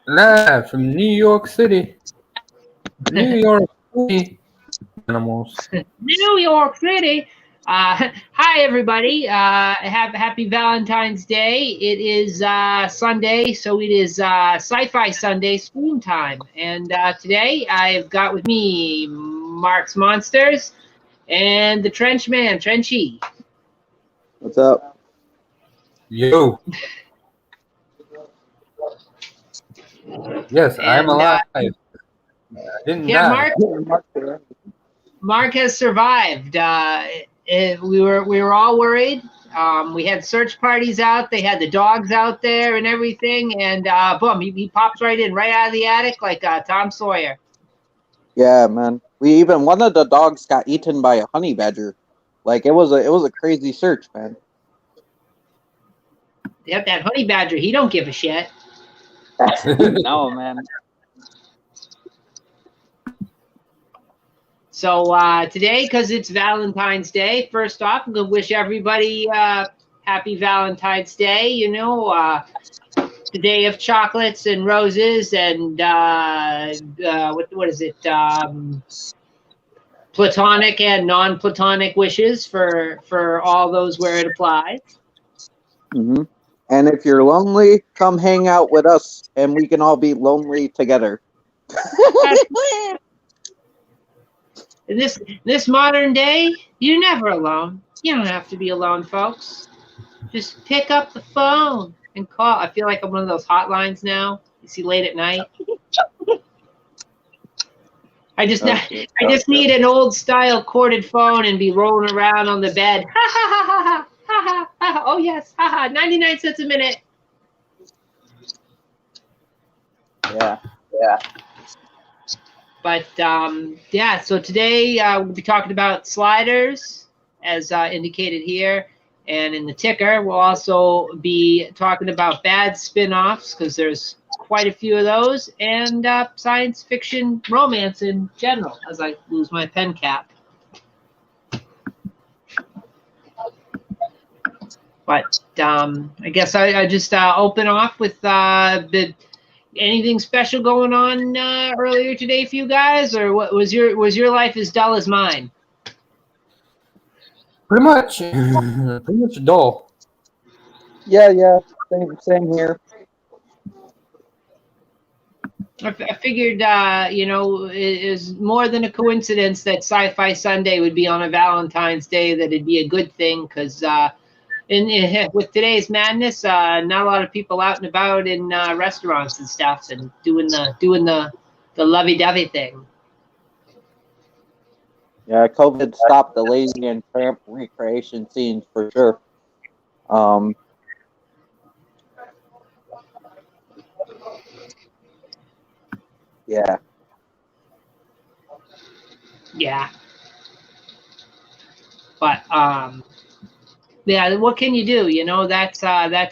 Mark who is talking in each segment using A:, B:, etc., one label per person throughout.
A: Live from New York City. New York City. Animals.
B: New York City. Hi, everybody. Happy Valentine's Day. It is Sunday, so it is Sci-Fi Sunday spoon time. And today I've got with me Mark's Monsters and the Trenchman, Trenchy.
C: What's up?
A: Yo. Yes, I'm alive. I didn't die.
B: Mark has survived. We were all worried. We had search parties out. They had the dogs out there and everything. And boom, he pops right in, right out of the attic like Tom Sawyer.
C: Yeah, man. One of the dogs got eaten by a honey badger. Like it was a crazy search, man.
B: Yep, that honey badger. He don't give a shit.
C: No, man.
B: So today, because it's Valentine's Day, first off, I'm going to wish everybody happy Valentine's Day. You know, the day of chocolates and roses and what is it? Platonic and non-platonic wishes for all those where it applies.
C: Mm-hmm. And if you're lonely, come hang out with us, and we can all be lonely together.
B: In this modern day, you're never alone. You don't have to be alone, folks. Just pick up the phone and call. I feel like I'm one of those hotlines now. You see, late at night. I just need an old style corded phone and be rolling around on the bed. Ha ha ha ha ha ha ha. Oh yes, ha ha. 99 cents a minute.
C: Yeah.
B: But yeah, so today we'll be talking about sliders, as indicated here, and in the ticker. We'll also be talking about bad spin-offs, because there's quite a few of those, and science fiction romance in general, as I lose my pen cap. But I guess I just open off with anything special going on earlier today for you guys, or what was your life as dull as mine?
A: Pretty much dull.
C: Yeah. Same here.
B: I figured, you know, it is more than a coincidence that Sci-Fi Sunday would be on a Valentine's Day. That it'd be a good thing, because with today's madness, not a lot of people out and about in restaurants and stuff and doing the lovey-dovey thing.
C: Yeah, COVID stopped the lazy and tramp recreation scenes for sure. Yeah.
B: Yeah. But yeah, what can you do? You know, that's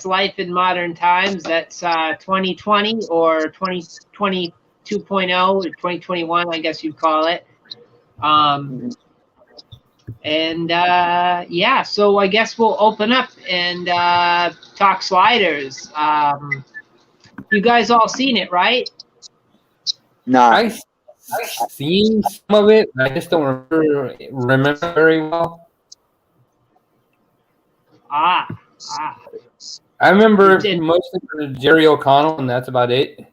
B: life in modern times. That's 2020 or 2020 2.0 or 2021, I guess you'd call it. And yeah, so I guess we'll open up and talk sliders. You guys all seen it, right?
C: Nah.
A: I've seen some of it. I just don't remember very well.
B: Ah.
A: I remember mostly for Jerry O'Connell, and that's about it.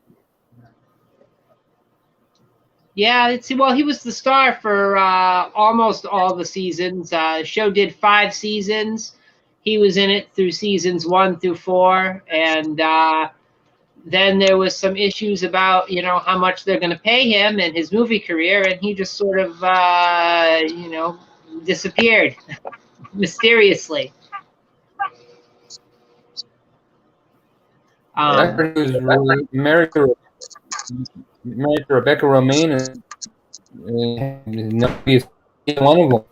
B: Yeah, well, he was the star for almost all the seasons. The show did 5 seasons. He was in it through seasons 1 through 4, and then there was some issues about, you know, how much they're going to pay him and his movie career, and he just sort of, you know, disappeared mysteriously.
A: I heard he was really married to Rebecca Romaine, and nobody is one of them.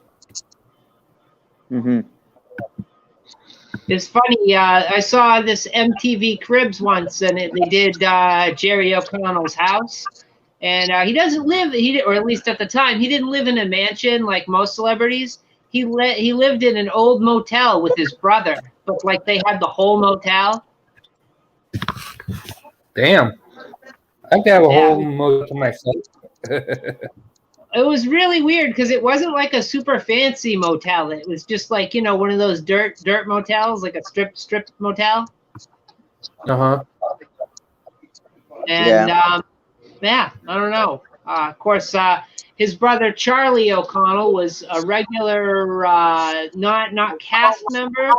C: Mm-hmm.
B: It's funny. I saw this MTV Cribs once, and they did Jerry O'Connell's house, and he doesn't live. Or at least at the time, he didn't live in a mansion like most celebrities. He lived in an old motel with his brother, but like they had the whole motel.
A: Damn. I could have a
B: Yeah.
A: whole motel to myself.
B: It was really weird because it wasn't like a super fancy motel. It was just like, one of those dirt motels, like a strip motel.
A: Uh-huh.
B: And
C: Yeah.
B: yeah, I don't know. Of course, his brother Charlie O'Connell was a regular, not cast member.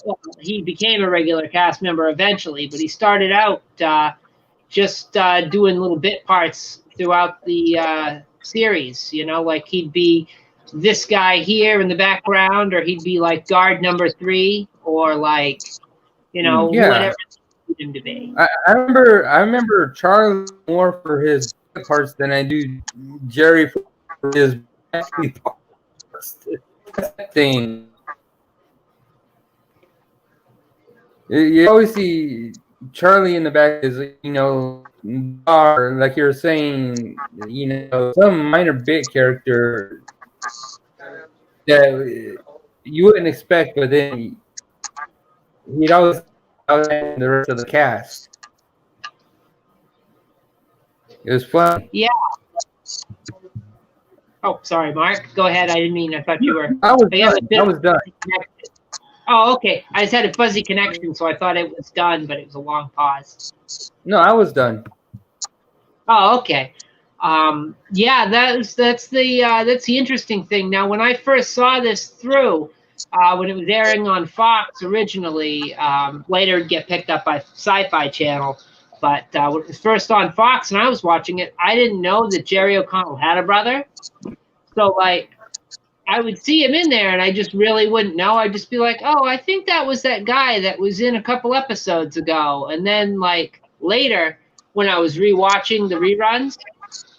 B: Well, he became a regular cast member eventually, but he started out just doing little bit parts throughout the series. Like he'd be this guy here in the background, or he'd be like guard number 3, or like
A: Yeah.
B: whatever you need him to be.
A: I remember Charlie more for his parts than I do Jerry for his backly parts. That thing. You always see Charlie in the back is, or like you're saying, some minor bit character that you wouldn't expect, but then he'd always outshine the rest of the cast. It was fun.
B: Yeah. Oh, sorry, Mark. Go ahead. I didn't mean. I thought you were.
A: I was done.
B: Oh, okay. I just had a fuzzy connection, so I thought it was done, but it was a long pause.
A: No, I was done.
B: Oh, okay. Yeah, that's the interesting thing. Now, when I first saw this through, when it was airing on Fox originally, later it'd get picked up by Sci-Fi Channel. But when it was first on Fox and I was watching it, I didn't know that Jerry O'Connell had a brother. So, like, I would see him in there, and I just really wouldn't know. I'd just be like, oh, I think that was that guy that was in a couple episodes ago. And then, like, later, when I was rewatching the reruns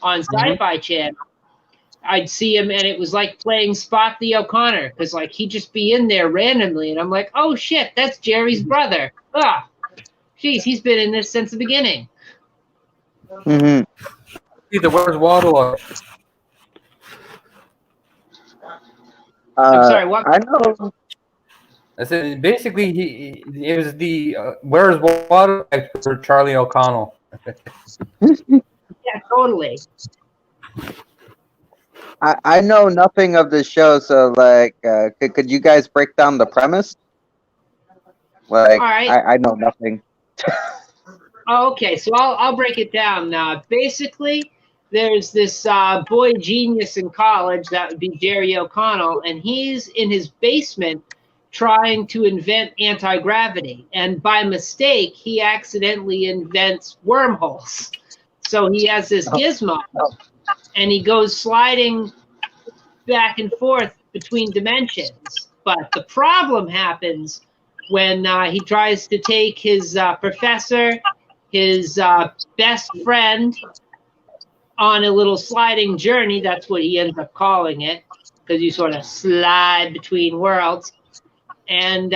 B: on Sci-Fi Channel, I'd see him, and it was like playing Spot the O'Connor, because, like, he'd just be in there randomly, and I'm like, oh, shit, that's Jerry's brother. Ah, geez, he's been in this since the beginning.
C: Mm-hmm.
A: Either where's Waddle?
B: I'm sorry, what?
C: I know.
A: I said basically it was the where's Waddle for Charlie O'Connell.
B: Yeah, totally.
C: I know nothing of this show, so like, could you guys break down the premise? Like,
B: all right.
C: I know nothing.
B: Oh, okay, so I'll break it down. Basically, there's this boy genius in college, that would be Jerry O'Connell, and he's in his basement trying to invent anti-gravity. And by mistake, he accidentally invents wormholes. So he has this gizmo, and he goes sliding back and forth between dimensions. But the problem happens when he tries to take his professor, his best friend, on a little sliding journey. That's what he ends up calling it, because you sort of slide between worlds. And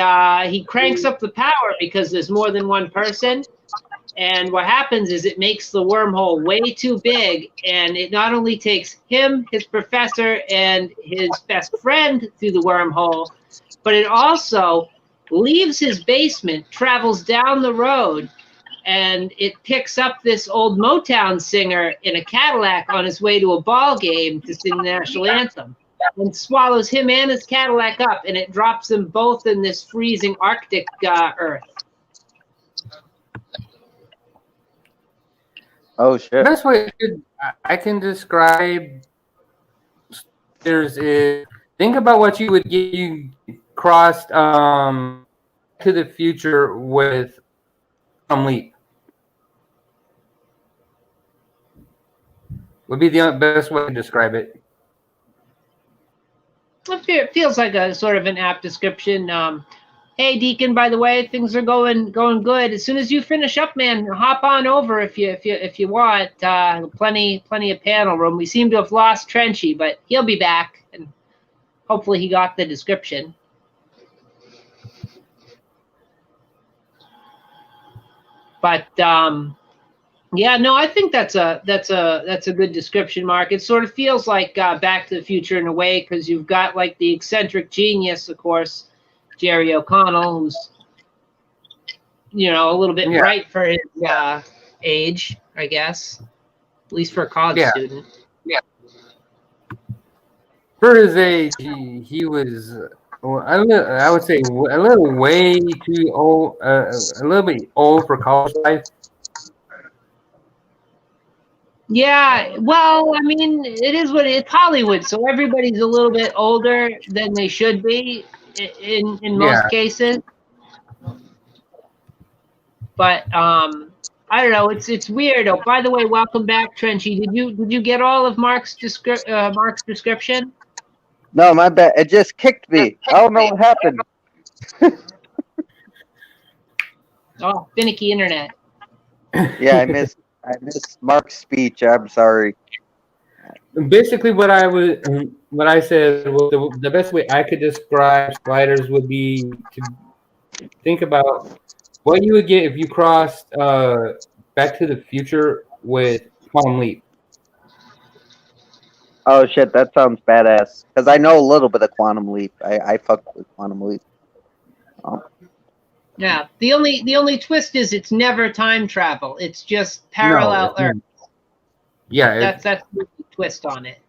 B: he cranks up the power because there's more than one person. And what happens is it makes the wormhole way too big, and it not only takes him, his professor, and his best friend through the wormhole, but it also leaves his basement, travels down the road, and it picks up this old Motown singer in a Cadillac on his way to a ball game to sing the national anthem, and swallows him and his Cadillac up, and it drops them both in this freezing Arctic earth.
C: Oh shit!
A: The best way I can describe is think about what you would get you crossed to the future with Leap. Would be the best way to describe it.
B: It feels like a sort of an apt description. Hey, Deacon, by the way, things are going good. As soon as you finish up, man, hop on over if you want. Plenty of panel room. We seem to have lost Trenchy, but he'll be back, and hopefully he got the description. But yeah, no, I think that's a good description, Mark. It sort of feels like Back to the Future in a way, because you've got like the eccentric genius, of course, Jerry O'Connell, who's a little bit bright for age, I guess. At least for a college
A: Yeah.
B: student.
A: For his age, he was, I would say, a little way too old, a little bit old for college life.
B: Yeah, well, I mean, it is what it's Hollywood, so everybody's a little bit older than they should be in
A: Yeah.
B: most cases. But I don't know. It's weird. Oh, by the way, welcome back, Trenchy. Did you get all of Mark's description?
C: No, my bad. It just kicked me. I don't know what happened.
B: Oh, finicky internet.
C: Yeah, I missed Mark's speech. I'm sorry.
A: Basically, what I said was the best way I could describe spiders would be to think about what you would get if you crossed Back to the Future with Quantum Leap.
C: Oh shit, that sounds badass. Because I know a little bit of Quantum Leap. I fuck with Quantum Leap.
B: Yeah. The only twist is it's never time travel. It's just parallel Earth.
A: Yeah,
B: That's the twist on it.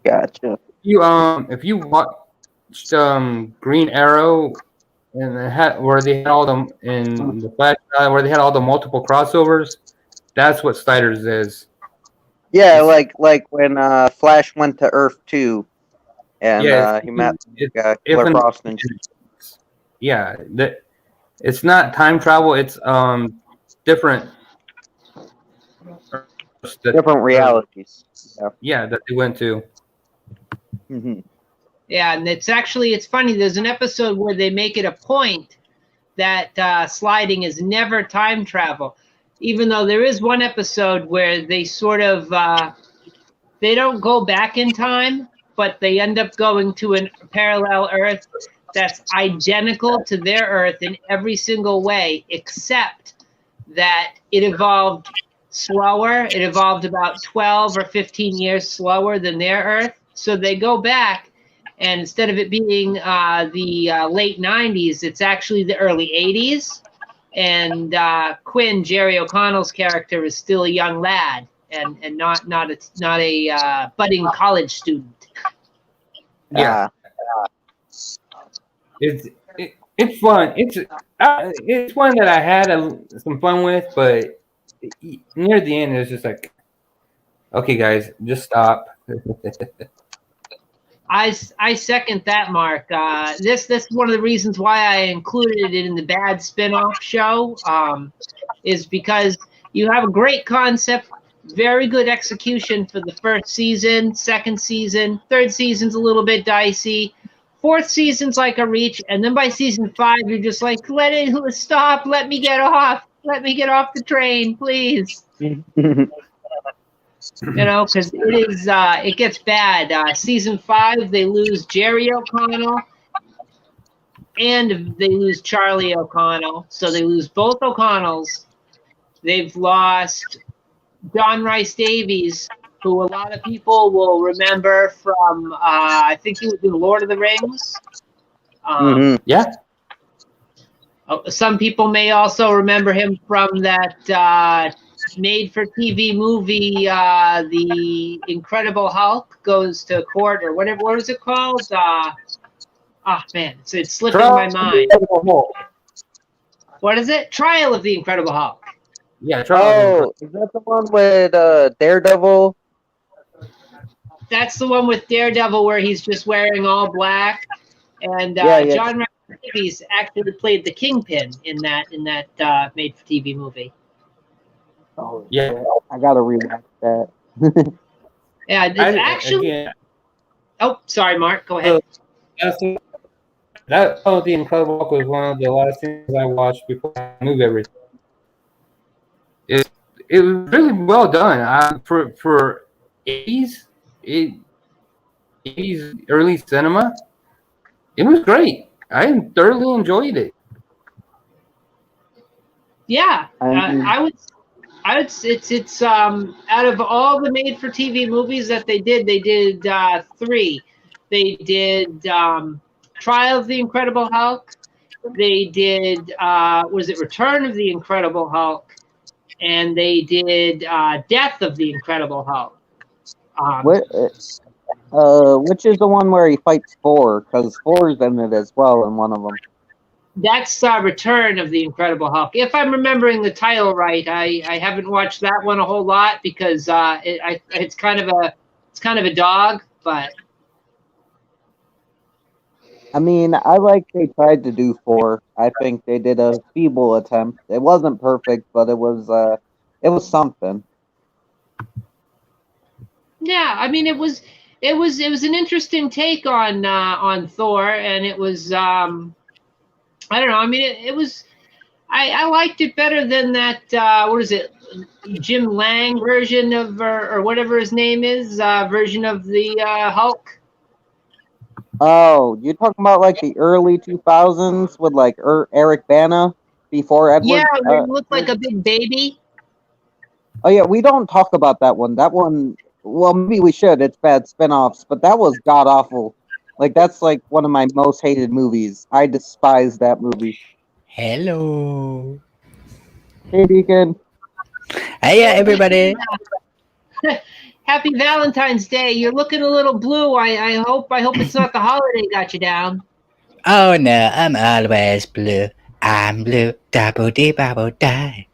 C: Gotcha.
A: If you watched Green Arrow and where they had all them in the Flash, where they had all the multiple crossovers, that's what Sliders is.
C: Yeah, like when Flash went to Earth 2 and he met Killer Frost and
A: yeah, it's not time travel. It's different
C: realities.
A: Yeah, that they went to.
C: Mm-hmm.
B: Yeah, and it's funny. There's an episode where they make it a point that sliding is never time travel, even though there is one episode where they sort of they don't go back in time, but they end up going to a parallel Earth that's identical to their Earth in every single way, except that it evolved slower. It evolved about 12 or 15 years slower than their Earth. So they go back, and instead of it being the late 90s, it's actually the early 80s. And Quinn, Jerry O'Connell's character, is still a young lad and not a budding college student.
A: Yeah. It's fun. It's one that I had some fun with, but near the end, it was just like, okay, guys, just stop.
B: I second that, Mark. This is one of the reasons why I included it in the bad spinoff show, is because you have a great concept, very good execution for the first season, second season, third season's a little bit dicey. Fourth season's like a reach, and then by season 5, you're just like, stop, let me get off the train, please. Because it gets bad. Season 5, they lose Jerry O'Connell, and they lose Charlie O'Connell, so they lose both O'Connells. They've lost John Rice Davies, who a lot of people will remember from, I think he was in Lord of the Rings.
A: Yeah.
B: Some people may also remember him from that made-for-TV movie, The Incredible Hulk Goes to Court, or whatever. What is it called? It's slipping my mind. What is it? Trial of the Incredible Hulk.
A: Yeah.
C: Is that the one with Daredevil?
B: That's the one with Daredevil where he's just wearing all black, and John Rice Davies actually played the Kingpin in that made-for-TV movie.
C: Oh yeah, I gotta rewatch that.
B: Yeah, it's actually.
A: Again,
B: oh, sorry, Mark. Go ahead.
A: The Incredible Hulk was one of the last things I watched before I moved everything. It was really well done. For 80s early cinema, it was great. I thoroughly enjoyed it.
B: Yeah, I would. It's out of all the made-for-TV movies that they did 3. They did Trial of the Incredible Hulk. They did was it Return of the Incredible Hulk? and they did Death of the Incredible Hulk.
C: Which is the one where he fights Thor? Because Thor's in it as well in one of them.
B: That's Return of the Incredible Hulk. If I'm remembering the title right, I haven't watched that one a whole lot because it's kind of a dog, but.
C: I mean, I like they tried to do 4. I think they did a feeble attempt. It wasn't perfect, but it was something.
B: Yeah, I mean, it was an interesting take on Thor, and it was I don't know. I mean, it was I liked it better than that. What is it? Jim Lang version of or whatever his name is version of the Hulk.
C: Oh, you're talking about like the early 2000s with like Eric Bana before Edward?
B: Yeah, it looked like a big baby.
C: Oh yeah, we don't talk about that one. That one, well, maybe we should. It's bad spinoffs, but that was god awful. Like that's like one of my most hated movies. I despise that movie.
D: Hello.
C: Hey, Deacon.
D: Hey, everybody.
B: Happy Valentine's Day. You're looking a little blue. I hope it's not the holiday got you down.
D: Oh no, I'm always blue. I'm blue. Double D, double die.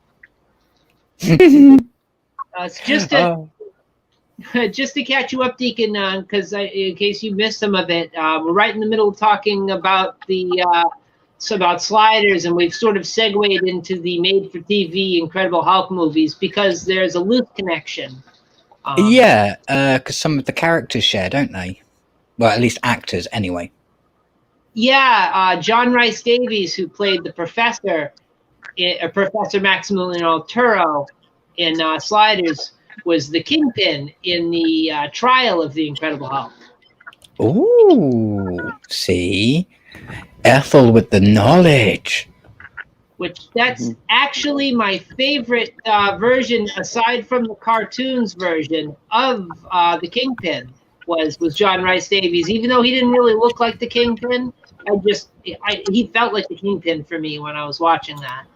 B: It's just just to catch you up, Deacon, because in case you missed some of it, we're right in the middle of talking about about sliders, and we've sort of segued into the made-for-TV Incredible Hulk movies because there's a loose connection.
D: Yeah, because some of the characters share, don't they? Well, at least actors, anyway.
B: Yeah, John Rhys Davies, who played the Professor, Professor Maximilian Arturo in Sliders, was the Kingpin in the trial of the Incredible Hulk.
D: Ooh, see? Ethel with the knowledge.
B: That's actually my favorite version, aside from the cartoons version of the Kingpin, was John Rhys Davies. Even though he didn't really look like the Kingpin, he felt like the Kingpin for me when I was watching that.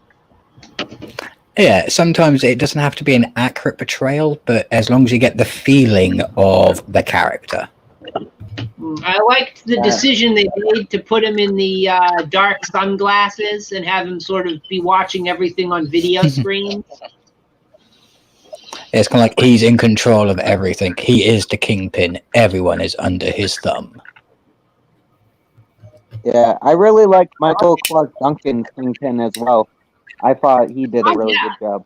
D: Yeah, sometimes it doesn't have to be an accurate portrayal, but as long as you get the feeling of the character.
B: I liked the decision they made to put him in the dark sunglasses and have him sort of be watching everything on video screens.
D: It's kind of like he's in control of everything. He is the Kingpin. Everyone is under his thumb.
C: Yeah, I really liked Michael Clark Duncan's Kingpin as well. I thought he did a really good job.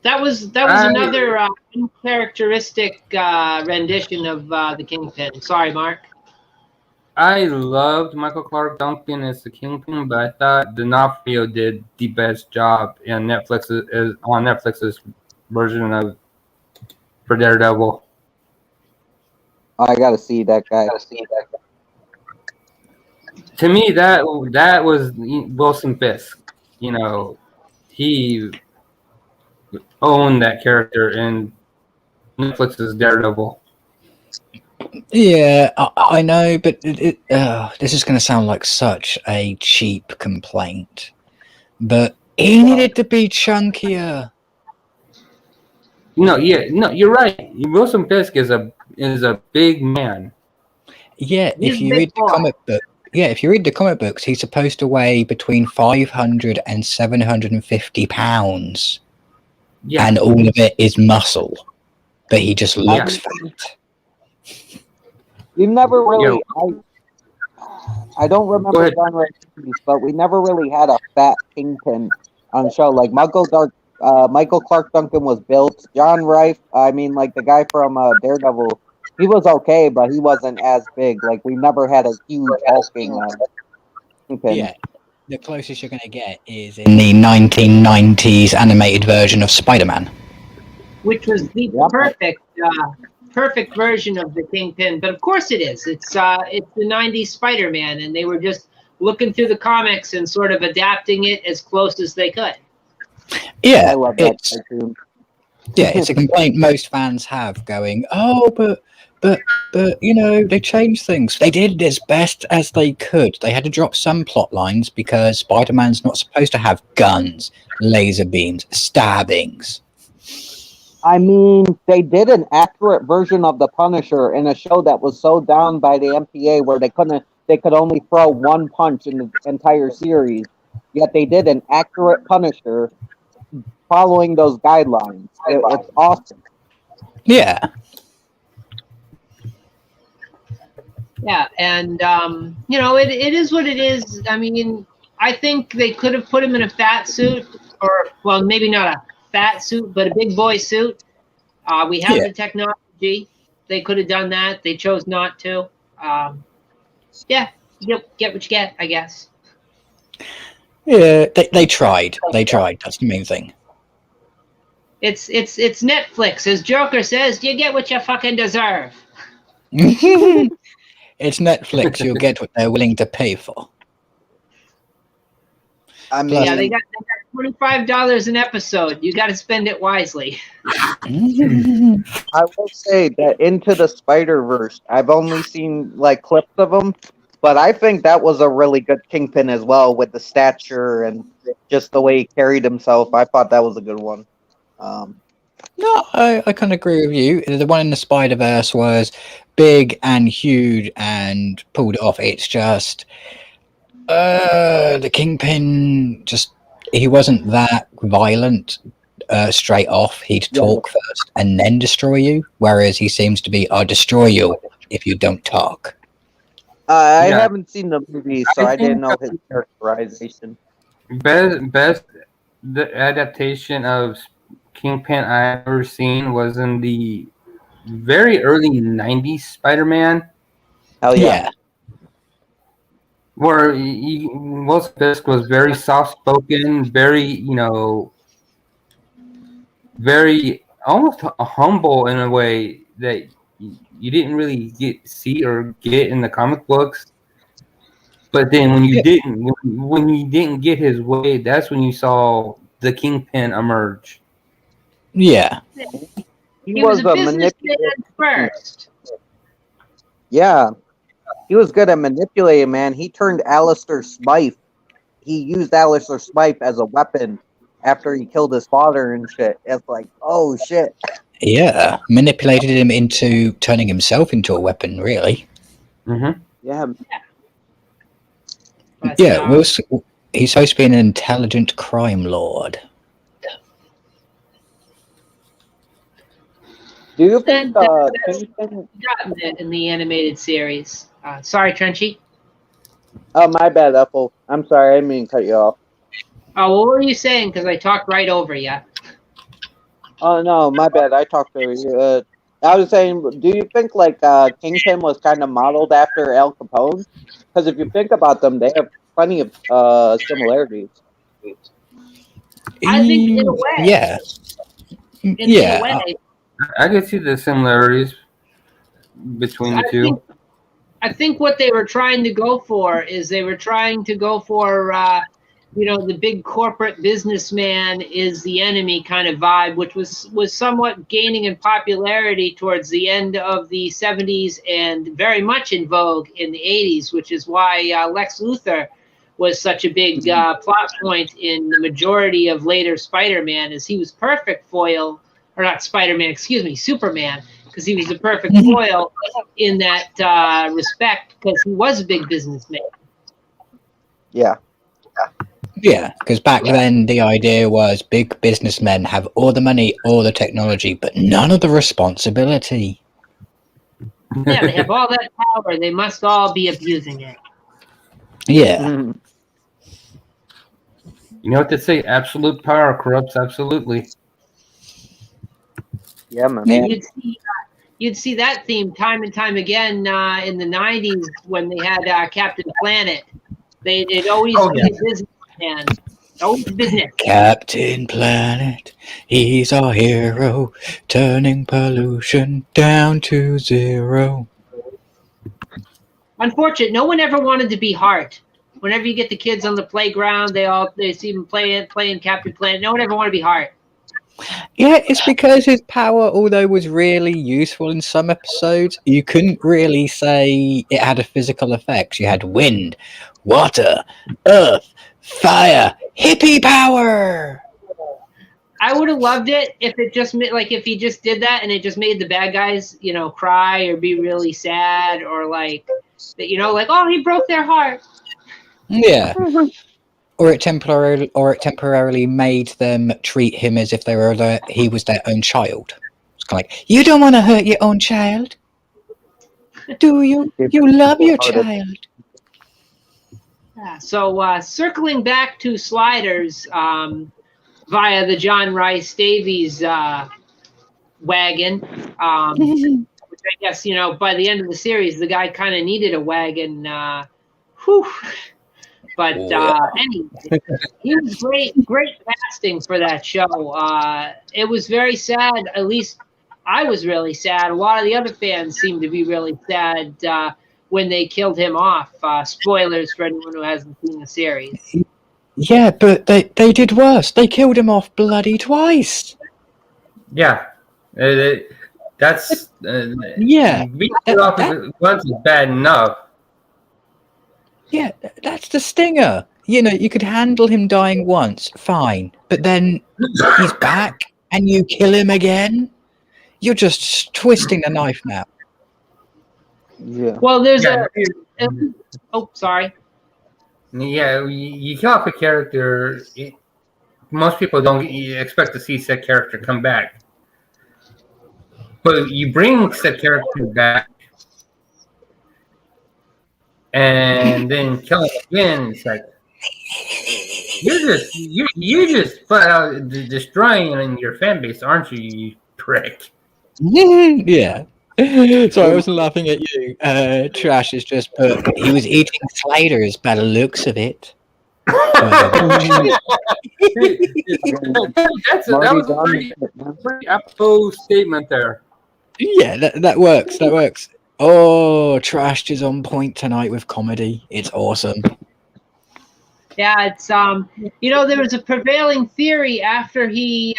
B: That was another uncharacteristic rendition of the Kingpin. Sorry, Mark.
A: I loved Michael Clark Duncan as the Kingpin, but I thought D'Onofrio did the best job in Netflix's version of for Daredevil.
C: I gotta see that guy.
A: To me, that was Wilson Fisk. You know, he owned that character in Netflix's Daredevil.
D: Yeah, I know, but this is going to sound like such a cheap complaint. But he needed to be chunkier.
A: No, you're right. Wilson Fisk is a big man.
D: Yeah, if you read the comic books, he's supposed to weigh between 500 and 750 pounds. Yeah. And all of it is muscle, but he just looks fat.
C: We never really. I don't remember John Rhys Davies, but we never really had a fat Kingpin on the show. Like Michael Clark Duncan was built. John Rhys, I mean, like the guy from Daredevil, he was okay, but he wasn't as big. Like we never had a huge hulking Kingpin. Yeah,
D: the closest you're going to get is in the 1990s animated version of Spider-Man,
B: which was the perfect version of the Kingpin. But of course it is. It's the 90s Spider-Man, and they were just looking through the comics and sort of adapting it as close as they could.
D: Yeah,
C: I love that cartoon.
D: Yeah, it's a complaint most fans have going, oh, but, they changed things. They did as best as they could. They had to drop some plot lines because Spider-Man's not supposed to have guns, laser beams, stabbings.
C: I mean, they did an accurate version of the Punisher in a show that was so down by the MPA where they could only throw one punch in the entire series. Yet they did an accurate Punisher following those guidelines. It's awesome.
D: Yeah.
B: Yeah, and it is what it is. I mean, I think they could have put him in a fat suit, or well, maybe not a fat suit, but a big boy suit. We have the technology. They could have done that. They chose not to. Yeah, you get what you get, I guess.
D: Yeah, they tried. They tried. That's the main thing.
B: It's Netflix. As Joker says, you get what you fucking deserve.
D: It's Netflix. You'll get what they're willing to pay for.
C: I mean,
B: yeah, they got $25 an episode. You got to spend it wisely.
C: I will say that Into the Spider-Verse, I've only seen like clips of them, but I think that was a really good Kingpin as well with the stature and just the way he carried himself. I thought that was a good one.
D: No, I kind of agree with you. The one in the Spider-Verse was big and huge and pulled it off. It's just the Kingpin, he wasn't that violent straight off. He'd talk first and then destroy you, whereas he seems to be, I'll destroy you if you don't talk.
C: I haven't seen the movie, so I didn't know his characterization.
A: Best the adaptation of Kingpin I've ever seen was in the very early 90s Spider-Man.
C: Hell yeah.
A: Where Will Fisk was very soft-spoken, very, very almost humble in a way that you didn't really see or get in the comic books. But then when you didn't get his way, that's when you saw the Kingpin emerge.
D: Yeah.
B: He was a businessman first.
C: Yeah. He was good at manipulating, man. He turned Alistair Smythe. He used Alistair Smythe as a weapon after he killed his father and shit. It's like, oh shit.
D: Yeah. Manipulated him into turning himself into a weapon, really.
A: Mm-hmm.
C: Yeah.
B: But,
D: he's supposed to be an intelligent crime lord.
C: Do you think
B: in the animated series? Sorry, Trenchy.
C: Oh, my bad, Ethel. I'm sorry, I didn't mean to cut you off.
B: Oh, what were you saying? Because I talked right over you.
C: Oh no, my bad. I talked to you. I was saying, do you think like Kingpin was kind of modeled after Al Capone? Because if you think about them, they have plenty of similarities.
B: I think in a way.
D: Yeah.
B: In a way.
A: I can see the similarities between the two.
B: I think what they were trying to go for is the big corporate businessman is the enemy kind of vibe, which was somewhat gaining in popularity towards the end of the 70s and very much in vogue in the 80s, which is why Lex Luthor was such a big plot point in the majority of later Spider-Man, as he was perfect foil. Or not Spider-Man, excuse me, Superman, because he was the perfect foil in that respect, because he was a big businessman.
C: Yeah.
D: Yeah, because back then the idea was big businessmen have all the money, all the technology, but none of the responsibility.
B: Yeah, they have all that power. They must all be abusing it.
D: Yeah.
C: Mm-hmm.
A: You know what they say? Absolute power corrupts absolutely.
C: Yeah, man.
D: Yeah.
B: You'd see that theme time and time again in the 90s when they had Captain Planet. They'd always be a businessman. Always business.
D: Captain Planet, he's our hero, turning pollution down to zero.
B: Unfortunate, no one ever wanted to be Hart. Whenever you get the kids on the playground, they see them playing Captain Planet. No one ever wanted to be Hart.
D: Yeah, it's because his power, although was really useful in some episodes, you couldn't really say it had a physical effect. You had wind, water, earth, fire, hippie power.
B: I would have loved it if it just like if he just did that and it just made the bad guys, cry or be really sad or like that, like, oh, he broke their heart.
D: Yeah. Or it temporarily made them treat him as if he was their own child. It's kind of like, you don't want to hurt your own child, do you? You love your child.
B: Yeah. So circling back to Sliders via the John Rice Davies wagon, which I guess by the end of the series the guy kind of needed a wagon. But anyway, he was great casting for that show. It was very sad. At least I was really sad. A lot of the other fans seemed to be really sad when they killed him off. Spoilers for anyone who hasn't seen the series.
D: Yeah, but they did worse. They killed him off bloody twice.
A: Yeah. That's...
D: yeah.
A: Being killed off once is bad enough.
D: Yeah, that's the stinger. You could handle him dying once, fine. But then he's back and you kill him again? You're just twisting the knife now.
C: Yeah.
B: Well, there's oh, sorry.
A: Yeah, you kill off a character, most people don't expect to see said character come back. But you bring said character back, and then kill him again. It's like you're just flat out destroying your fan base, aren't you, you prick?
D: Yeah. Sorry, I wasn't laughing at you. Trash is just put. He was eating sliders by the looks of it.
A: That was a pretty apropos statement there.
D: Yeah, that works. That works. Oh, Trash is on point tonight with comedy. It's awesome.
B: Yeah, it's there was a prevailing theory after he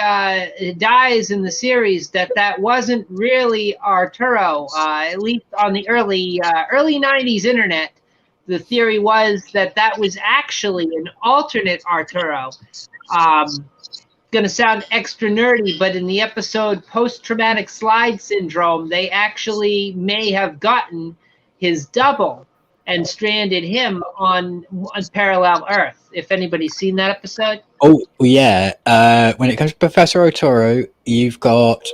B: dies in the series that wasn't really Arturo. At least on the early 90s internet, the theory was that was actually an alternate Arturo. Going to sound extra nerdy, but in the episode Post-Traumatic Slide Syndrome, they actually may have gotten his double and stranded him on parallel Earth. If anybody's seen that episode.
D: Oh, yeah. When it comes to Professor Otoro, you've got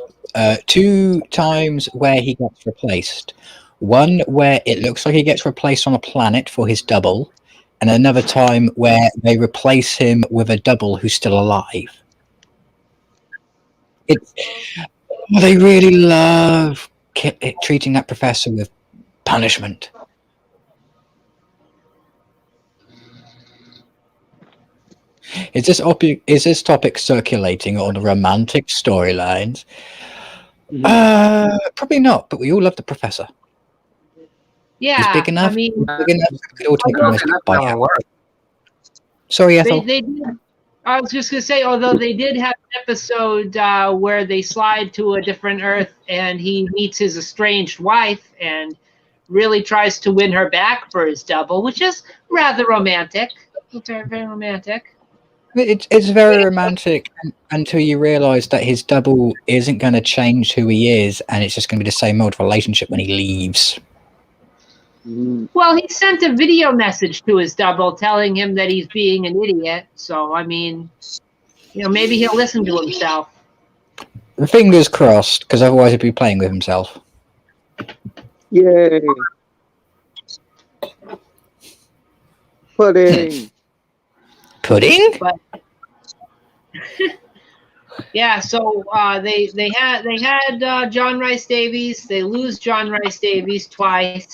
D: 2 times where he gets replaced. One where it looks like he gets replaced on a planet for his double, and another time where they replace him with a double who's still alive. They really love treating that professor with punishment. Is this topic circulating on romantic storylines? Probably not, but we all love the professor.
B: Yeah,
D: he's big enough.
B: Big
D: enough to Sorry, Ethel.
B: I was just gonna say, although they did have an episode where they slide to a different Earth and he meets his estranged wife and really tries to win her back for his double, which is rather romantic. Very, very romantic.
D: It's very romantic until you realise that his double isn't going to change who he is, and it's just going to be the same old relationship when he leaves.
B: Well, he sent a video message to his double telling him that he's being an idiot. So, I mean, maybe he'll listen to himself.
D: Fingers crossed, because otherwise he'd be playing with himself.
C: Yay! Pudding!
D: Pudding?
B: But, yeah, so they had John Rice Davies. They lose John Rice Davies twice.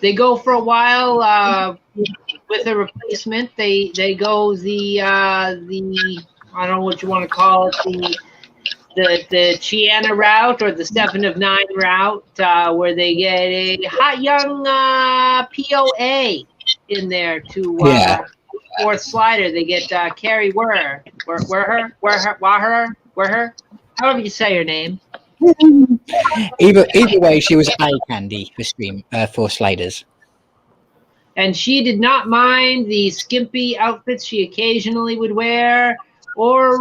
B: They go for a while with a replacement. They go the I don't know what you want to call it, the Chiana route or the 7 of 9 route, where they get a hot young POA in there to fourth slider. They get Carrie Werher, however you say her name.
D: Either way, she was eye candy for sliders.
B: And she did not mind the skimpy outfits she occasionally would wear, or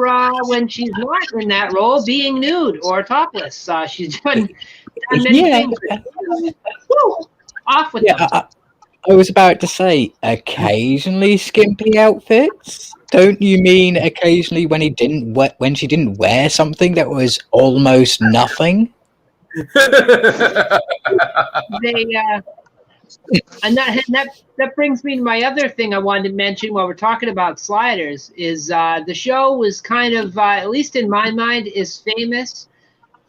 B: when she's not in that role, being nude or topless. She's done many things. Woo! Off with them.
D: I was about to say, occasionally skimpy outfits. Don't you mean occasionally when she didn't wear something that was almost nothing?
B: And that brings me to my other thing I wanted to mention while we're talking about sliders is the show was kind of, at least in my mind, is famous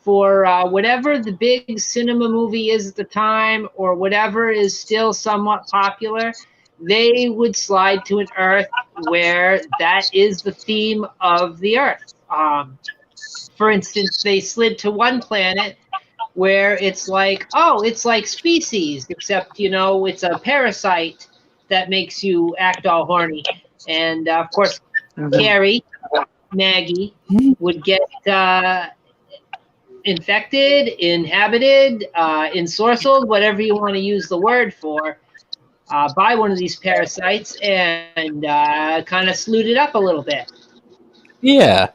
B: for whatever the big cinema movie is at the time or whatever is still somewhat popular. They would slide to an Earth where that is the theme of the Earth. For instance, they slid to one planet where it's like Species, except, it's a parasite that makes you act all horny. And, of course, Carrie, Maggie, would get infected, inhabited, ensorcelled, whatever you want to use the word for, by one of these parasites and kind of slewed it up a little bit.
D: Yeah.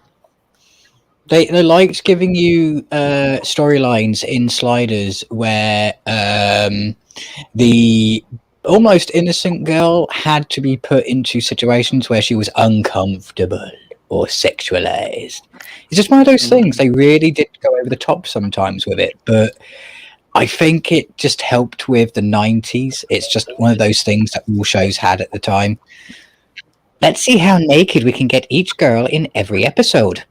D: They liked giving you storylines in Sliders where the almost innocent girl had to be put into situations where she was uncomfortable or sexualized. It's just one of those things. They really did go over the top sometimes with it, but I think it just helped with the 90s. It's just one of those things that all shows had at the time. Let's see how naked we can get each girl in every episode.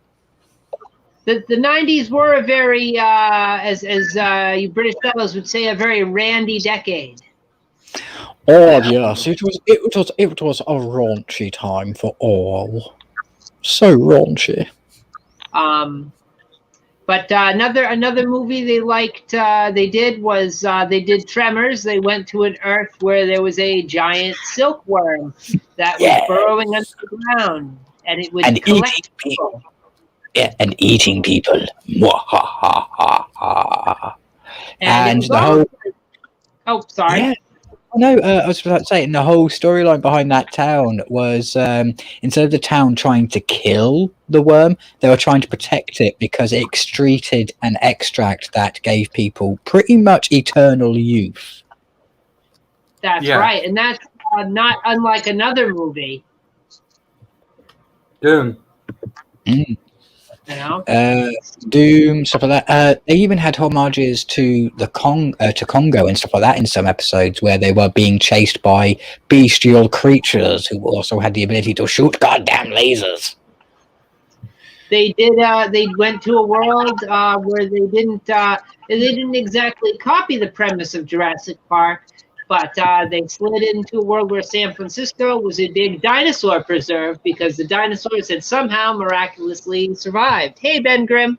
B: The 90s were a very, as you British fellows would say, a very randy decade.
D: Oh yes, it was a raunchy time for all. So raunchy.
B: But another movie they liked, they did Tremors. They went to an Earth where there was a giant silkworm that was burrowing underground, and it would collect people.
D: Yeah, and eating people. And the whole.
B: Oh, sorry.
D: Yeah. No, I was about to say, and the whole storyline behind that town was instead of the town trying to kill the worm, they were trying to protect it because it excreted an extract that gave people pretty much eternal youth.
B: That's right, and that's not unlike another movie.
A: Doom.
D: Doom, stuff like that. They even had homages to the Congo and stuff like that in some episodes where they were being chased by bestial creatures who also had the ability to shoot goddamn lasers.
B: They did. They went to a world where they didn't exactly copy the premise of Jurassic Park, but they slid into a world where San Francisco was a big dinosaur preserve because the dinosaurs had somehow miraculously survived. Hey, Ben Grimm.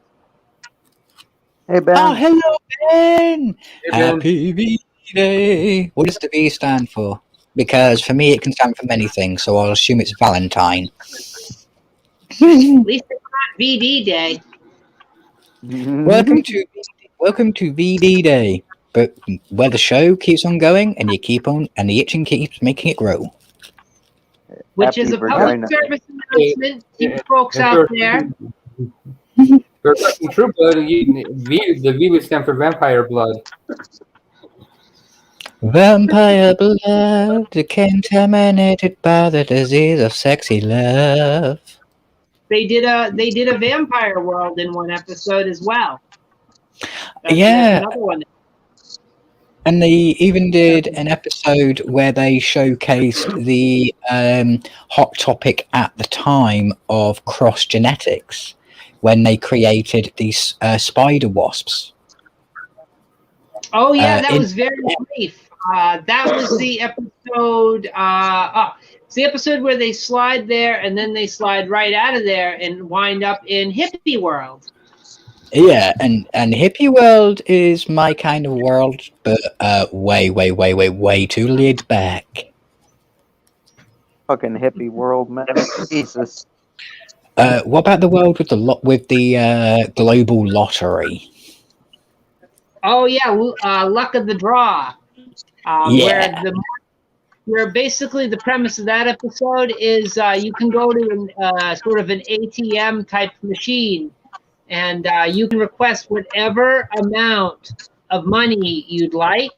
C: Hey, Ben.
D: Oh, hello, Ben.
A: Hey, Ben.
D: Happy V-Day. What does the V stand for? Because for me, it can stand for many things, so I'll assume it's Valentine.
B: At least it's not VD Day.
D: Welcome to VD Day. But where the show keeps on going, and the itching keeps making it grow.
B: Which is a public service announcement. Keep folks out there.
A: For True Blood, the V would stand for vampire blood.
D: Vampire blood contaminated by the disease of sexy love.
B: They did a vampire world in one episode as well. That's another one.
D: And they even did an episode where they showcased the hot topic at the time of cross genetics when they created these spider wasps.
B: Oh yeah, that was very brief. That was the episode. It's the episode where they slide there and then they slide right out of there and wind up in hippie world.
D: Yeah, and hippie world is my kind of world, but way too laid back.
C: Fucking hippie world, man. Jesus.
D: What about the world with the global lottery?
B: Oh yeah, luck of the draw,
D: Yeah.
B: where basically the premise of that episode is you can go to sort of an ATM type machine, and you can request whatever amount of money you'd like,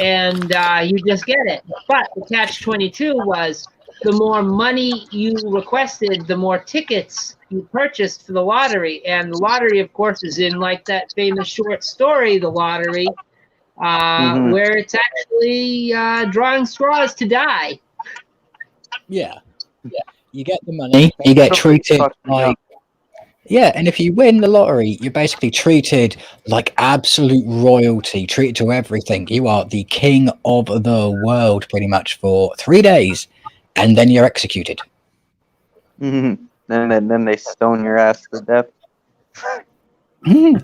B: and you just get it. But the catch-22 was the more money you requested, the more tickets you purchased for the lottery. And the lottery, of course, is in like that famous short story, The Lottery, where it's actually drawing straws to die.
D: Yeah. You get the money, you get treated like... Yeah, and if you win the lottery, you're basically treated like absolute royalty, treated to everything. You are the king of the world, pretty much, for 3 days, and then you're executed.
C: And then they stone your ass to death.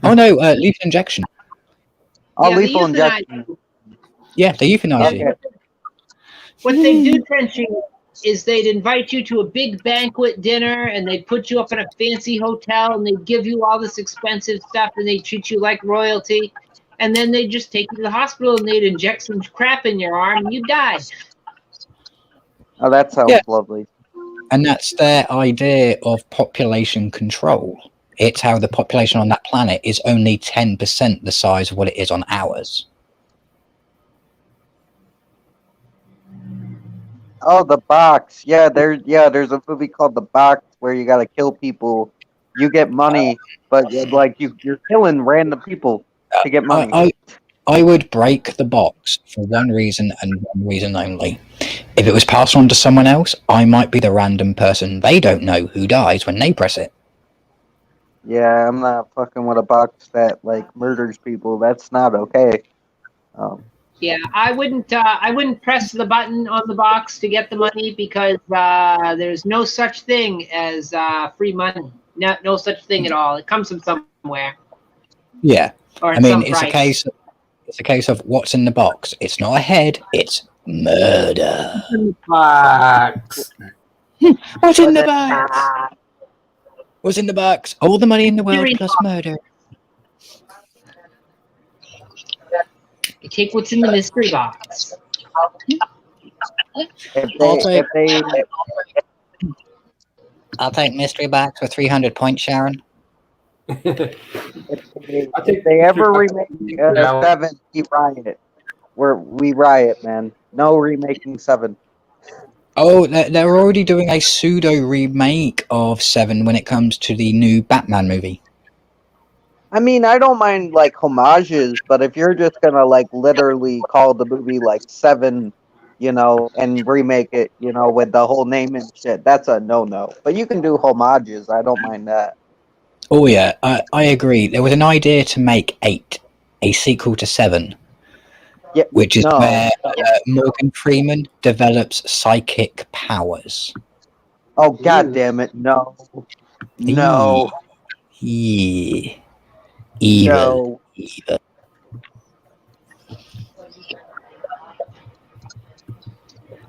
D: Oh no, lethal injection.
C: Oh, lethal injection.
D: Yeah, they euthanize you.
B: What they do, Trenchy, is they'd invite you to a big banquet dinner, and they'd put you up in a fancy hotel, and they'd give you all this expensive stuff, and they'd treat you like royalty, and then they'd just take you to the hospital, and they'd inject some crap in your arm, and you'd die.
C: Oh, that sounds lovely.
D: And that's their idea of population control. It's how the population on that planet is only 10% the size of what it is on ours.
C: Oh, The Box. Yeah, there's a movie called The Box where you gotta kill people. You get money, but like you're killing random people to get money.
D: I would break the box for one reason and one reason only. If it was passed on to someone else, I might be the random person they don't know who dies when they press it.
C: Yeah, I'm not fucking with a box that like murders people. That's not okay.
B: Yeah, I wouldn't press the button on the box to get the money because there's no such thing as free money. No such thing at all. It comes from somewhere.
D: Yeah,
B: or
D: I mean it's a case of what's in the box. It's not a head. It's murder.
A: Box.
D: What's in the box? What's in the box? All the money in the world plus murder.
B: You take what's in the mystery box.
D: I'll take mystery box for 300 points, Sharon.
C: If they ever remake 7, we riot. We riot, man. No remaking 7.
D: Oh, they're already doing a pseudo remake of 7 when it comes to the new Batman movie.
C: I mean, I don't mind like homages, but if you're just gonna like literally call the movie like 7, and remake it, with the whole name and shit, that's a no-no. But you can do homages. I don't mind that.
D: Oh yeah, I agree. There was an idea to make 8, a sequel to 7, which is where Morgan Freeman develops psychic powers.
C: Oh god damn it! No.
D: Yeah. Evil.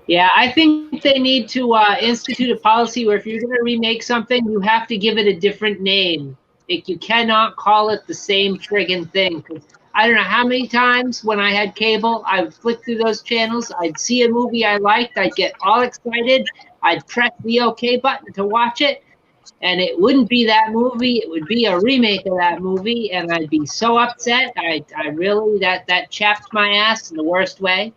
B: Yeah, I think they need to institute a policy where if you're going to remake something, you have to give it a different name. Like, you cannot call it the same friggin' thing. I don't know how many times when I had cable, I would flick through those channels, I'd see a movie I liked, I'd get all excited, I'd press the OK button to watch it, and it wouldn't be that movie, it would be a remake of that movie, and I'd be so upset. I really, that chapped my ass in the worst way.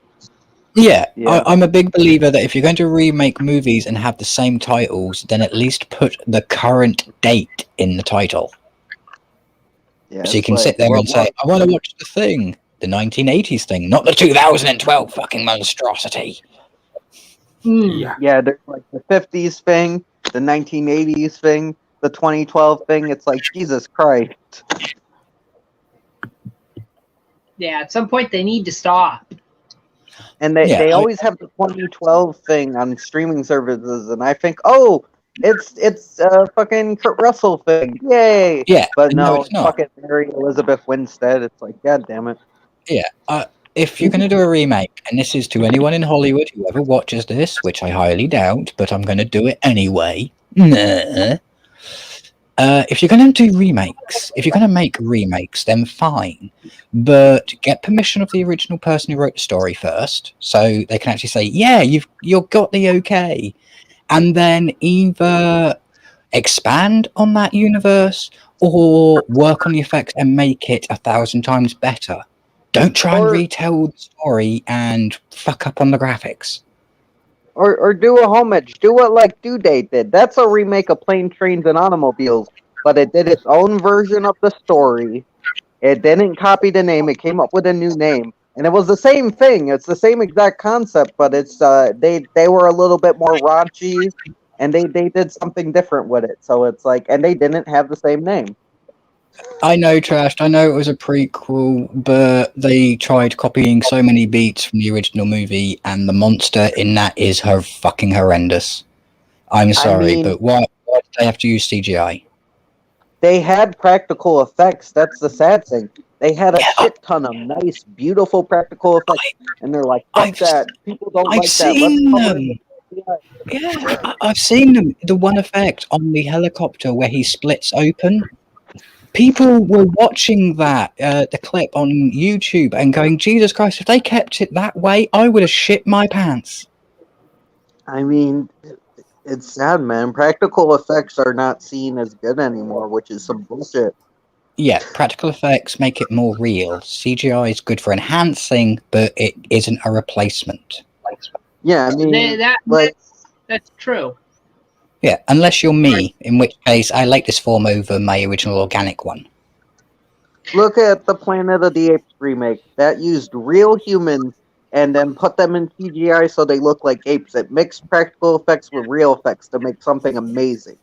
D: Yeah. I'm a big believer that if you're going to remake movies and have the same titles, then at least put the current date in the title. Yeah, so you can sit there and say, I want to watch the thing, the 1980s thing, not the 2012 fucking monstrosity.
C: Yeah, there's like the 50s thing, the 1980s thing, the 2012 thing. It's like, Jesus Christ.
B: Yeah, at some point they need to stop.
C: And they always have the 2012 thing on streaming services, and I think, it's a fucking Kurt Russell thing, yay!
D: Yeah,
C: but no,
D: it's not.
C: Fucking Mary Elizabeth Winstead. It's like, god damn it.
D: Yeah, if you're going to do a remake, and this is to anyone in Hollywood who ever watches this, which I highly doubt, but I'm going to do it anyway. Nah. If you're going to do remakes, if you're going to make remakes, then fine. But get permission of the original person who wrote the story first, so they can actually say, yeah, you've got the okay. And then either expand on that universe or work on the effects and make it 1,000 times better. Don't try and retell the story and fuck up on the graphics.
C: Or do a homage. Do what like Due Date did. That's a remake of Planes, Trains, and Automobiles, but it did its own version of the story. It didn't copy the name. It came up with a new name, and it was the same thing. It's the same exact concept, but it's they were a little bit more raunchy, and they did something different with it. So it's like, and they didn't have the same name.
D: I know, Trashed. I know it was a prequel, but they tried copying so many beats from the original movie, and the monster in that is fucking horrendous. I'm sorry, but why did they have to use CGI?
C: They had practical effects. That's the sad thing. They had a shit ton of nice, beautiful practical effects, and they're like, "Fuck that! People don't like that."
D: I've seen them. The one effect on the helicopter where he splits open. People were watching that, the clip on YouTube, and going, Jesus Christ, if they kept it that way, I would have shit my pants.
C: I mean, it's sad, man. Practical effects are not seen as good anymore, which is some bullshit.
D: Yeah, practical effects make it more real. CGI is good for enhancing, but it isn't a replacement.
C: Yeah, I mean,
B: that's true.
D: Yeah, unless you're me, in which case I like this form over my original organic one.
C: Look at the Planet of the Apes remake. That used real humans and then put them in CGI so they look like apes. It mixed practical effects with real effects to make something amazing.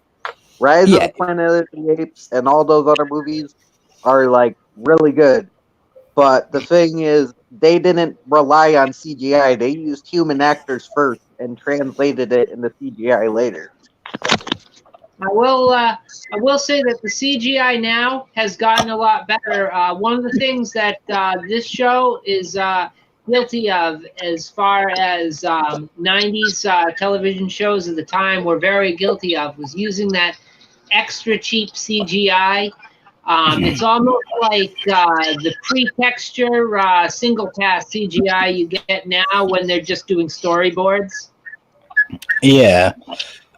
C: Rise of the Planet of the Apes and all those other movies are like really good. But the thing is, they didn't rely on CGI. They used human actors first and translated it into CGI later.
B: I will say that the CGI now has gotten a lot better. One of the things that this show is guilty of, as far as 90s television shows of the time were very guilty of, was using that extra cheap CGI. It's almost like the pre-texture single pass CGI you get now when they're just doing storyboards.
D: Yeah,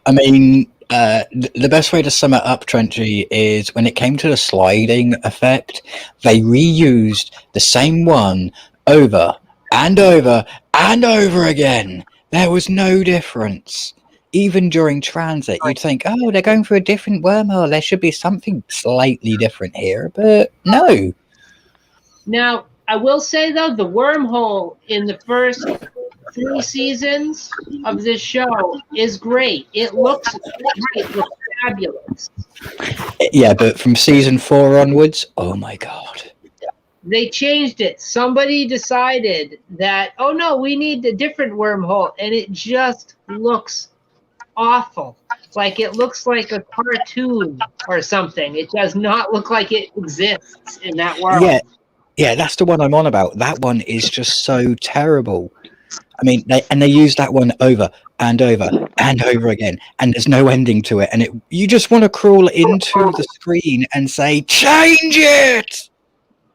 D: I mean, the best way to sum it up, Trenchy, is when it came to the sliding effect, they reused the same one over and over and over again. There was no difference. Even during transit, you'd think, oh, they're going for a different wormhole. There should be something slightly different here, but no.
B: Now, I will say, though, the wormhole in the first 3 seasons of this show is great. It looks great. It looks fabulous.
D: Yeah, but from season 4 onwards, oh my God.
B: They changed it. Somebody decided that, oh no, we need a different wormhole, and it just looks awful. Like it looks like a cartoon or something. It does not look like it exists in that world.
D: Yeah, that's the one I'm on about. That one is just so terrible. I mean, they use that one over and over and over again, and there's no ending to it. And you just want to crawl into the screen and say, change it!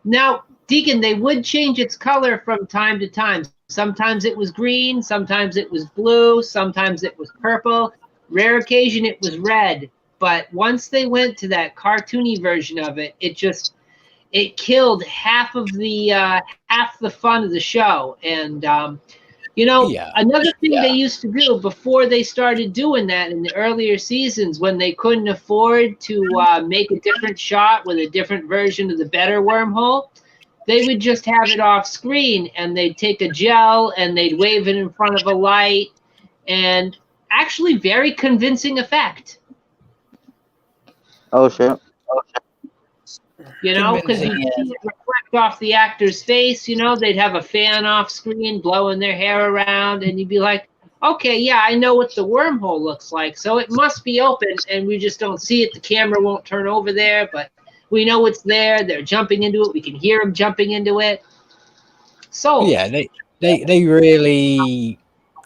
B: Now, Deacon, they would change its color from time to time. Sometimes it was green, sometimes it was blue, sometimes it was purple. Rare occasion it was red. But once they went to that cartoony version of it, it killed half the fun of the show. And another thing they used to do before they started doing that in the earlier seasons, when they couldn't afford to make a different shot with a different version of the better wormhole, they would just have it off screen, and they'd take a gel and they'd wave it in front of a light, and actually very convincing effect.
C: Oh shit.
B: Because you see it reflect off the actor's face. They'd have a fan off screen blowing their hair around, and you'd be like, okay, yeah, I know what the wormhole looks like, so it must be open, and we just don't see it. The camera won't turn over there, but we know it's there. They're jumping into it. We can hear them jumping into it. Sold.
D: Yeah, they really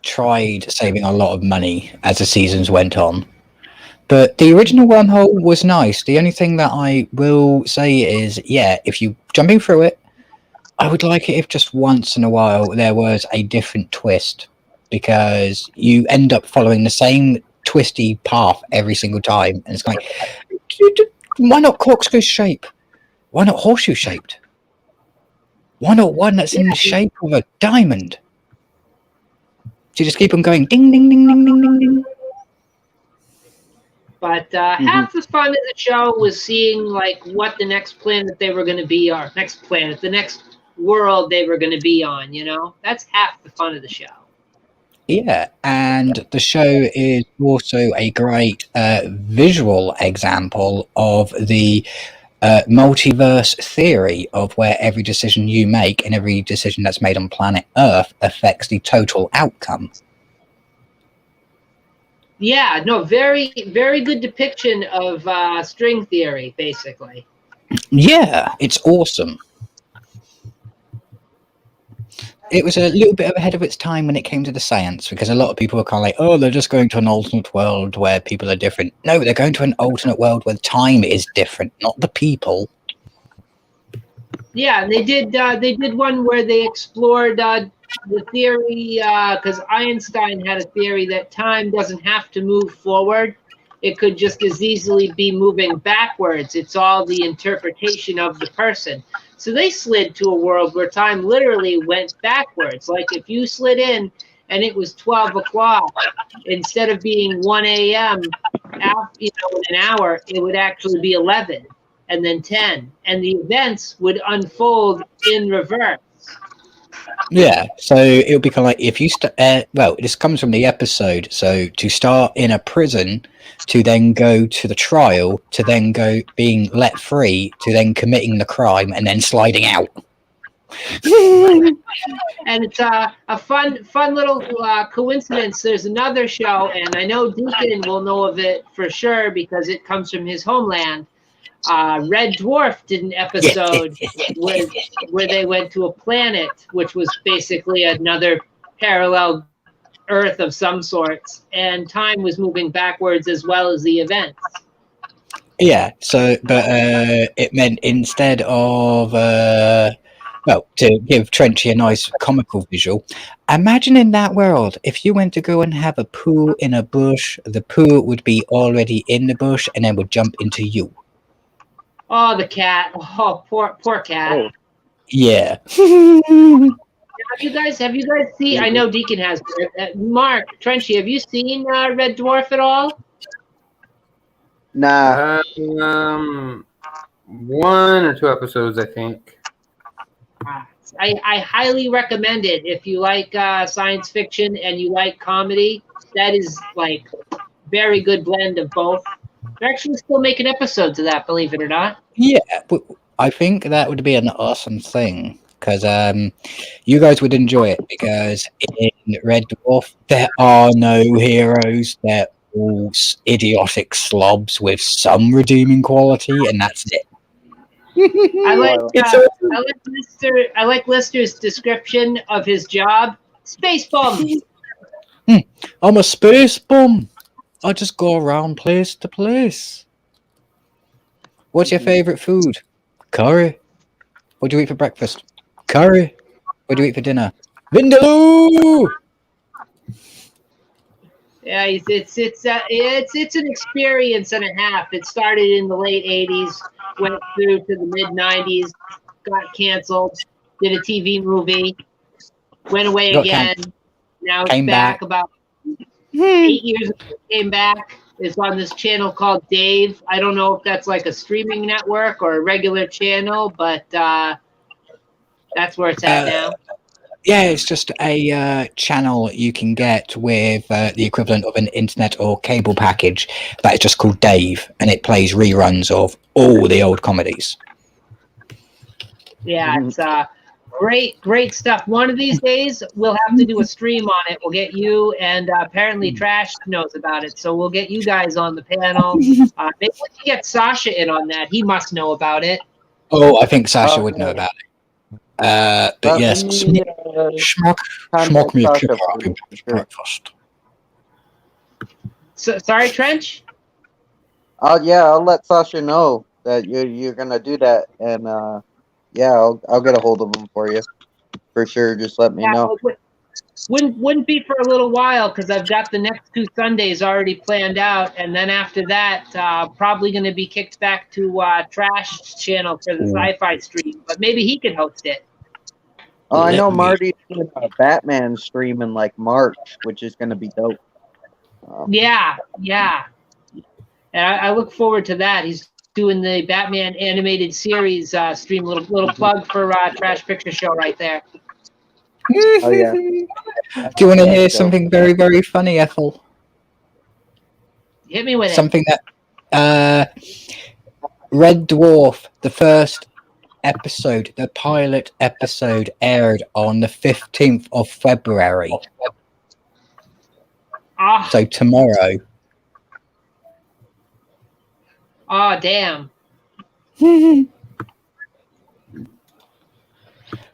D: tried saving a lot of money as the seasons went on. But the original Wormhole was nice. The only thing that I will say is, yeah, if you're jumping through it, I would like it if just once in a while there was a different twist, because you end up following the same twisty path every single time, and it's like, why not corkscrew shape? Why not horseshoe shaped? Why not one that's in the shape of a diamond? So you just keep on going ding, ding, ding, ding, ding, ding, ding.
B: But half the fun of the show was seeing like what the next planet they were going to be, or the next world they were going to be on. You know, that's half the fun of the show.
D: Yeah, and the show is also a great visual example of the multiverse theory of where every decision you make and every decision that's made on planet Earth affects the total outcome.
B: Yeah, no, very, very good depiction of string theory, basically.
D: Yeah, it's awesome. It was a little bit ahead of its time when it came to the science, because a lot of people were kind of like, oh, they're just going to an alternate world where people are different. No, they're going to an alternate world where time is different, not the people.
B: Yeah, they did one where they explored the theory, because Einstein had a theory that time doesn't have to move forward. It could just as easily be moving backwards. It's all the interpretation of the person. So they slid to a world where time literally went backwards. Like if you slid in and it was 12 o'clock, instead of being 1 a.m., in an hour, it would actually be 11 and then 10. And the events would unfold in reverse.
D: Yeah, so it would be kind of like if you well, this comes from the episode. So to start in a prison, to then go to the trial, to then go being let free, to then committing the crime, and then sliding out.
B: And it's a fun little coincidence. There's another show, and I know Deacon will know of it for sure because it comes from his homeland. Red Dwarf did an episode where they went to a planet, which was basically another parallel Earth of some sorts, and time was moving backwards as well as the events.
D: Yeah, so, but it meant instead of, well, to give Trenchy a nice comical visual, imagine in that world, if you went to go and have a poo in a bush, the poo would be already in the bush and then would jump into you.
B: Oh, the cat. Oh, poor cat. Oh.
D: Yeah.
B: Have you guys seen? I know Deacon has. Mark Trenchy, have you seen Red Dwarf at all?
C: Nah.
A: 1 or 2 episodes, I think.
B: I highly recommend it if you like science fiction and you like comedy. That is like very good blend of both. They're actually still making episodes of that, believe it or not.
D: Yeah, but I think that would be an awesome thing, because you guys would enjoy it, because in Red Dwarf there are no heroes. They're all idiotic slobs with some redeeming quality, and that's it.
B: I like Lister's description of his job. Space bum.
D: I'm a space bum. I just go around place to place. What's your favourite food? Curry. What do you eat for breakfast? Curry. What do you eat for dinner? Vindaloo!
B: Yeah, it's an experience and a half. It started in the late 80s, went through to the mid 90s, got canceled, did a TV movie, went away again. Now it's back about 8 years ago. Came back. It's on this channel called Dave. I don't know if that's like a streaming network or a regular channel, but that's where it's at now.
D: Yeah, it's just a channel you can get with the equivalent of an internet or cable package that is just called Dave, and it plays reruns of all the old comedies.
B: Yeah, it's great stuff. One of these days, we'll have to do a stream on it. We'll get you, and apparently Trash knows about it, so we'll get you guys on the panel. Maybe we can get Sasha in on that. He must know about it.
D: Oh, I think Sasha would know about it. But yes, schmuck me a kebab for breakfast.
B: So, sorry, Trench?
C: I'll let Sasha know that you're gonna do that, and I'll get a hold of him for you for sure. Just let me know.
B: Wouldn't be for a little while because I've got the next 2 Sundays already planned out, and then after that, probably going to be kicked back to Trash channel for the Sci-Fi stream. But maybe he could host it.
C: Oh, I know Marty's doing a Batman stream in like March, which is going to be dope.
B: Yeah, and I look forward to that. He's doing the Batman animated series stream. Little plug for Trash Picture Show right there.
C: Oh yeah.
D: Do you want to hear something very, very funny, Ethel?
B: Hit me with
D: something that Red Dwarf, the first episode, the pilot episode, aired on the 15th of February. So tomorrow.
B: Oh, damn.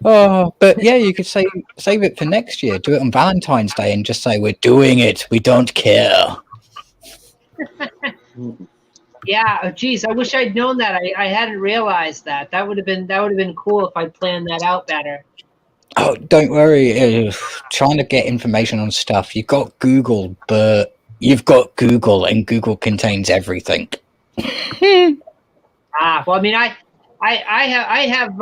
D: Oh, but yeah, you could save it for next year. Do it on Valentine's Day and just say, we're doing it. We don't care.
B: Yeah, geez, I wish I'd known that. I hadn't realized that. That would have been cool if I planned that out better.
D: Oh, don't worry. Trying to get information on stuff. You've got Google, but you've got Google, and Google contains everything.
B: Well, I mean, I have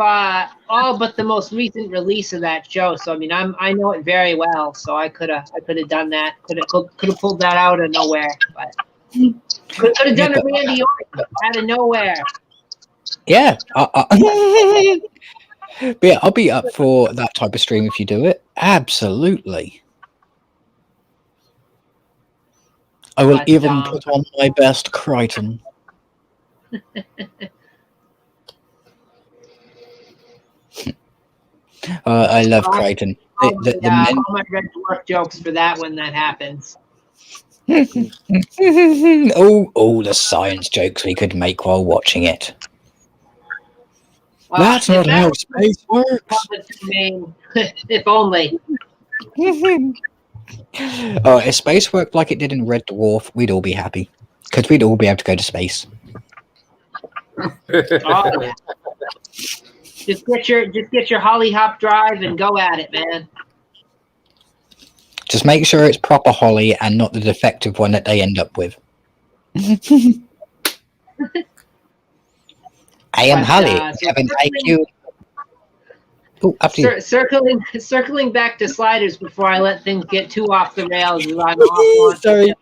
B: all but the most recent release of that show. So I mean, I know it very well. So I could have done that. Could have pulled that out of nowhere. But could have done it Randy Orton out of nowhere.
D: Yeah. But yeah, I'll be up for that type of stream if you do it. Absolutely. I will even put on my best Crichton. I love Crichton.
B: All my Red Dwarf jokes for that when that happens.
D: The science jokes we could make while watching it.
B: Well,
D: that's not how space works.
B: If only.
D: Oh, if space worked like it did in Red Dwarf, we'd all be happy. Because we'd all be able to go to space.
B: Yeah. Just get your Holly Hop drive and go at it, man.
D: Just make sure it's proper Holly and not the defective one that they end up with. I am Holly. Have an IQ. Oh, up to you.
B: Circling back to sliders before I let things get too off the rails.
D: Sorry.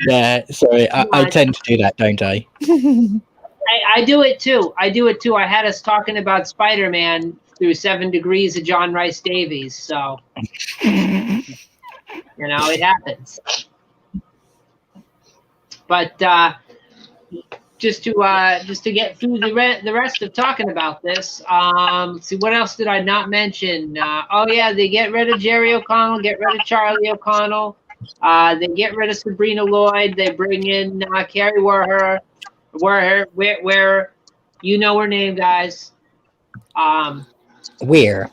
D: Yeah, sorry. I tend to do that, don't I?
B: I do it too. I had us talking about Spider-Man through 7 Degrees of John Rice Davies. So, it happens. But just to get through the rest of talking about this, see what else did I not mention? They get rid of Jerry O'Connell, get rid of Charlie O'Connell, they get rid of Sabrina Lloyd, they bring in Carrie Werher, you know her name, guys.
D: Weir.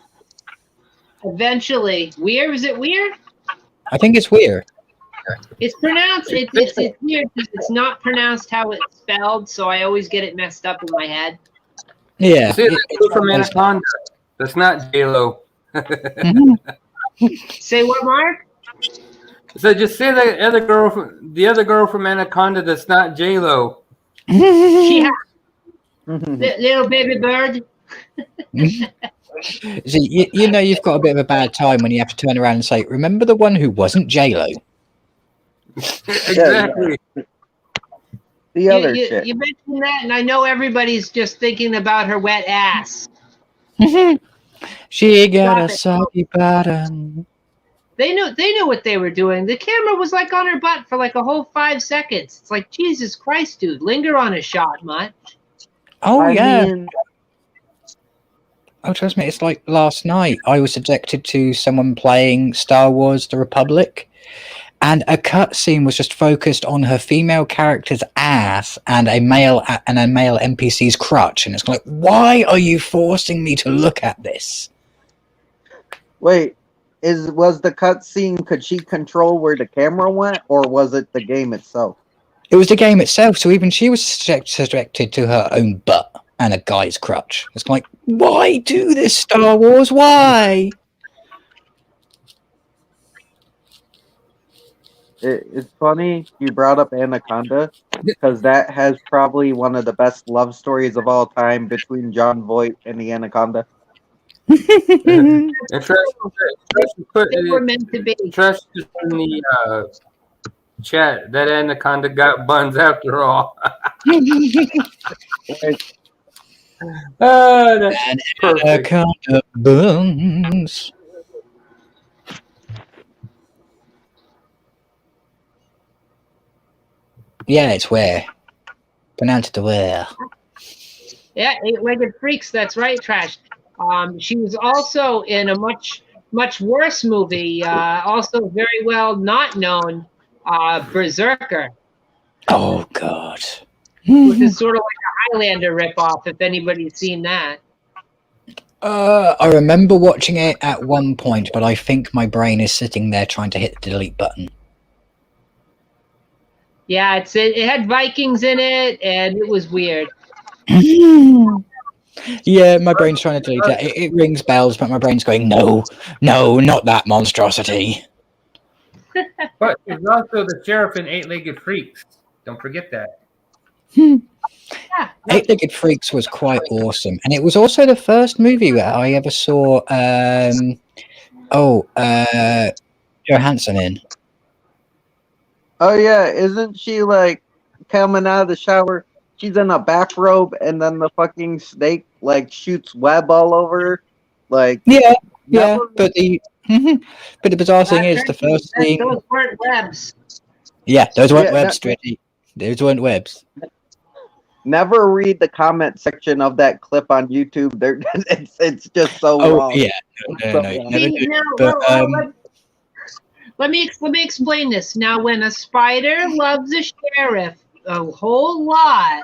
B: Eventually, Weir, is it Weir?
D: I think it's Weir.
B: It's pronounced. It's weird because it's not pronounced how it's spelled, so I always get it messed up in my head.
D: Yeah.
A: It's from Anaconda. That's not J-Lo.
B: Say what, Mark?
A: So just say the other girl from Anaconda. That's not J-Lo.
B: Yeah. Little baby bird.
D: See, you've got a bit of a bad time when you have to turn around and say, "Remember the one who wasn't J-Lo."
A: Exactly.
C: The other shit.
B: You mentioned that, and I know everybody's just thinking about her wet ass.
D: She got a soggy bottom.
B: They knew what they were doing. The camera was like on her butt for like a whole 5 seconds. It's like, Jesus Christ, dude, linger on a shot much.
D: Oh, yeah. Oh, trust me, it's like last night. I was subjected to someone playing Star Wars The Republic, and a cutscene was just focused on her female character's ass and a male NPC's crotch. And it's like, why are you forcing me to look at this?
C: Wait, was the cutscene? Could she control where the camera went, or was it the game itself?
D: It was the game itself, so even she was subjected to her own butt and a guy's crutch. It's like, why do this, Star Wars? Why?
C: It's funny you brought up Anaconda, because that has probably one of the best love stories of all time between John Voight and the Anaconda.
A: And Trust put
B: They were meant to be.
A: Trust in the chat that Anaconda got buns after all. That's perfect.
D: Anaconda buns. Yeah, it's where. Pronounced it where.
B: Yeah, Eight-Legged Freaks. That's right, Trash. She was also in a much worse movie, also very well not known, Berserker.
D: Oh God.
B: Which is sort of like a Highlander ripoff, if anybody's seen that.
D: I remember watching it at one point, but I think my brain is sitting there trying to hit the delete button.
B: Yeah, it had Vikings in it, and it was weird.
D: Yeah, my brain's trying to delete it. It rings bells, but my brain's going, no, not that monstrosity.
A: But there's also the sheriff in Eight-Legged Freaks. Don't forget that.
D: Eight-Legged Freaks was quite awesome, and it was also the first movie that I ever saw. Johansson in.
C: Oh yeah, isn't she like coming out of the shower? She's in a bathrobe, and then the fucking snake like shoots web all over her. Like
D: Yeah,
C: never-
D: but the bizarre thing is the first thing.
B: Those weren't webs.
D: Yeah, those weren't
C: Yeah,
D: webs, Stretchy. Those weren't webs.
C: Never read the comment section of that clip on YouTube. It's just so wrong.
D: Yeah, no, never do. But
B: let me explain this. Now, when a spider loves a sheriff a whole lot.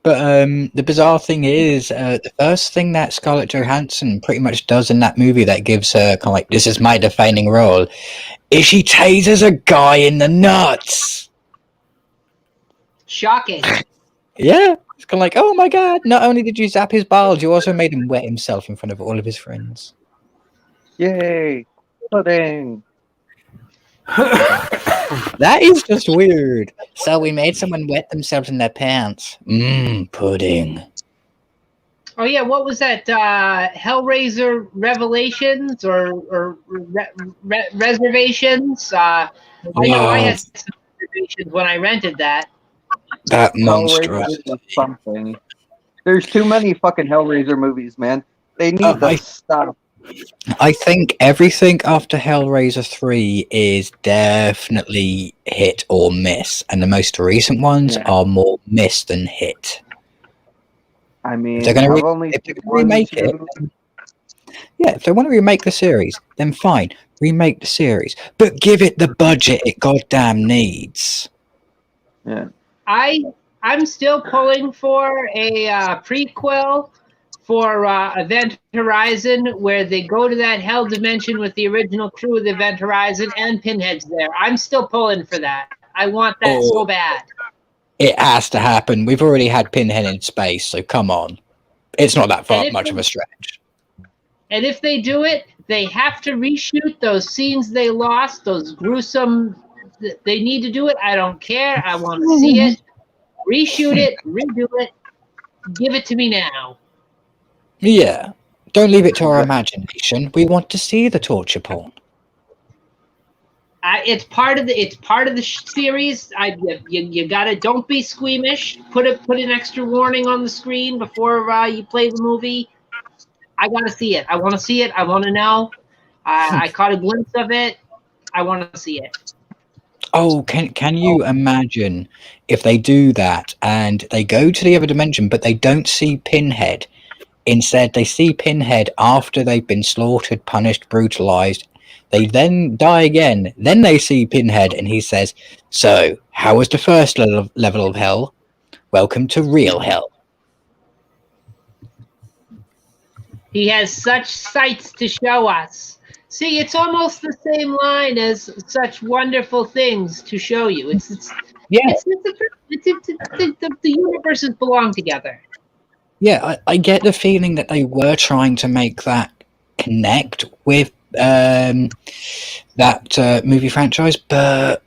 D: But the bizarre thing is, the first thing that Scarlett Johansson pretty much does in that movie that gives her kind of like, this is my defining role, is she tasers a guy in the nuts.
B: Shocking.
D: Yeah. It's kind of like, oh my God, not only did you zap his balls, you also made him wet himself in front of all of his friends.
C: Yay. Pudding.
D: That is just weird. So we made someone wet themselves in their pants. Pudding.
B: Oh yeah, what was that? Hellraiser Revelations or Reservations? I know I had some reservations when I rented that.
D: That monstrous.
C: Something. There's too many fucking Hellraiser movies, man. They need to stop.
D: I think everything after Hellraiser 3 is definitely hit or miss, and the most recent ones are more miss than hit.
C: I mean,
D: if they're going to remake it, if they want to remake the series, then fine, remake the series, but give it the budget it goddamn needs.
C: Yeah,
B: I'm still pulling for a prequel for Event Horizon, where they go to that hell dimension with the original crew of the Event Horizon and Pinhead's there. I'm still pulling for that. I want that so bad.
D: It has to happen. We've already had Pinhead in space, so come on. It's not that far much of a stretch. And
B: if they do it, they have to reshoot those scenes they lost, those gruesome... They need to do it. I don't care. I want to see it. Reshoot it. Redo it. Give it to me now.
D: Yeah, don't leave it to our imagination. We want to see the torture porn.
B: It's part of the series. You gotta, don't be squeamish. Put an extra warning on the screen before you play the movie. I gotta see it. I want to see it. I want to know. I caught a glimpse of it. I want to see it.
D: Oh, can you imagine if they do that and they go to the other dimension, but they don't see Pinhead? Instead, they see Pinhead after they've been slaughtered, punished, brutalized. They then die again. Then they see Pinhead, and he says, "So, how was the first level of hell? Welcome to real hell."
B: He has such sights to show us. See, it's almost the same line as such wonderful things to show you.
D: Yeah,
B: The universes belong together.
D: yeah. I get the feeling that they were trying to make that connect with that movie franchise, but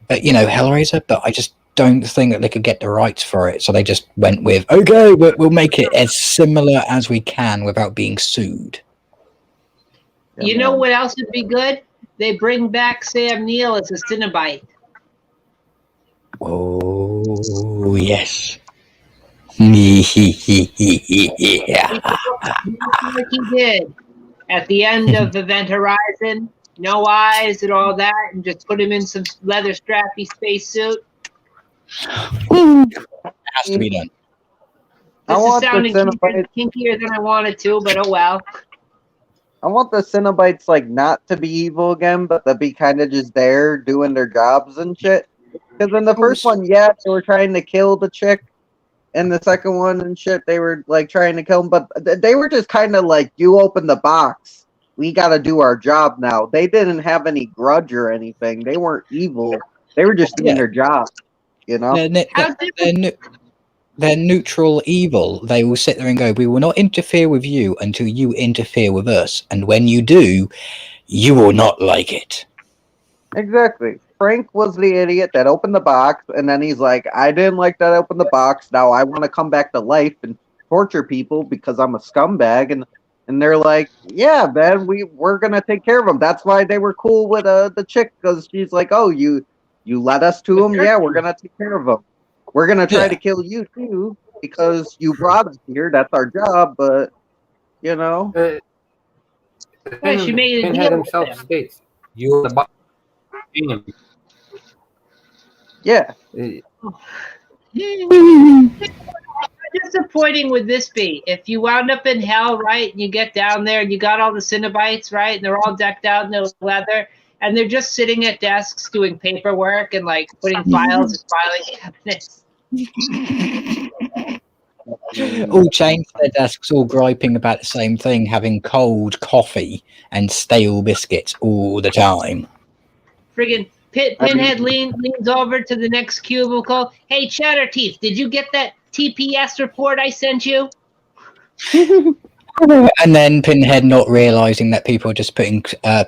D: Hellraiser. But I just don't think that they could get the rights for it, so they just went with, okay, we'll make it as similar as we can without being sued.
C: Yeah,
B: You know
C: man.
B: what else would be good? They bring back Sam Neill as a Cenobite.
D: Oh yes.
B: Like he did at the end of Event Horizon. No eyes and all that, and just put him in some leather strappy spacesuit.
D: Has to be done.
C: I
B: This is
C: want the
B: sounding
C: Cenobite.
B: kinkier than I wanted to, but oh well.
C: I want the Cenobites like not to be evil again, but to be kind of just there doing their jobs and shit. Because in the first one, yeah, they were trying to kill the chick. In the second one and shit, they were like trying to kill him, but they were just kind of like, you open the box, we got to do our job now. They didn't have any grudge or anything. They weren't evil. They were just doing their job, you know?
D: They're neutral evil. They will sit there and go, we will not interfere with you until you interfere with us. And when you do, you will not like it.
C: Exactly. Frank was the idiot that opened the box, and then he's like, I didn't like that I opened the box. Now I want to come back to life and torture people because I'm a scumbag. And they're like, yeah, man, we're going to take care of them. That's why they were cool with the chick, because she's like, oh, you led us to him? Yeah, we're going to take care of them. We're going to try to kill you, too, because you brought us here. That's our job, but, you know.
B: She made a
A: Pinhead
B: deal
A: himself
B: with him.
A: states, you are the boss.
C: Yeah.
B: How disappointing would this be if you wound up in hell, right? And you get down there and you got all the Cenobites, right? And they're all decked out in their leather, and they're just sitting at desks doing paperwork and like putting files in filing cabinets.
D: All chained to their desks, all griping about the same thing, having cold coffee and stale biscuits all the time.
B: Friggin' Pinhead leans over to the next cubicle. Hey, Chatterteeth, did you get that TPS report I sent you?
D: And then Pinhead not realizing that people are just putting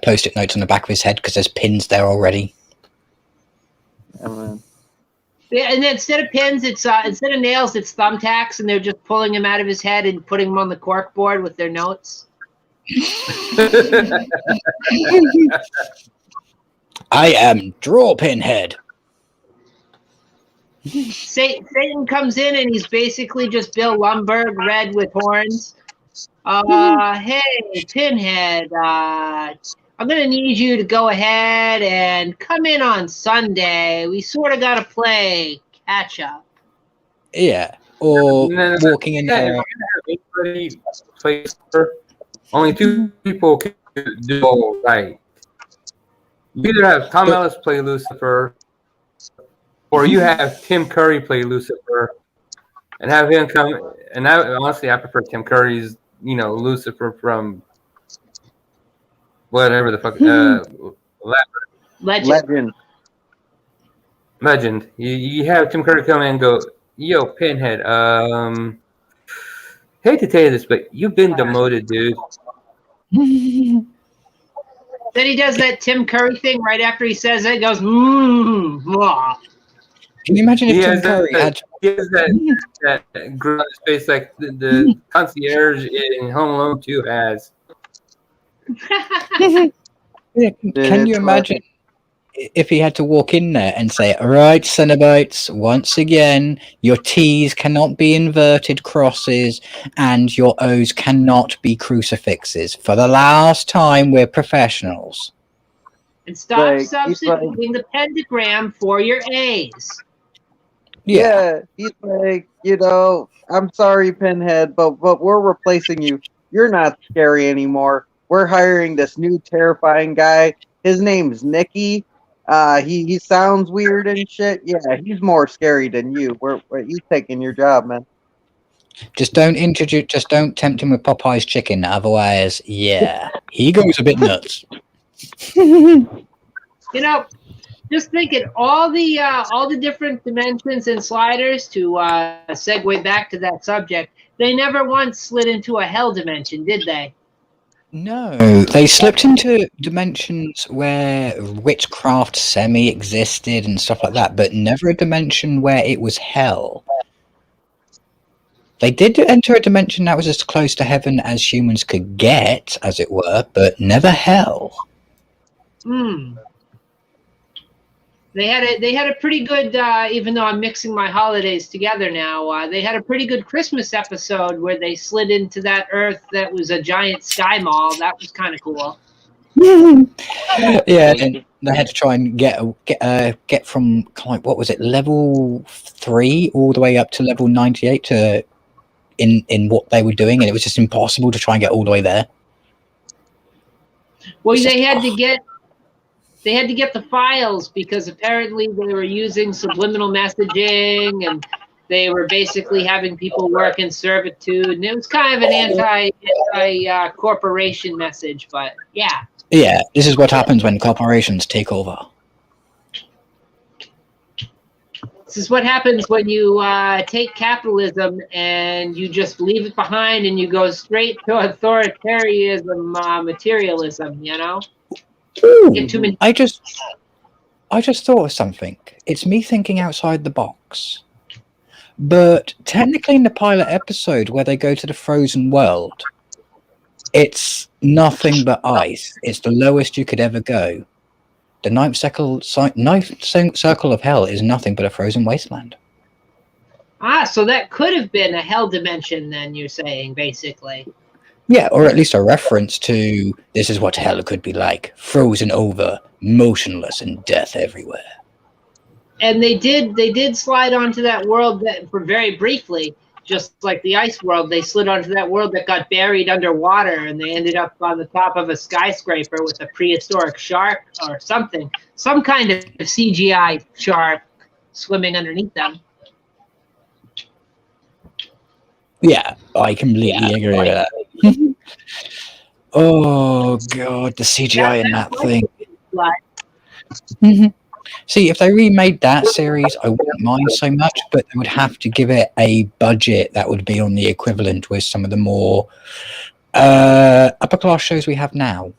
D: post-it notes on the back of his head because there's pins there already.
B: Yeah, and instead of pins, it's instead of nails, it's thumbtacks, and they're just pulling him out of his head and putting him on the cork board with their notes.
D: I am Draw Pinhead.
B: Satan comes in and he's basically just Bill Lumbergh, red with horns. Hey, Pinhead, I'm going to need you to go ahead and come in on Sunday. We sort of got to play catch up.
D: Yeah, or walking in there.
A: Only two people can do all right. You either have Tom Ellis play Lucifer, or you have Tim Curry play Lucifer, and have him come. And honestly, I prefer Tim Curry's, Lucifer from whatever the fuck. Legend. You have Tim Curry come in and go, yo, Pinhead. Hate to tell you this, but you've been demoted, dude.
B: Then he does that Tim Curry thing right after he says it. He goes, blah.
D: Can you imagine if Tim Curry had...
A: He has that grin on his face like the concierge in Home Alone 2 has.
D: Can you imagine if he had to walk in there and say, all right, Cenobites, once again, your T's cannot be inverted crosses and your O's cannot be crucifixes. For the last time, we're professionals.
B: And stop substituting the pentagram for your A's.
C: Yeah, he's like, I'm sorry, Pinhead, but we're replacing you. You're not scary anymore. We're hiring this new terrifying guy. His name's Nicky. He sounds weird and shit. Yeah, he's more scary than you. He's taking your job, man.
D: Just don't tempt him with Popeye's chicken. Otherwise, yeah, he goes a bit nuts.
B: Just thinking all the different dimensions and sliders to segue back to that subject. They never once slid into a hell dimension, did they?
D: No, they slipped into dimensions where witchcraft semi-existed and stuff like that, but never a dimension where it was hell. They did enter a dimension that was as close to heaven as humans could get, as it were, but never hell.
B: They had a pretty good, even though I'm mixing my holidays together now, they had a pretty good Christmas episode where they slid into that Earth that was a giant sky mall. That was kind of cool.
D: Yeah, and they had to try and get from, like, what was it, level 3 all the way up to level 98 to in what they were doing, and it was just impossible to try and get all the way there.
B: Well, they had to get the files because apparently they were using subliminal messaging and they were basically having people work in servitude, and it was kind of an anti corporation message. But yeah,
D: this is what happens when corporations take over.
B: This is what happens when you take capitalism and you just leave it behind and you go straight to authoritarianism, materialism.
D: Ooh, I just thought of something. It's me thinking outside the box. But technically in the pilot episode where they go to the frozen world, it's nothing but ice. It's the lowest you could ever go. The ninth circle of hell is nothing but a frozen wasteland.
B: So that could have been a hell dimension then, you're saying, basically.
D: Yeah, or at least a reference to this is what hell could be like. Frozen over, motionless, and death everywhere.
B: And they did slide onto that world for very briefly, just like the ice world. They slid onto that world that got buried underwater, and they ended up on the top of a skyscraper with a prehistoric shark or something, some kind of CGI shark swimming underneath them.
D: Yeah, I completely agree with that. Oh god, the CGI in that thing. See, if they remade that series, I wouldn't mind so much, but they would have to give it a budget that would be on the equivalent with some of the more upper class shows we have now.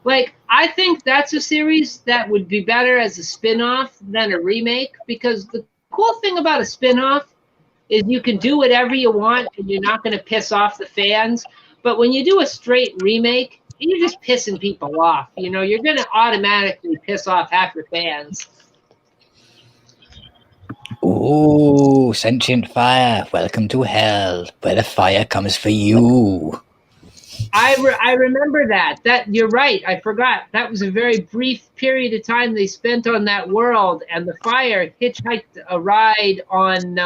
B: Like, I think that's a series that would be better as a spin-off than a remake, because the cool thing about a spin-off is you can do whatever you want and you're not going to piss off the fans. But when you do a straight remake, you're just pissing people off. You're going to automatically piss off half your fans.
D: Ooh, sentient fire, welcome to hell, where the fire comes for you.
B: I remember that. You're right. I forgot. That was a very brief period of time they spent on that world, and the fire hitchhiked a ride on,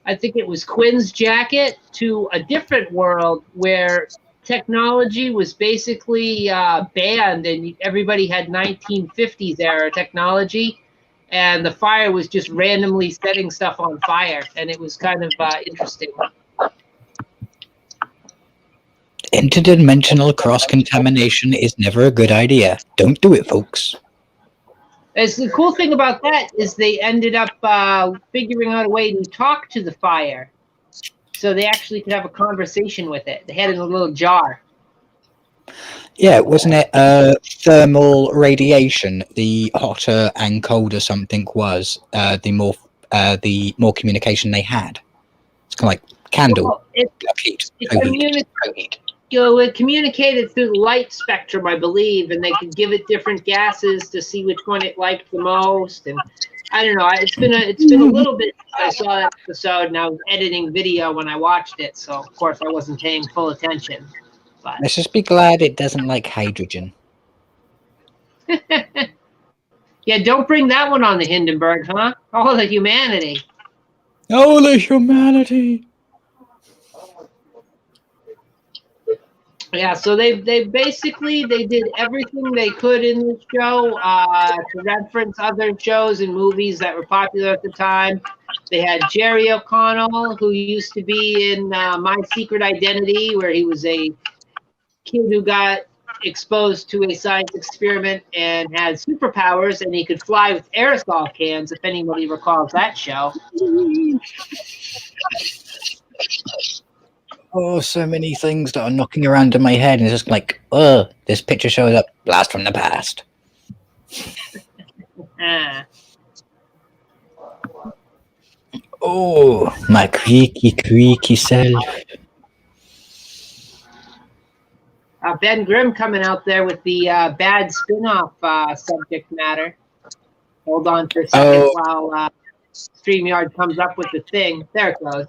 B: I think it was Quinn's jacket, to a different world where technology was basically banned, and everybody had 1950s era technology, and the fire was just randomly setting stuff on fire, and it was kind of interesting.
D: Interdimensional cross-contamination is never a good idea. Don't do it, folks.
B: As the cool thing about that is they ended up figuring out a way to talk to the fire. So they actually could have a conversation with it. They had it in a little jar.
D: Yeah, wasn't it thermal radiation? The hotter and colder something was, the more communication they had. It's kind of like candle.
B: Well, it communicated through the light spectrum, I believe, and they could give it different gases to see which one it liked the most. And I don't know. It's been a little bit since I saw that episode, and I was editing video when I watched it, so of course I wasn't paying full attention. But
D: let's just be glad it doesn't like hydrogen.
B: Yeah, don't bring that one on the Hindenburg, huh? All the humanity.
D: All the humanity.
B: Yeah, so they basically they did everything they could in this show to reference other shows and movies that were popular at the time. They had Jerry O'Connell, who used to be in My Secret Identity, where he was a kid who got exposed to a science experiment and had superpowers, and he could fly with aerosol cans. If anybody recalls that show.
D: Oh, so many things that are knocking around in my head, and it's just like, this picture shows up. Blast from the past. Oh, my creaky self.
B: Ben Grimm coming out there with the bad spin-off subject matter. Hold on for a second while StreamYard comes up with the thing. There it goes.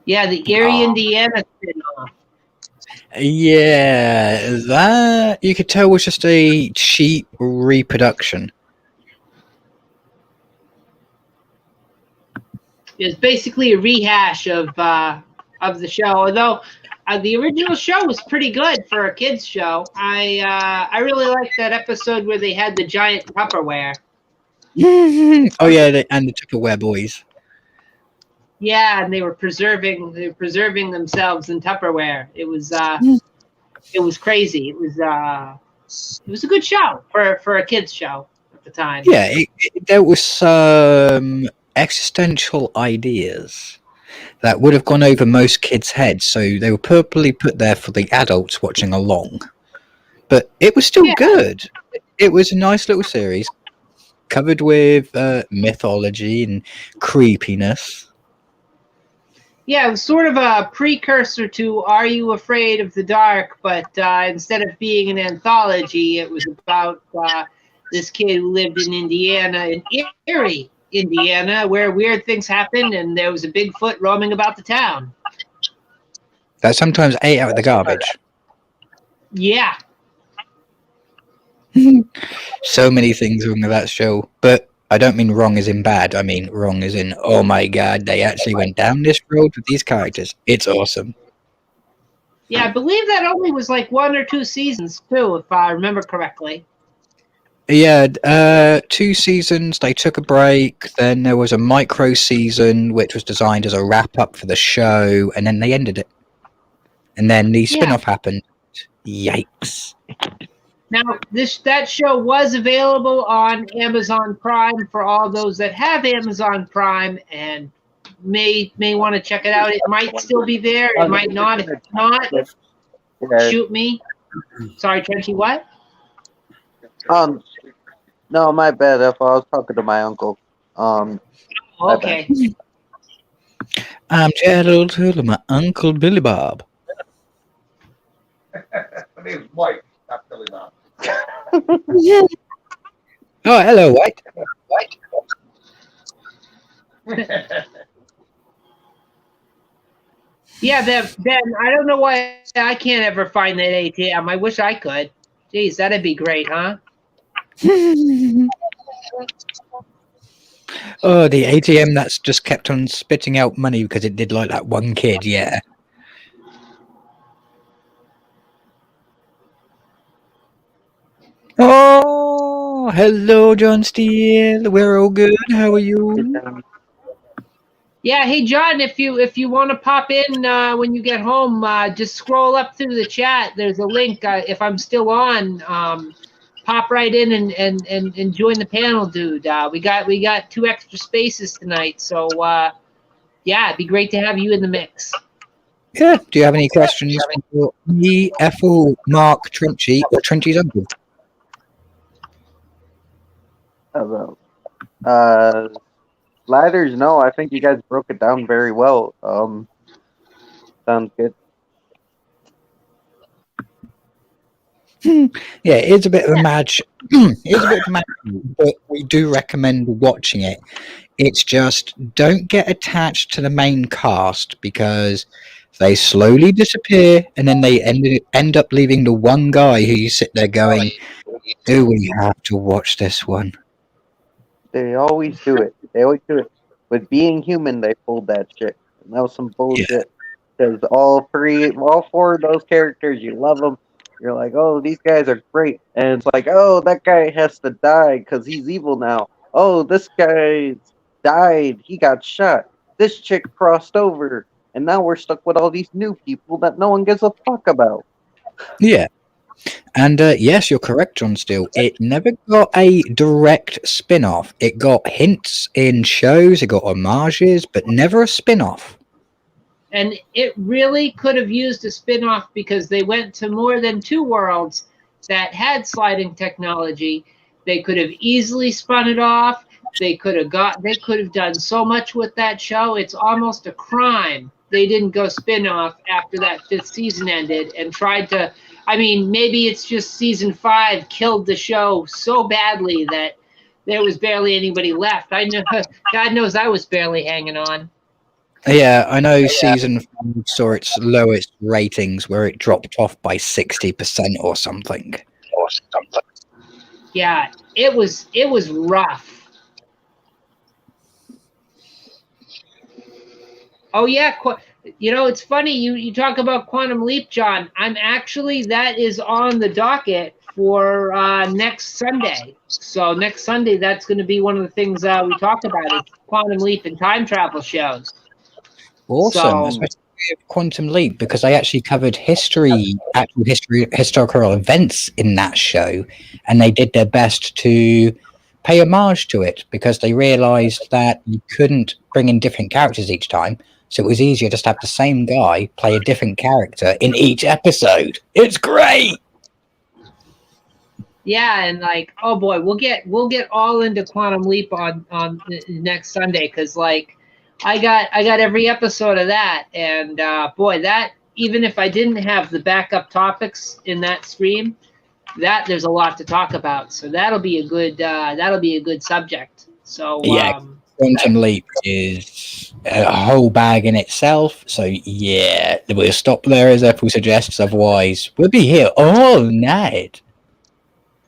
B: Yeah, the Erie, Indiana spin-off.
D: Yeah, that you could tell was just a cheap reproduction.
B: It's basically a rehash of the show, although the original show was pretty good for a kids show. I really liked that episode where they had the giant Tupperware.
D: Oh yeah, and the Tupperware boys.
B: Yeah, and they were preserving themselves in Tupperware. It was crazy. It was a good show for a kids show at the time.
D: Yeah, there was some existential ideas that would have gone over most kids' heads, so they were purposely put there for the adults watching along. But it was still good. It was a nice little series, covered with mythology and creepiness.
B: Yeah, it was sort of a precursor to Are You Afraid of the Dark? But instead of being an anthology, it was about this kid who lived in Indiana, in Erie, Indiana, where weird things happened, and there was a Bigfoot roaming about the town.
D: That sometimes ate out of the garbage.
B: Yeah.
D: So many things wrong with that show, but I don't mean wrong as in bad. I mean wrong as in, oh my god, they actually went down this road with these characters. It's awesome.
B: Yeah, I believe that only was like 1 or 2 seasons too, if I remember correctly.
D: Yeah, 2 seasons. They took a break. Then there was a micro season, which was designed as a wrap up for the show, and then they ended it. And then the spin-off happened. Yikes.
B: Now, that show was available on Amazon Prime for all those that have Amazon Prime and may want to check it out. It might still be there. It might not. If not, shoot me. Sorry, Trenchy, what?
C: No, my bad. If I was talking to my uncle.
B: Okay.
D: I'm Gerald to my Uncle Billy Bob.
E: My name's Mike, not Billy Bob.
D: Oh, hello, White.
B: Yeah, Ben, I don't know why I can't ever find that ATM. I wish I could. Jeez, that'd be great, huh?
D: Oh, the ATM that's just kept on spitting out money because it did like that one kid, yeah. Oh, hello, John Steele. We're all good. How are you?
B: Yeah, hey John, if you want to pop in when you get home, just scroll up through the chat. There's a link. If I'm still on, pop right in and join the panel, dude. We got 2 extra spaces tonight, so yeah, it'd be great to have you in the mix.
D: Yeah. Do you have any questions for me, Ethel, Mark, Trenchy, or Trenchy's uncle?
C: Ladders, no, I think you guys broke it down very well. Sounds good.
D: Yeah, it's a bit of a match. It's a bit of a match, but we do recommend watching it. It's just don't get attached to the main cast because they slowly disappear, and then they end up leaving the one guy who you sit there going, "Do we have to watch this one?"
C: They always do it. With Being Human, they pulled that shit. And that was some bullshit. because all four of those characters, you love them. You're like, oh, these guys are great, and it's like, oh, that guy has to die because he's evil now. Oh, this guy died. He got shot. This chick crossed over, and now we're stuck with all these new people that no one gives a fuck about.
D: Yeah. And yes, you're correct, John Steele. It never got a direct spin-off. It got hints in shows, it got homages, but never a spin-off.
B: And it really could have used a spin-off because they went to more than 2 worlds that had sliding technology. They could have easily spun it off. They could have done so much with that show. It's almost a crime they didn't go spin-off after that 5th season ended and tried to. I mean, maybe it's just season 5 killed the show so badly that there was barely anybody left. I know, God knows I was barely hanging on.
D: Yeah, I know season 5 saw its lowest ratings where it dropped off by 60% or something.
B: Yeah, it was rough. Oh yeah, it's funny you talk about Quantum Leap, John. That is on the docket for next Sunday. So next Sunday, that's going to be one of the things we talk about is Quantum Leap and time travel shows.
D: Awesome, especially with Quantum Leap, because they actually covered historical events in that show, and they did their best to pay homage to it because they realized that you couldn't bring in different characters each time. So it was easier just to have the same guy play a different character in each episode. It's great.
B: Yeah, and like, oh boy, we'll get all into Quantum Leap on next Sunday because like I got every episode of that, and boy, that even if I didn't have the backup topics in that stream, that there's a lot to talk about. So that'll be a good subject. So
D: yeah. Quantum Leap is a whole bag in itself, so yeah, we'll stop there as Ethel suggests, otherwise we'll be here all night.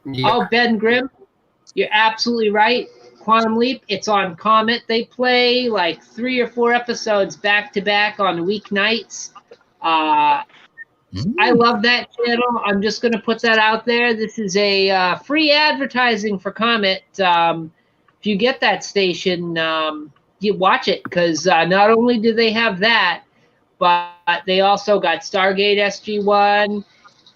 B: Yeah. Oh, Ben Grimm, you're absolutely right. Quantum Leap, it's on Comet. They play like 3 or 4 episodes back to back on weeknights. I love that channel. I'm just going to put that out there. This is a free advertising for Comet. If you get that station, you watch it because not only do they have that, but they also got Stargate SG-1,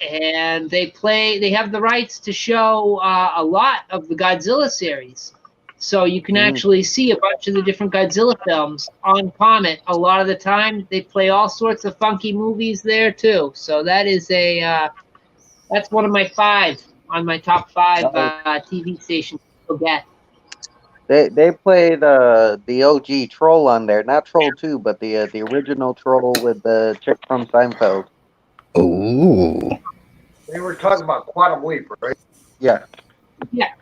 B: and they have the rights to show a lot of the Godzilla series. So you can actually see a bunch of the different Godzilla films on Comet. A lot of the time, they play all sorts of funky movies there too. So that is that's one of my 5 on my top 5 TV stations to get.
C: They play the OG Troll on there, not Troll 2, but the original Troll with the chick from Seinfeld.
D: Ooh.
E: They were talking about Quantum Leap, right?
C: Yeah.
B: Yeah.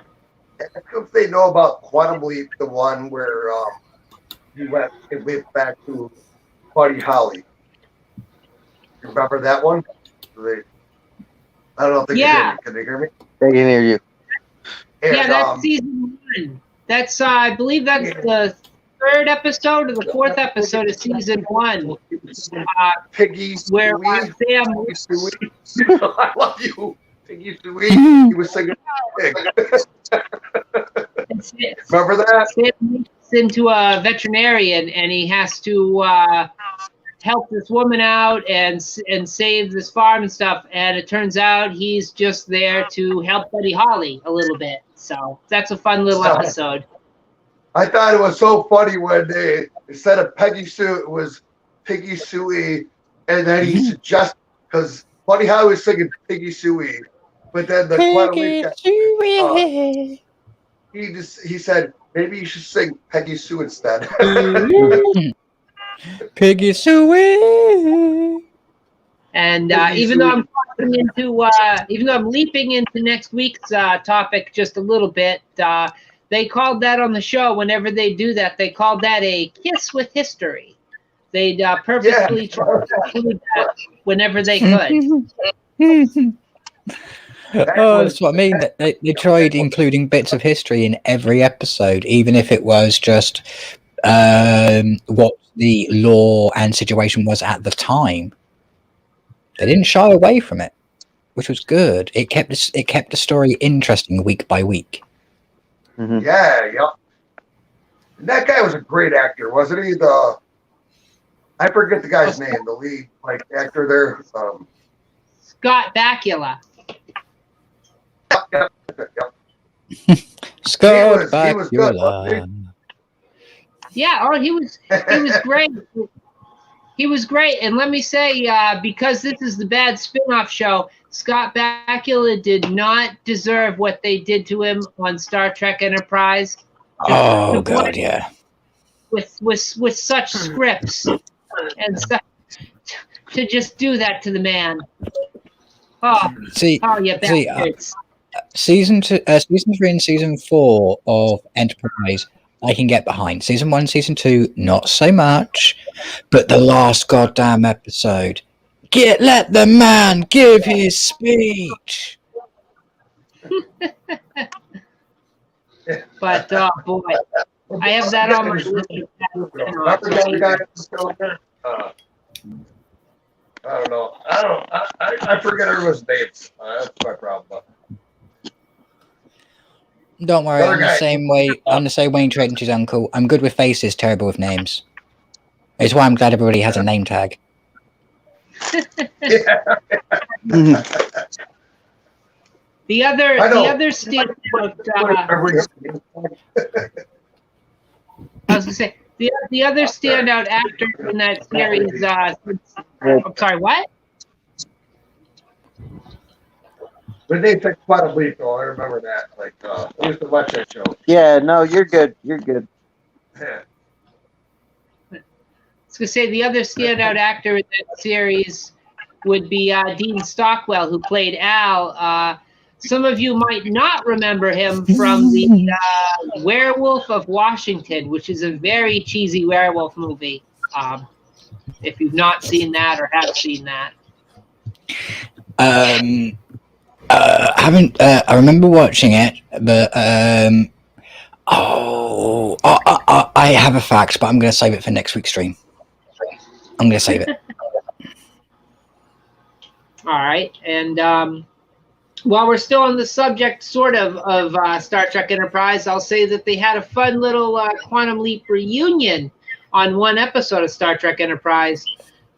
E: If they know about Quantum Leap, the one where it went back to Buddy Holly. You remember that one? I don't know if they can they hear me?
C: They can hear you.
E: And,
B: yeah, that's season 1. That's I believe that's the 3rd episode or the 4th episode of season 1.
E: Piggy
B: where Sam.
E: I love you, Piggy Suey. He was singing Pig. Remember that?
B: Sam moves into a veterinarian, and he has to help this woman out and save this farm and stuff. And it turns out he's just there to help Buddy Holly a little bit. So that's a fun little episode.
E: I thought it was so funny when they instead of Peggy Sue, it was Piggy Suey, and then he suggested because Buddy Holly was singing Piggy Suey, but then the Quantum Leap he said maybe you should sing Peggy Sue instead.
D: Piggy Suey.
B: And even though I'm leaping into next week's topic just a little bit, they called that on the show. Whenever they do that, they called that a kiss with history. They'd purposely try to include that whenever they could.
D: That's what I mean. They tried including bits of history in every episode, even if it was just what's the law and situation was at the time. They didn't shy away from it, which was good. It kept the story interesting week by week.
C: Mm-hmm.
E: Yeah, yep. And that guy was a great actor, wasn't he? I forget the guy's name, the lead actor there.
B: Scott Bakula.
E: Yep.
D: Scott
E: He was good, wasn't
D: Bakula.
B: Yeah, he was great. He was great, and let me say, because this is the bad spinoff show, Scott Bakula did not deserve what they did to him on Star Trek Enterprise.
D: Oh God, yeah.
B: With such scripts and stuff, to just do that to the man. You bastards.
D: Season 3 and season 4 of Enterprise, I can get behind. Season 1, season 2, not so much. But the last goddamn episode, let the man give his speech.
B: But boy, I have that on my list.
E: I don't know. I forget everyone's names. That's my problem.
D: Don't worry, I'm the same way in Trading to his uncle. I'm good with faces, terrible with names. It's why I'm glad everybody has a name tag.
B: The other standout. I was gonna say the other standout actor in that series. I'm sorry, what?
E: But they took quite a leap, though. I remember that. I used to watch that show.
C: Yeah, no, you're good. You're good.
E: Yeah.
B: I was gonna say the other standout actor in that series would be Dean Stockwell, who played Al. Some of you might not remember him from the Werewolf of Washington, which is a very cheesy werewolf movie. If you've not seen that or have seen that.
D: I remember watching it, but I have a fact, but I'm going to save it for next week's stream. I'm going to save it.
B: All right, and while we're still on the subject, sort of Star Trek Enterprise, I'll say that they had a fun little Quantum Leap reunion on one episode of Star Trek Enterprise.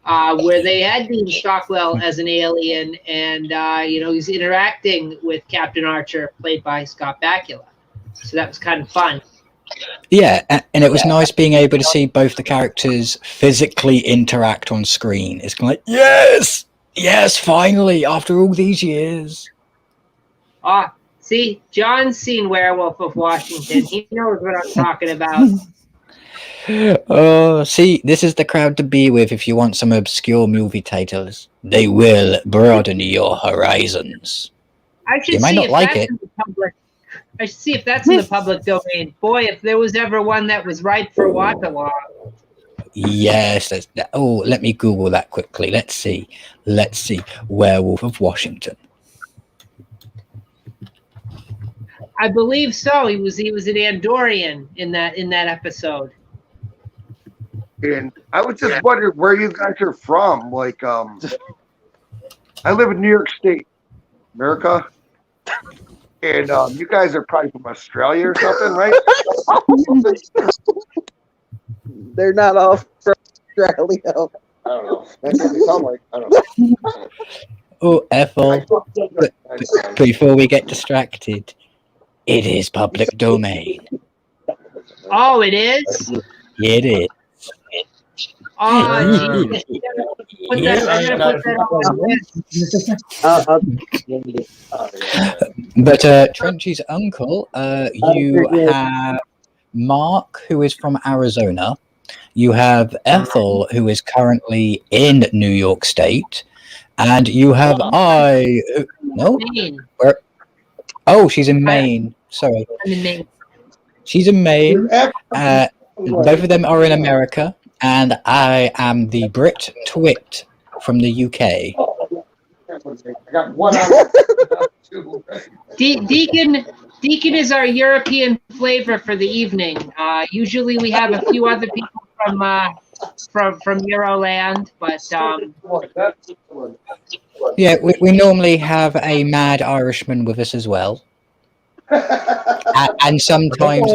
B: Where they had Dean Stockwell as an alien, and he's interacting with Captain Archer, played by Scott Bakula. So that was kind of fun.
D: Yeah, and it was nice being able to see both the characters physically interact on screen. It's kind of like, yes, finally, after all these years.
B: See, John's seen Werewolf of Washington. He knows what I'm talking about.
D: Oh, see, this is the crowd to be with if you want some obscure movie titles. They will broaden your horizons. You might not like it.
B: I should see if that's in the public domain. Boy, if there was ever one that was right for watch-along.
D: Yes. Let me Google that quickly. Let's see. Werewolf of Washington.
B: I believe so. He was an Andorian in that episode.
E: And I was just wondering where you guys are from. I live in New York State, America. And you guys are probably from Australia or something, right?
C: They're not all from Australia.
E: I don't know. That's what they sound like. I don't know.
D: Oh, Ethel. Before we get distracted, it is public domain.
B: Oh, it is?
D: It is.
B: Oh,
D: But Trenchy's uncle, you have Mark, who is from Arizona. You have Ethel, who is currently in New York State, and you have where? Oh, she's in Maine. Sorry,
B: I'm in Maine.
D: She's in Maine. Both of them are in America, and I am the Brit Twit from the UK.
E: I got one
B: Deacon is our European flavor for the evening. Usually we have a few other people from from Euroland, but
D: Yeah, we normally have a mad Irishman with us as well, and sometimes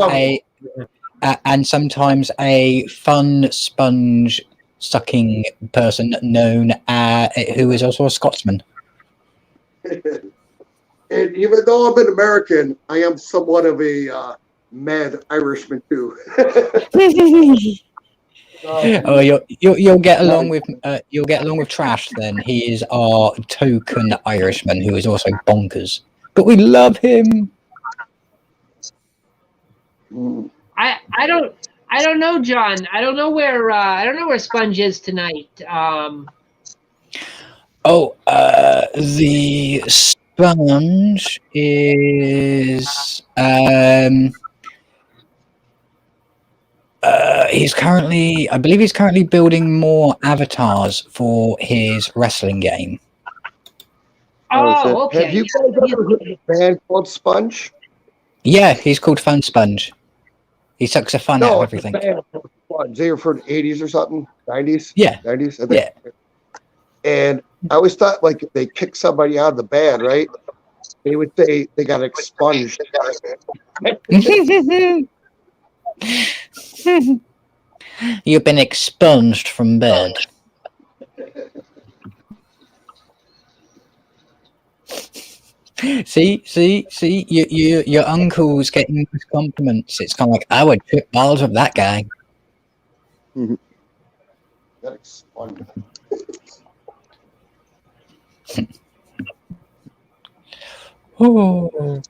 D: a fun sponge sucking person known who is also a Scotsman.
E: And even though I'm an American, I am somewhat of a mad Irishman too.
D: Oh, you'll get along with Trash then. He is our token Irishman who is also bonkers, but we love him.
B: I don't know, John. I don't know where Sponge is tonight.
D: The Sponge is he's currently building more avatars for his wrestling game.
B: Oh, okay.
E: Have you guys ever heard of a band called Sponge?
D: Yeah, he's called Fun Sponge. He sucks the fun out of everything.
E: Sponge. They were from the 80s or something, 90s.
D: Yeah,
E: 90s. I think.
D: yeah.
E: And I always thought, like, if they kick somebody out of the band, right? They would say they got expunged.
D: You've been expunged from bed. See, your uncle's getting these compliments. It's kind of like, I would trip balls of that guy.
E: Got expunged.
D: Oh.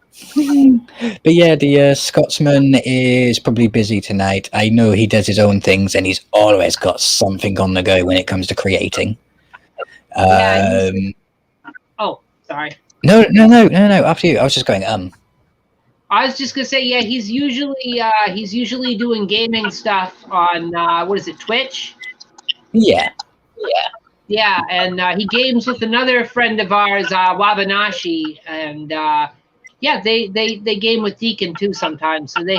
D: But yeah, the Scotsman is probably busy tonight. I know he does his own things, and he's always got something on the go when it comes to creating.
B: Oh, sorry.
D: No. After you. I was just going.
B: I was just gonna say, yeah, he's usually doing gaming stuff on what is it, Twitch?
D: Yeah.
B: Yeah, and he games with another friend of ours, Wabanashi, and yeah, they game with Deacon too sometimes. So they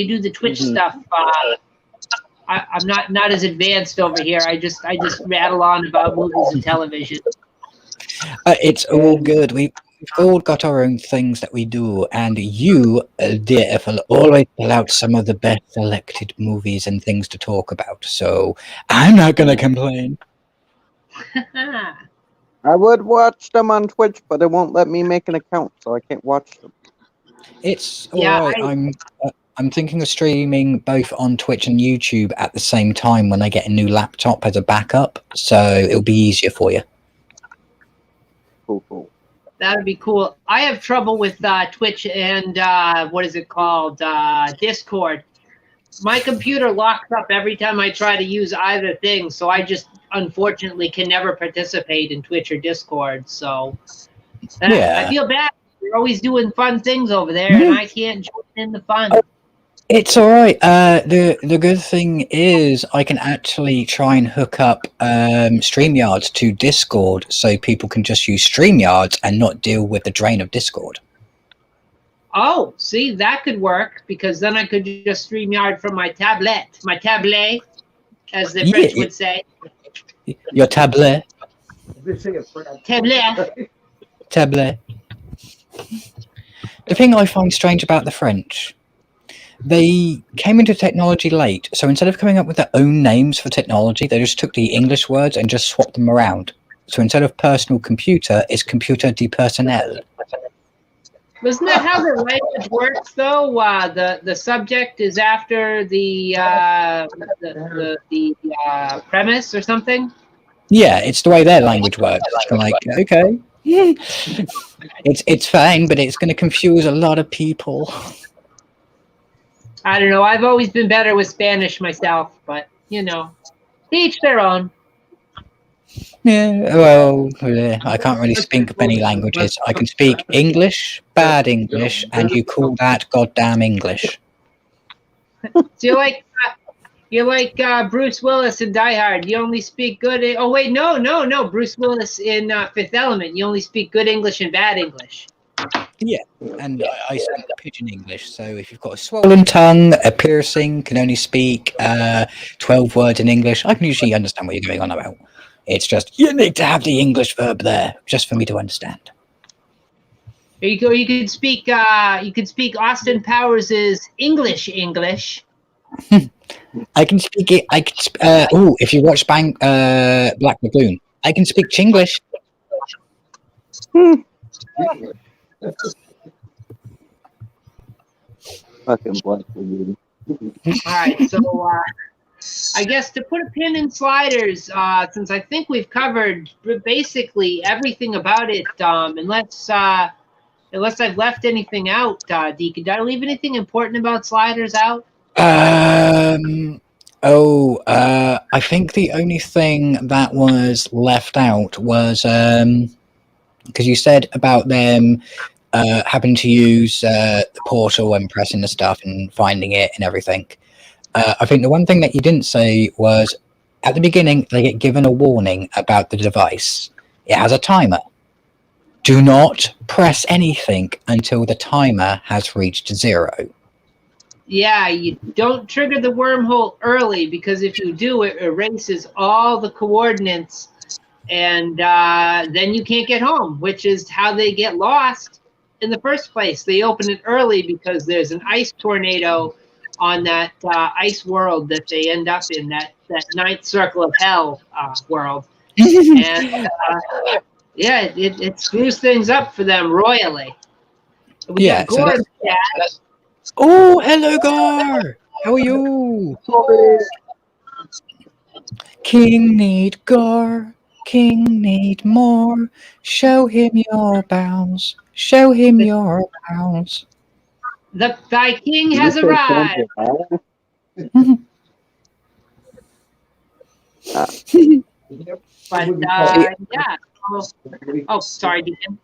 B: do the Twitch stuff. I'm not as advanced over here. I just rattle on about movies and television.
D: It's all good. We've all got our own things that we do, and you, dear, will always pull out some of the best selected movies and things to talk about. So I'm not gonna complain.
C: I would watch them on Twitch, but it won't let me make an account, so I can't watch them.
D: It's all right. I'm thinking of streaming both on Twitch and YouTube at the same time when I get a new laptop as a backup, so it'll be easier for you.
C: Cool.
B: That would be cool. I have trouble with Twitch and what is it called? Discord. My computer locks up every time I try to use either thing, so I just unfortunately can never participate in Twitch or Discord. So I feel bad. You're always doing fun things over there, and I can't join in the fun.
D: It's all right. The good thing is I can actually try and hook up StreamYards to Discord, so people can just use StreamYards and not deal with the drain of Discord.
B: Oh, see, that could work, because then I could just StreamYard from my tablet, as the French would say.
D: Your tablet.
B: Tablet.
D: The thing I find strange about the French, they came into technology late, so instead of coming up with their own names for technology, they just took the English words and just swapped them around. So instead of personal computer, it's computer de personnel.
B: Isn't that how the language works, though? The subject is after the premise or something?
D: Yeah, it's the way their language works. It's kind of like, okay. It's fine, but it's going to confuse a lot of people.
B: I don't know. I've always been better with Spanish myself, but, each their own.
D: Yeah, well, I can't really speak many languages. I can speak English, bad English, and you call that goddamn English.
B: So you're like Bruce Willis in Die Hard. You only speak good. Oh wait, no. Bruce Willis in Fifth Element. You only speak good English and bad English.
D: Yeah, and I speak pidgin English, so if you've got a swollen tongue, a piercing, can only speak 12 words in English, I can usually understand what you're going on about. It's just, you need to have the English verb there, just for me to understand.
B: There you go. You could speak Austin Powers' English.
D: I can speak it. If you watch Black Lagoon, I can speak Chinglish.
C: Fucking Black Lagoon.
B: All right, so I guess to put a pin in Sliders, since I think we've covered basically everything about it, unless I've left anything out, Deacon, did I leave anything important about Sliders out?
D: I think the only thing that was left out was because you said about them having to use the portal and pressing the stuff and finding it and everything. I think the one thing that you didn't say was at the beginning they get given a warning about the device. It has a timer. Do not press anything until the timer has reached 0.
B: Yeah, you don't trigger the wormhole early, because if you do, it erases all the coordinates, and then you can't get home, which is how they get lost in the first place. They open it early because there's an ice tornado on that ice world that they end up in, that ninth circle of hell world. And yeah, it screws things up for them royally. We got Gore.
D: Oh, hello, Gar. How are you? King need Gar. King need more. Show him your bounds. Show him your bounds.
B: Thy king has arrived. But yeah. Oh, sorry, Deacon.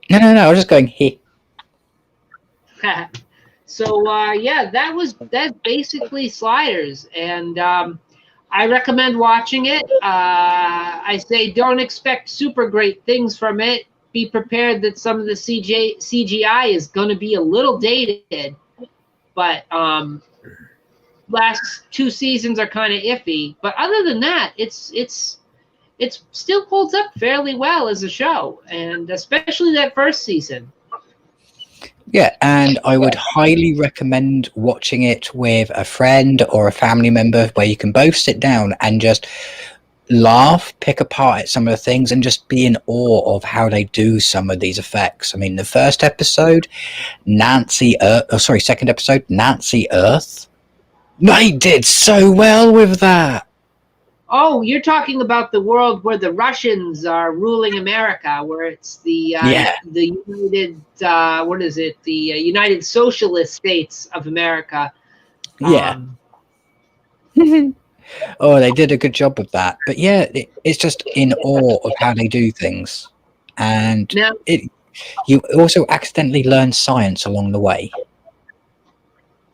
D: No. I was just going he.
B: So yeah, that's basically Sliders, and I recommend watching it. I say don't expect super great things from it. Be prepared that some of the CGI is going to be a little dated, but last 2 seasons are kind of iffy. But other than that, it's still holds up fairly well as a show, and especially that first season.
D: Yeah, and I would highly recommend watching it with a friend or a family member where you can both sit down and just laugh, pick apart at some of the things, and just be in awe of how they do some of these effects. I mean, the first episode, second episode, Nancy Earth, they did so well with that.
B: Oh, you're talking about the world where the Russians are ruling America, where it's the United, the United Socialist States of America.
D: Yeah. Oh, they did a good job with that. But yeah, it's just in awe of how they do things. And you also accidentally learn science along the way.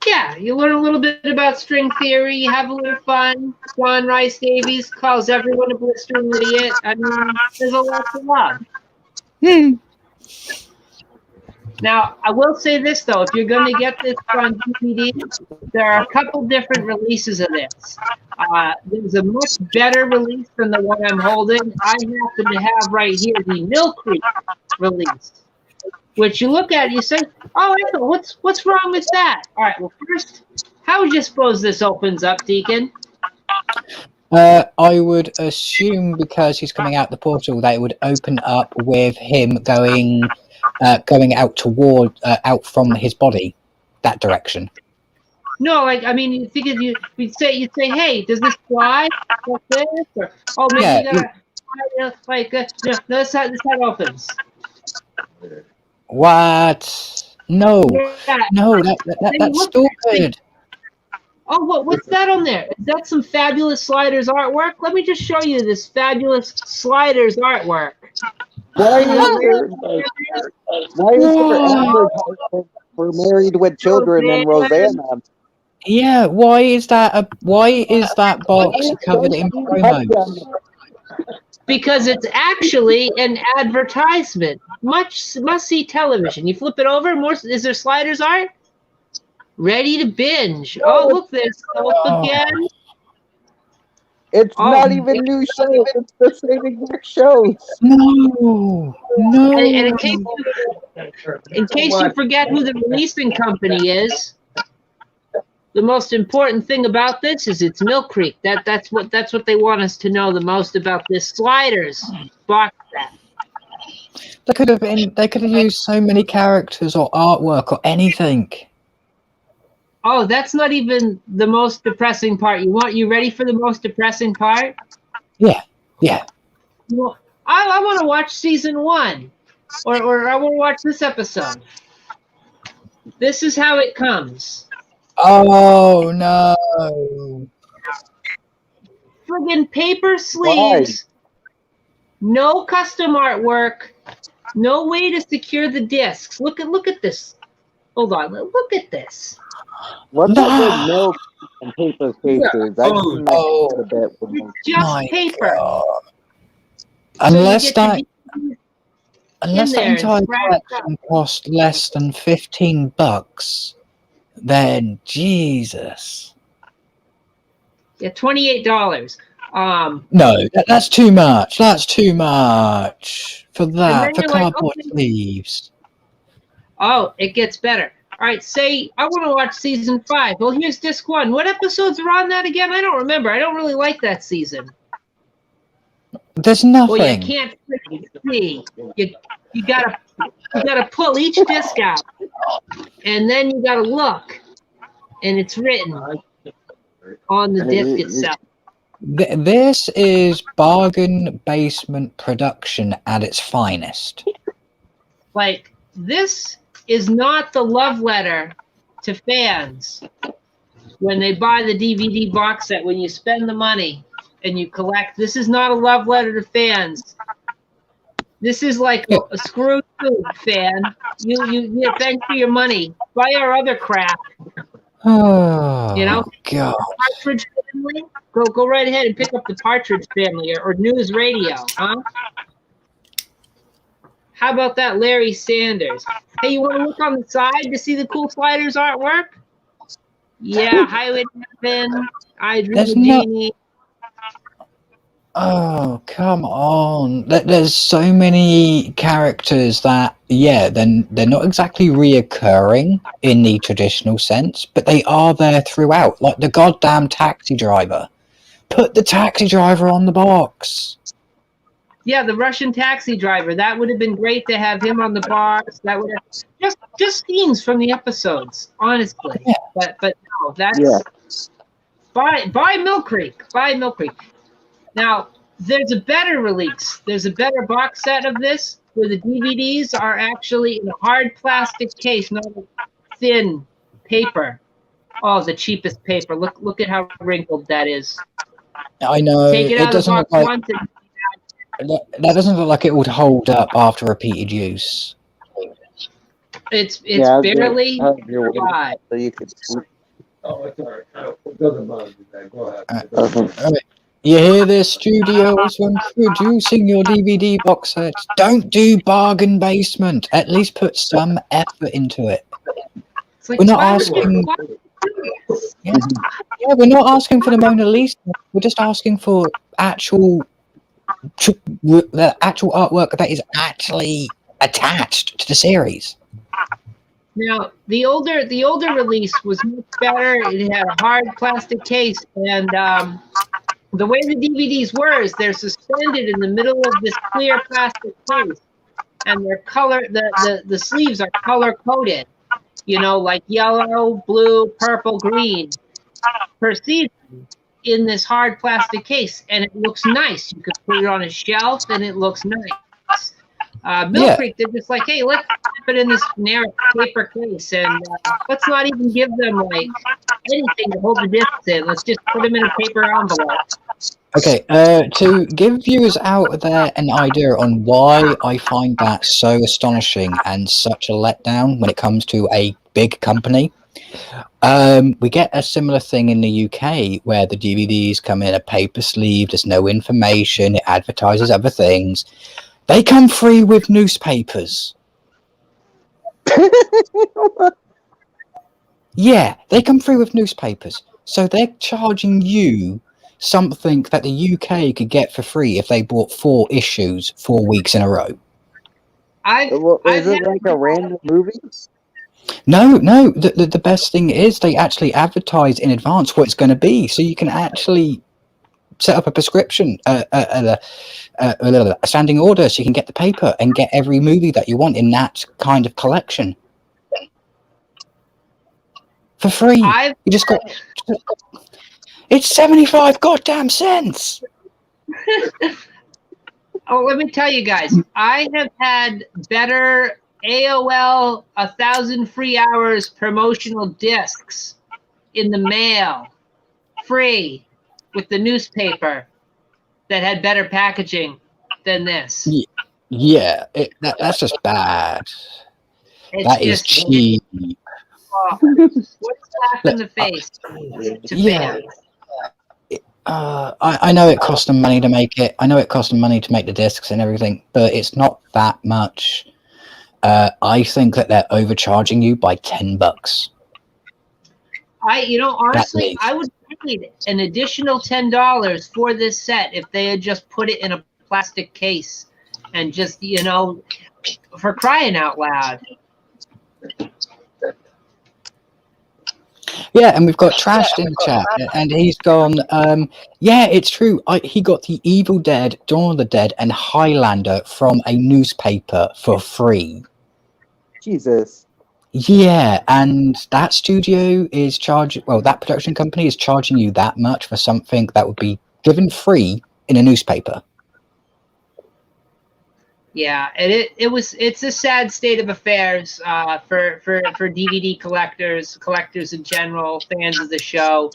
B: Yeah, you learn a little bit about string theory, have a little fun. Swan Rice Davies calls everyone a blistering idiot. I mean, there's a lot to love. Now, I will say this, though. If you're going to get this on DVD, there are a couple different releases of this. There's a much better release than the one I'm holding. I happen to have right here the Mill Creek release, which you look at and you say, oh, what's wrong with that? All right, well, first, how would you suppose this opens up, Deacon?
D: I would assume because he's coming out the portal that it would open up with him going out toward, out from his body, that direction.
B: No, you think if you'd say, hey, does this fly like this? Or, oh, maybe this side opens.
D: What? No, that's stupid.
B: Oh, what's that on there? Is that some fabulous Sliders artwork? Let me just show you this fabulous Sliders artwork.
C: Why is there advertisement for Married with Children and Rosanna?
D: Yeah, why is that box covered in promos?
B: Because it's actually an advertisement. must-see television. You flip it over, is there sliders art? Ready to binge. Oh, look, there's soap again.
C: It's not even new shows. It's the same exact shows.
D: No.
B: And in case you forget who the releasing company is, the most important thing about this is it's Mill Creek. That's what they want us to know the most about this Sliders box set.
D: They could have used so many characters or artwork or anything.
B: Oh, that's not even the most depressing part. You ready for the most depressing part?
D: Yeah.
B: Well, I want to watch season 1, or I want to watch this episode. This is how it comes.
D: Oh no!
B: Friggin' paper sleeves. Why? No custom artwork. No way to secure the discs. Look at this. Hold on. Look at this.
C: What's up with milk and paper cases?
B: It's just paper.
D: God. Unless that entire collection cost less than $15, then Jesus.
B: Yeah, $28.
D: No, that's too much. That's too much for that, for cardboard sleeves.
B: Oh, it gets better. All right, say I want to watch season 5. Well, here's disc 1. What episodes are on that again? I don't remember. I don't really like that season.
D: There's nothing.
B: Well, you can't see. You gotta pull each disc out, and then you gotta look, and it's written on the disc itself.
D: This is bargain basement production at its finest.
B: Like, this is not the love letter to fans when they buy the DVD box set, when you spend the money and you collect. This is not a love letter to fans. This is like a screw you, fan. You thanks for your money. Buy our other crap.
D: Oh,
B: you know,
D: God.
B: Partridge Family. Go right ahead and pick up the Partridge Family or News Radio, huh? How about that Larry Sanders? Hey, you want to look on the side to see the cool Sliders artwork? Yeah, Highway Heaven. I drew the genie.
D: Oh, come on. There's so many characters that, yeah, then they're not exactly reoccurring in the traditional sense, but they are there throughout. Like the goddamn taxi driver. Put the taxi driver on the box.
B: Yeah, the Russian taxi driver. That would have been great to have him on the box. That would have just scenes from the episodes, honestly. Yeah. But no, that's buy Mill Creek. Buy Mill Creek. Now, there's a better release. There's a better box set of this where the DVDs are actually in a hard plastic case, not a thin paper. Oh, the cheapest paper. Look at how wrinkled that is.
D: I know.
B: Take it out of the box once and
D: that doesn't look like it would hold up after repeated use.
B: It's barely dry.
C: So you could see.
E: Oh, it's all right. It doesn't bother me. Go ahead.
D: All right. You hear this, studios? When producing your DVD box sets, don't do bargain basement. At least put some effort into it.
B: Like
D: we're not asking. We're not asking for the Mona Lisa. We're just asking for the actual artwork that is actually attached to the series.
B: Now, the older release was much better. It had a hard plastic case, and the way the DVDs were is they're suspended in the middle of this clear plastic case, and they're the sleeves are color coded, like yellow, blue, purple, green per season in this hard plastic case, and it looks nice. You could put it on a shelf, and it looks nice. Mill Creek, they're just like, hey, let's put it in this narrow paper case, and let's not even give them like anything to hold the discs in. Let's just put them in a paper envelope.
D: Okay, to give viewers out there an idea on why I find that so astonishing and such a letdown when it comes to a big company, we get a similar thing in the UK where the DVDs come in a paper sleeve, there's no information, it advertises other things. They come free with newspapers. Yeah, they come free with newspapers. So they're charging you something that the UK could get for free if they bought 4 issues 4 weeks in a row.
C: Is it like a random movie?
D: No. The best thing is they actually advertise in advance what it's going to be, so you can actually set up a prescription, a standing order, so you can get the paper and get every movie that you want in that kind of collection for free. You just got. It's 75 goddamn cents.
B: Oh, let me tell you guys, I have had better AOL 1,000 free hours promotional discs in the mail, free, with the newspaper that had better packaging than this.
D: Yeah, that's just bad. That is cheap.
B: What's slap in the face to fans?
D: I know it cost them money to make it. I know it cost them money to make the discs and everything, but it's not that much. I think that they're overcharging you by $10.
B: Honestly, I would pay an additional $10 for this set if they had just put it in a plastic case and just, for crying out loud.
D: Yeah, and we've got Trashed in the chat, and he's gone, yeah, it's true. He got the Evil Dead, Dawn of the Dead, and Highlander from a newspaper for free.
C: Jesus.
D: Yeah, and that studio is that production company is charging you that much for something that would be given free in a newspaper.
B: Yeah, and it's a sad state of affairs for DVD collectors in general, fans of the show,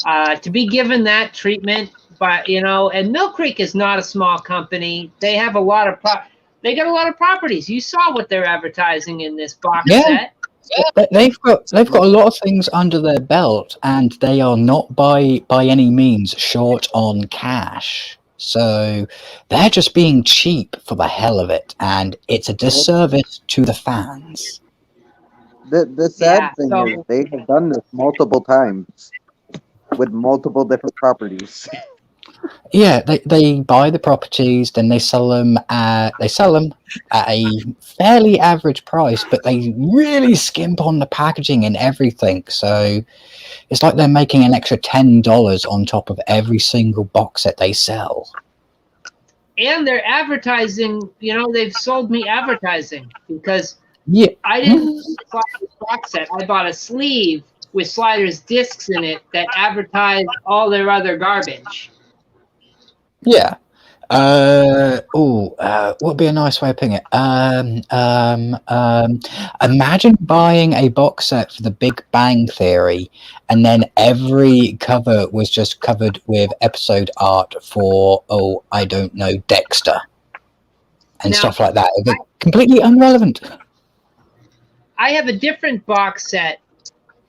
B: to be given that treatment. But and Mill Creek is not a small company. They have a lot of they got a lot of properties. You saw what they're advertising in this box set.
D: They've got a lot of things under their belt, and they are not by any means short on cash. So they're just being cheap for the hell of it, and it's a disservice to the fans.
C: The sad thing is they have done this multiple times with multiple different properties.
D: Yeah, they buy the properties, then they sell them at a fairly average price, but they really skimp on the packaging and everything. So it's like they're making an extra $10 on top of every single box set they sell.
B: And they're advertising, they've sold me advertising because I didn't buy this box set. I bought a sleeve with Sliders discs in it that advertised all their other garbage.
D: Yeah. What would be a nice way of putting it? Imagine buying a box set for The Big Bang Theory, and then every cover was just covered with episode art for, I don't know, Dexter, and stuff like that. They're completely irrelevant.
B: I have a different box set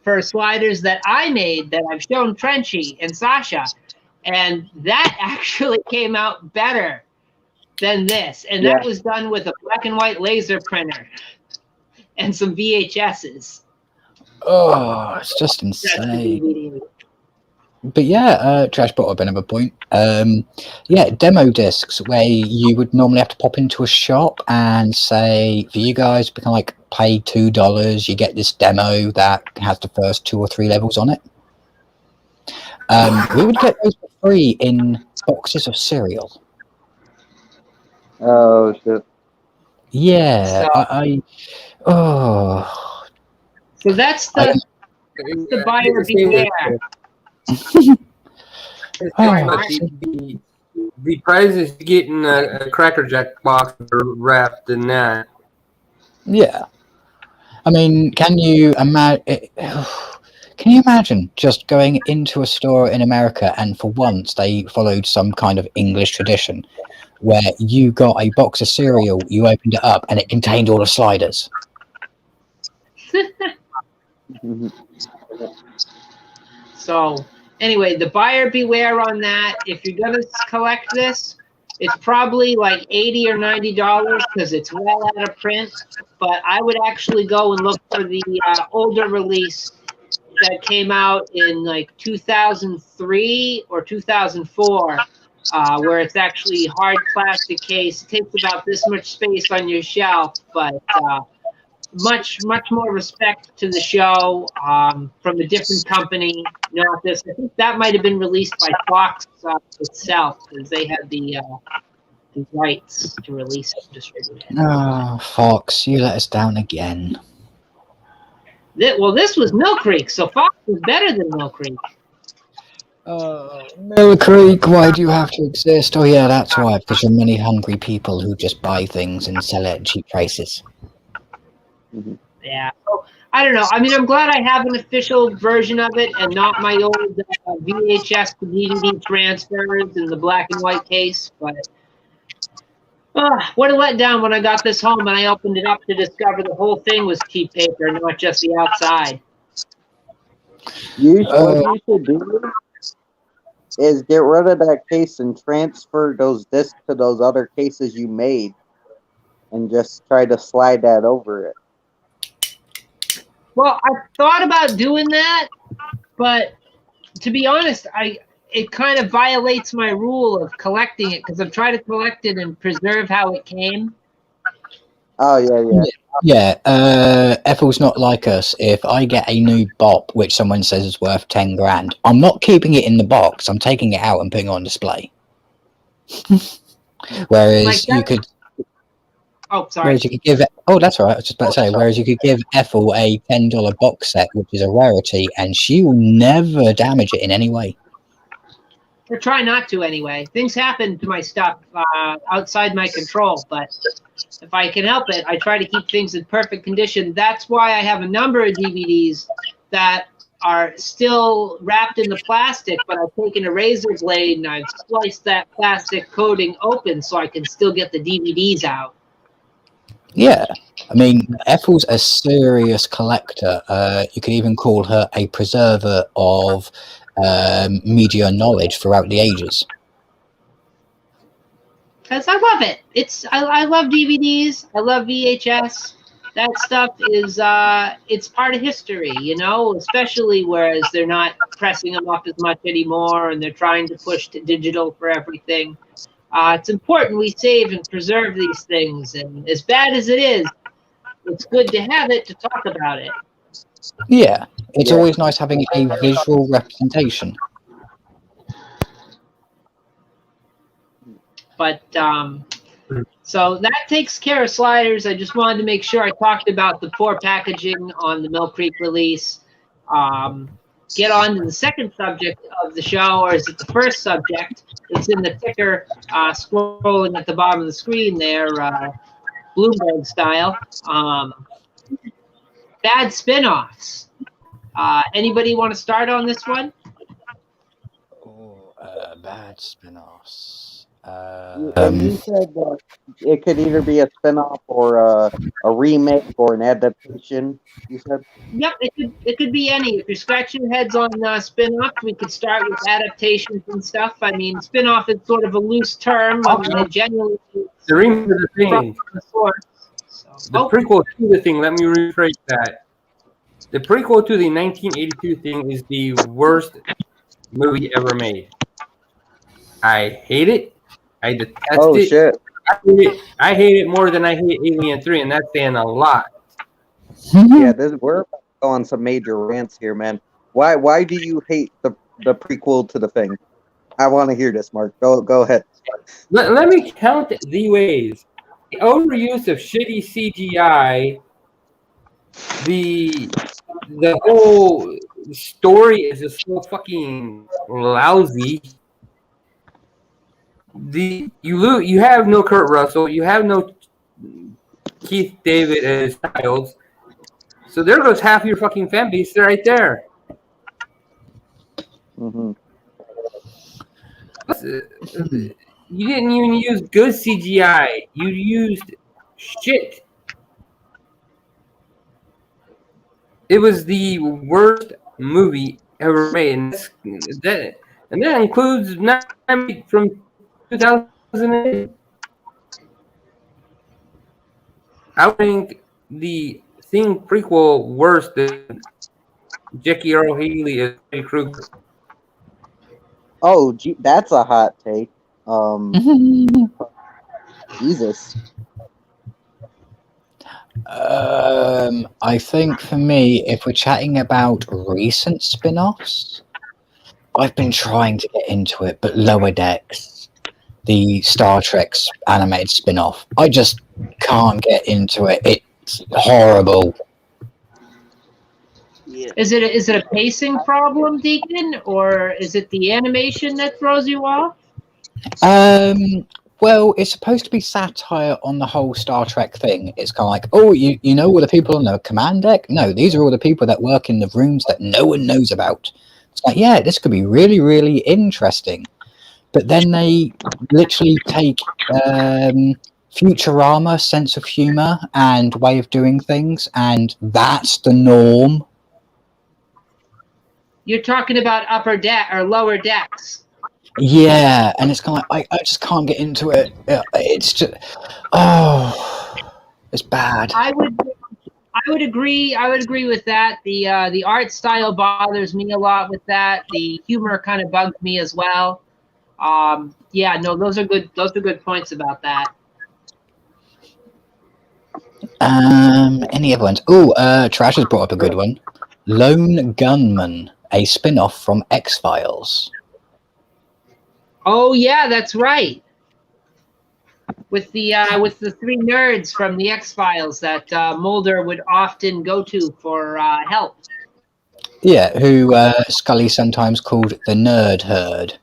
B: for Sliders that I made that I've shown Trenchy and Sasha. And that actually came out better than this. And that was done with a black and white laser printer and some VHSs.
D: Oh, it's just insane. But yeah, Trash brought up another point. Demo discs where you would normally have to pop into a shop and say, for you guys, we can pay $2, you get this demo that has the first 2 or 3 levels on it. We would get those for free in boxes of cereal.
C: Oh shit!
D: Yeah,
B: So that's the buyer beware.
A: The prize is getting a Cracker Jack box wrapped in that.
D: Yeah, I mean, can you imagine? Can you imagine just going into a store in America and for once they followed some kind of English tradition where you got a box of cereal, you opened it up, and it contained all the Sliders?
B: So, anyway, the buyer beware on that. If you're going to collect this, It's probably like $80 or $90 because it's well out of print. But I would actually go and look for the older release that came out in like 2003 or 2004, where it's actually hard plastic case. It takes about this much space on your shelf, but much more respect to the show from a different company. Not this. I think that might have been released by Fox itself because they had the rights to release it and distribute it.
D: Oh, Fox, you let us down again.
B: Well, this was Mill Creek, so Fox was better than Mill Creek.
D: Mill Creek, why do you have to exist? Oh yeah, that's why, because you're many hungry people who just buy things and sell it at cheap prices.
C: Mm-hmm.
B: Yeah. So, I don't know. I mean, I'm glad I have an official version of it and not my old VHS to DVD transfers in the black and white case. But what a letdown when I got this home and I opened it up to discover the whole thing was cheap paper, not just the outside.
C: What you should do is get rid of that case and transfer those discs to those other cases you made and just try to slide that over it.
B: Well, I thought about doing that, but to be honest, it kind of violates my rule of collecting it because I'm trying to collect it and preserve how it came.
C: Oh, yeah.
D: Yeah, Ethel's not like us. If I get a new bop which someone says is worth 10 grand, I'm not keeping it in the box. I'm taking it out and putting it on display. Whereas you could.
B: Oh, sorry.
D: Whereas you could give. Oh, that's all right. I was just about to say. Whereas you could give Ethel a $10 box set, which is a rarity, and she will never damage it in any way.
B: Or try not to anyway. Things happen to my stuff outside my control, but if I can help it, I try to keep things in perfect condition. That's why I have a number of DVDs that are still wrapped in the plastic, but I've taken a razor blade and I've sliced that plastic coating open so I can still get the DVDs out.
D: Yeah, I mean, Ethel's a serious collector. You could even call her a preserver of media knowledge throughout the ages.
B: Because I love it. I love DVDs. I love VHS. That stuff is it's part of history, you know. Especially whereas they're not pressing them up as much anymore, and they're trying to push to digital for everything. It's important we save and preserve these things, and as bad as it is, it's good to have it to talk about it.
D: Yeah, it's always nice having a visual representation.
B: But so that takes care of sliders. I just wanted to make sure I talked about the poor packaging on the Mill Creek release. Get on to the second subject of the show, or is it the first subject? It's in the ticker scrolling at the bottom of the screen there, Bloomberg style. Bad spinoffs. Anybody want to start on this one?
D: Oh, bad spinoffs.
C: You said it could either be a spinoff or a remake or an adaptation. You said.
B: Yep, it could be any. If you're scratching your heads on spin-offs, we could start with adaptations and stuff. I mean, spin-off is sort of a loose term. I mean, it genuinely
A: the remake of the thing.
B: The source.
A: The prequel to the thing. Let me rephrase that. The prequel to the 1982 thing is the worst movie ever made. I hate it. I detest it.
C: Oh shit!
A: I hate it more than I hate Alien 3, and that's saying a lot.
C: Yeah, we're about to go on some major rants here, man. Why do you hate the prequel to the thing? I want to hear this, Mark. Go ahead.
A: Let me count the ways. The overuse of shitty CGI. The whole story is just so fucking lousy. You have no Kurt Russell, you have no Keith David as Childs, so there goes half your fucking fan base right there.
C: Mm-hmm.
A: You didn't even use good CGI. You used shit. It was the worst movie ever made, and that includes 9 from 2000 wasn't it? I would think the Thing prequel worse than Jackie Earl Haley as Freddy Krueger.
C: Oh, gee, that's a hot take. Jesus.
D: I think for me, if we're chatting about recent spin-offs, I've been trying to get into it, but Lower Decks, the Star Trek animated spin-off, I just can't get into it. It's horrible.
C: Yeah.
B: Is it a pacing problem, Deacon, or is it the animation that throws you off?
D: Well, it's supposed to be satire on the whole Star Trek thing. It's kind of like, oh, you know all the people on the command deck? No, these are all the people that work in the rooms that no one knows about. It's like, yeah, this could be really, really interesting. But then they literally take Futurama sense of humor and way of doing things, and that's the norm.
B: You're talking about Upper Deck or Lower Decks.
D: Yeah, and it's kind of like, I just can't get into it. It's just, it's bad.
B: I would agree with that. The art style bothers me a lot with that. The humor kind of bugs me as well. Yeah, no, those are good points about that.
D: Any other ones? Oh, Trash has brought up a good one. Lone Gunman, a spin-off from X-Files.
B: Oh yeah, that's right. With the three nerds from the X-Files that Mulder would often go to for help.
D: Yeah, who Scully sometimes called the Nerd Herd.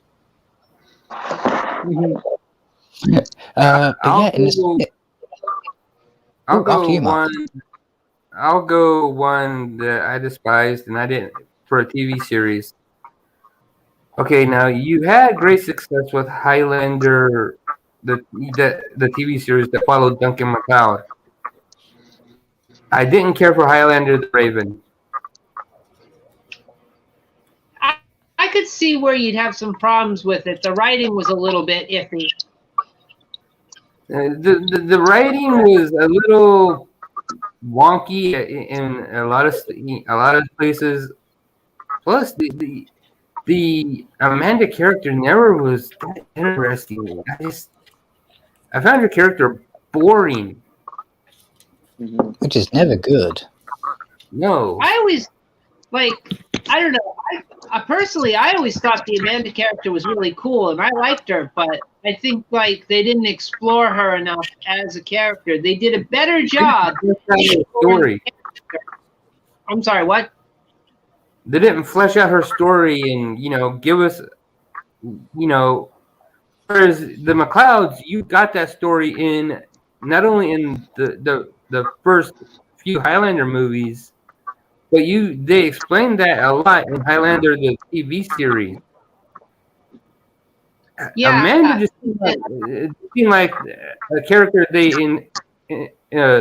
A: I'll go one that I despised and I didn't for a TV series. Okay, now you had great success with Highlander, the TV series that followed Duncan MacLeod. I didn't care for Highlander the Raven.
B: I could see where you'd have some problems with it. The writing was a little bit iffy.
A: The writing was a little wonky in a lot of places. Plus, the Amanda character never was that interesting. I found her character boring.
D: Which is never good.
A: No.
B: I always, I don't know. Personally, I always thought the Amanda character was really cool, and I liked her, but I think, they didn't explore her enough as a character. They did a better job.
A: Story.
B: I'm sorry, what?
A: They didn't flesh out her story and, give us, whereas the MacLeods, you got that story in, not only in the first few Highlander movies, but they explained that a lot in Highlander, the TV series.
B: Yeah.
A: Amanda just seemed like a character they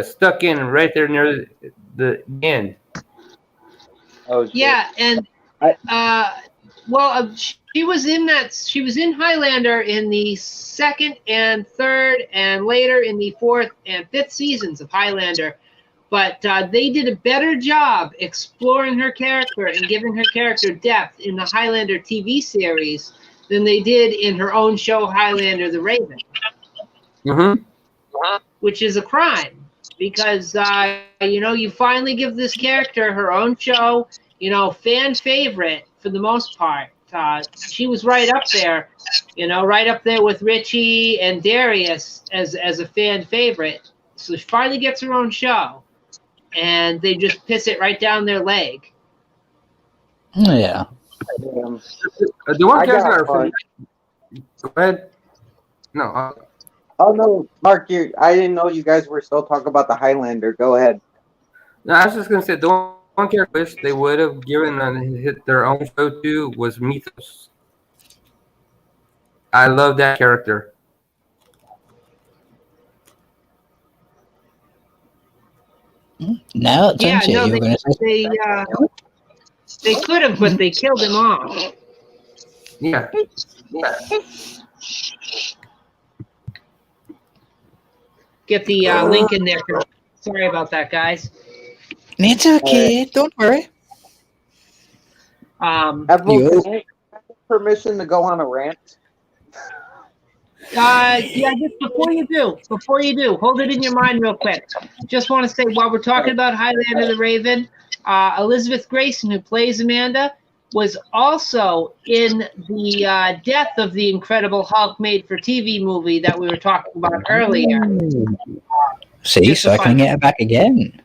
A: stuck in right there near the end.
C: Oh,
B: yeah, and she was in that. She was in Highlander in the second and third, and later in the fourth and fifth seasons of Highlander. But they did a better job exploring her character and giving her character depth in the Highlander TV series than they did in her own show, Highlander the Raven.
A: Mm-hmm.
B: Which is a crime. Because, you finally give this character her own show, fan favorite for the most part. She was right up there, right up there with Richie and Darius as a fan favorite. So she finally gets her own show, and they just piss it right down their leg.
D: Yeah.
A: The one character. Go ahead. No.
C: Oh no, Mark! I didn't know you guys were still talking about the Highlander. Go ahead.
A: No, I was just gonna say the one character I wish they would have given their own show to was Mythos. I love that character.
D: No,
B: they could have, but they killed him off.
A: Yeah.
B: get the link in there. Sorry about that, guys.
D: It's okay. Don't worry.
C: Evelyn, can I have permission to go on a rant?
B: Yeah, just before you do, hold it in your mind real quick. Just want to say, while we're talking about Highlander the Raven, Elizabeth Grayson, who plays Amanda, was also in the Death of the Incredible Hulk made-for-TV movie that we were talking about earlier.
D: See, circling it back again.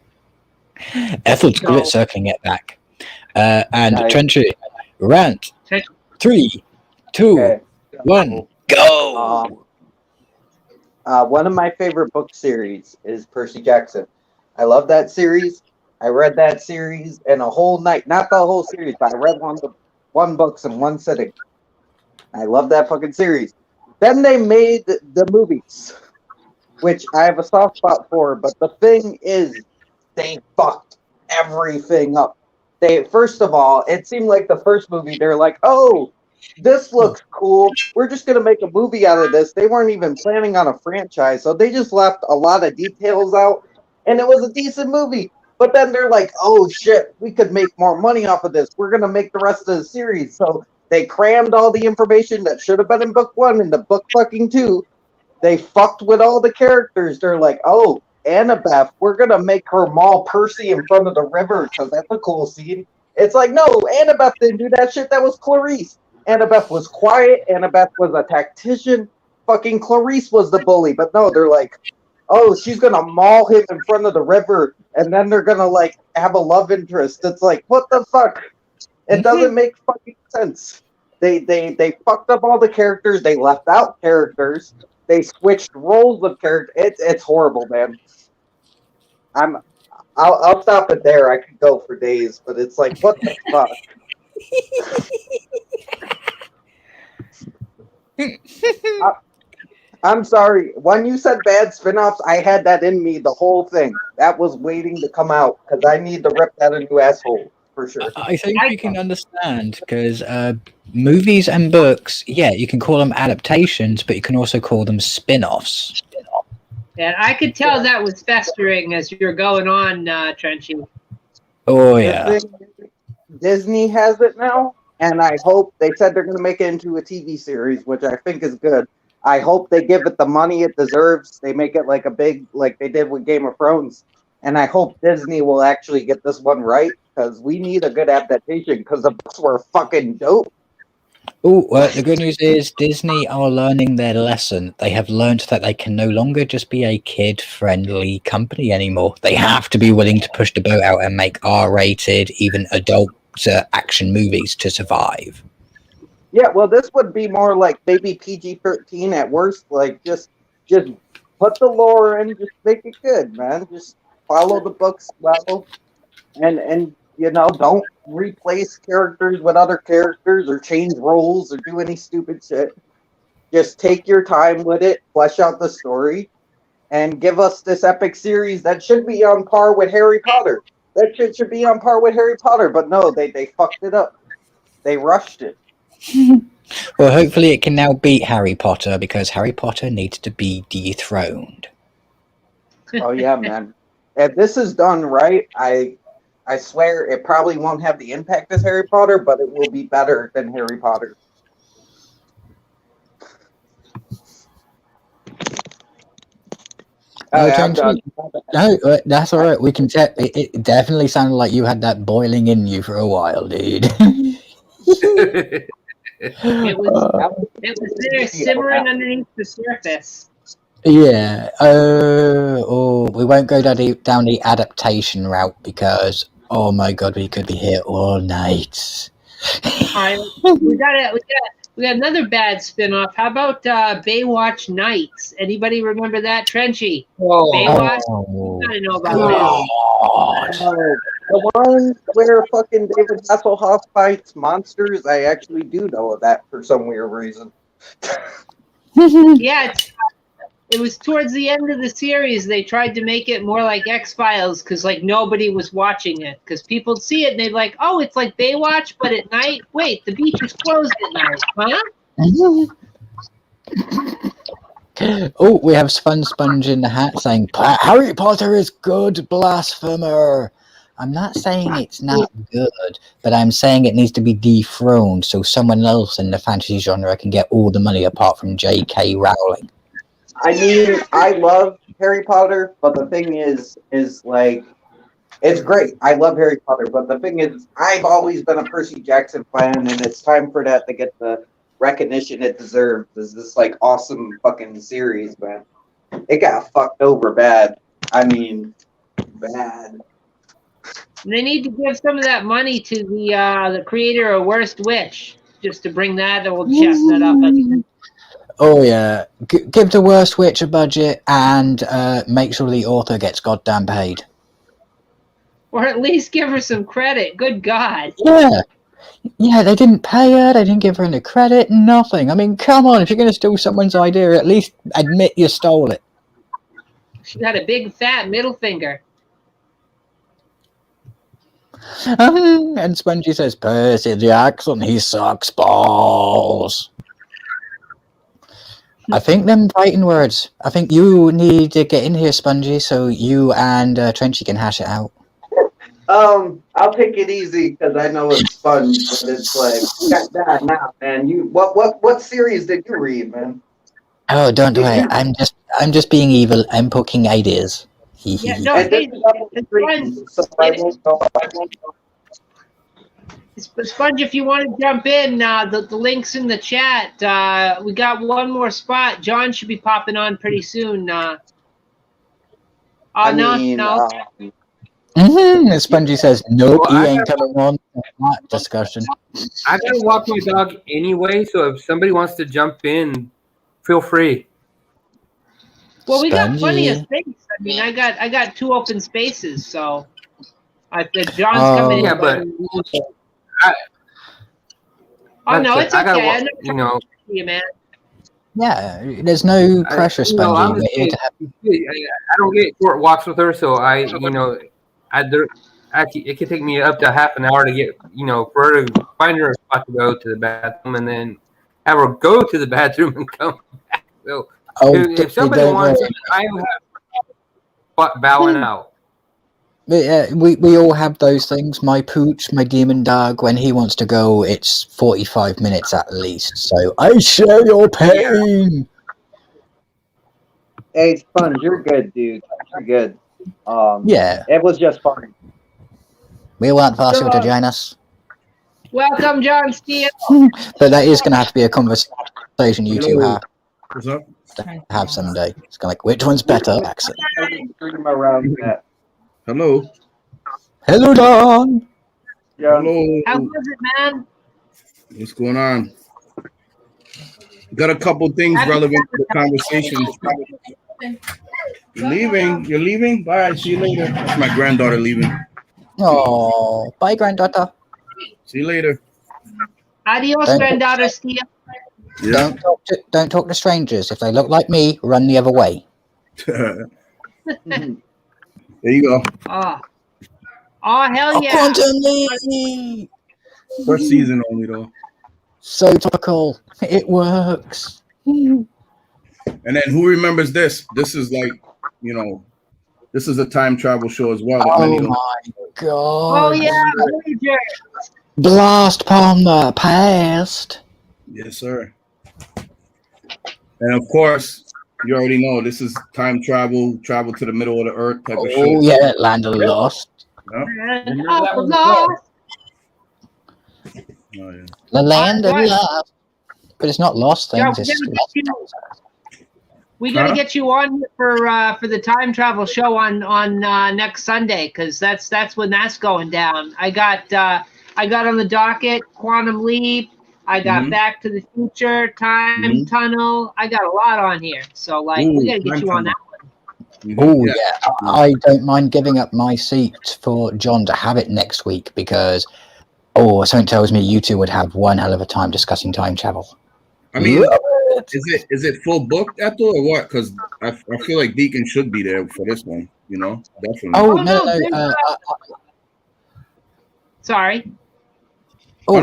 D: Ethel's good at circling it back. And Trenchy, rant. 3, 2, 1, go!
C: One of my favorite book series is Percy Jackson. I love that series. I read that series in a whole night. Not the whole series, but I read one book in one sitting. I love that fucking series. Then they made the movies, which I have a soft spot for. But the thing is, they fucked everything up. First of all, it seemed like the first movie, they're like, oh, this looks cool. We're just going to make a movie out of this. They weren't even planning on a franchise, so they just left a lot of details out, and it was a decent movie. But then they're like, oh, shit, we could make more money off of this. We're going to make the rest of the series. So they crammed all the information that should have been in book 1 into book fucking 2. They fucked with all the characters. They're like, oh, Annabeth, we're going to make her maul Percy in front of the river because that's a cool scene. It's like, no, Annabeth didn't do that shit. That was Clarice. Annabeth was quiet. Annabeth was a tactician. Fucking Clarice was the bully. But no, they're like, oh, she's going to maul him in front of the river, and then they're going to, like, have a love interest. It's like, what the fuck? It doesn't make fucking sense. They fucked up all the characters. They left out characters. They switched roles of characters. It's horrible, man. I'll stop it there. I could go for days, but it's like, what the fuck? I'm sorry. When you said bad spinoffs, I had that in me, the whole thing. That was waiting to come out because I need to rip that a new asshole for sure.
D: I think we can understand because movies and books, yeah, you can call them adaptations, but you can also call them spin-offs.
B: And I could tell that was festering as you're going on, Trenchy.
D: Oh, yeah.
C: Disney has it now, and I hope they said they're going to make it into a TV series, which I think is good. I hope they give it the money it deserves. They make it like a big, like they did with Game of Thrones. And I hope Disney will actually get this one right, because we need a good adaptation, because the books were fucking dope.
D: Oh, well, the good news is Disney are learning their lesson. They have learned that they can no longer just be a kid-friendly company anymore. They have to be willing to push the boat out and make R-rated, even adult action movies to survive.
C: Yeah, well, this would be more like maybe PG-13 at worst. Like, just put the lore in, just make it good, man. Just follow the books well, and you know, don't replace characters with other characters or change roles or do any stupid shit. Just take your time with it, flesh out the story, and give us this epic series that should be on par with Harry Potter. That shit should be on par with Harry Potter, but no, they fucked it up. They rushed it.
D: Well, hopefully it can now beat Harry Potter because Harry Potter needs to be dethroned.
C: Oh yeah, man. If this is done right, I swear it probably won't have the impact as Harry Potter, but it will be better than Harry Potter.
D: No, that's all right. We can tell. It definitely sounded like you had that boiling in you for a while, dude.
B: It was there simmering underneath the surface.
D: Yeah. We won't go down the adaptation route because, oh my god, we could be here all night.
B: All right, we got another bad spinoff. How about Baywatch Nights? Anybody remember that, Trenchy? Baywatch. I don't know about that.
C: The one where fucking David Hasselhoff fights monsters. I actually do know of that for some weird reason.
B: Yeah, it was towards the end of the series. They tried to make it more like X-Files because like nobody was watching it because people see it and they're like, oh, it's like Baywatch, but at night. Wait, the beach is closed at night, huh?
D: Oh, we have Sponge in the hat saying Harry Potter is good, blasphemer. I'm not saying it's not good, but I'm saying it needs to be dethroned so someone else in the fantasy genre can get all the money apart from J.K. Rowling.
C: I mean, I love Harry Potter, but the thing is like, it's great. I love Harry Potter, but the thing is, I've always been a Percy Jackson fan, and it's time for that to get the recognition it deserves. This like awesome fucking series, man. It got fucked over bad. I mean, bad.
B: They need to give some of that money to the creator of Worst Witch, just to bring that old chestnut up again.
D: Oh yeah, give the Worst Witch a budget and make sure the author gets goddamn paid.
B: Or at least give her some credit. Good God.
D: Yeah, they didn't pay her, they didn't give her any credit, nothing. I mean, come on, if you're going to steal someone's idea, at least admit you stole it.
B: She got a big fat middle finger.
D: And Spongy says, Percy Jackson, he sucks balls. I think them fighting words. I think you need to get in here, Spongy, so you and Trenchy can hash it out.
C: I'll take it easy because I know it's fun, but it's like, God, nah, man. What series did you read, man?
D: Oh, don't worry. I'm just being evil. I'm poking ideas.
B: Yeah, no, Sponge, if you want to jump in, the link's in the chat. We got one more spot. John should be popping on pretty soon. No.
D: Spongy says, nope, he ain't coming on that discussion.
A: I gotta walk my dog anyway, so if somebody wants to jump in, feel free.
B: Well, we got plenty of space. I mean, I got 2 open spaces, so if John's coming in.
A: Yeah, but
B: no, it's okay.
A: You know,
B: man.
D: Yeah, there's no pressure, Spongy.
A: I don't get short walks with her, so it could take me up to half an hour to get, for her to find her a spot to go to the bathroom and then have her go to the bathroom and come back. So if somebody wants, I have bowing out.
D: We all have those things. My pooch, my demon dog, when he wants to go, it's 45 minutes at least. So I share your pain.
C: Hey, Sponge, you're good, dude. You're good.
D: Yeah.
C: It was just fun.
D: We want Vasu to join us.
B: Welcome, John Steele.
D: But that is going to have to be a conversation you two have.
F: What's up?
D: Have someday. It's kind of like, which one's better, accent?
F: Hello.
D: Hello, Don.
C: Yeah.
F: Hello.
B: How was it, man?
F: What's going on? Got a couple things relevant to the conversation. You're leaving? Bye, see you later. That's my granddaughter leaving.
D: Oh, bye, granddaughter.
F: See you later.
B: Adios, granddaughter Steele.
F: Yeah.
D: Don't talk to strangers. If they look like me, run the other way.
F: There you go.
B: Oh, hell yeah.
D: Quantum Leap!
F: First season only, though.
D: So topical. It works.
F: And then who remembers this? This is like, this is a time travel show as well.
D: Oh my god.
B: Oh yeah.
D: Blast from the past.
F: Yes, sir. And of course, you already know this is time travel to the middle of the earth type of show.
D: Oh yeah, Land of the Lost.
F: Yeah.
B: Lost.
F: Oh, yeah.
D: The Land of Lost. But it's not Lost things.
B: We gotta get you on for the time travel show on next Sunday, because that's when that's going down. I got on the docket Quantum Leap. I got Back to the Future, Time Tunnel. I got a lot on here, so we gotta get you on that one.
D: Oh yeah, I don't mind giving up my seat for John to have it next week because something tells me you two would have one hell of a time discussing time travel.
F: I mean, is it full booked at all or what? Because I feel like Deacon should be there for this one. Definitely.
D: Oh no.
B: Sorry.
F: Go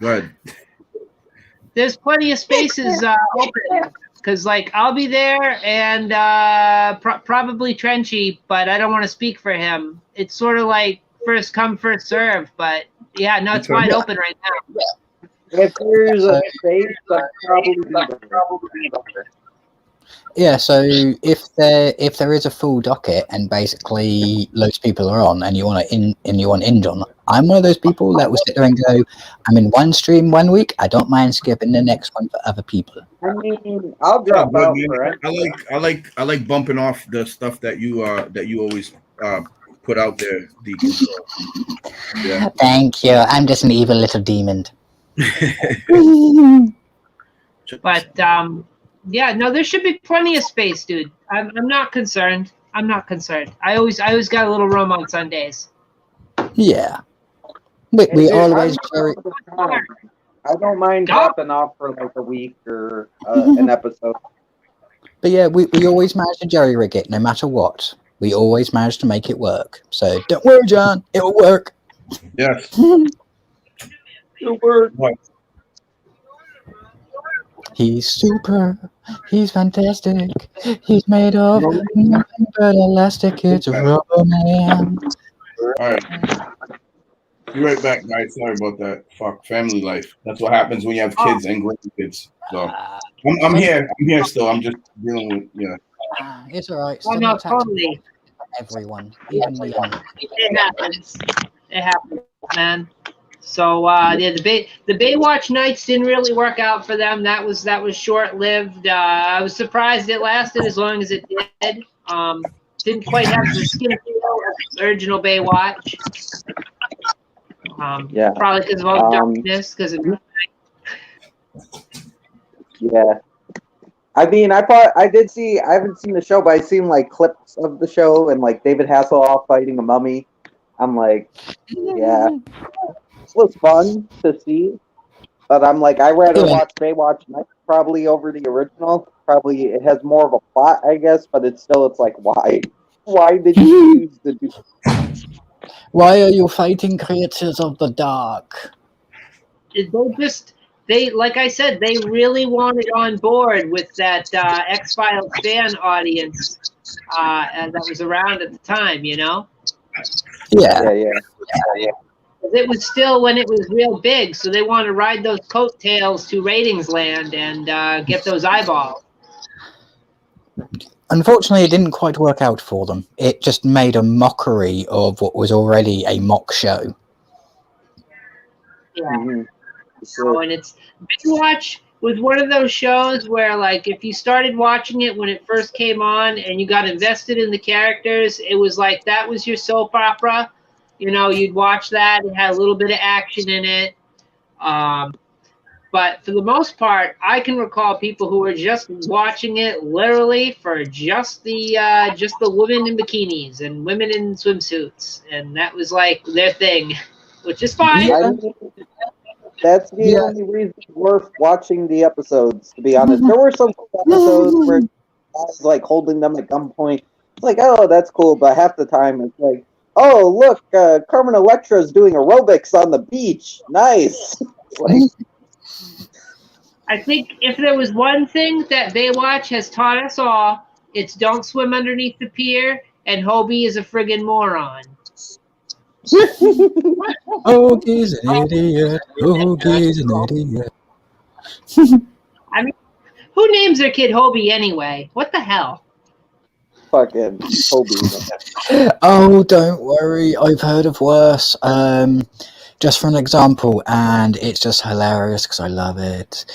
F: ahead.
B: there's plenty of spaces open. Because, like, I'll be there and probably Trenchy, but I don't want to speak for him. It's sort of like first come, first serve. But, yeah, no, it's wide open right now.
C: If there's a space, I'll probably be there.
D: Yeah, so if there is a full docket and basically loads of people are on and you want in on, I'm one of those people that will sit there and go, I'm in one stream 1 week, I don't mind skipping the next one for other people.
C: I mean, I'll drop out for it.
F: I like bumping off the stuff that you always put out there, Deacon. So, yeah.
D: Thank you. I'm just an evil little demon.
B: But yeah, no, there should be plenty of space, dude. I'm not concerned. I'm not concerned. I always got a little room on Sundays.
D: Yeah. We always.
C: I don't mind dropping off for like a week or an episode.
D: But yeah, we always manage to jerry rig it, no matter what. We always manage to make it work. So don't worry, John. It will work.
F: Yes.
C: It'll work.
F: What?
D: He's super. He's fantastic. He's made of nothing but elastic. It's a rubber man.
F: All right. Be right back, guys. Sorry about that. Fuck, family life. That's what happens when you have kids and grandkids. So I'm here. I'm here still. I'm just dealing with
D: It's all right.
B: Oh, no, totally.
D: Everyone, even the young.
B: It happens. It happens, man. So yeah, the Baywatch nights didn't really work out for them. That was short lived. I was surprised it lasted as long as it did. Didn't quite have the skin feel of the original Baywatch.
C: Yeah.
B: Probably because of all the darkness. Because of
C: yeah. I mean, I did see. I haven't seen the show, but I've seen like clips of the show and like David Hasselhoff fighting a mummy. I'm like, yeah. It was fun to see, but I'm like, I'd rather watch Baywatch Nights probably over the original. Probably it has more of a plot, I guess, but it's like, why? Why did you choose to do?
D: Why are you fighting creatures of the dark?
B: They like I said, they really wanted on board with that X-Files fan audience that was around at the time, you know?
D: Yeah.
B: It was still when it was real big, so they wanted to ride those coattails to ratings land and get those eyeballs.
D: Unfortunately, it didn't quite work out for them. It just made a mockery of what was already a mock show.
B: Yeah.
C: Mm-hmm.
B: So, and Baywatch was one of those shows where, like, if you started watching it when it first came on and you got invested in the characters, it was like that was your soap opera. You know, you'd watch that. It had a little bit of action in it. But for the most part, I can recall people who were just watching it literally for just the women in bikinis and women in swimsuits. And that was like their thing, which is fine.
C: That's the only reason it's worth watching the episodes, to be honest. There were some episodes where I was like holding them at gunpoint. It's like, oh, that's cool. But half the time it's like, oh, look, Carmen Electra is doing aerobics on the beach. Nice. Like,
B: I think if there was one thing that Baywatch has taught us all, it's don't swim underneath the pier, and Hobie is a friggin' moron.
D: Hogie's an idiot. Hogie's an idiot.
B: I mean, who names their kid Hobie anyway? What the hell?
C: fucking Hobie.
D: Oh, don't worry. I've heard of worse. Just for an example, and it's just hilarious because I love it.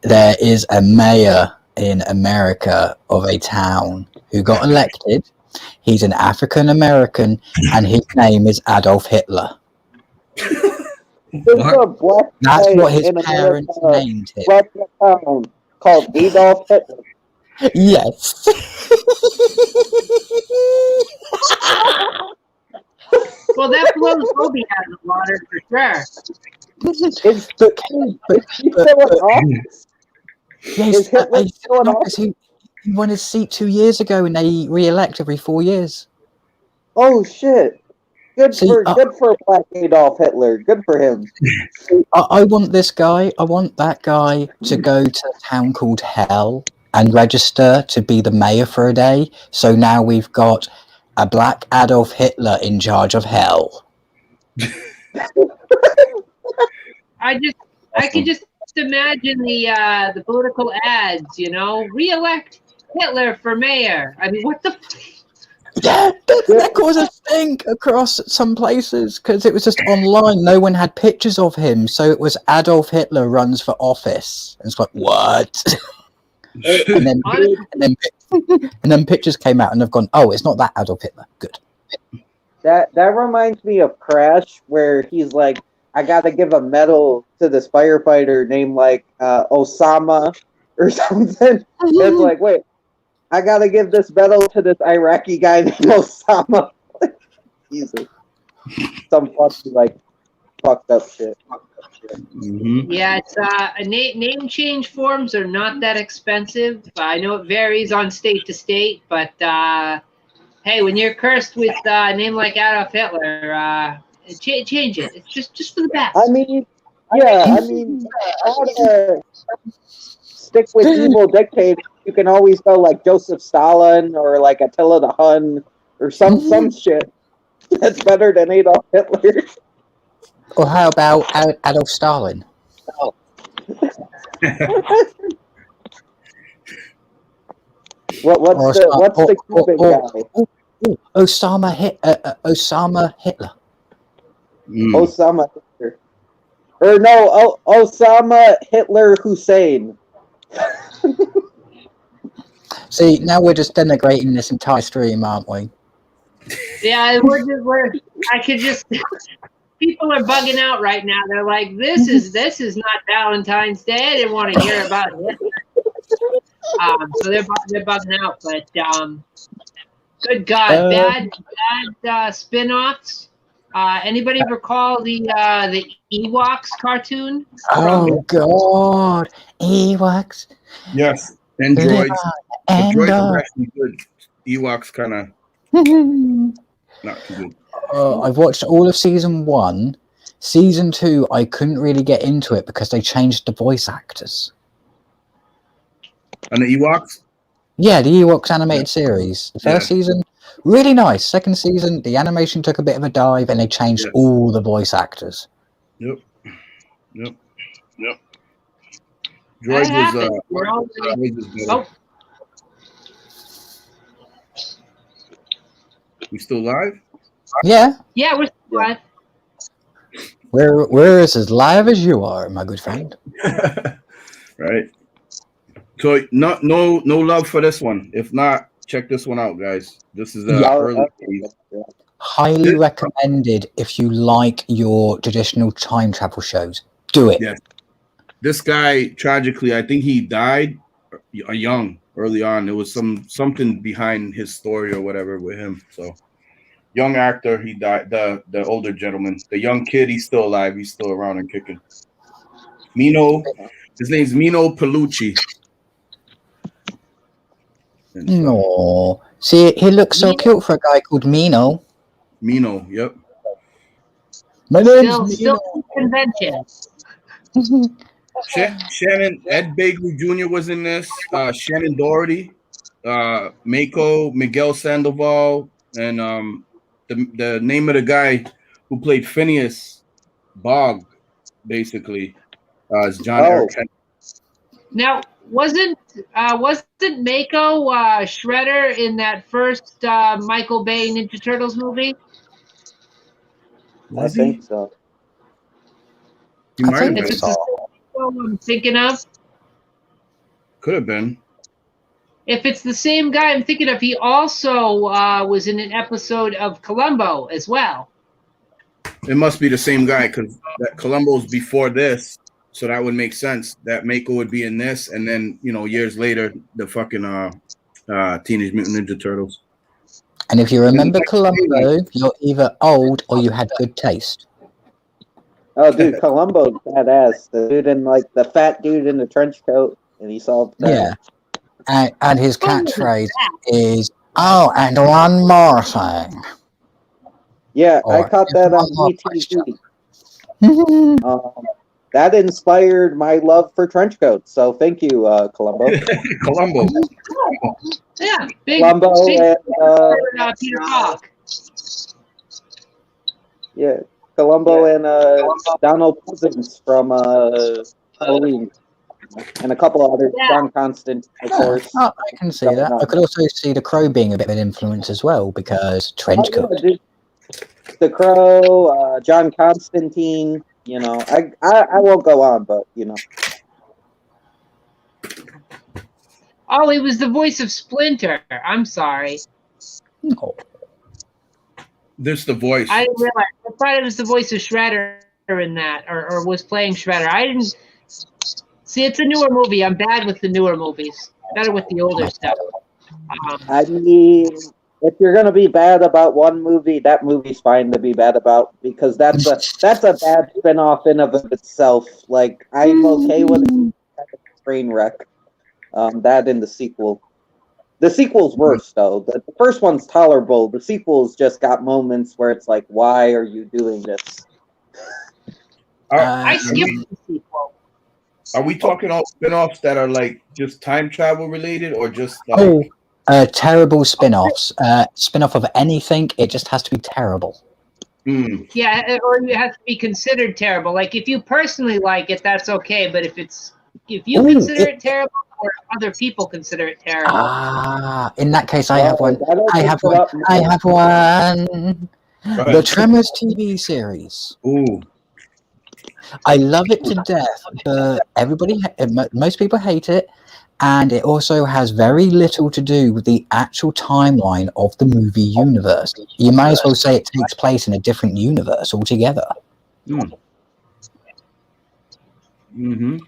D: There is a mayor in America of a town who got elected. He's an African American, and his name is Adolf Hitler. That's what his parents named him.
C: Town called Adolf Hitler.
D: Yes.
B: Well, that blows Hobie out of the water for sure.
D: He won his seat 2 years ago, and they re-elect every 4 years.
C: Oh shit! good for Black Adolf Hitler. Good for him.
D: I want this guy. I want that guy to go to a town called Hell and register to be the mayor for a day. So now we've got a Black Adolf Hitler in charge of Hell.
B: I could just imagine the political ads. Re-elect Hitler for mayor. I mean, what the?
D: Yeah, that caused a stink across some places because it was just online. No one had pictures of him, so it was Adolf Hitler runs for office. And it's like, what? and then pictures came out, and they've gone, oh, it's not that Adolf Hitler. Good.
C: That reminds me of Crash, where he's like, I gotta give a medal to this firefighter named like Osama or something. It's like, wait, I gotta give this medal to this Iraqi guy named Osama. Jesus, some fucking like fucked up shit.
F: Mm-hmm.
B: Yeah, it's name change forms are not that expensive. I know it varies on state to state, but hey, when you're cursed with a name like Adolf Hitler, change it. It's just for the best.
C: I mean, to stick with evil dictators, you can always go like Joseph Stalin or like Attila the Hun or some shit that's better than Adolf Hitler.
D: Or how about Adolf Stalin?
C: What's the Cuban guy?
D: Osama Hitler.
C: Osama Hitler. Or no, Osama Hitler Hussein.
D: See, now we're just denigrating this entire stream, aren't we?
B: Yeah, I could just. People are bugging out right now. They're like, "This is not Valentine's Day. I didn't want to hear about it." So they're bugging out. But good God, bad spinoffs. Anybody recall the Ewoks cartoon?
D: Oh God, Ewoks.
F: Yes, and droids. The droids are actually good. Ewoks kind of not too good.
D: I've watched all of season 1. Season 2, I couldn't really get into it because they changed the voice actors.
F: And the Ewoks?
D: Yeah, the Ewoks animated series. The first season, really nice. Second season, the animation took a bit of a dive and they changed all the voice actors.
F: Yep. Droids was better. We still live?
D: Yeah.
B: Yeah, we're still live.
D: We're as live as you are, my good friend.
F: Right. So no love for this one. If not, check this one out, guys. This is early.
D: Highly recommended if you like your traditional time travel shows. Do it.
F: Yes. This guy, tragically, I think he died young, early on. There was something behind his story or whatever with him. So, young actor, he died. The older gentleman, the young kid, he's still alive. He's still around and kicking. His name's Mino Pellucci.
D: No, see, he looks so cute for a guy called Mino.
F: Mino, yep.
D: My name's
B: Still convention.
F: Shannon, Ed Begley Jr. was in this. Shannon Doherty, Mako, Miguel Sandoval, and the name of the guy who played Phineas Bogg, basically, is John Eric.
B: Now, wasn't Mako Shredder in that first Michael Bay Ninja Turtles movie?
C: I think so.
F: He might have
B: If
F: been.
B: it's the same I'm thinking of.
F: Could have been.
B: If it's the same guy I'm thinking of, he also was in an episode of Columbo as well.
F: It must be the same guy because Columbo's before this, so that would make sense. That Mako would be in this, and then years later, the fucking Teenage Mutant Ninja Turtles.
D: And if you remember Columbo, you're either old or you had good taste.
C: Oh, dude, Columbo's badass. The dude in the fat dude in the trench coat, and he solved that.
D: Yeah, and his catchphrase is, "Oh, and one more thing."
C: Yeah, I caught that on ETV. That inspired my love for trench coats. So thank you, Columbo.
F: Columbo.
B: Yeah, big.
C: Columbo and
B: Peter Falk.
C: yeah, Columbo and Donald Pleasance from Halloween, and a couple of others. John Constant, of course.
D: I can see that. I could also see The Crow being a bit of an influence as well because trench coat.
C: The Crow, John Constantine. You know, I won't go on, but you know.
B: Oh, he was the voice of Splinter. I'm sorry.
D: No.
F: This the voice.
B: I didn't realize. I thought it was the voice of Shredder in that, or was playing Shredder. I didn't see. It's a newer movie. I'm bad with the newer movies. Better with the older stuff.
C: I mean, if you're gonna be bad about one movie, that movie's fine to be bad about because that's a bad spinoff in of itself. Like I'm okay with it. Train wreck. That in the sequel. The sequel's worse though. The first one's tolerable. The sequel's just got moments where it's like, why are you doing this?
B: I skipped the sequel.
F: Are we talking all spin-offs that are like just time travel related or just like
D: terrible spin-offs? Spin-off of anything, it just has to be terrible.
B: Yeah, or it has to be considered terrible. Like if you personally like it, that's okay. But if you consider it terrible, or other people consider it terrible.
D: In that case, I have one. I have one. The Tremors TV series.
F: Ooh.
D: I love it to death, but most people hate it, and it also has very little to do with the actual timeline of the movie universe. You might as well say it takes place in a different universe altogether.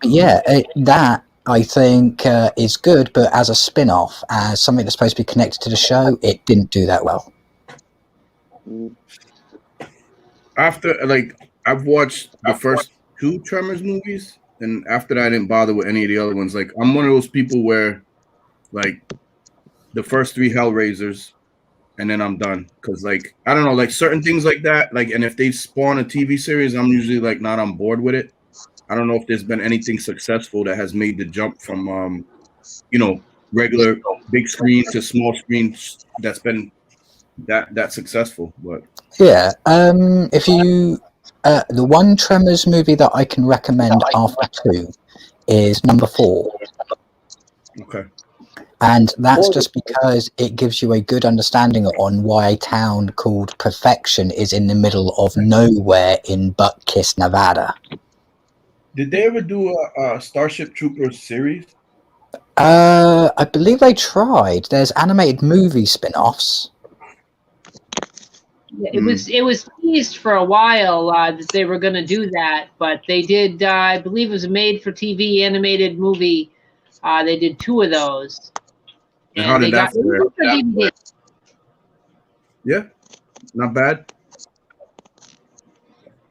D: Yeah, that I think is good, but as a spin-off, as something that's supposed to be connected to the show, it didn't do that well.
F: After, like, I've watched the first 2 Tremors movies, and after that, I didn't bother with any of the other ones. Like, I'm one of those people where, like, the first 3 Hellraisers, and then I'm done. Because, like, I don't know, like, certain things like that, like, and if they spawn a TV series, I'm usually, like, not on board with it. I don't know if there's been anything successful that has made the jump from, regular big screen to small screens that's been that successful. But
D: yeah, if you the one Tremors movie that I can recommend after 2 is number 4.
F: Okay.
D: And that's just because it gives you a good understanding on why a town called Perfection is in the middle of nowhere in Butt-Kiss, Nevada.
F: Did they ever do a Starship Troopers series?
D: I believe they tried. There's animated movie spin-offs.
B: Yeah, it was teased for a while that they were going to do that, but they did. I believe it was a made-for-TV animated movie. They did 2 of those.
F: And how did that fare? Yeah, not bad.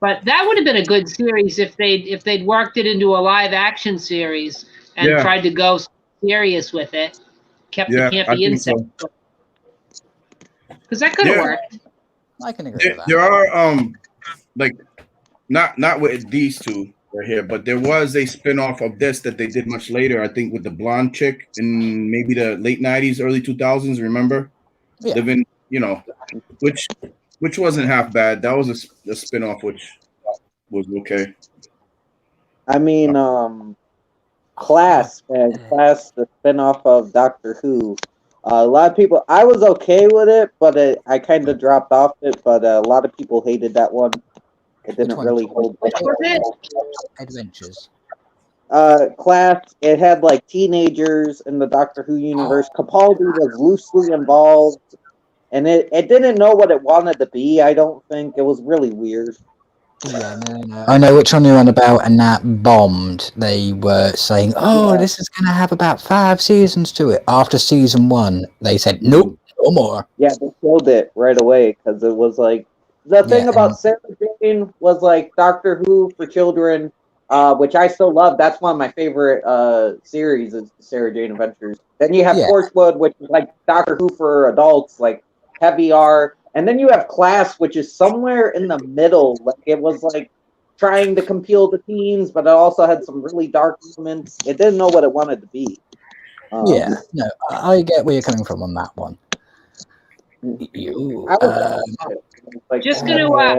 B: But that would have been a good series if they'd worked it into a live action series and tried to go serious with it. Kept the campy insect. Because that could have worked.
D: I can agree with that.
F: There are like not with these 2 right here, but there was a spin-off of this that they did much later, I think, with the blonde chick in maybe the late 90s, early 2000s, remember?
D: Yeah.
F: Living, which wasn't half bad. That was a spin-off which was okay.
C: I mean, Class, the spin-off of Doctor Who. A lot of people, I was okay with it, but I kind of dropped off it, but a lot of people hated that one. It didn't really hold
D: Adventures.
C: Class, it had like teenagers in the Doctor Who universe. Capaldi was loosely involved, and it didn't know what it wanted to be, I don't think. It was really weird.
D: Yeah, no. I know which one you're on about, and that bombed. They were saying, this is going to have about 5 seasons to it. After season 1, they said, nope, no more.
C: Yeah, they killed it right away, because it was like, the thing about Sarah Jane was like Doctor Who for children, which I still love. That's one of my favorite series is Sarah Jane Adventures. Then you have Torchwood, which is like Doctor Who for adults, like heavy R. And then you have Class, which is somewhere in the middle. Like it was like trying to compel the teens, but it also had some really dark moments. It didn't know what it wanted to be.
D: Yeah, no, I get where you're coming from on that one.
B: Just gonna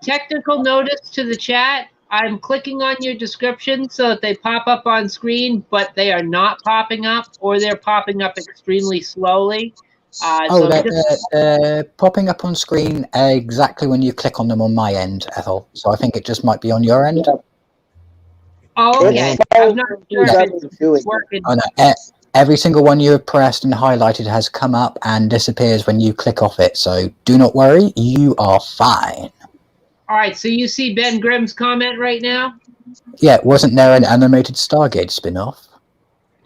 B: technical notice to the chat. I'm clicking on your description so that they pop up on screen, but they are not popping up, or they're popping up extremely slowly.
D: They're popping up on screen exactly when you click on them on my end, Ethel. So I think it just might be on your end.
C: Yeah.
B: Oh, okay. I'm not sure if it's working.
D: Oh, no. Every single one you have pressed and highlighted has come up and disappears when you click off it. So do not worry, you are fine.
B: All right, so you see Ben Grimm's comment right now?
D: Yeah, wasn't there an animated Stargate spin-off?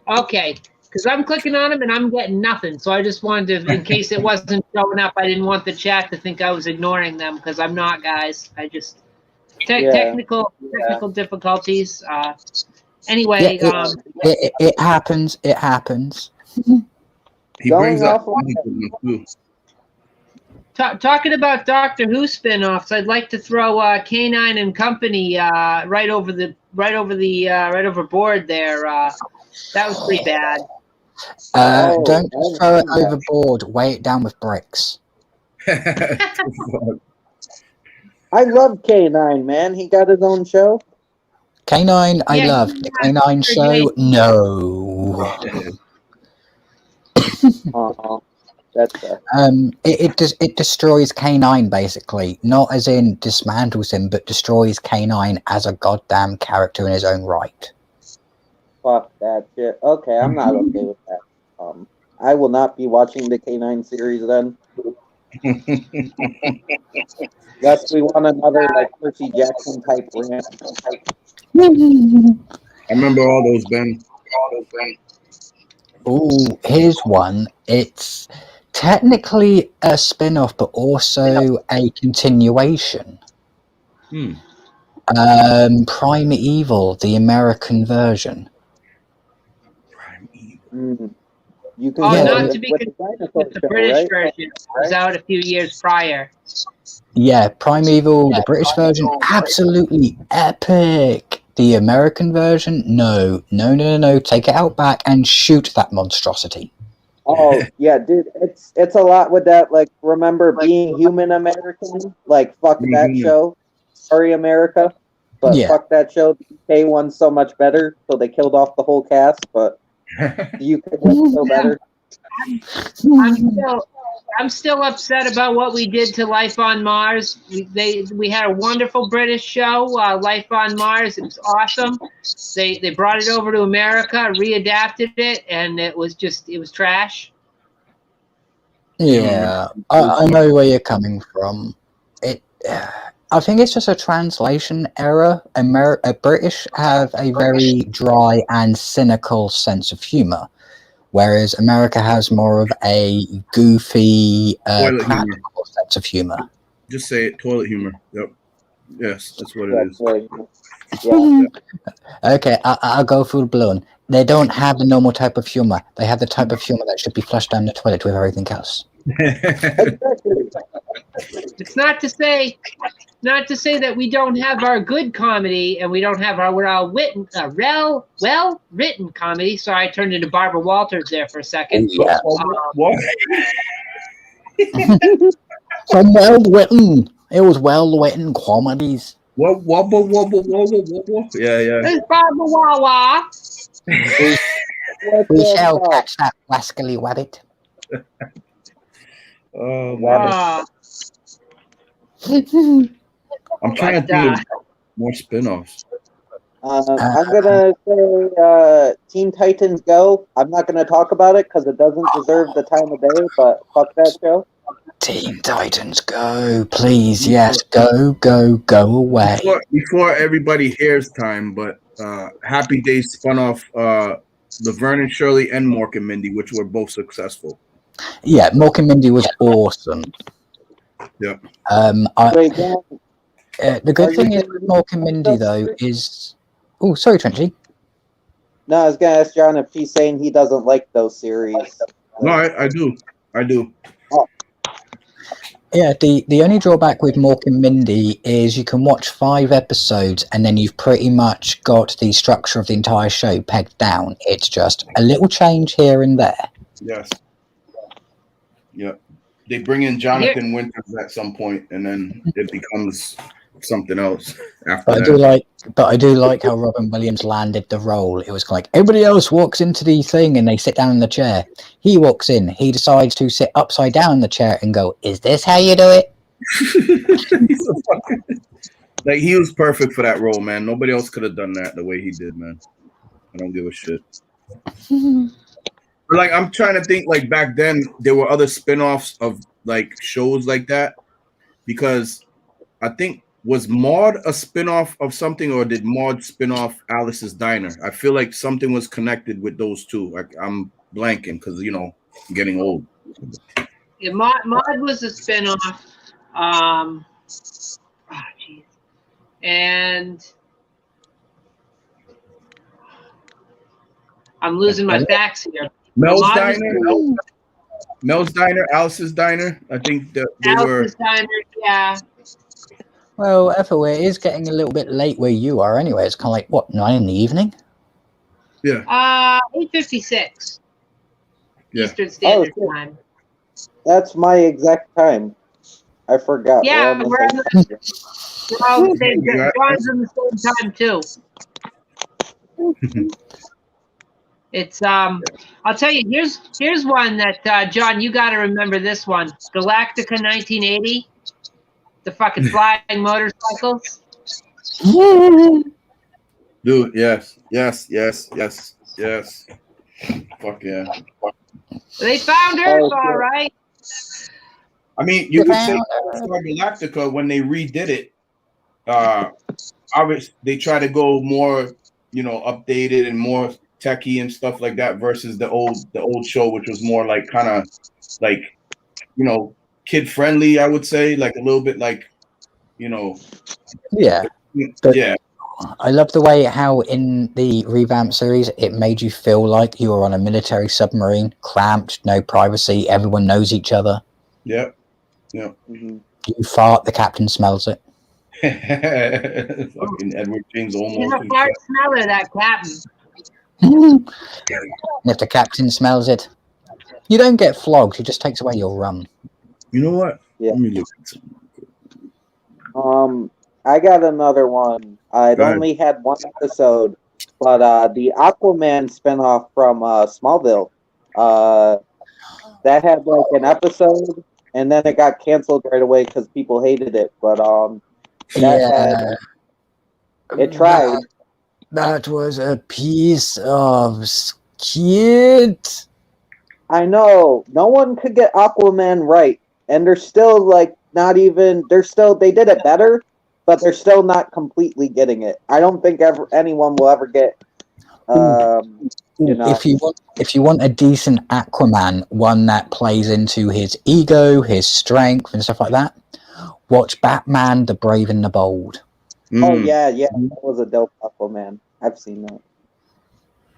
B: Okay, because I'm clicking on him and I'm getting nothing. So I just wanted to, in case it wasn't showing up, I didn't want the chat to think I was ignoring them, because I'm not, guys. I just technical difficulties. Anyway,
D: it happens. It happens.
F: He brings up too.
B: Talking about Doctor Who spin-offs, I'd like to throw K9 and Company right overboard there. That was pretty bad.
D: Don't throw it overboard. Weigh it down with bricks.
C: I love K9, man. He got his own show.
D: K9, I love. The K9 show, no. It destroys K9 basically, not as in dismantles him, but destroys K9 as a goddamn character in his own right.
C: Fuck that shit. Okay, I'm not okay with that. I will not be watching the K9 series then. Unless we want another like Percy Jackson type rant.
F: I remember all those, Ben.
D: Oh, here's one. It's technically a spin-off, but also a continuation. Primeval, the American version.
C: You can
B: not to be confused with the British version. It was out a few years prior.
D: Yeah, Primeval, the British version, absolutely epic. The American version, no. Take it out back and shoot that monstrosity.
C: Oh yeah, dude, it's a lot with that. Like, remember Being Human American? Like, fuck that show. Sorry, America, but fuck that show. The UK one's so much better, so they killed off the whole cast. But the UK one's still better.
B: I'm still upset about what we did to Life on Mars. We had a wonderful British show, Life on Mars. It was awesome. They brought it over to America, readapted it, and it was trash.
D: Yeah, I know where you're coming from. I think it's just a translation error. British have a very dry and cynical sense of humor, whereas America has more of a goofy, practical sense of humor.
F: Just say it, toilet humor. Yep. Yes, that's what it is.
C: Yeah.
D: Okay, I'll go full blown. They don't have the normal type of humor. They have the type of humor that should be flushed down the toilet with everything else.
B: It's not to say that we don't have our good comedy and we don't have our well-written comedy. Sorry, I turned into Barbara Walters there for a second.
D: Yeah.
F: What?
D: Some well-written. It was well-written comedies.
F: What? Yeah.
B: It's Barbara Wawa.
D: We shall catch that rascally rabbit.
F: Oh, wow. I'm trying to think of more spin-offs.
C: I'm gonna say Teen Titans Go. I'm not gonna talk about it because it doesn't deserve the time of day, but fuck that show.
D: Teen Titans Go, please, yes, go away.
F: Before everybody hears time, but Happy Days spun off Laverne and Shirley and Mork and Mindy, which were both successful.
D: Yeah, Mork and Mindy was awesome.
F: Yep.
D: The good thing is with Mork and Mindy, though, is... Oh, sorry, Trenchy.
C: No, I was going to ask John if he's saying he doesn't like those series.
F: No, I do.
C: Oh.
D: Yeah, the only drawback with Mork and Mindy is you can watch 5 episodes and then you've pretty much got the structure of the entire show pegged down. It's just a little change here and there.
F: Yes. Yep. They bring in Jonathan Winters at some point, and then it becomes something else after
D: But
F: that.
D: I do like how Robin Williams landed the role. It was like everybody else walks into the thing and they sit down in the chair. He walks in, he decides to sit upside down in the chair and go, "Is this how you do it?"
F: Like, he was perfect for that role, man. Nobody else could have done that the way he did, man. I don't give a shit. But like, I'm trying to think, like, back then there were other spin-offs of like shows like that, because I think, was Maude a spin-off of something, or did Maude spin off Alice's Diner? I feel like something was connected with those two. Like, I'm blanking because, you know, I'm getting old.
B: Yeah, Maude was a spinoff. Jeez. And I'm losing my facts here.
F: Mel's Diner, Alice's Diner. I think that they
B: Alice's Diner, yeah.
D: Well, Ethelware, it is getting a little bit late where you are anyway. It's kind of like, what, 9 in the evening?
F: Yeah.
B: 8:56.
F: Yeah.
B: Eastern Standard Time.
C: That's my exact time. I forgot.
B: Yeah,
C: we're on the same time.
B: John's in the same time too. It's I'll tell you, here's one that John, you got to remember this one. Galactica 1980. The fucking flying motorcycles.
F: Dude, yes. Fuck yeah.
B: They found Earth, all right.
F: I mean, you could say Galactica, when they redid it, obviously they try to go more, you know, updated and more techie and stuff like that, versus the old show, which was more like kind of like, you know, kid friendly, I would say, like a little bit like, you know.
D: Yeah.
F: But yeah.
D: I love the way how in the revamped series it made you feel like you were on a military submarine, clamped, no privacy, everyone knows each other.
F: Yep. Yep.
C: Mm-hmm.
D: You fart, the captain smells it.
F: Fucking Edward James almost.
B: He's a fart smeller, that captain.
D: And if the captain smells it, you don't get flogged, he just takes away your rum.
F: You know what?
C: Yeah.
F: Let me look at something.
C: I got another one. It only had 1 episode, but the Aquaman spinoff from Smallville, that had like an episode, and then it got canceled right away because people hated it. But it tried.
D: That was a piece of shit.
C: I know. No one could get Aquaman right, and they're still like not even. They did it better, but they're still not completely getting it. I don't think anyone will ever get. You know,
D: if you want a decent Aquaman, one that plays into his ego, his strength, and stuff like that, watch Batman: The Brave and the Bold.
C: Oh yeah, that was a dope Aquaman. I've seen that.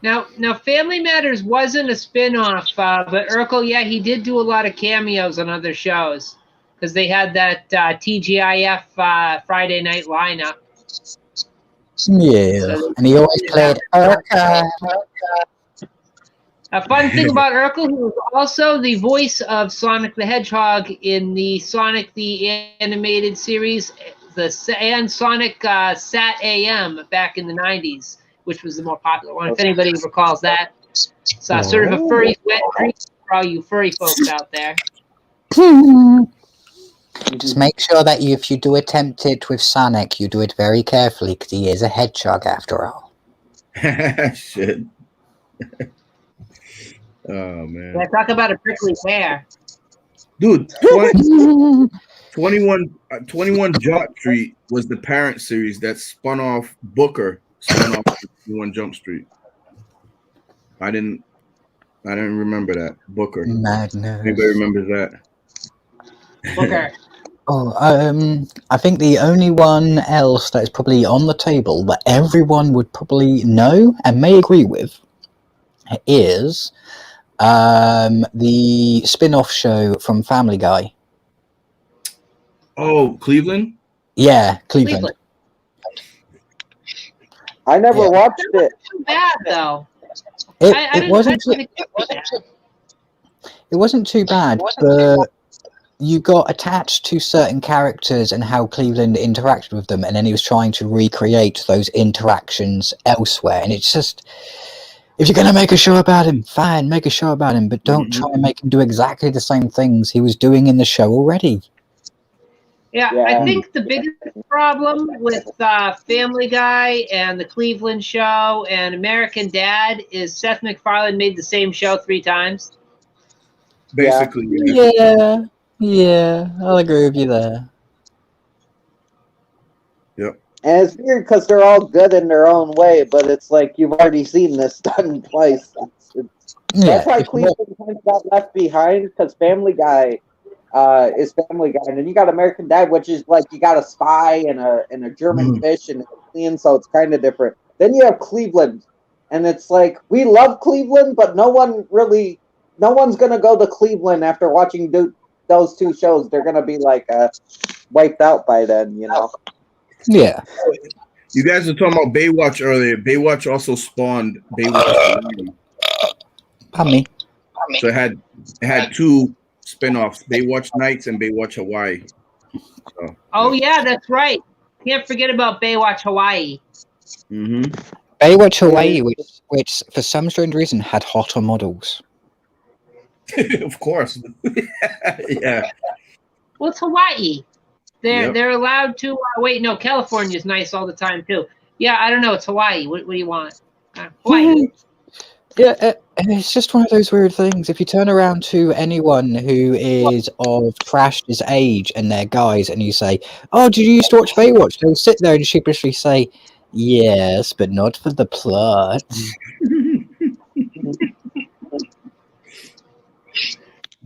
B: Now, Family Matters wasn't a spin-off, but Urkel, yeah, he did do a lot of cameos on other shows because they had that TGIF Friday night lineup.
D: Yeah,
B: So
D: and he always played Urkel.
B: A fun thing about Urkel, he was also the voice of Sonic the Hedgehog in the Sonic the Animated Series, and Sonic Sat AM back in the 90s, which was the more popular one, if anybody recalls that. It's sort of a furry wet dream for all you furry folks out there.
D: Just make sure that if you do attempt it with Sonic, you do it very carefully, because he is a hedgehog after all.
F: Shit. Oh, man.
B: Yeah, talk about a prickly pear.
F: Dude, 21 Jump Street was the parent series that spun off Booker, spun off 21 Jump Street. I didn't remember that. Booker.
D: Madness.
F: Anybody remembers that?
B: Booker.
D: I think the only one else that is probably on the table that everyone would probably know and may agree with is the spin-off show from Family Guy.
F: Oh, Cleveland?
D: Yeah, Cleveland.
C: I never watched it.
B: Too bad though.
D: It wasn't too bad, but you got attached to certain characters and how Cleveland interacted with them, and then he was trying to recreate those interactions elsewhere. And it's just, if you're going to make a show about him, fine, make a show about him, but don't try and make him do exactly the same things he was doing in the show already.
B: Yeah, I think the biggest problem with Family Guy and the Cleveland Show and American Dad is Seth MacFarlane made the same show 3 times.
F: Basically,
D: Yeah, I'll agree with you there.
F: Yep.
C: And it's weird because they're all good in their own way, but it's like you've already seen this done twice. That's why Cleveland kind of got left behind, because Family Guy is Family Guy, and then you got American Dad, which is like you got a spy and a German fish and a alien, so it's kind of different. Then you have Cleveland, and it's like we love Cleveland, but no one's gonna go to Cleveland after watching those 2 shows. They're gonna be like wiped out by then, you know.
D: Yeah.
F: You guys were talking about Baywatch earlier. Baywatch also spawned Baywatch.
D: Pardon me.
F: So it had 2 spinoffs, Baywatch Nights and Baywatch Hawaii. So,
B: Oh yeah, that's right. Can't forget about Baywatch Hawaii.
D: Baywatch Hawaii, which for some strange reason had hotter models.
F: of course. Yeah.
B: Well, it's Hawaii. They're allowed to wait. No, California's nice all the time too. Yeah, I don't know. It's Hawaii. What do you want? Hawaii.
D: Yeah, it's just one of those weird things. If you turn around to anyone who is of Trash's age and they're guys, and you say, "Oh, did you used to watch Baywatch?" They'll sit there and sheepishly say, "Yes, but not for the plot."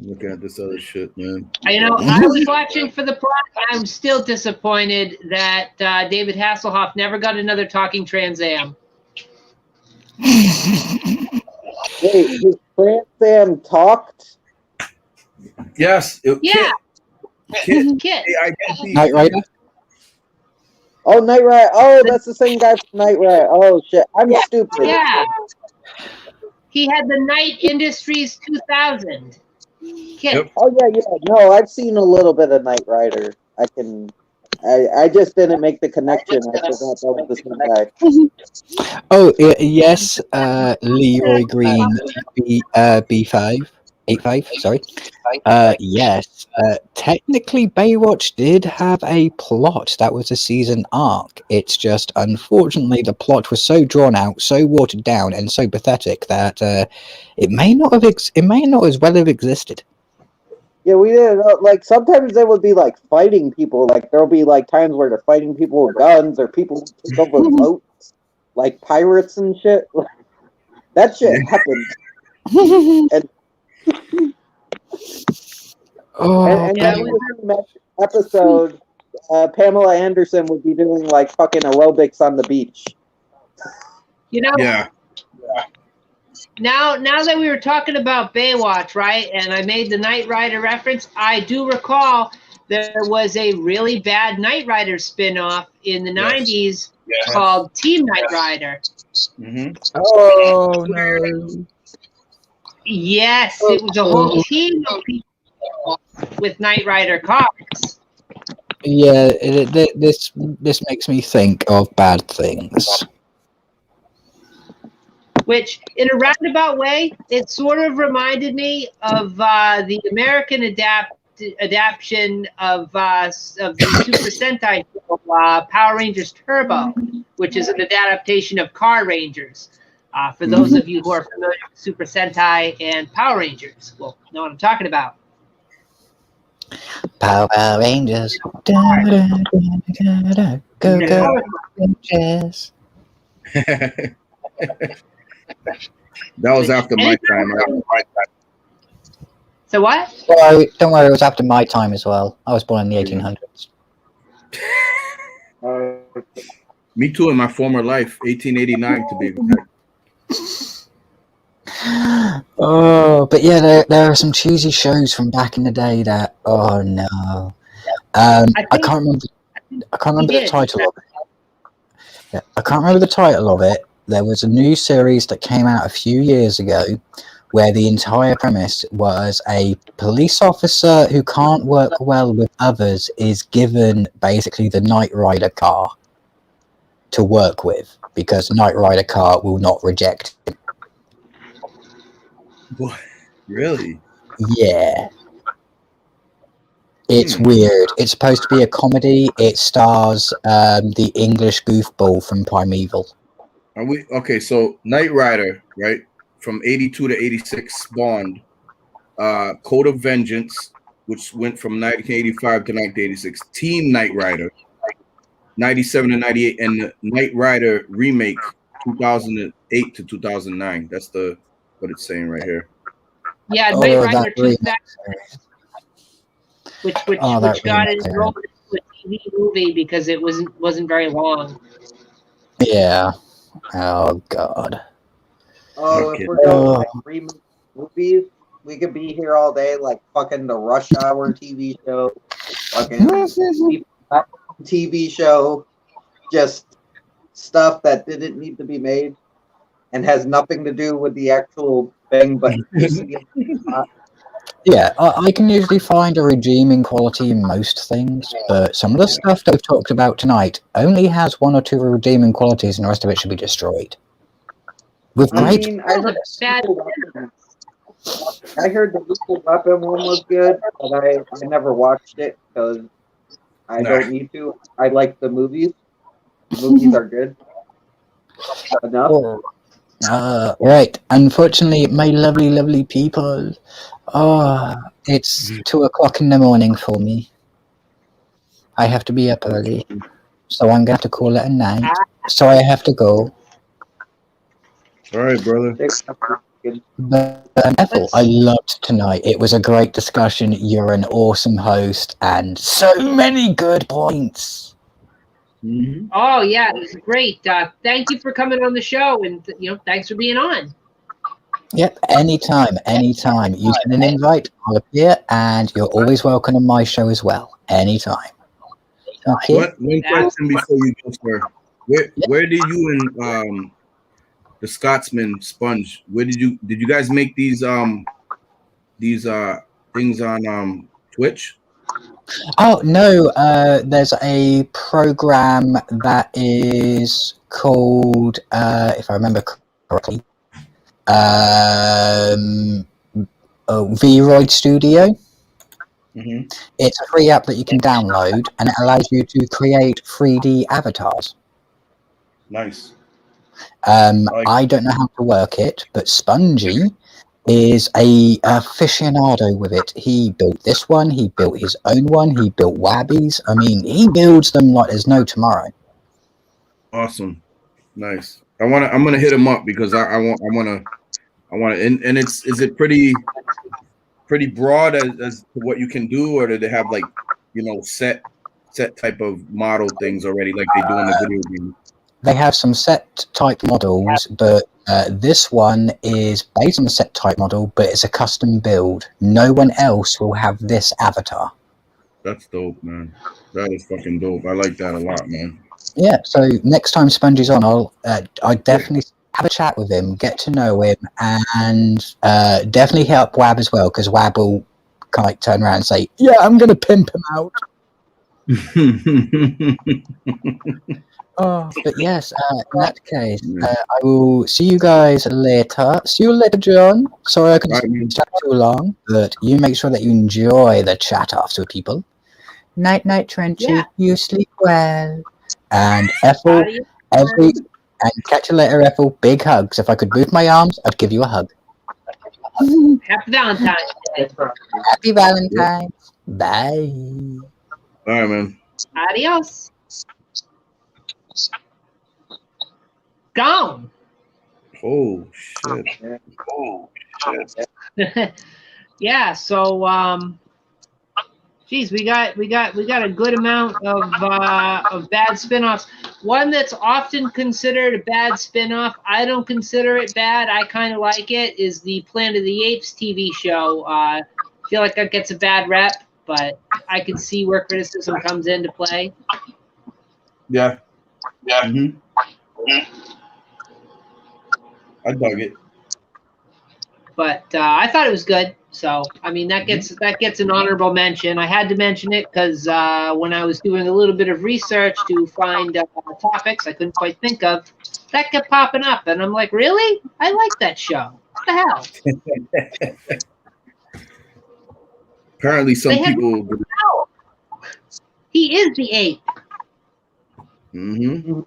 F: Looking at this other shit, man.
B: I was watching for the plot. I'm still disappointed that David Hasselhoff never got another talking Trans Am.
C: Wait, his Trans Am talked?
F: Yes.
B: Kit.
D: Knight Rider?
C: Oh, Knight Rider. Oh, that's the same guy from Knight Rider. Oh, shit. I'm stupid.
B: Yeah. He had the Night Industries 2000. Kit.
F: Yep.
C: Oh, yeah. No, I've seen a little bit of Knight Rider. I just didn't make the connection. I forgot that was the same guy.
D: Oh, yes, Leroy Green, B5, 85, sorry. Yes, technically Baywatch did have a plot. That was a season arc. It's just, unfortunately, the plot was so drawn out, so watered down, and so pathetic that it may not as well have existed.
C: Yeah, we did. Like, sometimes they would be, like, fighting people. Like, there'll be, like, times where they're fighting people with guns, or people take over boats, like pirates and shit. That shit happened. And then in the next episode, Pamela Anderson would be doing, like, fucking aerobics on the beach.
F: Yeah.
B: Now that we were talking about Baywatch, right, and I made the Knight Rider reference, I do recall there was a really bad Knight Rider spinoff in the 90s called Team Knight Rider.
D: Oh, no.
B: Yes, it was a whole team of people with Knight Rider cars.
D: Yeah, this makes me think of bad things. Which,
B: in a roundabout way, it sort of reminded me of the American adaptation of the Super Sentai show, Power Rangers Turbo, which is an adaptation of Car Rangers. For those of you who are familiar with Super Sentai and Power Rangers, will know what I'm talking about.
D: Power Rangers. Go Rangers.
F: That was after my time.
B: So what?
D: Well, don't worry, it was after my time as well. I was born in the 1800s.
F: Me too, in my former life, 1889 to be exact.
D: Oh, but yeah, there are some cheesy shows from back in the day that, oh no. I can't remember. I can't remember the
B: did.
D: title of it. Yeah, I can't remember the title of it. There was a new series that came out a few years ago where the entire premise was a police officer who can't work well with others is given basically the Knight Rider car to work with because Knight Rider car will not reject him.
F: What? Really?
D: Yeah. It's weird. It's supposed to be a comedy. It stars the English goofball from Primeval.
F: Are we okay? So Knight Rider, right? From 82 to 86 spawned Code of Vengeance, which went from 1985 to 1986. Team Knight Rider, 97 to 98, and the Knight Rider remake, 2008 to 2009. That's what it's saying right here.
B: Yeah, Knight Rider 2000, which got it enrolled into a TV movie because it wasn't very long.
D: Yeah. Oh God.
C: Oh, if we're going like remake movies, we could be here all day, like fucking the Rush Hour TV show, fucking TV show, just stuff that didn't need to be made and has nothing to do with the actual thing, but
D: yeah, I can usually find a redeeming quality in most things, but some of the stuff that I've talked about tonight only has one or two redeeming qualities, and the rest of it should be destroyed. With great.
C: I heard the Lethal Weapon one was good, but I never watched it because I don't need to. I like the movies. The movies are good enough.
D: Right. Unfortunately, my lovely, lovely people. It's 2:00 in the morning for me. I have to be up early, so I'm gonna have to call it a night. So I have to go.
F: All right, brother.
D: But Ethel, I loved tonight. It was a great discussion. You're an awesome host, and so many good points.
F: Mm-hmm.
B: Oh yeah, it was great. Thank you for coming on the show, and thanks for being on.
D: Yep, anytime. You send an invite, I'll appear, and you're always welcome on my show as well. Anytime. Okay.
F: One question before you go, sir. Where did you and the Scotsman Sponge? Where did you guys make these things on Twitch?
D: Oh no, there's a program that is called, if I remember correctly, Vroid Studio.
F: Mm-hmm.
D: It's a free app that you can download, and it allows you to create 3D avatars.
F: Nice.
D: I don't know how to work it, but Spongy is a aficionado with it. He built this one, he built his own one, he built Wabby's. I mean, he builds them like there's no tomorrow.
F: Awesome. Nice. I'm gonna hit him up because I wanna and is it pretty broad as to what you can do, or do they have like set type of model things already like they do in the video game?
D: They have some set type models, but this one is based on a set type model, but it's a custom build. No one else will have this avatar.
F: That's dope, man. That is fucking dope. I like that a lot, man.
D: Yeah, so next time Spongy's on, I definitely have a chat with him, get to know him, and definitely help Wab as well, because Wab will kind of turn around and say, yeah, I'm going to pimp him out. But yes, in that case, I will see you guys later. See you later, John. Sorry I couldn't chat too long, but you make sure that you enjoy the chat after, people. Night, night, Trenchy. Yeah. You sleep well. And Ethel, and catch you later, Ethel. Big hugs. If I could move my arms, I'd give you a hug.
B: Happy Valentine's Day.
D: Happy Valentine. Bye.
F: All right, man.
B: Adios. Gone.
F: Oh shit.
B: Yeah, so geez, we got a good amount of bad spinoffs. One that's often considered a bad spinoff, I don't consider it bad. I kind of like it. Is the Planet of the Apes TV show. I feel like that gets a bad rep, but I can see where criticism comes into play.
F: Yeah. Mm-hmm. I dug it.
B: But I thought it was good. So I mean that gets an honorable mention. I had to mention it because when I was doing a little bit of research to find topics I couldn't quite think of, that kept popping up, and I'm like, really? I like that show. What the hell?
F: Apparently, some people.
B: He is the ape.
F: Mm-hmm.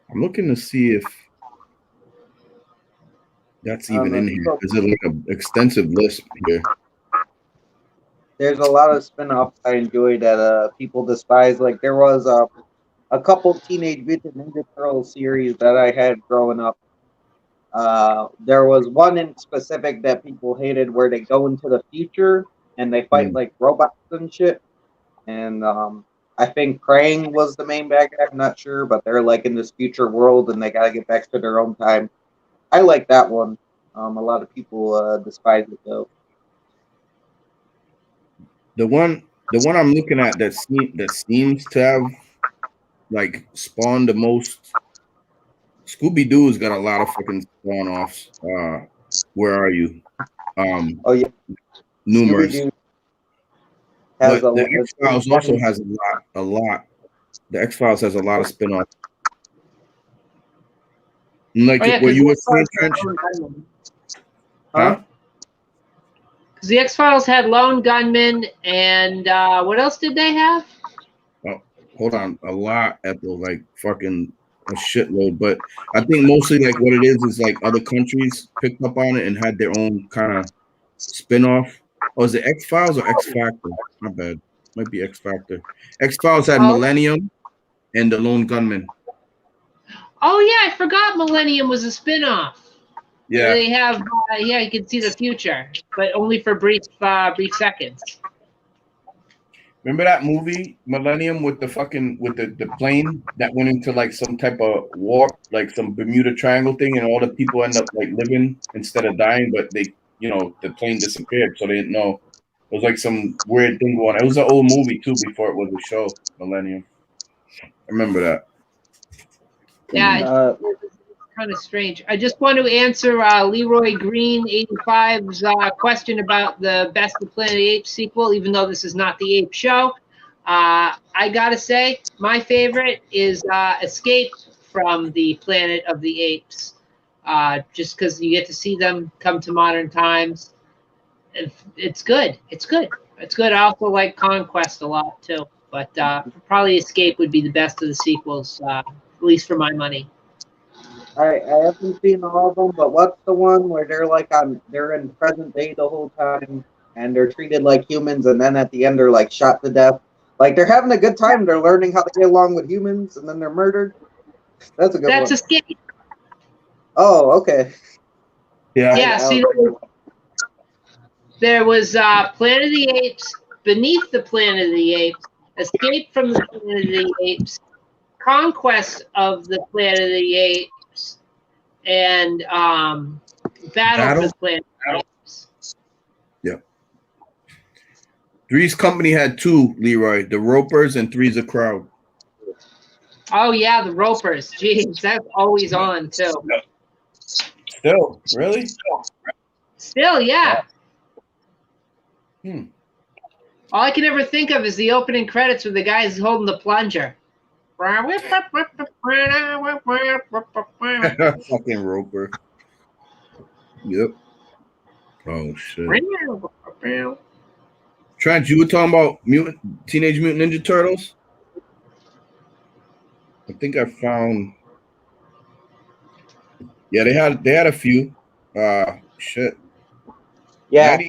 F: I'm looking to see if that's even in here. Is it like an extensive list here?
C: There's a lot of spin-offs I enjoy that people despise. Like there was a couple Teenage Mutant Ninja Turtles series that I had growing up. There was one in specific that people hated where they go into the future and they fight like robots and shit. And I think Krang was the main bad guy. I'm not sure, but they're like in this future world and they gotta get back to their own time. I like that one. A lot of people despise it though.
F: The one I'm looking at that seems to have like spawned the most. Scooby-Doo's got a lot of fucking spawn-offs. Where are you?
C: Oh yeah,
F: numerous.
C: But
F: the X-Files also has a lot. The X-Files has a lot of spin-offs. Like what you were saying, Trench? Huh?
B: Because the X-Files had Lone Gunman, and what else did they have?
F: Oh, hold on. A lot, Ethel, like fucking a shitload. But I think mostly like what it is like other countries picked up on it and had their own kind of spin-off. Oh, is it X-Files or X-Factor? My bad. Might be X-Factor. X-Files had Millennium and the Lone Gunman.
B: Oh, yeah, I forgot Millennium was a spin-off.
F: Yeah.
B: They have, you can see the future, but only for brief seconds.
F: Remember that movie, Millennium, with the fucking, with the plane that went into like some type of warp, like some Bermuda Triangle thing, and all the people end up like living instead of dying, but they, the plane disappeared, so they didn't know. It was like some weird thing going on. It was an old movie too before it was a show, Millennium. I remember that.
B: Yeah, it's kind of strange. I just want to answer Leroy Green 85's question about the Best of Planet of the Apes sequel, even though this is not the Ape show. I gotta say, my favorite is Escape from the Planet of the Apes, just because you get to see them come to modern times. It's good. It's good. It's good. I also like Conquest a lot too, but probably Escape would be the best of the sequels, at least for my money.
C: I haven't seen all of them, but what's the one where they're in present day the whole time and they're treated like humans, and then at the end they're like shot to death? Like they're having a good time, they're learning how to get along with humans, and then they're murdered. That's a good one.
B: That's Escape.
C: Oh, okay.
F: Yeah.
B: Yeah. See, there was Planet of the Apes, Beneath the Planet of the Apes, Escape from the Planet of the Apes, Conquest of the Planet of the Apes, and Battle for the Planet of the Apes.
F: Yeah. Three's Company had two, Leroy, the Ropers and Three's a Crowd.
B: Oh yeah, the Ropers. Jeez, that's always on too.
F: Still, really?
B: Still, yeah. All I can ever think of is the opening credits with the guys holding the plunger.
F: Fucking Roper. Yep. Oh shit. Trent, you were talking about Teenage Mutant Ninja Turtles? I think I found. Yeah, they had a few. Shit.
C: Yeah.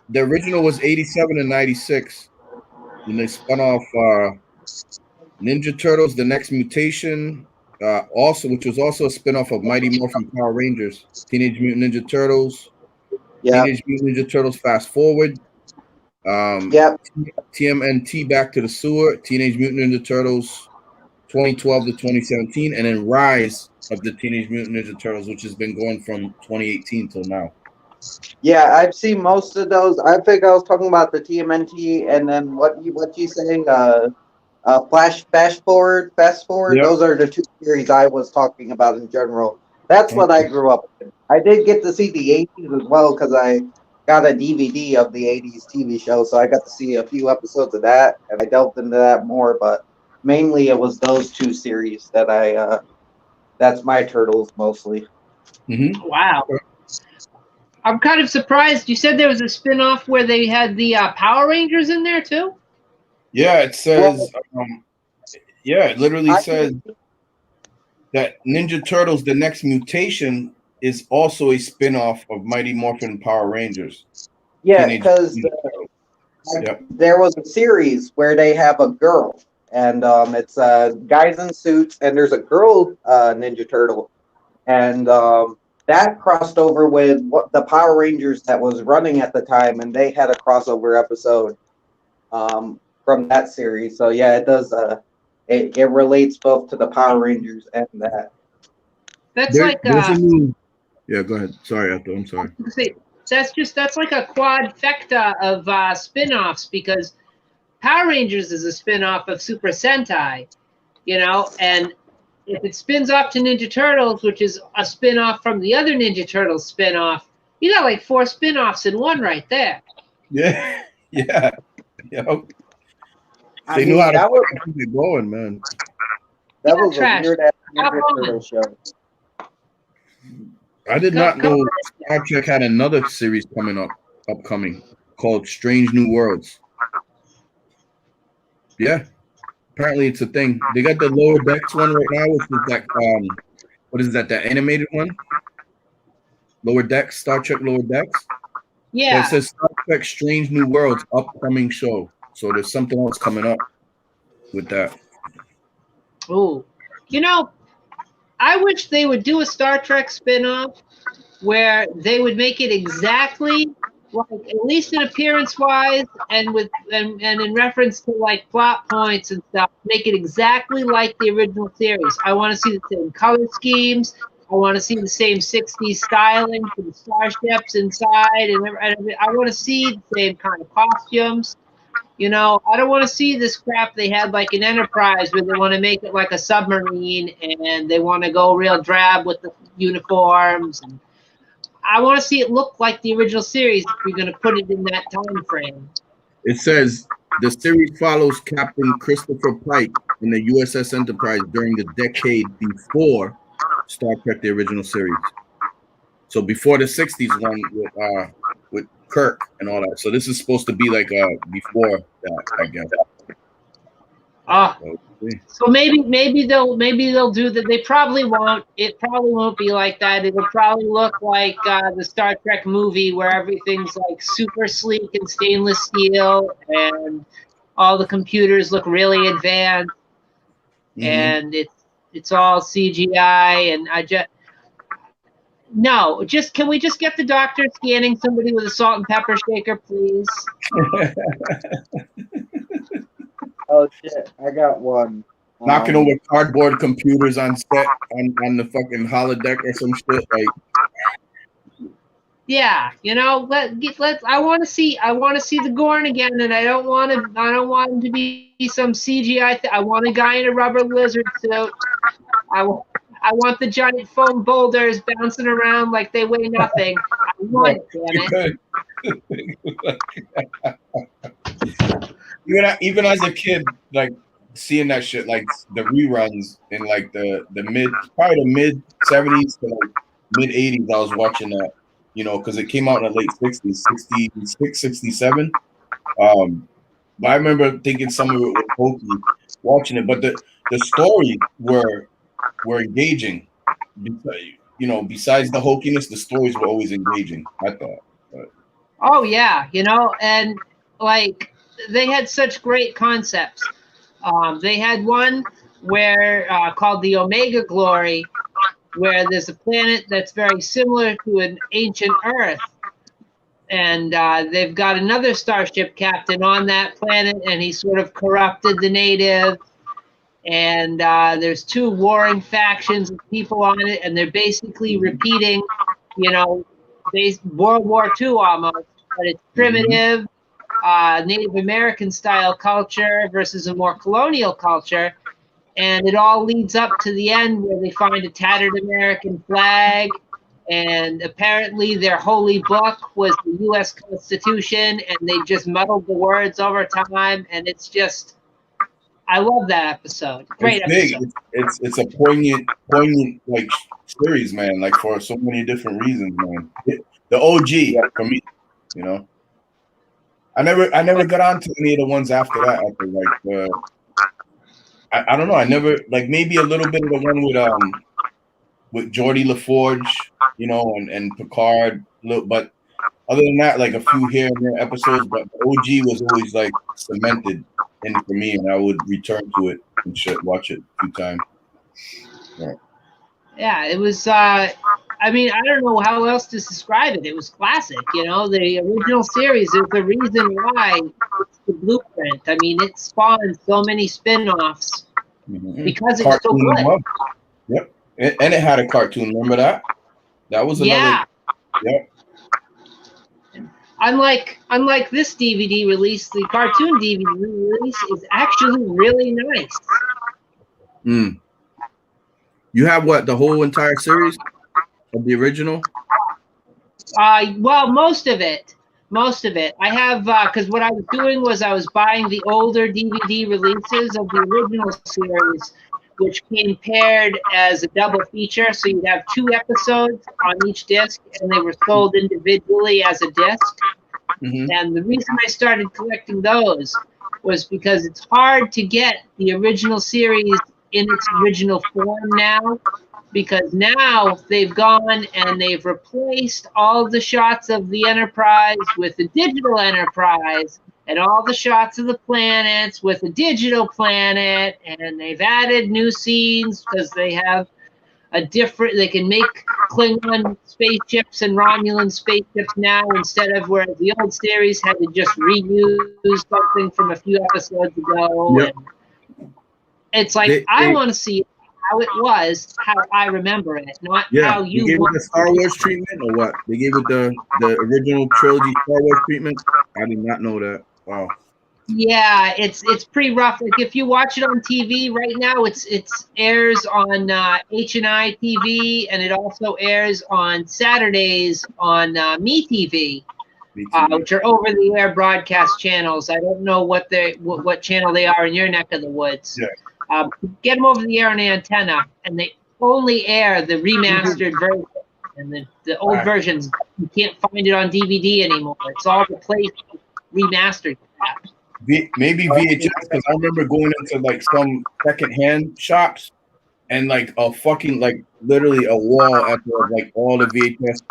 F: The original was 87 and 96. And they spun off Ninja Turtles, The Next Mutation, which was also a spin-off of Mighty Morphin Power Rangers, Teenage Mutant Ninja Turtles, Teenage Mutant Ninja Turtles Fast Forward, TMNT Back to the Sewer, Teenage Mutant Ninja Turtles 2012 to 2017, and then Rise of the Teenage Mutant Ninja Turtles, which has been going from 2018 till now.
C: Yeah, I've seen most of those. I think I was talking about the TMNT, and then what you saying? Fast forward.
F: Yep.
C: Those are the two series I was talking about in general. That's what I
F: Okay.
C: grew up with. I did get to see the '80s as well because I got a DVD of the '80s TV show, so I got to see a few episodes of that, and I delved into that more. But mainly, it was those two series that that's my Turtles mostly.
F: Mm-hmm.
B: Wow. I'm kind of surprised. You said there was a spin-off where they had the Power Rangers in there too?
F: Yeah, it says.
C: Well,
F: Yeah, it literally
C: I
F: says that Ninja Turtles: The Next Mutation is also a spin-off of Mighty Morphin Power Rangers.
C: yeah,
F: Teenage
C: because
F: Mutant Ninja Turtles. Yep.
C: there was a series where they have a girl, and it's guys in suits, and there's a girl Ninja Turtle, and that crossed over with what the Power Rangers that was running at the time, and they had a crossover episode from that series. So yeah, it does. It relates both to the Power Rangers and that.
B: That's
F: There's
B: like
F: a new. Yeah, go ahead. Sorry, Otto. I'm sorry.
B: that's like a quadfecta of spin-offs because Power Rangers is a spin-off of Super Sentai, and if it spins off to Ninja Turtles, which is a spin-off from the other Ninja Turtles spin-off, you got like 4 spin-offs in one right there.
F: Yeah, yeah, yep.
C: I
F: They
C: mean,
F: knew how to
C: that was
F: keep it going, man.
C: that
B: Yeah,
C: was a
B: trash.
C: weird ass
B: Come
C: Ninja
B: on.
C: Turtle show.
F: I did
B: Come
F: not know
B: on.
F: Star Trek had another series upcoming called Strange New Worlds. Yeah, apparently it's a thing. They got the Lower Decks one right now, which is that what is that? That animated one? Lower Decks, Star Trek Lower Decks. But
B: Yeah.
F: it says Star Trek Strange New Worlds upcoming show. So there's something else coming up with that.
B: Ooh. I wish they would do a Star Trek spin-off where they would make it exactly like, at least in appearance wise and in reference to like plot points and stuff, make it exactly like the original series. I want to see the same color schemes. I want to see the same 60s styling for the starships inside, and I want to see the same kind of costumes. I don't want to see this crap they had like an Enterprise where they want to make it like a submarine and they want to go real drab with the uniforms. And I want to see it look like the original series if you're going to put it in that time frame.
F: It says the series follows Captain Christopher Pike in the USS Enterprise during the decade before Star Trek, the original series. So before the 60s one with Kirk and all that. So this is supposed to be like before that, I guess.
B: So maybe they'll do that. They probably won't. It probably won't be like that. It'll probably look like the Star Trek movie where everything's like super sleek and stainless steel, and all the computers look really advanced, and it's all CGI. And can we just get the doctor scanning somebody with a salt and pepper shaker, please?
C: Oh shit! I got one.
F: Knocking over cardboard computers on set on the fucking holodeck or some shit like.
B: Yeah, I want to see the Gorn again, and I don't want him to be some CGI. I want a guy in a rubber lizard suit. I want the giant foam boulders bouncing around like they weigh nothing. I want it, damn it.
F: Even as a kid, like seeing that shit, like the reruns in like the mid 70s to like mid 80s, I was watching that, because it came out in the late 60s, 66, 67. But I remember thinking some of it was hokey watching it, but the stories were engaging. Besides the hokiness, the stories were always engaging, I thought. But.
B: Oh yeah, and like they had such great concepts. They had one where called the Omega Glory, where there's a planet that's very similar to an ancient Earth, and they've got another starship captain on that planet, and he sort of corrupted the natives. And there's 2 warring factions of people on it, and they're basically repeating, based World War II almost, but it's primitive, Native American style culture versus a more colonial culture. And it all leads up to the end where they find a tattered American flag. And apparently their holy book was the U.S. Constitution, and they just muddled the words over time. And it's just, I love that episode. Great episode.
F: It's a poignant like series, man. Like for so many different reasons, man. The OG for me, you know. I never got on to any of the ones after that. After like I don't know. I never like maybe a little bit of the one with Geordie LaForge, you know, and Picard. But other than that, like a few here and there episodes. But the OG was always like cemented in for me, and I would return to it and watch it a few times.
B: Yeah, it was. I mean, I don't know how else to describe it. It was classic, you know. The original series. There's a reason why it's the blueprint. I mean, it spawned so many spin-offs because it's so good.
F: Yep, and it had a cartoon. Remember that? That was another. Yep.
B: Unlike this DVD release, the cartoon DVD release is actually really nice.
F: You have what, the whole entire series of the original?
B: Well, most of it. I have because what I was doing was I was buying the older DVD releases of the original series, which came paired as a double feature. So you'd have 2 episodes on each disc, and they were sold individually as a disc. And the reason I started collecting those was because it's hard to get the original series in its original form now, because now they've gone and they've replaced all the shots of the Enterprise with the digital Enterprise, and all the shots of the planets with a digital planet, and they've added new scenes because they have they can make Klingon spaceships and Romulan spaceships now, instead of where the old series had to just reuse something from a few episodes ago.
F: Yep.
B: And it's like, I want to see how it was, how I remember it, not how you
F: gave it the Star Wars treatment, or what? They gave it the original trilogy Star Wars treatment? I did not know that. Wow.
B: Yeah, it's pretty rough. Like if you watch it on TV right now, it airs on H&I TV, and it also airs on Saturdays on MeTV, which are over-the-air broadcast channels. I don't know what channel they are in your neck of the woods.
F: Yeah.
B: Get them over the air on an antenna, and they only air the remastered version. And the old versions, you can't find it on DVD anymore. It's all replaced with remastered crap.
F: Maybe VHS, because I remember going into like some secondhand shops and like a fucking like literally a wall after like all the VHS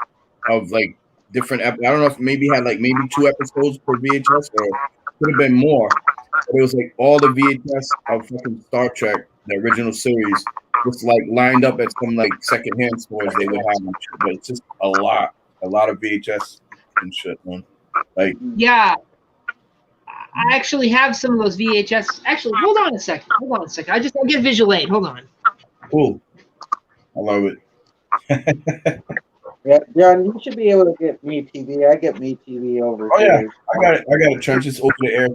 F: of like different. I don't know if maybe had like maybe 2 episodes per VHS, or could have been more. But it was like all the VHS of fucking Star Trek, the original series, just like lined up at some like secondhand stores they would have and shit. But it's just a lot of VHS and shit, man. Like
B: yeah. I actually have some of those VHS. Actually, hold on a second. I'll get visual aid. Hold on.
F: Cool. I love it.
C: Yeah, John, you should be able to get MeTV. I get MeTV over
F: here.
C: Yeah,
F: I got a trench. It's over the air.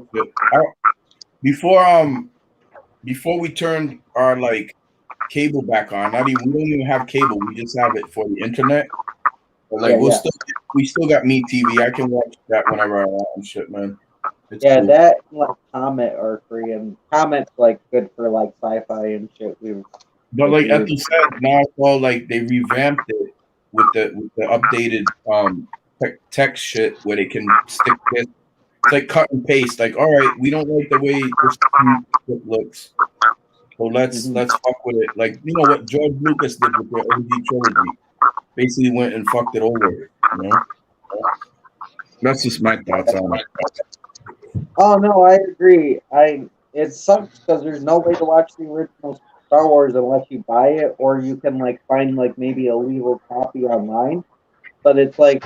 F: Before we turned our like cable back on, we don't even have cable. We just have it for the internet. But like we still got MeTV. I can watch that whenever I want and shit, man. It's cool.
C: That like Comet are free, and Comet's like good for like sci-fi and shit.
F: But like Ethel said, now it's all like they revamped it with the updated text shit where they can stick this. It's like cut and paste. Like, all right, we don't like the way this looks, so let's fuck with it. Like, you know what George Lucas did with the OG trilogy, basically went and fucked it over. You know, that's just my thoughts on it.
C: Oh no, I agree. It sucks because there's no way to watch the original Star Wars unless you buy it, or you can like find like maybe a legal copy online. But it's like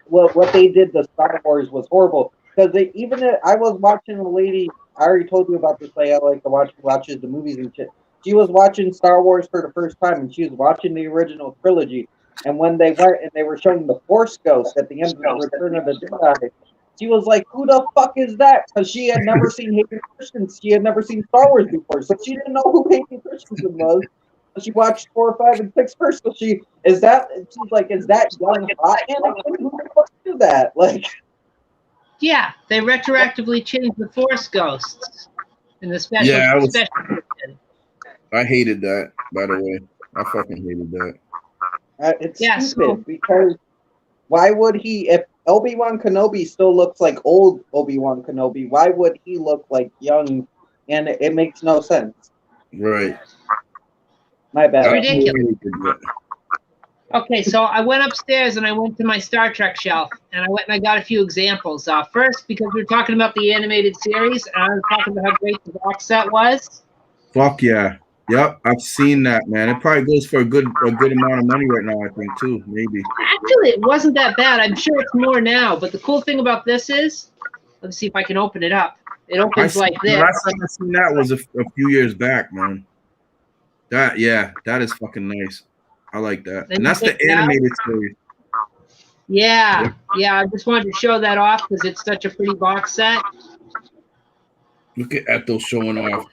C: what they did to Star Wars was horrible, because I was watching a lady. I already told you about this lady I like to watches the movies and shit. She was watching Star Wars for the first time, and she was watching the original trilogy. And when they went and they were showing the Force Ghost at the end of the Return of the Jedi, she was like, "Who the fuck is that?" Because she had never seen Hayden Christensen. She had never seen Star Wars before, so she didn't know who Hayden Christensen was. So she watched 4, 5, and 6 first. So she's like, "Is that young hot Anakin? Who the fuck did that?" Like,
B: yeah, they retroactively changed the Force Ghosts in the special.
F: Yeah,
B: special edition.
F: I hated that. By the way, I fucking hated that.
C: it's
B: Yeah,
C: stupid because why would he? If Obi-Wan Kenobi still looks like old Obi-Wan Kenobi, why would he look like young? And it makes no sense.
F: Right.
C: My bad.
B: It's ridiculous. Okay, so I went upstairs and I went to my Star Trek shelf and I went and I got a few examples. First, because we were talking about the animated series and I was talking about how great the box set was.
F: Fuck yeah. Yep, I've seen that, man. It probably goes for a good amount of money right now, I think, too. Maybe.
B: Actually, it wasn't that bad. I'm sure it's more now. But the cool thing about this is, let's see if I can open it up. It opens like this.
F: The last time I seen that was a few years back, man. That is fucking nice. I like that. And that's the animated series.
B: Yeah. I just wanted to show that off because it's such a pretty box set.
F: Look at Ethel showing off.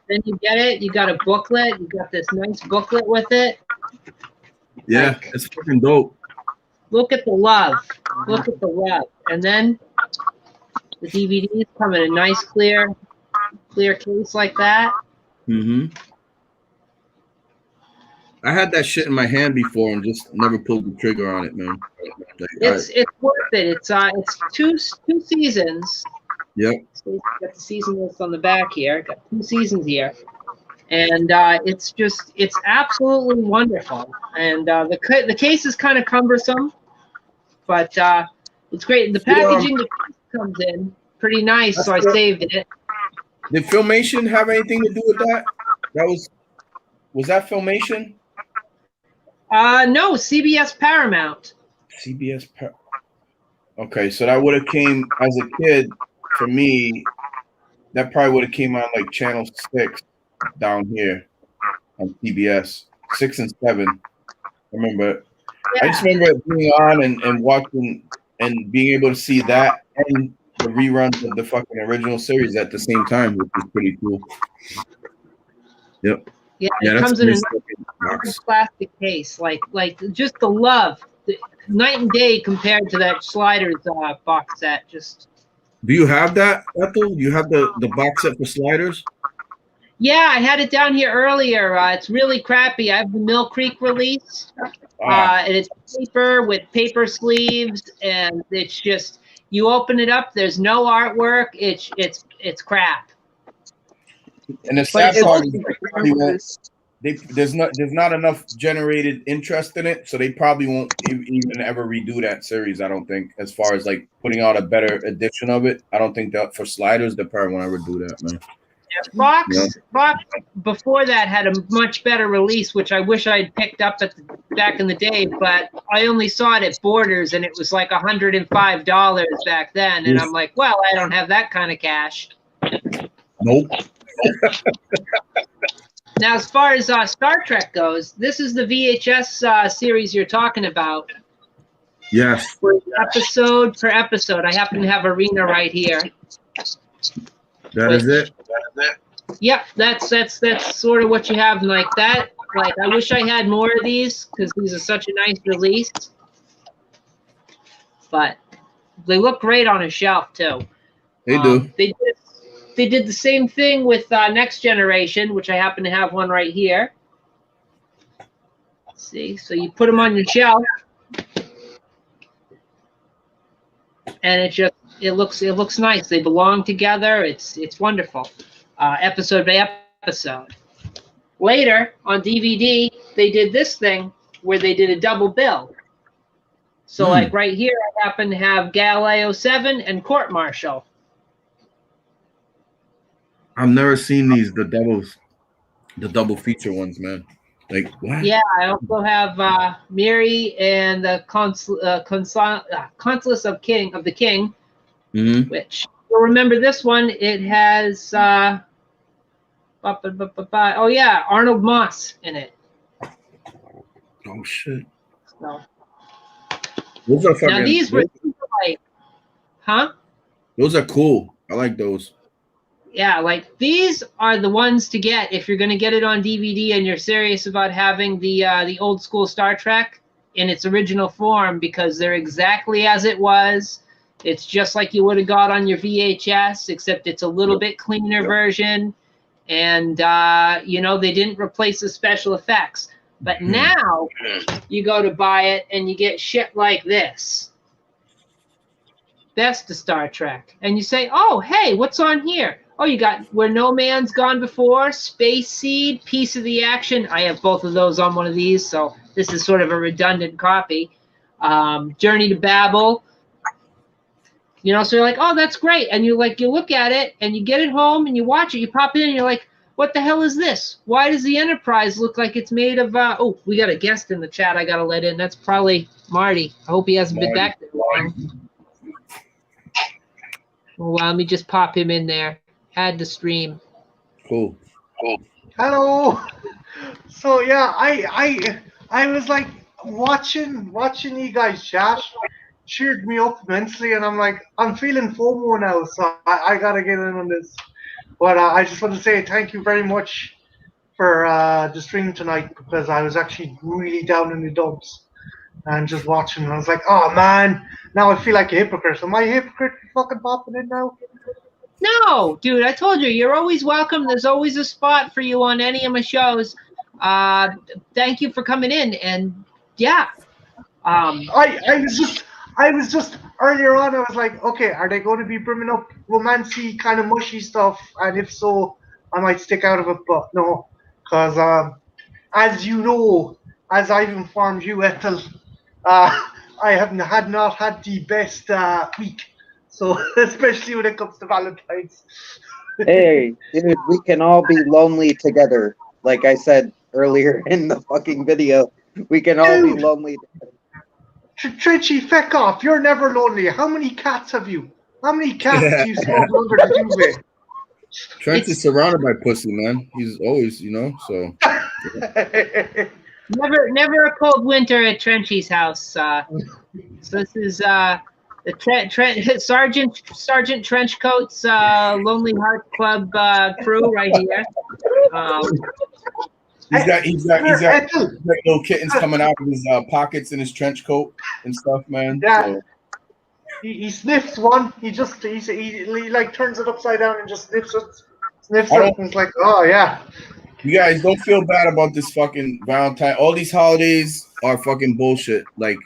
B: Then you get it. You got a booklet. You got this nice booklet with it.
F: Yeah, it's fucking dope.
B: Look at the love. Look at the love. And then the DVDs come in a nice clear case like that.
F: Mm-hmm. I had that shit in my hand before and just never pulled the trigger on it, man. Like,
B: it's worth it. It's two seasons.
F: Yep.
B: So you got the season list on the back here. Got 2 seasons here, and it's absolutely wonderful. And the case is kind of cumbersome, but it's great. The packaging that comes in pretty nice, so I saved it.
F: Did Filmation have anything to do with that? Was that Filmation?
B: No, CBS Paramount.
F: CBS Okay, so that would have came as a kid for me. That probably would have came on like channel 6 down here on CBS 6 and 7. I remember. Yeah. I just remember it being on and watching and being able to see that and the reruns of the fucking original series at the same time, which is pretty cool. Yep.
B: Yeah, it comes in a nice plastic case, like just the love, night and day compared to that Sliders box set. Just.
F: Do you have that, Ethel? You have the box set for Sliders?
B: Yeah, I had it down here earlier. It's really crappy. I have the Mill Creek release, and it's paper with paper sleeves, and it's just you open it up. There's no artwork. It's crap.
F: And the sad part is there's not enough generated interest in it, so they probably won't even ever redo that series. I don't think, as far as like putting out a better edition of it. I don't think that for Sliders they probably won't ever do that, man.
B: Yeah, Fox before that had a much better release, which I wish I'd picked up back in the day, but I only saw it at Borders, and it was like $105 back then, and I'm like, well, I don't have that kind of cash.
F: Nope.
B: Now, as far as Star Trek goes, this is the VHS series you're talking about.
F: Yes.
B: Episode per episode. I happen to have Arena right here.
F: That is it.
B: Yep, that's sort of what you have like that. Like, I wish I had more of these because these are such a nice release. But they look great on a shelf too.
F: They do.
B: They did the same thing with Next Generation, which I happen to have one right here. Let's see, so you put them on your shelf, and it looks nice. They belong together. It's wonderful. Episode by episode. Later on DVD, they did this thing where they did a double bill. So like right here, I happen to have Galileo 7 and Court Martial.
F: I've never seen the double feature ones, man. Like what?
B: Yeah, I also have Miri and the Consulus of the King, which you'll remember this one. It has Arnold Moss in it.
F: Oh shit.
B: So,
F: Those are fucking.
B: now these were like, huh?
F: Those are cool. I like those.
B: Yeah, like these are the ones to get if you're going to get it on DVD and you're serious about having the old school Star Trek in its original form, because they're exactly as it was. It's just like you would have got on your VHS, except it's a little bit cleaner version. And they didn't replace the special effects. But now you go to buy it and you get shit like this. That's the Star Trek. And you say, oh, hey, what's on here? Oh, you got Where No Man's Gone Before, Space Seed, Piece of the Action. I have both of those on one of these, so this is sort of a redundant copy. Journey to Babel. So you're like, oh, that's great. And you look at it and you get it home and you watch it. You pop in and you're like, what the hell is this? Why does the Enterprise look like it's made of... oh, we got a guest in the chat I got to let in. That's probably Marty. I hope he hasn't been back there long. Well, let me just pop him in there. Add the stream.
F: Cool.
G: Hello. So yeah, I was like watching you guys chat, cheered me up immensely, and I'm like, I'm feeling FOMO now, so I gotta get in on this. But I just want to say thank you very much for the stream tonight, because I was actually really down in the dumps and just watching. And I was like, oh man, now I feel like a hypocrite. Am I a hypocrite for fucking popping in now?
B: No, dude, I told you, you're always welcome. There's always a spot for you on any of my shows. Thank you for coming in, and yeah.
G: I was just earlier on. I was like, okay, are they going to be bringing up romancy, kind of mushy stuff? And if so, I might stick out of it. But no, because as you know, as I've informed you, Ethel, I have not had the best week. So especially when it comes to Valentine's.
C: Hey, dude, we can all be lonely together. Like I said earlier in the fucking video, we can all be lonely together.
G: Trenchy, feck off. You're never lonely. How many cats have you? How many cats do you smuggle under the duvet?
F: Trent is surrounded by pussy, man. He's always, so.
B: Never a cold winter at Trenchy's house. So this is the Sergeant Trenchcoat's Lonely Heart Club crew right here.
F: He's got little kittens coming out of his pockets in his trench coat and stuff, man.
G: Yeah.
F: So.
G: He sniffs one. He like turns it upside down and just sniffs it, and it's like, oh yeah.
F: You guys don't feel bad about this fucking Valentine. All these holidays are fucking bullshit. Like,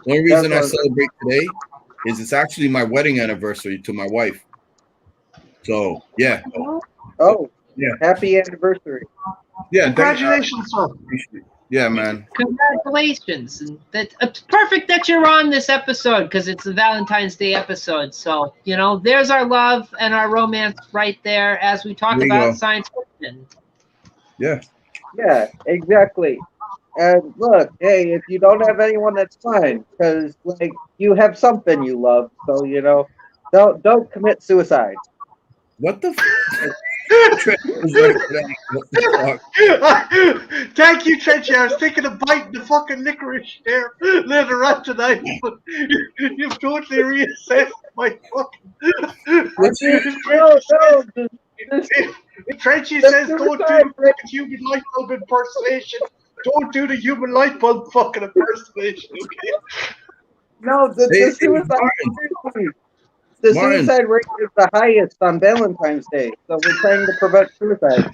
F: the only reason I celebrate today is it's actually my wedding anniversary to my wife. So yeah.
C: Oh
F: yeah.
C: Happy anniversary.
F: Yeah.
G: Congratulations, sir.
F: Yeah, man.
B: Congratulations. And it's perfect that you're on this episode, because it's the Valentine's Day episode. So, there's our love and our romance right there as we talk about science fiction.
F: Yeah.
C: Yeah, exactly. And look, hey, if you don't have anyone, that's fine, because you have something you love. So don't commit suicide.
F: What the?
G: Thank you, Trenchy. I was taking a bite in the fucking licorice there later on tonight, but you've totally reassessed my fucking. Trenchy says don't do the human light bulb impersonation. Don't do the human light bulb fucking impersonation, okay?
C: No, the suicide rate is the highest on Valentine's Day, so we're trying to prevent suicide.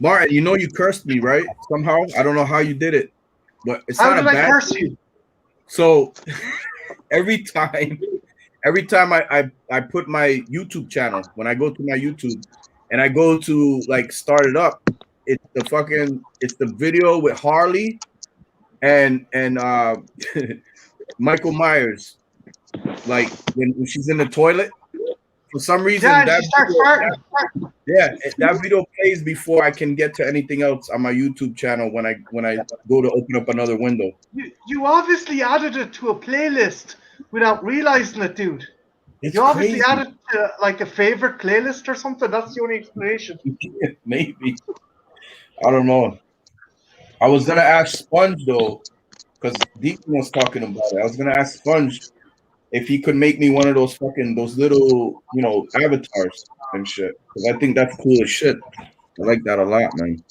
F: Martin, you cursed me, right? Somehow. I don't know how you did it, but it's
G: how
F: not
G: did
F: a bad
G: I curse you?
F: So every time I put my YouTube channel, when I go to my YouTube and I go to start it up, it's the video with Harley and Michael Myers, when she's in the toilet. For some reason, that video plays before I can get to anything else on my YouTube channel when I go to open up another window.
G: You obviously added it to a playlist without realizing it, dude. You obviously added to a favorite playlist or something. That's the only explanation.
F: Maybe. I don't know. I was gonna ask Sponge though, because Deacon was talking about it. I was gonna ask Sponge if he could make me one of those little, avatars and shit. Because I think that's cool as shit. I like that a lot, man.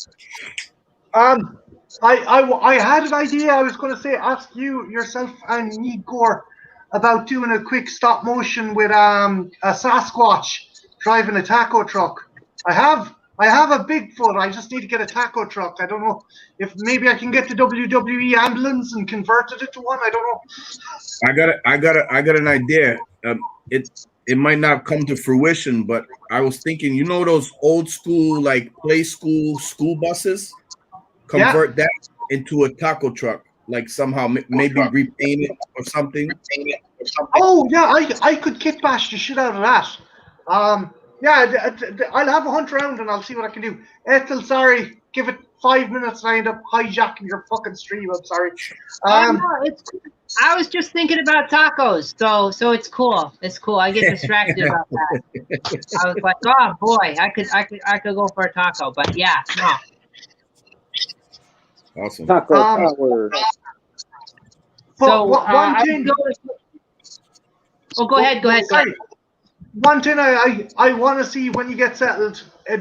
G: I had an idea. I was going to say, ask you yourself and Igor about doing a quick stop motion with a Sasquatch driving a taco truck. I have a Bigfoot. I just need to get a taco truck. I don't know if maybe I can get the WWE ambulance and convert it to one. I don't know.
F: I got an idea. It might not come to fruition, but I was thinking, those old school play school buses. Convert that into a taco truck, somehow maybe repaint it or something.
G: Oh yeah, I could kit bash the shit out of that. I'll have a hunt around and I'll see what I can do. Ethel, sorry, give it 5 minutes and I end up hijacking your fucking stream. I'm sorry.
B: No, it's cool. I was just thinking about tacos, so it's cool. It's cool. I get distracted about that. I was like, oh boy, I could go for a taco, but yeah, no.
F: Awesome.
C: Taco power.
B: So
G: one thing.
B: Go ahead.
G: One thing I want to see when you get settled, I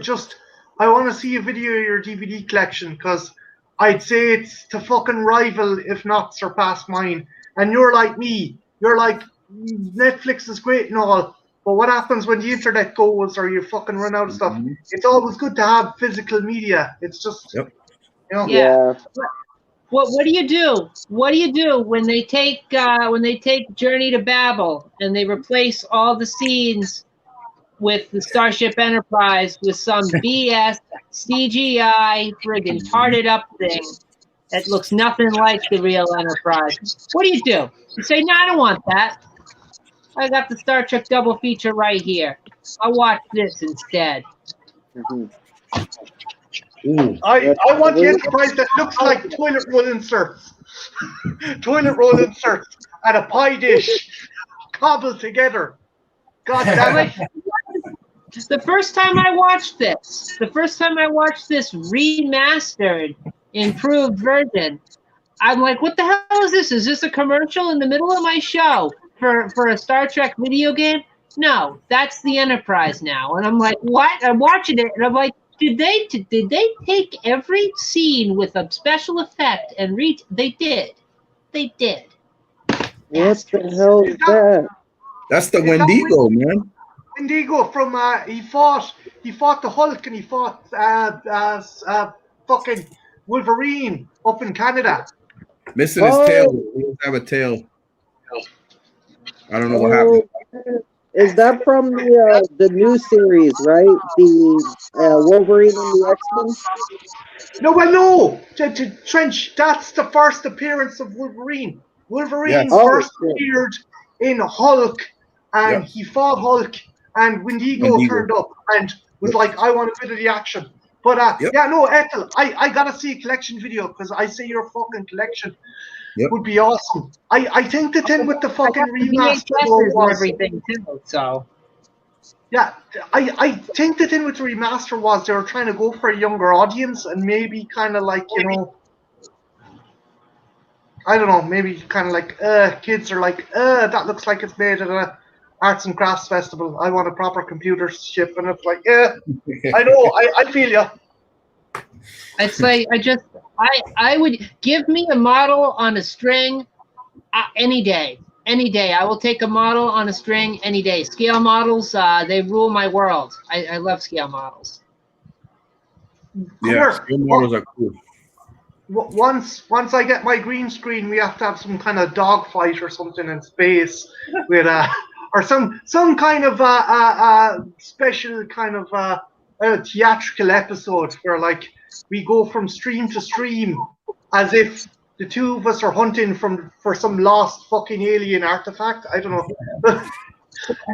G: want to see a video of your DVD collection, because I'd say it's to fucking rival, if not surpass mine. And you're like me. You're like, Netflix is great and all, but what happens when the internet goes or you fucking run out of stuff? Mm-hmm. It's always good to have physical media. It's just,
B: Yeah. What do you do? What do you do when they take Journey to Babel and they replace all the scenes with the Starship Enterprise with some BS CGI friggin' tarted up thing that looks nothing like the real Enterprise? What do? You say, no, I don't want that. I got the Star Trek double feature right here. I'll watch this instead.
C: Mm-hmm.
G: I want the Enterprise that looks like toilet roll inserts. Toilet roll inserts and a pie dish cobbled together. God damn it.
B: The first time I watched this remastered, improved version, I'm like, what the hell is this? Is this a commercial in the middle of my show for a Star Trek video game? No, that's the Enterprise now. And I'm like, what? I'm watching it and I'm like, did they take every scene with a special effect and read? They did. They did.
C: What the hell is that?
F: That's the Wendigo, man.
G: Wendigo from he fought the Hulk and he fought fucking Wolverine up in Canada.
F: Missing his tail. He doesn't have a tail. I don't know what happened.
C: Is that from the new series, right? The Wolverine and the X-Men?
G: No. Trench, that's the first appearance of Wolverine. Wolverine first appeared in Hulk, and he fought Hulk, and Wendigo turned up and was like, I want a bit of the action. But Ethel, I gotta see a collection video, because I say your fucking collection would be awesome. I think the thing with the fucking remaster was
B: everything too. So
G: I think the thing with the remaster was they were trying to go for a younger audience and maybe kind of like, I don't know, maybe kind of like kids are like, that looks like it's made at a arts and crafts festival. I want a proper computer chip, and it's like, I know, I feel you.
B: It's like I would give me a model on a string any day. Any day. I will take a model on a string any day. Scale models, they rule my world. I love scale models.
F: Yeah, scale models are cool.
G: Once I get my green screen, we have to have some kind of dogfight or something in space with or some kind of special kind of theatrical episode where like we go from stream to stream as if the two of us are hunting for some lost fucking alien artifact. I don't know.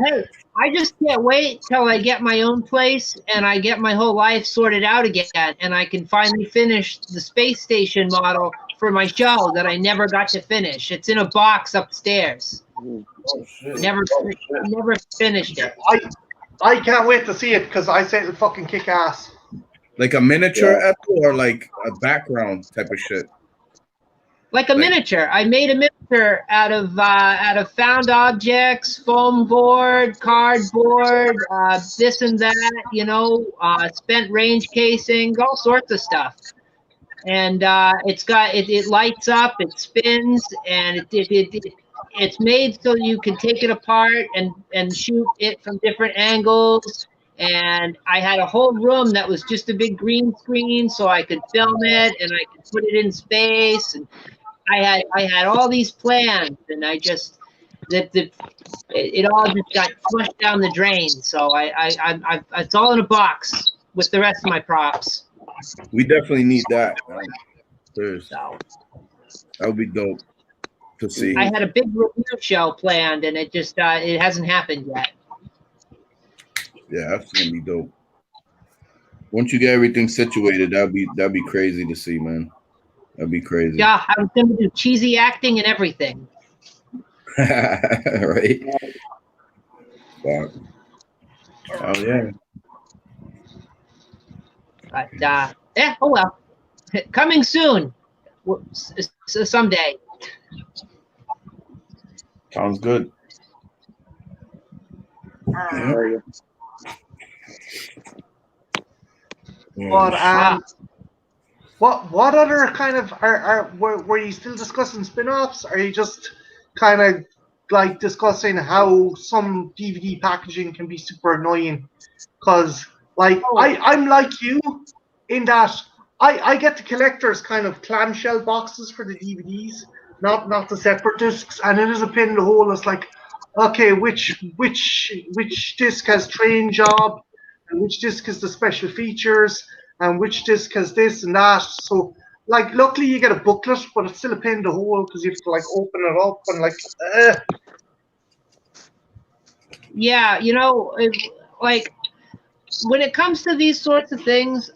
B: Hey, I just can't wait till I get my own place and I get my whole life sorted out again, and I can finally finish the space station model for my show that I never got to finish. It's in a box upstairs.
F: Oh, shit.
B: Never finished it.
G: I can't wait to see it because I say it'll fucking kick ass.
F: Like a miniature Ethel or like a background type of shit?
B: Like a miniature. I made a miniature out of found objects, foam board, cardboard, this and that, you know, spent range casing, all sorts of stuff. And it lights up, it spins, and it's made so you can take it apart and shoot it from different angles. And I had a whole room that was just a big green screen, so I could film it and I could put it in space. And I had all these plans, and it all just got flushed down the drain. So it's all in a box with the rest of my props.
F: We definitely need that.
B: So
F: that would be dope to see.
B: I had a big review show planned, and it just it hasn't happened yet.
F: Yeah, that's gonna be dope. Once you get everything situated, that'd be crazy to see, man. That'd be crazy.
B: Yeah, I was gonna do cheesy acting and everything.
F: Right. Wow. Oh yeah.
B: But yeah, oh well. Coming soon, someday.
F: Sounds good. Yeah.
G: But what other kind of were you still discussing spin-offs? Are you just kind of like discussing how some DVD packaging can be super annoying? Because like I'm like you in that I get the collector's kind of clamshell boxes for the DVDs, not the separate discs, and it is a pain in the hole. It's like, okay, which disc has train job, and which disc is the special features, and which disc has this and that. So, like, luckily you get a booklet, but it's still a pain in the hole because you have to like open it up and like.
B: Yeah, you know, like when it comes to these sorts of things,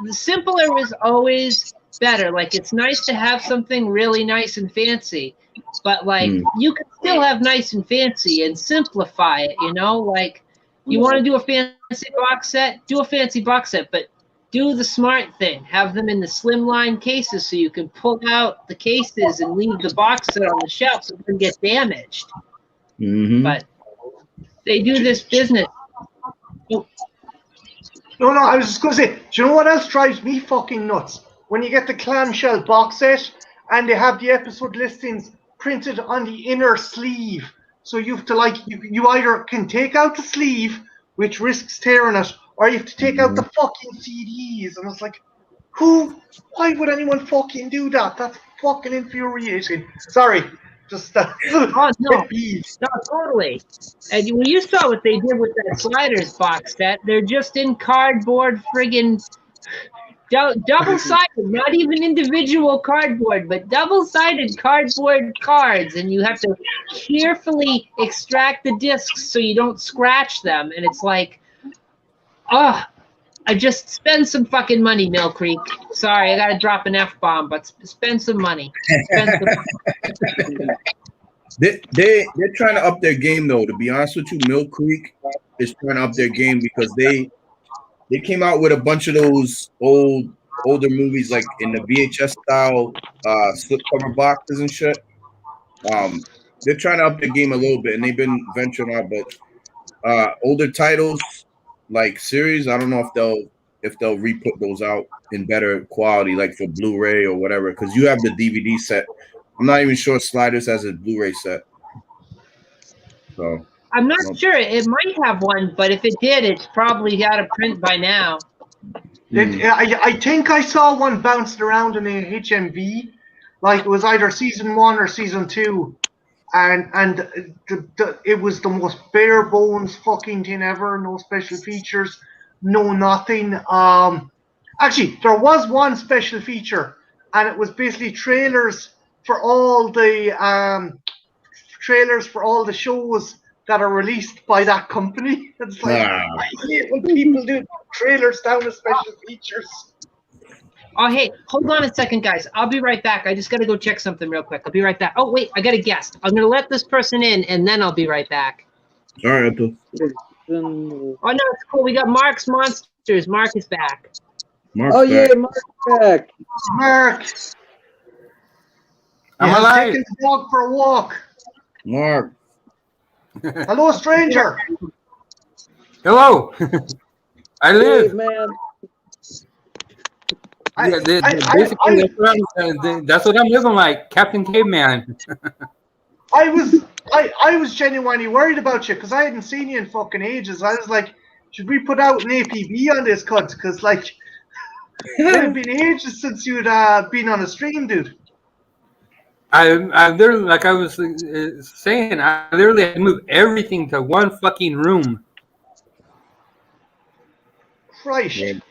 B: the simpler is always better. Like, it's nice to have something really nice and fancy, but like you can still have nice and fancy and simplify it. You know, like you want to do a fancy box set, do a fancy box set, but do the smart thing. Have them in the slimline cases so you can pull out the cases and leave the box set on the shelf so it doesn't get damaged. But they do this business.
G: No, I was just going to say, do you know what else drives me fucking nuts? When you get the clamshell box set and they have the episode listings printed on the inner sleeve. So you have to like, you either can take out the sleeve, which risks tearing it, or you have to take out the fucking CDs. And it's like, why would anyone fucking do that? That's fucking infuriating. Sorry. Just
B: oh no, totally. And when you saw what they did with that Sliders box set, they're just in cardboard, friggin' double-sided, not even individual cardboard, but double-sided cardboard cards, and you have to carefully extract the discs so you don't scratch them. And it's like, I just spend some fucking money, Mill Creek. Sorry, I gotta drop an F-bomb, but spend some money.
F: They're trying to up their game though. To be honest with you, Mill Creek is trying to up their game because they came out with a bunch of those older movies like in the VHS style slipcover boxes and shit. They're trying to up their game a little bit, and they've been venturing out, but older titles like series, I don't know if they'll re-put those out in better quality, like for Blu-ray or whatever, because you have the DVD set. I'm not even sure Sliders has a Blu-ray set. So
B: I'm not sure. It might have one, but if it did, it's probably out of print by now.
G: I think I saw one bouncing around in a HMV, like it was either season 1 or season 2. And it was the most bare bones fucking thing ever. No special features, no nothing. Actually, there was one special feature, and it was basically trailers for all the shows that are released by that company. It's like, I hate when people do trailers down as special features.
B: Oh, hey, hold on a second, guys. I'll be right back. I just got to go check something real quick. I'll be right back. Oh, wait, I got a guest. I'm going to let this person in, and then I'll be right back.
F: All right.
B: Oh, no, it's cool. We got Mark's Monsters. Mark is back.
F: Mark's
C: Oh,
F: back.
C: yeah, Mark's back.
G: Mark.
A: I'm
G: Yes,
A: alive.
G: taking the dog for a walk.
F: Mark.
G: Hello, stranger.
A: Hello. I live.
C: Caveman.
A: Basically, that's what I'm living like, Captain Caveman.
G: I was genuinely worried about you because I hadn't seen you in fucking ages. I was like, should we put out an APB on this cunt? Because like, it had been ages since you'd been on a stream, dude.
A: I literally, like I was saying, I literally had to move everything to one fucking room.
G: Christ.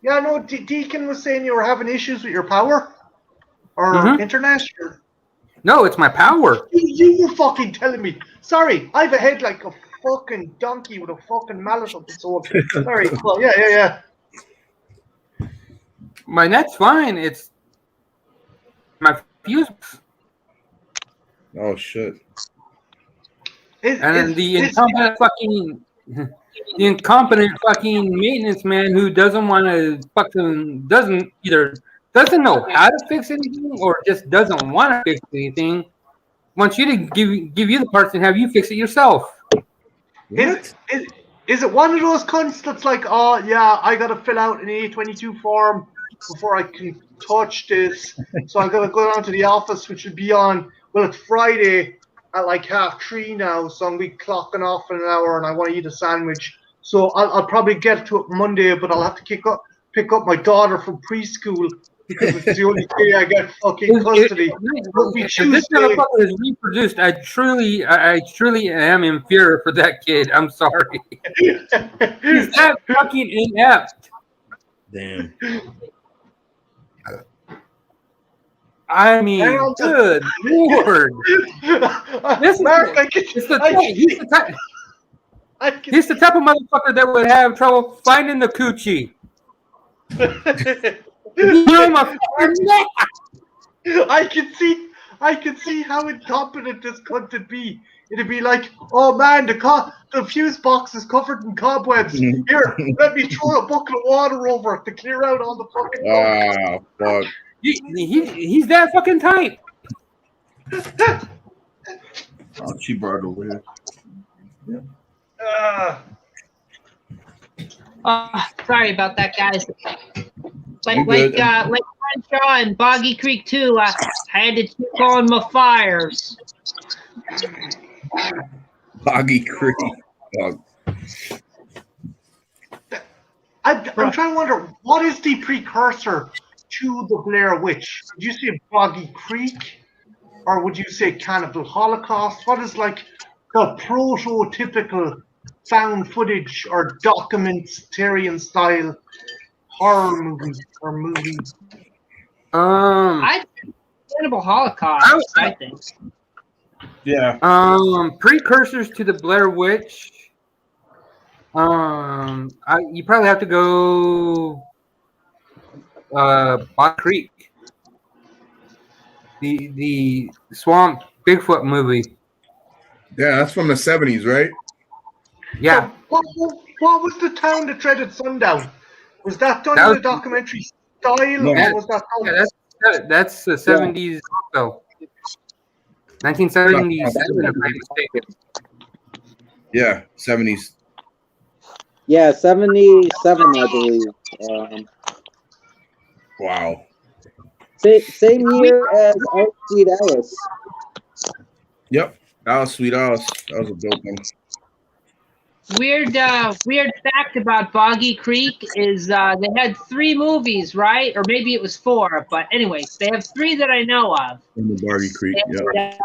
G: Yeah, no, Deacon was saying you were having issues with your power or internet. Or...
A: No, it's my power.
G: You were fucking telling me. Sorry, I have a head like a fucking donkey with a fucking mallet up its own. Sorry. Well, yeah.
A: My net's fine. It's my fuse.
F: Oh shit.
A: The incompetent fucking maintenance man who doesn't want to doesn't know how to fix anything or just doesn't want to fix anything wants you to give you the parts and have you fix it yourself.
G: What? Is it one of those cunts that's like, oh yeah, I gotta fill out an A22 form before I can touch this, so I gotta go down to the office, which would be on, well, it's Friday at like 3:30 now, so I'm gonna be clocking off in an hour and I want to eat a sandwich, so I'll probably get to it Monday, but I'll have to pick up my daughter from preschool because it's the only day I get fucking custody.
A: If this motherfucker is reproduced, I truly am in fear for that kid. I'm sorry. He's that fucking inept.
F: Damn.
A: I mean, good lord. This
G: Mark,
A: he's the type of motherfucker that would have trouble finding the coochie.
G: I can see how incompetent this cunt would be. It'd be like, oh man, the fuse box is covered in cobwebs. Here, let me throw a bucket of water over it to clear out all the fucking.
F: Oh fuck.
A: He's that fucking type.
F: Oh, she brought it over here.
B: Sorry about that, guys. Like Crenshaw and Boggy Creek too. I had to check on my fires.
F: Boggy Creek.
G: I'm trying to wonder, what is the precursor to the Blair Witch? Would you say Boggy Creek, or would you say Cannibal Holocaust? What is like the prototypical found footage or documentarian style horror movie or movie?
B: I think Cannibal Holocaust. I think.
F: Yeah.
A: Precursors to the Blair Witch. You probably have to go Bog Creek. The Swamp Bigfoot movie.
F: Yeah, that's from the 70s, right?
A: Yeah.
G: So what was the town that treaded sundown? Was that done in a documentary style, or was that done?
A: That's the 70s also. 1977, if I'm not mistaken.
F: Yeah, 70s.
C: Yeah, 77, I believe.
F: Wow.
C: Same year as Our Sweet Alice.
F: Yep, that was Sweet Alice. That was a dope one.
B: Weird fact about Boggy Creek is they had 3 movies, right? Or maybe it was 4, but anyway, they have 3 that I know of.
F: In the Boggy Creek,
B: And,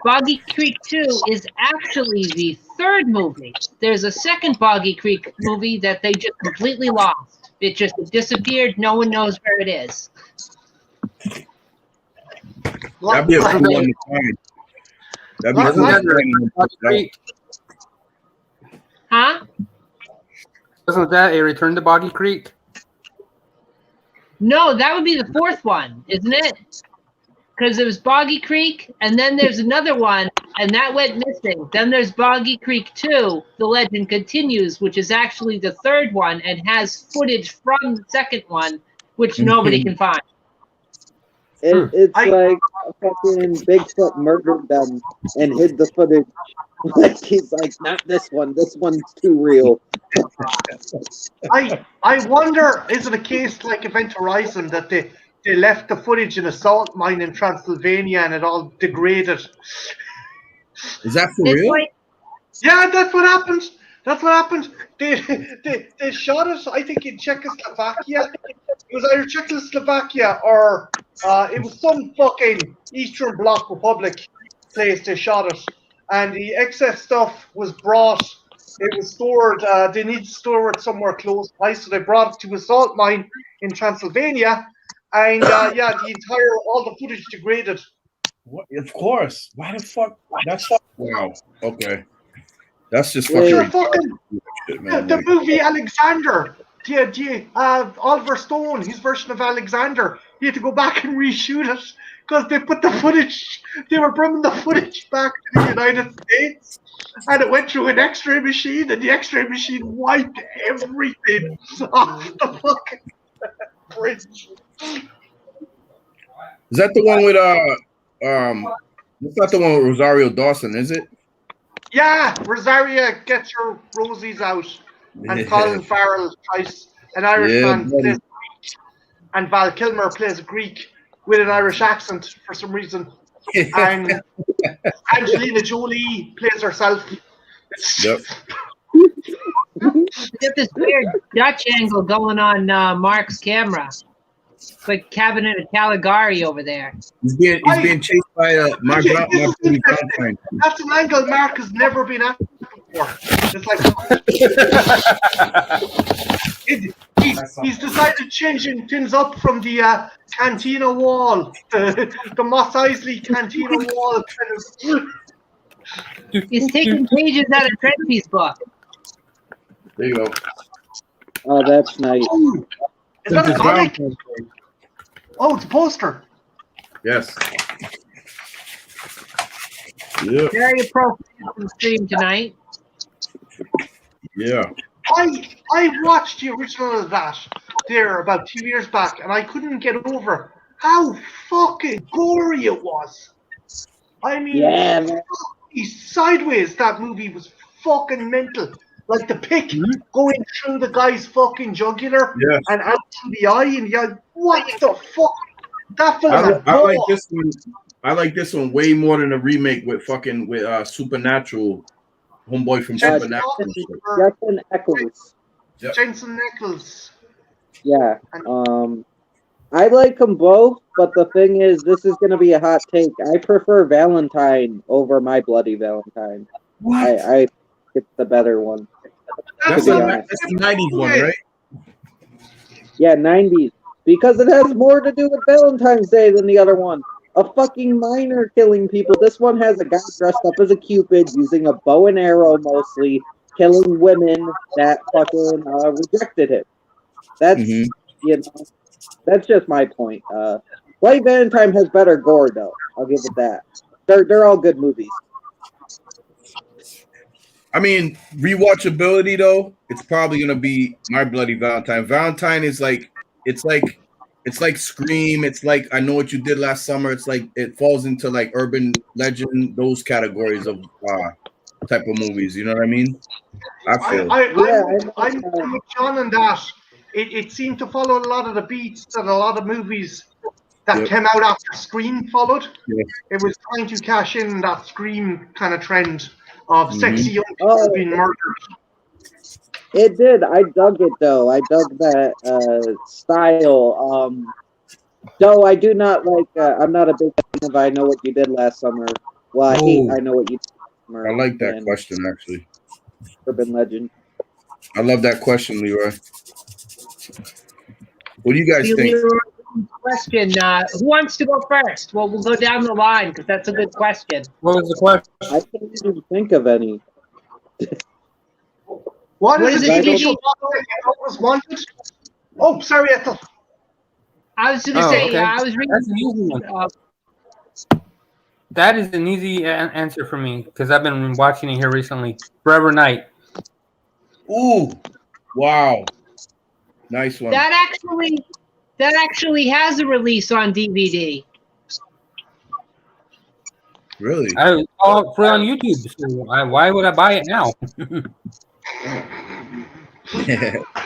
B: Boggy Creek 2 is actually the 3rd movie. There's a second Boggy Creek movie that they just completely lost. It just disappeared. No one knows where it is.
F: That'd be a cool one to find. That'd be cool.
B: Huh?
A: Wasn't that a Return to Boggy Creek?
B: No, that would be the 4th one, isn't it? Because it was Boggy Creek, and then there's another one and that went missing. Then there's Boggy Creek 2, The Legend Continues, which is actually the third one and has footage from the second one, which nobody can find.
C: It's like fucking Bigfoot murdered them and hid the footage. Like he's like, not this one. This one's too real.
G: I wonder, is it a case like Event Horizon that they left the footage in a salt mine in Transylvania and it all degraded?
F: Is that for real?
G: Yeah, that's what happened. That's what happened. They shot it, I think, in Czechoslovakia. It was either Czechoslovakia or it was some fucking Eastern Bloc Republic place they shot it. And the excess stuff was brought, it was stored, they need to store it somewhere close by, so they brought it to a salt mine in Transylvania. And all the footage degraded.
F: What? Of course. Why the fuck? That's wow. Okay. That's just fucking.
G: The movie Alexander. Oliver Stone, his version of Alexander. He had to go back and reshoot it because they put the footage. They were bringing the footage back to the United States, and it went through an X-ray machine, and the X-ray machine wiped everything off the fucking bridge.
F: Is that the one with That's not the one with Rosario Dawson, is it?
G: Yeah, Rosario gets her Rosies out, and Colin Farrell tries an Irishman plays Greek, and Val Kilmer plays a Greek with an Irish accent for some reason, and Angelina Jolie plays herself.
F: Yep.
B: Get this weird Dutch angle going on Mark's camera. It's like Cabinet of Caligari over there.
F: He's being chased by Valentine.
G: That's an angle Mark has never been at before. It's like he's decided changing things up from the Cantina wall, the Moss Isley Cantina wall.
B: He's taking pages out of Trentby's book.
F: There you go.
C: Oh, that's nice.
G: Is that a comic? Oh, it's a poster.
F: Yes. Yeah.
B: Very appropriate for the stream tonight.
F: Yeah.
G: I watched the original of that there about 2 years back, and I couldn't get over how fucking gory it was. I mean,
C: yeah,
G: sideways, that movie was fucking mental. Like the pick going through the guy's fucking jugular and out to the eye, and you're like, what the fuck? That film
F: I like this one. I like this one way more than the remake with Supernatural. Homeboy from Supernatural.
C: Jensen Ackles.
F: Yep.
G: Jensen Ackles.
C: Yeah. I like them both, but the thing is, this is going to be a hot take. I prefer Valentine over My Bloody Valentine.
F: What?
C: I it's the better one.
F: That's the 90s one, right?
C: Yeah, 90s. Because it has more to do with Valentine's Day than the other one. A fucking miner killing people. This one has a guy dressed up as a Cupid using a bow and arrow mostly, killing women that fucking rejected him. That's that's just my point. White Valentine has better gore though. I'll give it that. They're all good movies.
F: I mean, rewatchability though, it's probably gonna be My Bloody Valentine. Valentine is like it's like Scream. It's like I Know What You Did Last Summer. It's like it falls into like urban legend, those categories of type of movies. You know what I mean?
G: I'm with John on that. It seemed to follow a lot of the beats that a lot of movies that came out after Scream followed. Yeah. It was trying to cash in that Scream kind of trend of sexy young people being murdered.
C: It did. I dug it though. I dug that style. Though I do not like. I'm not a big fan of I Know What You Did Last Summer. Well, I hate I Know What You Did Last Summer.
F: I like that question actually.
C: Urban legend.
F: I love that question, Leroy. What do you guys think?
B: Question. Who wants to go first? Well, we'll go down the line because that's a good question.
A: What was the question?
C: I can't even think of any.
G: What is it? Was wanted? Oh, sorry, Ethel.
B: I was going to say,
A: okay.
B: I was reading.
A: That is an easy answer for me because I've been watching it here recently. Forever Night.
F: Ooh, wow, nice one.
B: That actually has a release on DVD.
F: Really?
A: I saw it free on YouTube. So why would I buy it now?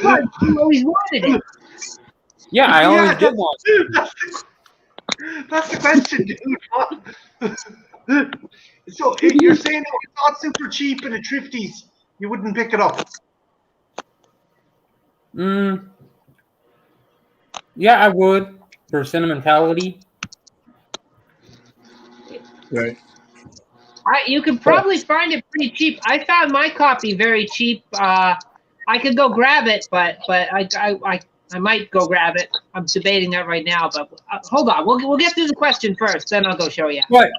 B: Well, you always wanted it.
A: Yeah, I always did want.
G: That's the question, dude. So you're saying if it's not super cheap and it thrifties, you wouldn't pick it up?
A: Yeah, I would for sentimentality.
F: Right.
B: You could probably find it pretty cheap. I found my copy very cheap. I could go grab it, but I might go grab it. I'm debating that right now. But hold on, we'll get through the question first, then I'll go show you.
A: What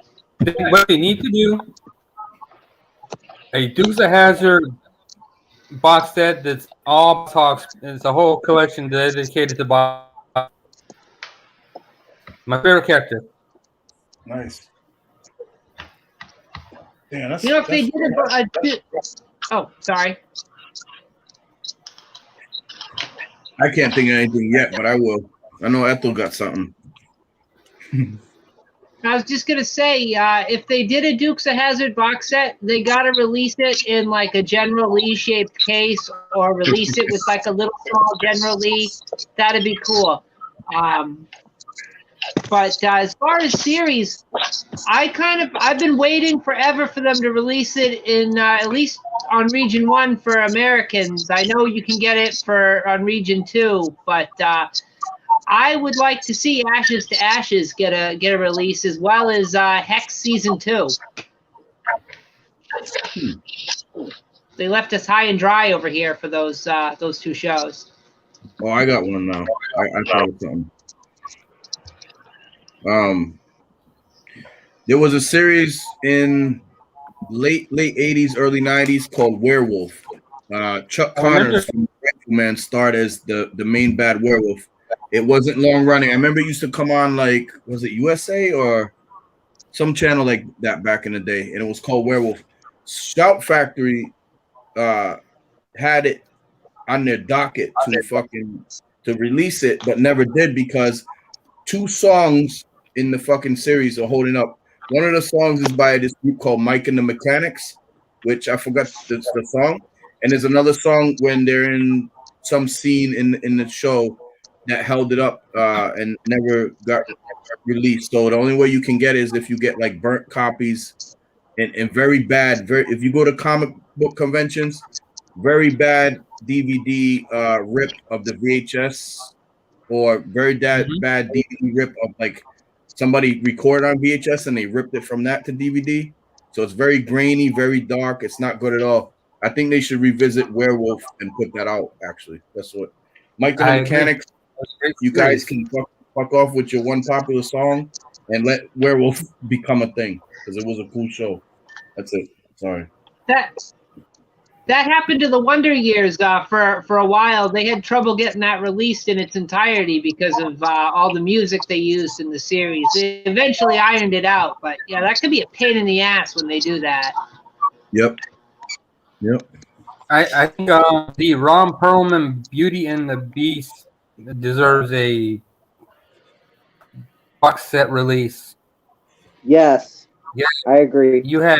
A: they need to do? A Dukes of Hazzard box set that's all talks. It's a whole collection dedicated to box. My favorite character.
F: Nice. Yeah, that's,
B: You know, if they did oh, sorry.
F: I can't think of anything yet, but I will. I know Ethel got something.
B: I was just gonna say, if they did a Dukes of Hazzard box set, they gotta release it in like a General Lee shaped case, or release it with like a little small General Lee. That'd be cool. But as far as series, I've been waiting forever for them to release it in at least on Region 1 for Americans. I know you can get it on Region 2, but I would like to see Ashes to Ashes get a release, as well as Hex Season 2. They left us high and dry over here for those two shows.
F: Oh, I got one now. I thought of something. There was a series in late 80s, early 90s called Werewolf. Chuck Connors from Man starred as the main bad werewolf. It wasn't long running. I remember it used to come on, like, was it USA or some channel like that back in the day, and it was called Werewolf. Shout Factory had it on their docket to release it, but never did, because 2 songs in the fucking series are holding up. One of the songs is by this group called Mike and the Mechanics, which I forgot the song. And there's another song when they're in some scene in the show that held it up and never got released. So the only way you can get it is if you get like burnt copies and very bad. If you go to comic book conventions, very bad DVD rip of the VHS, or very bad DVD rip of like somebody recorded on VHS and they ripped it from that to DVD. So it's very grainy, very dark. It's not good at all. I think they should revisit Werewolf and put that out. Actually, that's what Mike and the Mechanics. You guys can fuck off with your one popular song and let Werewolf become a thing, because it was a cool show. That's it. Sorry.
B: That happened to the Wonder Years for a while. They had trouble getting that released in its entirety because of all the music they used in the series. They eventually ironed it out, but yeah, that could be a pain in the ass when they do that.
F: Yep.
A: I think the Ron Perlman Beauty and the Beast deserves a box set release.
C: Yes.
A: Yeah,
C: I agree.
A: You had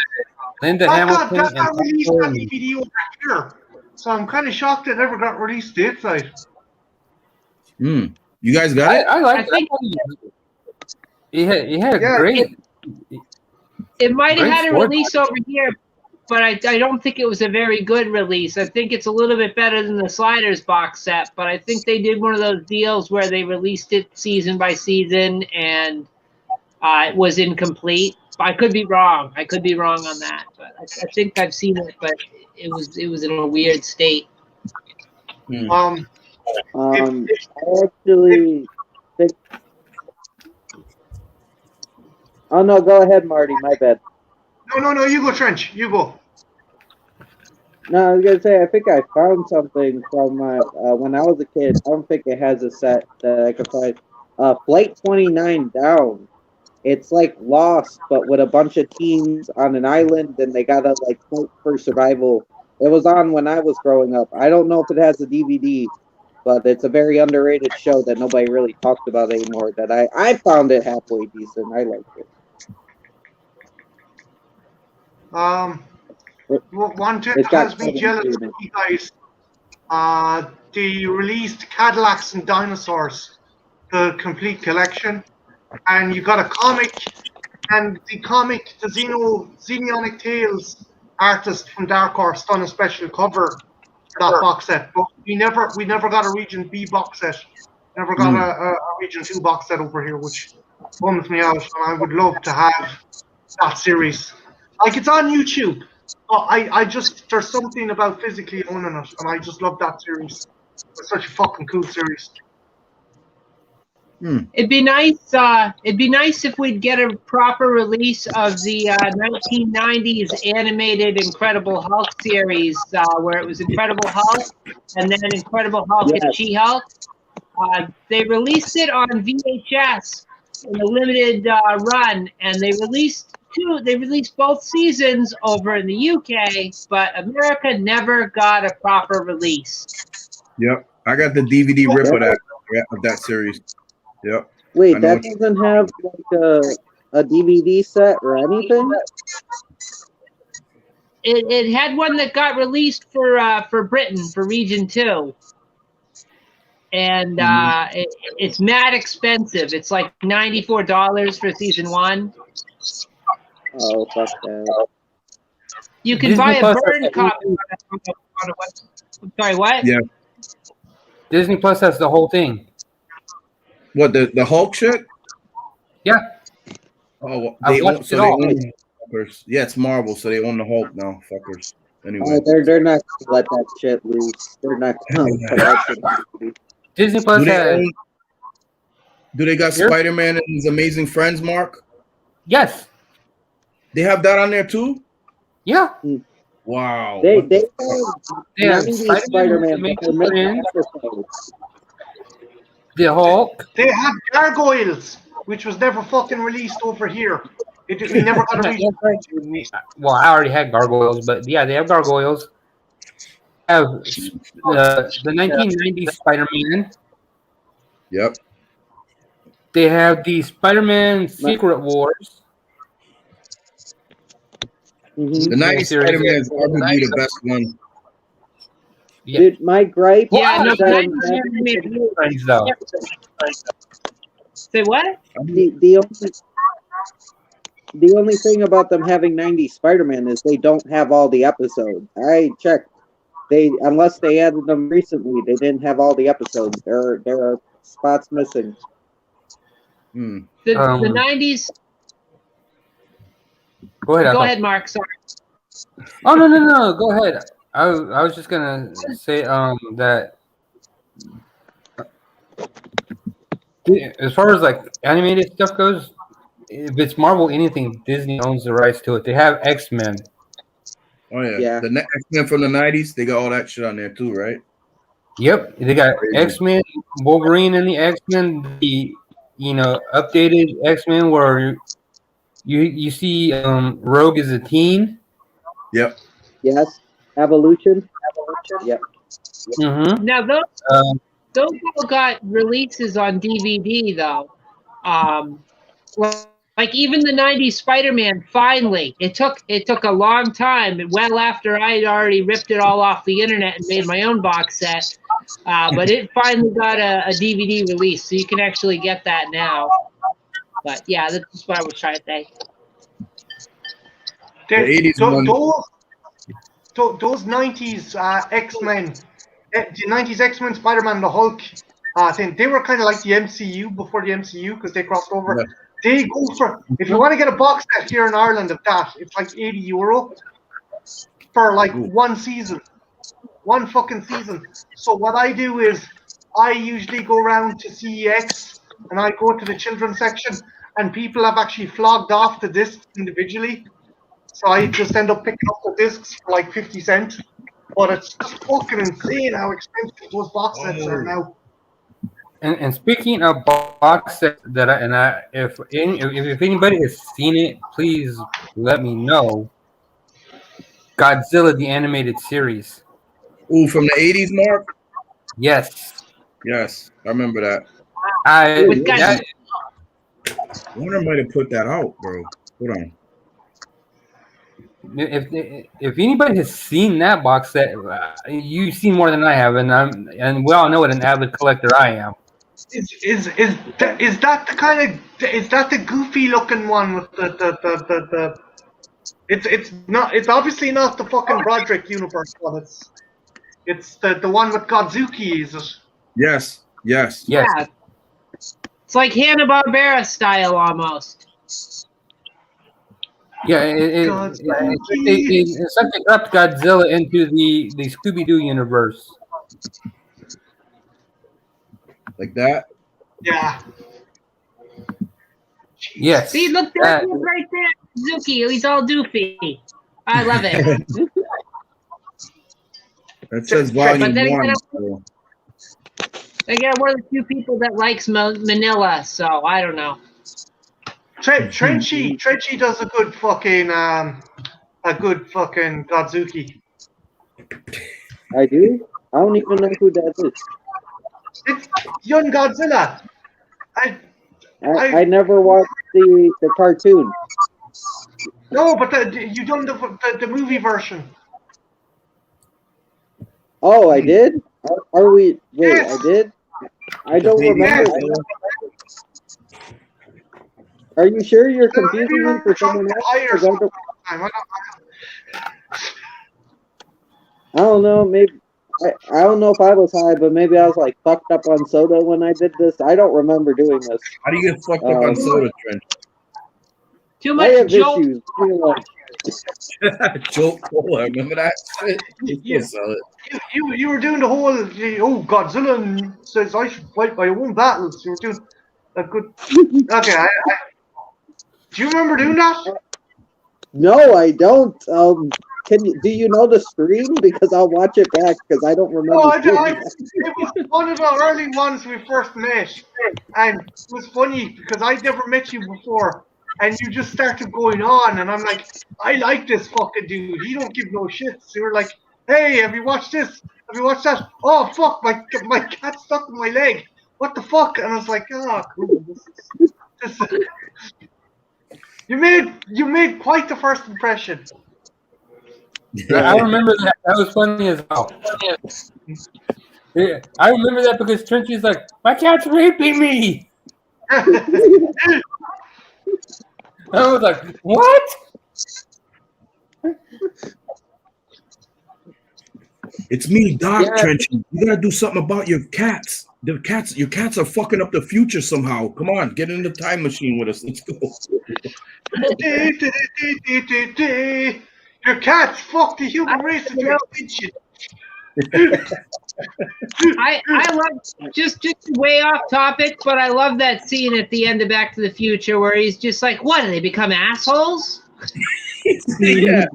A: Linda Hamilton.
G: That got released on DVD over here, so I'm kind of shocked it never got released stateside.
F: You guys got it?
A: I like that. He had great.
B: It might have had a release over here, but I don't think it was a very good release. I think it's a little bit better than the Sliders box set, but I think they did one of those deals where they released it season by season, and it was incomplete. I could be wrong. I could be wrong on that, but I think I've seen it, but it was in a weird state.
C: I actually think. Oh no, go ahead, Marty. My bad.
G: No, you go, Trench. You go.
C: No, I was gonna say I think I found something from when I was a kid. I don't think it has a set that I could find. Flight 29 Down. It's like Lost, but with a bunch of teens on an island, and they gotta like fight for survival. It was on when I was growing up. I don't know if it has a DVD, but it's a very underrated show that nobody really talked about anymore. That I found it halfway decent. I liked it.
G: One thing
C: It's
G: that
C: got
G: has me
C: Kevin
G: jealous
C: Bacon
G: of
C: in it.
G: you guys, they released Cadillacs and Dinosaurs, the complete collection, and you got a comic, and the Xenionic Tales artist from Dark Horse done a special cover for that box set, but we never got a Region B box set, never got a Region 2 box set over here, which bums me out, and I would love to have that series. Like, it's on YouTube, but I just, there's something about physically owning it, and I just love that series. It's such a fucking cool series.
B: It'd be nice. It'd be nice if we'd get a proper release of the 1990s animated Incredible Hulk series, where it was Incredible Hulk and then Incredible Hulk and She-Hulk. They released it on VHS in a limited run, and they released both seasons over in the UK, but America never got a proper release.
F: Yep, I got the DVD rip of that series. Yep.
C: Wait, that doesn't have like a DVD set or anything?
B: It had one that got released for Britain for Region 2. And it's mad expensive. It's like $94 for season 1.
C: Oh, fuck that.
B: You can buy a burned copy on a website. I'm sorry, what?
F: Yeah.
A: Disney Plus has the whole thing.
F: What, the Hulk shit?
A: Yeah.
F: Oh,
A: they own
F: fuckers. Yeah, it's Marvel, so they own the Hulk now, fuckers. Anyway,
C: they're not gonna let that shit loose. They're not gonna put that shit loose.
A: Disney Plus
F: do they got Spider-Man and his amazing friends, Mark?
A: Yes.
F: They have that on there too?
A: Yeah.
F: Wow.
C: They
A: have
C: Spider-Man.
A: The Hulk.
G: They have Gargoyles, which was never fucking released over here. We never got a release.
A: Well, I already had Gargoyles, but yeah, they have Gargoyles. Have the 1990s Spider-Man.
F: Yep.
A: They have the Spider-Man Secret Wars.
F: The 90s Spider-Man is arguably the best one.
C: Yeah. Dude, my gripe
B: is that Say what?
C: The only thing about them having 90s Spider-Man is they don't have all the episodes. I checked. Unless they added them recently, they didn't have all the episodes. There are spots missing.
B: The 90s.
A: Go ahead.
B: Go ahead, Mark. Sorry.
A: Oh no. Go ahead. I was just gonna say that as far as like animated stuff goes, if it's Marvel anything, Disney owns the rights to it. They have X-Men.
F: Oh yeah. The X-Men from the 90s, they got all that shit on there too, right?
A: Yep, they got X-Men, Wolverine, and the X-Men. The updated X-Men where you see Rogue as a teen.
F: Yep.
C: Yes. Evolution. Yep.
A: Mm-hmm.
B: Now those all got releases on DVD though. Like even the 90s Spider-Man, finally. It took a long time, well after I'd already ripped it all off the internet and made my own box set. But it finally got a DVD release, so you can actually get that now. But yeah, that's what I was trying to say.
G: Those 90s X-Men, the 90s X-Men, Spider-Man, the Hulk thing, they were kind of like the MCU before the MCU because they crossed over. Yeah. They go for, if you want to get a box set here in Ireland of that, it's like €80 for like one season. One fucking season. So what I do is I usually go around to CEX and I go to the children's section and people have actually flogged off the discs individually. So I just end up picking up the discs for like 50 cents. But it's just fucking insane how expensive those box sets are now.
A: And speaking of box sets if anybody has seen it, please let me know. Godzilla the animated series.
F: Ooh, from the 80s, Mark?
A: Yes.
F: Yes, I remember that.
B: With Godzilla.
F: Warner might have put that out, bro. Hold on.
A: If anybody has seen that box set, you've seen more than I have, and we all know what an avid collector I am.
G: Is that the kind of is that the goofy looking one with the it's obviously not the fucking Broderick universe one. It's the one with Godzuki, is it?
F: Yes.
A: Yes.
B: Yeah. It's like Hanna-Barbera style almost.
A: Yeah, it's something up Godzilla into the Scooby-Doo universe.
F: Like that?
G: Yeah.
A: Yes.
B: See, look, that's it right there. Zuki, he's all doofy. I love it.
F: That says volume
B: then
F: one.
B: Again, one of the few people that likes Manila, so I don't know.
G: Trenchy does a good fucking Godzuki.
C: I do? I don't even know who that is.
G: It's Young Godzilla.
C: I never watched the cartoon.
G: No, but you done the movie version.
C: Oh, I did? Are we? Wait,
G: Yes.
C: I did? I don't remember. Are you sure you're confusing me for someone else? I don't know. Maybe I don't know if I was high, but maybe I was like fucked up on soda when I did this. I don't remember doing this.
F: How do you get fucked up on soda, Trent?
B: Too
C: I
B: much
C: have
B: joke.
C: issues.
F: Joke Cola, remember that shit?
G: You were doing the whole Godzilla says I should fight my own battles. You were doing a good. Okay, do you remember doing that?
C: No, I don't. Do you know the screen? Because I'll watch it back because I don't remember.
G: No, it was one of the early ones we first met, and it was funny because I'd never met you before, and you just started going on, and I'm like, I like this fucking dude. He don't give no shits. You were like, hey, have you watched this? Have you watched that? Oh fuck, my cat's stuck in my leg. What the fuck? And I was like, oh, cool. You made quite the first impression.
A: I remember that. That was funny as hell. Yeah, I remember that because Trenchy's like, my cat's raping me. I was like, what?
F: It's me, Doc Trenchy. You gotta do something about your cats. Your cats are fucking up the future somehow. Come on, get in the time machine with us. Let's go.
G: Your cats fuck the human race into extinction.
B: I love just way off topic, but I love that scene at the end of Back to the Future where he's just like, "What? Do they become assholes?"
F: Yeah.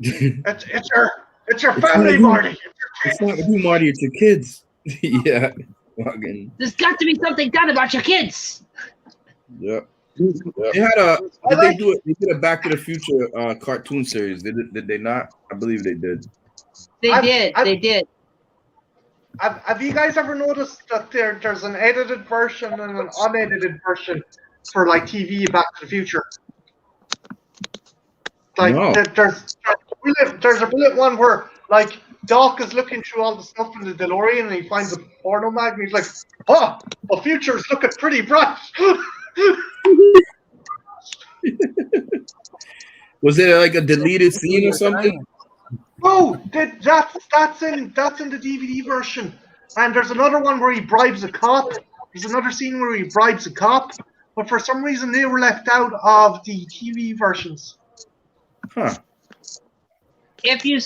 G: It's your family, Marty.
F: It's not you, Marty. It's your kids. Yeah.
B: There's got to be something done about your kids.
F: Yeah. They had they did a Back to the Future cartoon series. Did they not? I believe they did.
B: They did.
G: Have you guys ever noticed that there's an edited version and an unedited version for like TV Back to the Future? Like
F: No.
G: there's a brilliant one where like Doc is looking through all the stuff in the DeLorean and he finds a porno mag and he's like, "Oh, the future's looking pretty bright."
F: Was it like a deleted scene or something?
G: No, that's in the DVD version. And there's another one where he bribes a cop. There's another scene where he bribes a cop, but for some reason they were left out of the TV versions.
F: Huh.
B: If you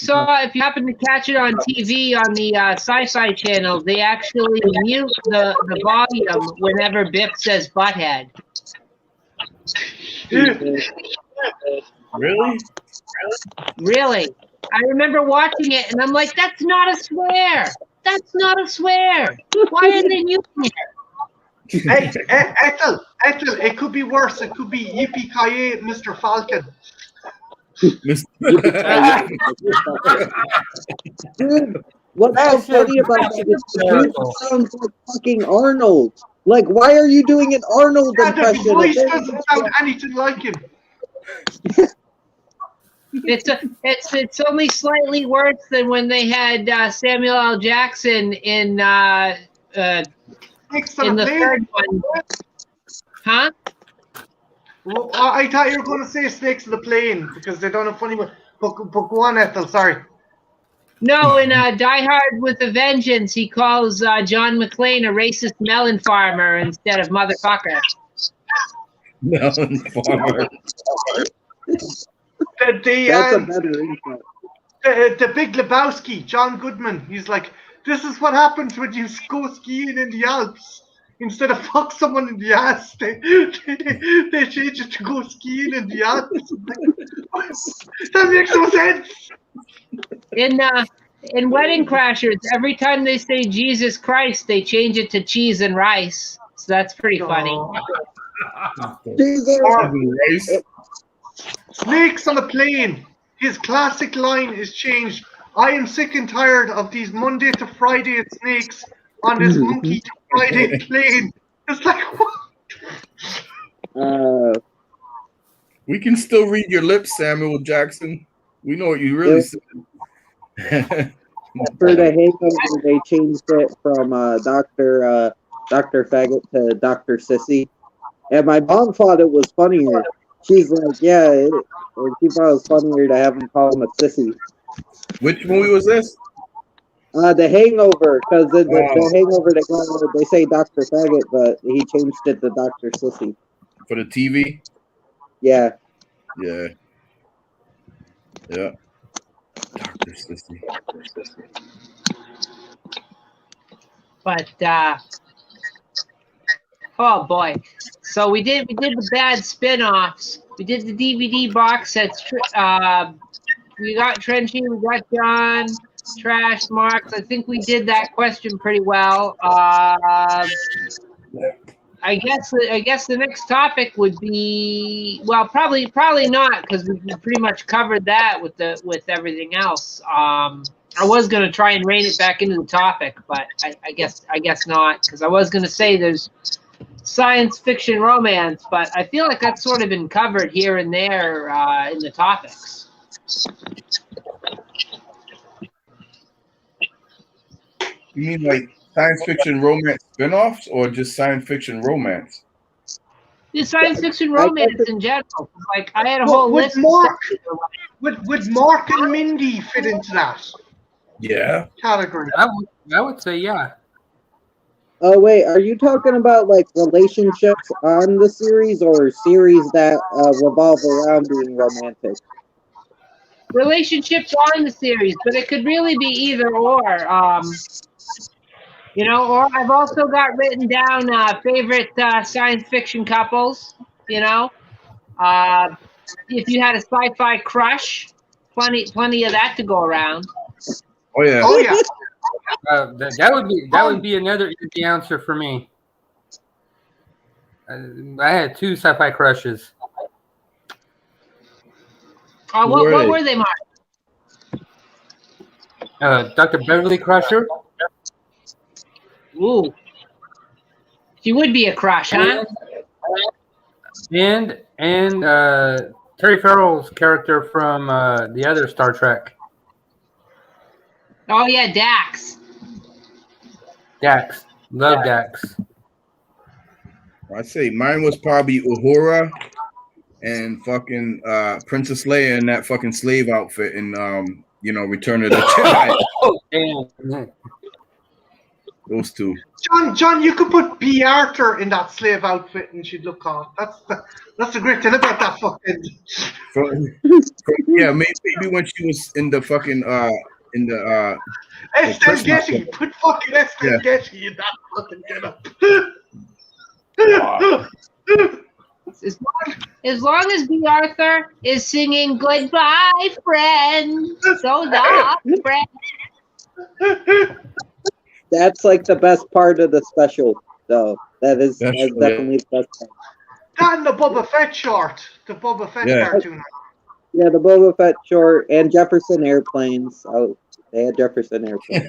B: happen to catch it on TV on the Sci-Fi channel, they actually mute the volume whenever Biff says butthead.
F: Really?
B: Really? I remember watching it, and I'm like, that's not a swear. That's not a swear. Why are they using it?
G: Ethel, it could be worse. It could be Yippee-ki-yay, Mr. Falcon.
C: Dude, what's so funny about that is the dude sounds like fucking Arnold. Like, why are you doing an Arnold
G: Yeah, the
C: impression?
G: voice doesn't sound anything like him.
B: It's only slightly worse than when they had Samuel L. Jackson in the third one. Huh?
G: Well, I thought you were going to say Snakes on the Plane because they done a funny one. But go on, Ethel. Sorry.
B: No, in Die Hard with a Vengeance, he calls John McClane a racist melon farmer instead of motherfucker.
F: Melon farmer.
C: That's a better intro.
G: The Big Lebowski, John Goodman. He's like, this is what happens when you go skiing in the Alps. Instead of fuck someone in the ass, they change it to go skiing in the Alps. That makes no sense.
B: In Wedding Crashers, every time they say Jesus Christ, they change it to cheese and rice. So that's pretty funny.
G: Snakes on the Plane. His classic line is changed. I am sick and tired of these Monday to Friday snakes on this monkey to Friday plane. It's like, what?
F: We can still read your lips, Samuel Jackson. We know what you really said.
C: For the Hangover, they changed it from Dr. Faggot to Dr. Sissy. And my mom thought it was funnier. She's like, yeah, she thought it was funnier to have him call him a sissy.
F: Which movie was this?
C: The Hangover, because the Hangover, they say Dr. Faggot, but he changed it to Dr. Sissy.
F: For the TV?
C: Yeah.
F: Yeah. Dr. Sissy.
B: But oh boy, so we did the bad spin-offs. We did the DVD box sets. We got Trenchy, we got John, Trash, Marks. I think we did that question pretty well. I guess the next topic would be, well, probably not, because we pretty much covered that with everything else. I was gonna try and rein it back into the topic, but I guess not, because I was gonna say there's science fiction romance, but I feel like that's sort of been covered here and there in the topics.
F: You mean like science fiction romance spinoffs, or just science fiction romance?
B: The science fiction romance in general. Like, I had a whole list.
G: Would Mark and Mindy fit into that?
F: Yeah.
G: Category.
A: I would say yeah.
C: Oh wait, are you talking about like relationships on the series or series that revolve around being romantic?
B: Relationships on the series, but it could really be either or. Or I've also got written down favorite science fiction couples. If you had a sci-fi crush, plenty of that to go around.
F: Oh yeah.
G: Oh yeah.
A: That would be another easy answer for me. I had 2 sci-fi crushes.
B: What were they, Mark?
A: Dr. Beverly Crusher.
B: Ooh. She would be a crush, huh?
A: And Terry Farrell's character from the other Star Trek.
B: Oh yeah, Dax.
A: Love Dax.
F: I'd say mine was probably Uhura and fucking Princess Leia in that fucking slave outfit in Return of the Jedi.
A: Oh damn.
F: Those 2.
G: John, you could put B. Arthur in that slave outfit and she'd look hot. That's the great thing about that fucking.
F: Yeah, maybe when she was in the fucking
G: Estelle Getty, put fucking Estelle Getty in that fucking getup.
B: As long as B. Arthur is singing "Goodbye, friend," so long, friend.
C: That's like the best part of the special, though. That's definitely the best part.
G: That and the Boba Fett short, the Boba Fett cartoon.
C: Yeah, the Boba Fett short and Jefferson Airplanes. Oh, they had Jefferson Airplanes.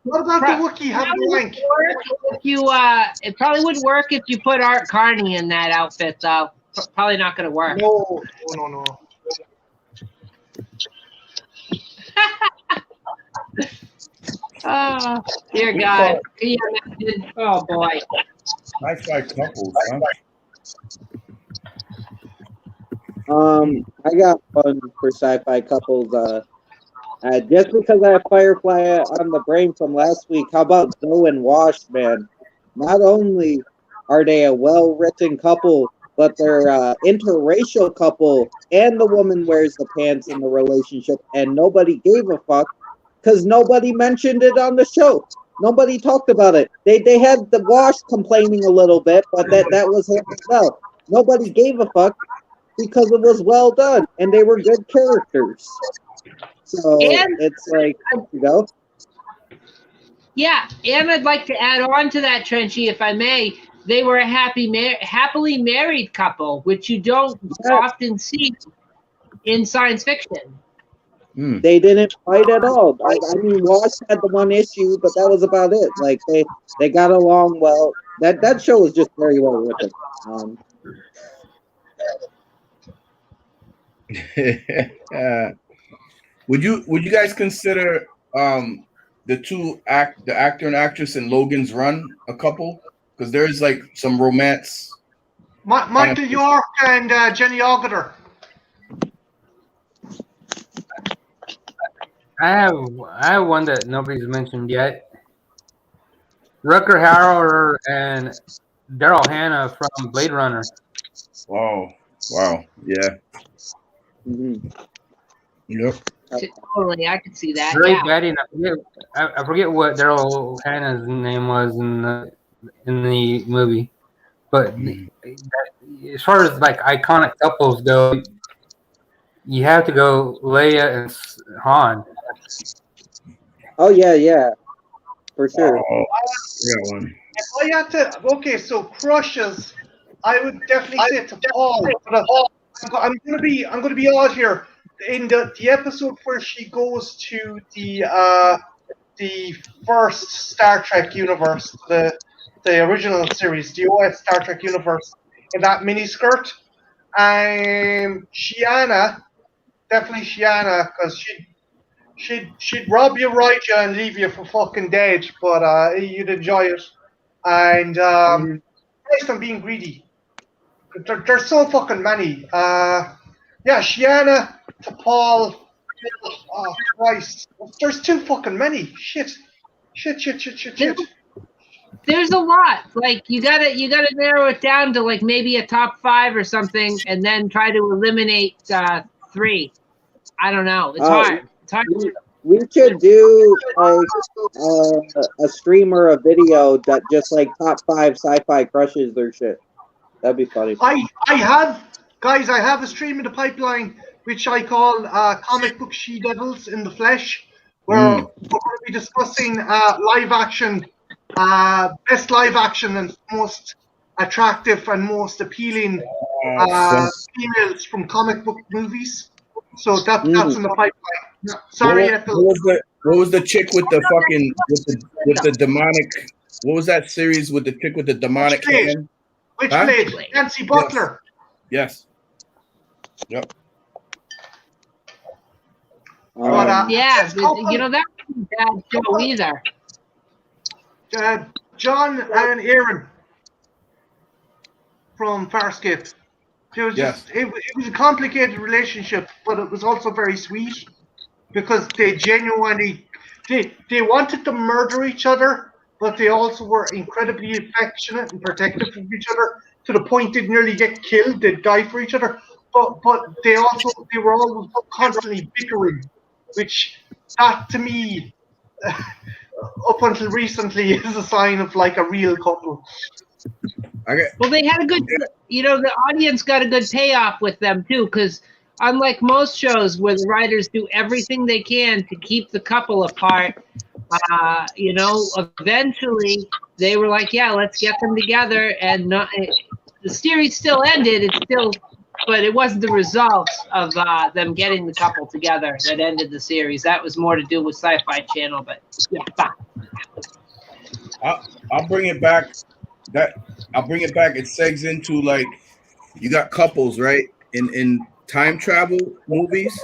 G: What about the Wookiee have the rank?
B: If you, it probably would work if you put Art Carney in that outfit, though. Probably not going to work.
G: No.
B: Oh, dear God. Can you imagine? Oh, boy.
F: Sci-fi couples, huh?
C: I got one for sci-fi couples. Just because I have Firefly on the brain from last week, how about Zoe and Wash, man? Not only are they a well-written couple, but they're interracial couple, and the woman wears the pants in the relationship, and nobody gave a fuck because nobody mentioned it on the show. Nobody talked about it. They had the Wash complaining a little bit, but that was him as well. Nobody gave a fuck because it was well done, and they were good characters. So it's like, you know.
B: Yeah, and I'd like to add on to that, Trenchy, if I may. They were a happily married couple, which you don't often see in science fiction.
C: They didn't fight at all. I mean, Wash had the one issue, but that was about it. Like they got along well. That show was just very well written.
F: Would you guys consider the actor and actress in Logan's Run a couple? Because there's like some romance.
G: Michael York and Jenny Agutter.
A: I have one that nobody's mentioned yet. Rutger Hauer and Daryl Hannah from Blade Runner.
F: Wow, yeah.
C: Mm-hmm.
F: Yep.
B: Totally, I could see that.
A: Great batting. I forget what Daryl Hannah's name was in the movie, but as far as like iconic couples go, you have to go Leia and Han.
G: Oh
C: yeah, for sure.
G: If I had to, so crushes, I would definitely say to Paul. But I'm gonna be odd here. In the episode where she goes to the first Star Trek universe, the original series, the OS Star Trek universe, in that miniskirt, Shiana, definitely Shiana, because she'd rob you, ride you, and leave you for fucking dead, but you'd enjoy it. And based on being greedy, there's so fucking many. Yeah, Shiana to Paul. Oh Christ, there's too fucking many. Shit.
B: There's a lot. Like you gotta narrow it down to like maybe a top 5 or something, and then try to eliminate 3. I don't know. It's hard. It's hard.
C: We should do like a stream or a video that just like top 5 sci-fi crushes or shit. That'd be funny.
G: I have a stream in the pipeline which I call Comic Book She-Devils in the Flesh, where we're going to be discussing live action, best live action and most attractive and most appealing females from comic book movies. So that's in the pipeline. Sorry,
F: what was the chick with the fucking with the demonic? What was that series with the chick with the demonic hand?
G: Witchblade, Nancy Butler.
F: Yes. Yep.
G: But,
B: yeah, you know that wasn't a bad show either.
G: John and Aaron from Farscape. It was just it was a complicated relationship, but it was also very sweet because they genuinely they wanted to murder each other, but they also were incredibly affectionate and protective of each other to the point they'd nearly get killed. They'd die for each other, but they were always constantly bickering, which that to me, up until recently, is a sign of like a real couple.
B: Well, they had a good, the audience got a good payoff with them too, because unlike most shows where the writers do everything they can to keep the couple apart, eventually they were like, yeah, let's get them together, and the series still ended. But it wasn't the result of them getting the couple together that ended the series. That was more to do with Sci-Fi Channel. But yeah,
F: I'll bring it back. I'll bring it back. It segs into like you got couples, right? In time travel movies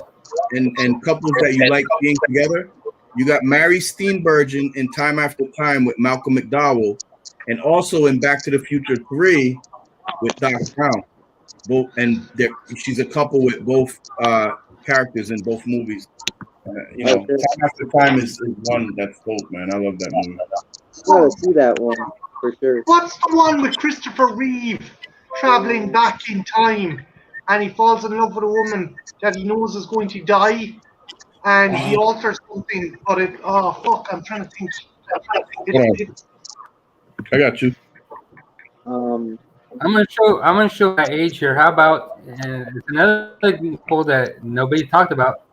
F: and couples that you like being together. You got Mary Steenburgen in Time After Time with Malcolm McDowell, and also in Back to the Future 3 with Doc Brown. She's a couple with both characters in both movies. Time After Time is one that's dope, man. I love that movie.
C: Gotta see that one for sure.
G: What's the one with Christopher Reeve traveling back in time, and he falls in love with a woman that he knows is going to die, and he alters something, but I'm trying to think.
F: I got you.
A: I'm gonna show my age here. How about it's another people that nobody talked about?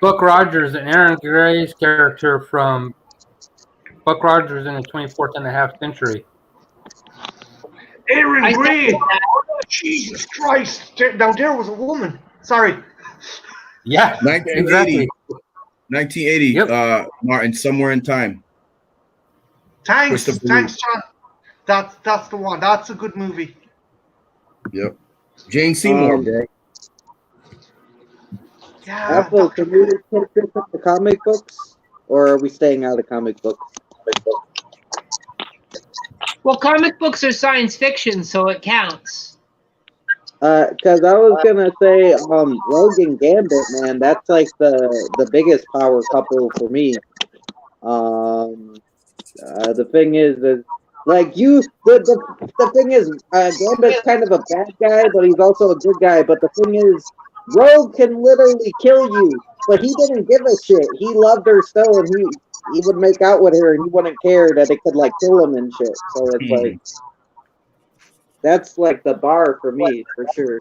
A: Buck Rogers and Aaron Gray's character from Buck Rogers in the 24th and a half century.
G: Aaron Gray. Jesus Christ! Now there was a woman. Sorry.
A: Yeah,
F: 1980.
A: exactly.
F: 1980.
A: Yep.
F: Martin, Somewhere in Time.
G: Thanks, John. That's the one. That's a good movie.
F: Yep. Jane Seymour, bro.
G: Yeah.
C: Apple, can we take this up the comic books, or are we staying out of comic books?
B: Well, comic books are science fiction, so it counts.
C: Because I was gonna say, Rogue and Gambit, man, that's like the biggest power couple for me. The thing is like the thing is, Gambit's kind of a bad guy, but he's also a good guy. But the thing is, Rogue can literally kill you, but he didn't give a shit. He loved her still, and he would make out with her, and he wouldn't care that it could like kill him and shit. So it's like that's like the bar for me for sure.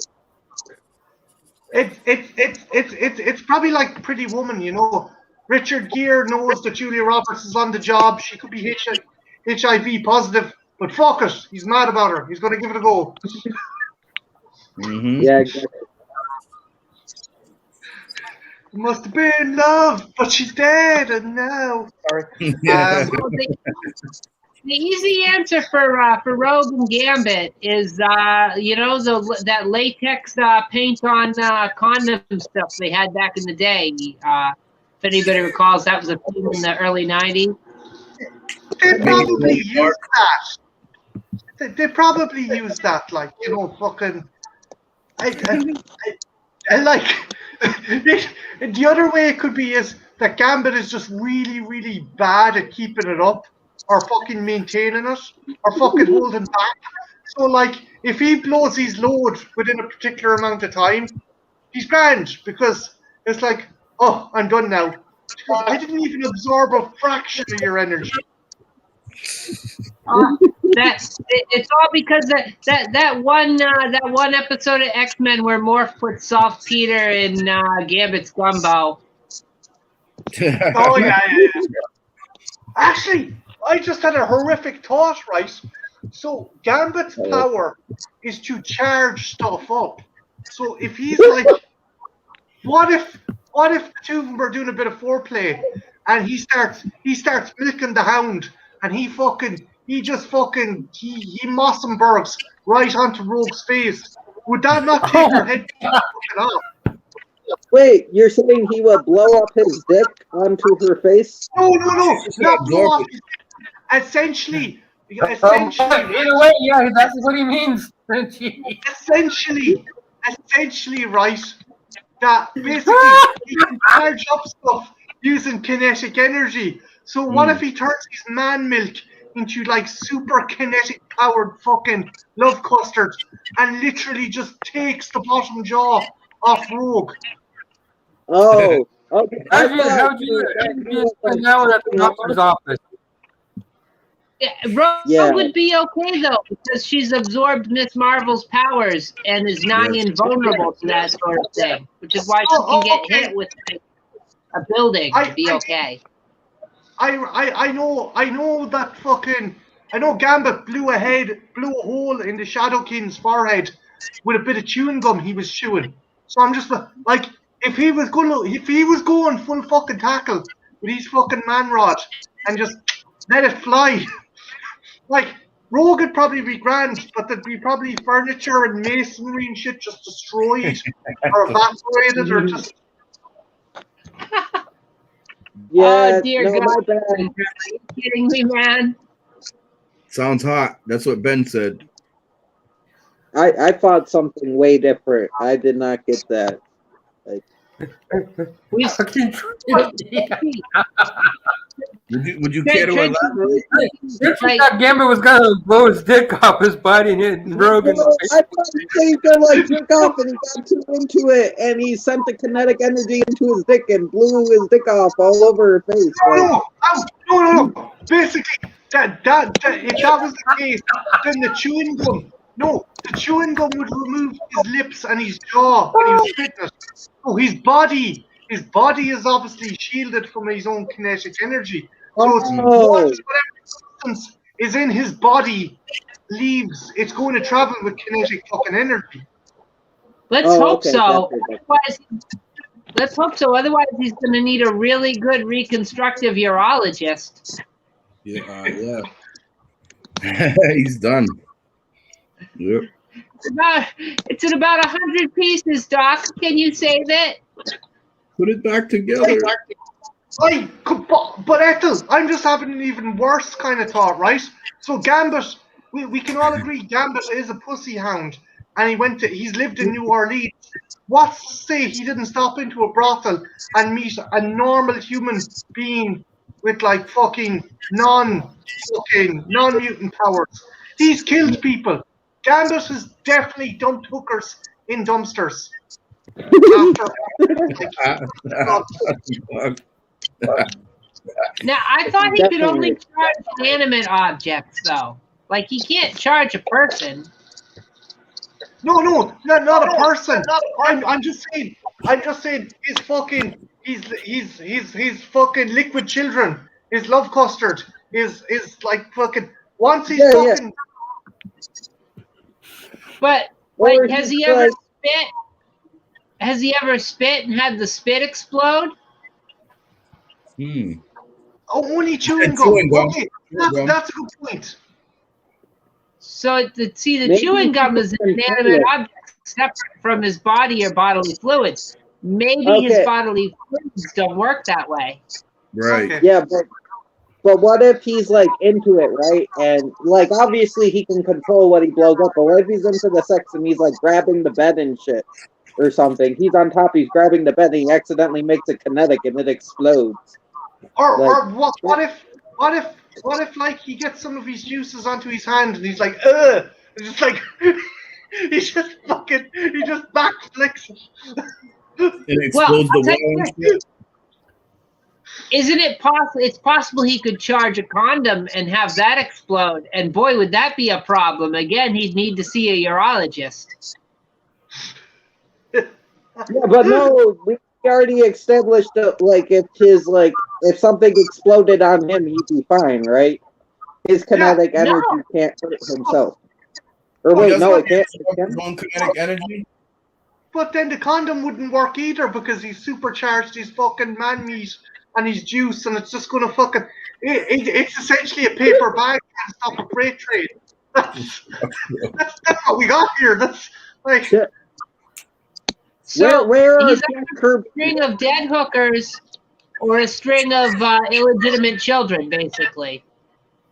G: It's probably like Pretty Woman, Richard Gere knows that Julia Roberts is on the job. She could be HIV positive, but fuck it, he's mad about her. He's going to give it a go.
F: Mm-hmm.
C: Yeah, exactly.
G: It must have been love, but she's dead, and now. Sorry.
B: The easy answer for Rogue and Gambit is that latex paint on condom stuff they had back in the day. If anybody recalls, that was a thing in the early 90s.
G: They probably use that. They probably use that, like, fucking. I like. The other way it could be is that Gambit is just really, really bad at keeping it up, or fucking maintaining it, or fucking holding back. So, like, if he blows his load within a particular amount of time, he's grand, because it's like, oh, I'm done now. I didn't even absorb a fraction of your energy.
B: It's all because that one episode of X-Men where Morph put saltpeter in Gambit's gumbo.
G: Oh yeah. Actually, I just had a horrific thought, right? So Gambit's power is to charge stuff up. So if he's like, what if the two of them were doing a bit of foreplay, and he starts milking the hound, and he Mossenbergs right onto Rogue's face? Would that not take her head off?
C: Wait, you're saying he would blow up his dick onto her face?
G: No, not blow up his dick. Essentially,
A: either way, yeah, that's what he means.
G: essentially, right? That basically he can charge up stuff using kinetic energy. So what if he turns his man milk into like super kinetic powered fucking love custard and literally just takes the bottom jaw off Rogue?
C: Oh, okay.
A: How would you explain that at the doctor's office?
B: Rogue would be okay though, because she's absorbed Miss Marvel's powers and is nigh invulnerable to that sort of thing, which is why she can get hit with a building and be okay.
G: I know that fucking. I know Gambit blew a hole in the Shadow King's forehead with a bit of chewing gum he was chewing. So I'm just like, if he was going full fucking tackle with his fucking man rod and just let it fly, like Rogue would probably be grand, but there'd be probably furniture and masonry and shit just destroyed or evaporated or just.
C: Yeah,
B: oh dear
C: no,
B: God!
C: my bad.
B: Are you kidding me, man?
F: Sounds hot. That's what Ben said.
C: I thought something way different. I did not get that. Like,
B: We
F: Would you care to elaborate?
A: She thought Gambit was gonna blow his dick off his body and hit Rogue in the face.
C: I thought he was gonna like jerk off and he got too into it and he sent the kinetic energy into his dick and blew his dick off all over her face.
G: No. Basically, that if that was the case, then the chewing gum would remove his lips and his jaw when he was spitting it. So his body is obviously shielded from his own kinetic energy. So it's whatever substance is in his body leaves, it's going to travel with kinetic fucking energy.
B: Let's hope so. Let's hope so. Otherwise, he's going to need a really good reconstructive urologist.
F: Yeah. He's done. Yep.
B: It's in about 100 pieces, Doc. Can you save it?
F: Put it back together.
G: But Ethel, I'm just having an even worse kind of thought, right? So Gambit, we can all agree Gambit is a pussy hound, and he's lived in New Orleans. What's to say he didn't stop into a brothel and meet a normal human being with like fucking non-mutant powers? He's killed people. Gambit has definitely dumped hookers in dumpsters.
B: Now, I thought he could only charge inanimate objects, though. Like, he can't charge a person.
G: No, not a person. I'm just saying his fucking liquid children, his love custard, is like fucking once he's fucking.
B: But like, has he ever spit? Has he ever spit and had the spit explode?
G: Oh, only chewing gum. Okay, that's a good point.
B: So the chewing gum is an inanimate object separate from his body or bodily fluids. Maybe his bodily fluids don't work that way.
F: Right.
G: Okay.
C: Yeah, but what if he's like into it, right? And like obviously he can control what he blows up, but what if he's into the sex and he's like grabbing the bed and shit or something? He's on top, he's grabbing the bed and he accidentally makes it kinetic and it explodes.
G: Or what if like he gets some of his juices onto his hand and he's like, and just like he just backflicks it.
F: It explodes the wall.
B: Isn't it possible? It's possible he could charge a condom and have that explode. And boy, would that be a problem. Again, he'd need to see a urologist.
C: Yeah, but no, we already established that like if something exploded on him, he'd be fine, right? His kinetic energy can't hurt himself. Or wait, no, it can't.
F: His own kinetic energy.
G: But then the condom wouldn't work either because he's supercharged his fucking man meat and his juice, and it's just gonna fucking. It's essentially a paper bag to stop a freight train. That's what we got here. That's like.
C: Yeah.
B: So
C: where
B: he's either a string of dead hookers or a string of illegitimate children, basically.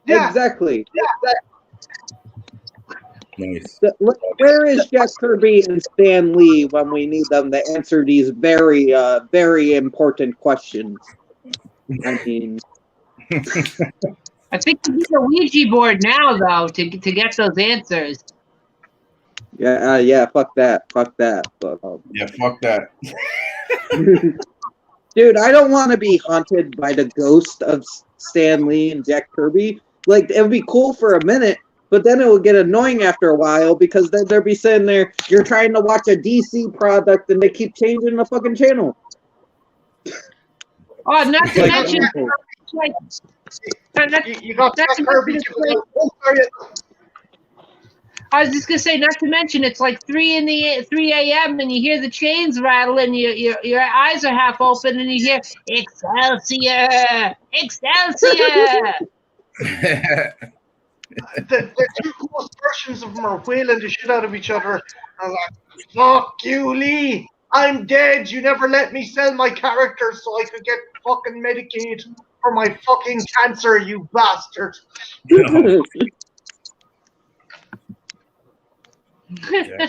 C: Yeah. Exactly. Yeah.
F: Nice.
C: Where is Jack Kirby and Stan Lee when we need them to answer these very, very important questions? I mean,
B: I think you need a Ouija board now, though, to get those answers.
C: Yeah, fuck that. But,
F: yeah, fuck that.
C: Dude, I don't want to be haunted by the ghost of Stan Lee and Jack Kirby. Like, it would be cool for a minute, but then it would get annoying after a while because then they'll be sitting there, you're trying to watch a DC product and they keep changing the fucking channel.
B: Oh, not to
C: Like,
B: mention, like,
G: You got Jack Kirby.
B: I was just gonna say, not to mention, it's like 3 a.m. and you hear the chains rattle and your eyes are half open and you hear Excelsior, Excelsior.
G: The two coolest versions of them are wailing the shit out of each other. I was like, fuck you, Lee. I'm dead. You never let me sell my character so I could get fucking Medicaid for my fucking cancer, you bastard.
F: No. Yeah.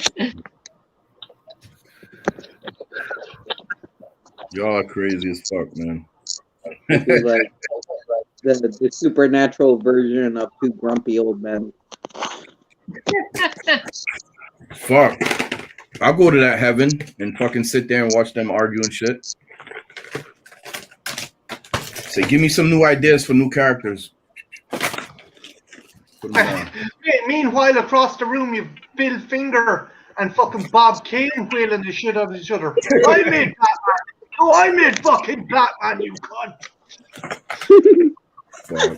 F: Y'all are crazy as fuck, man.
C: Like the supernatural version of two grumpy old men.
F: Fuck. I'll go to that heaven and fucking sit there and watch them argue and shit. Say, give me some new ideas for new characters. Put them on.
G: Meanwhile, across the room, you've Bill Finger and fucking Bob Kane wailing the shit out of each other. I made Batman. Oh, I made fucking Batman, you cunt.
F: Fuck.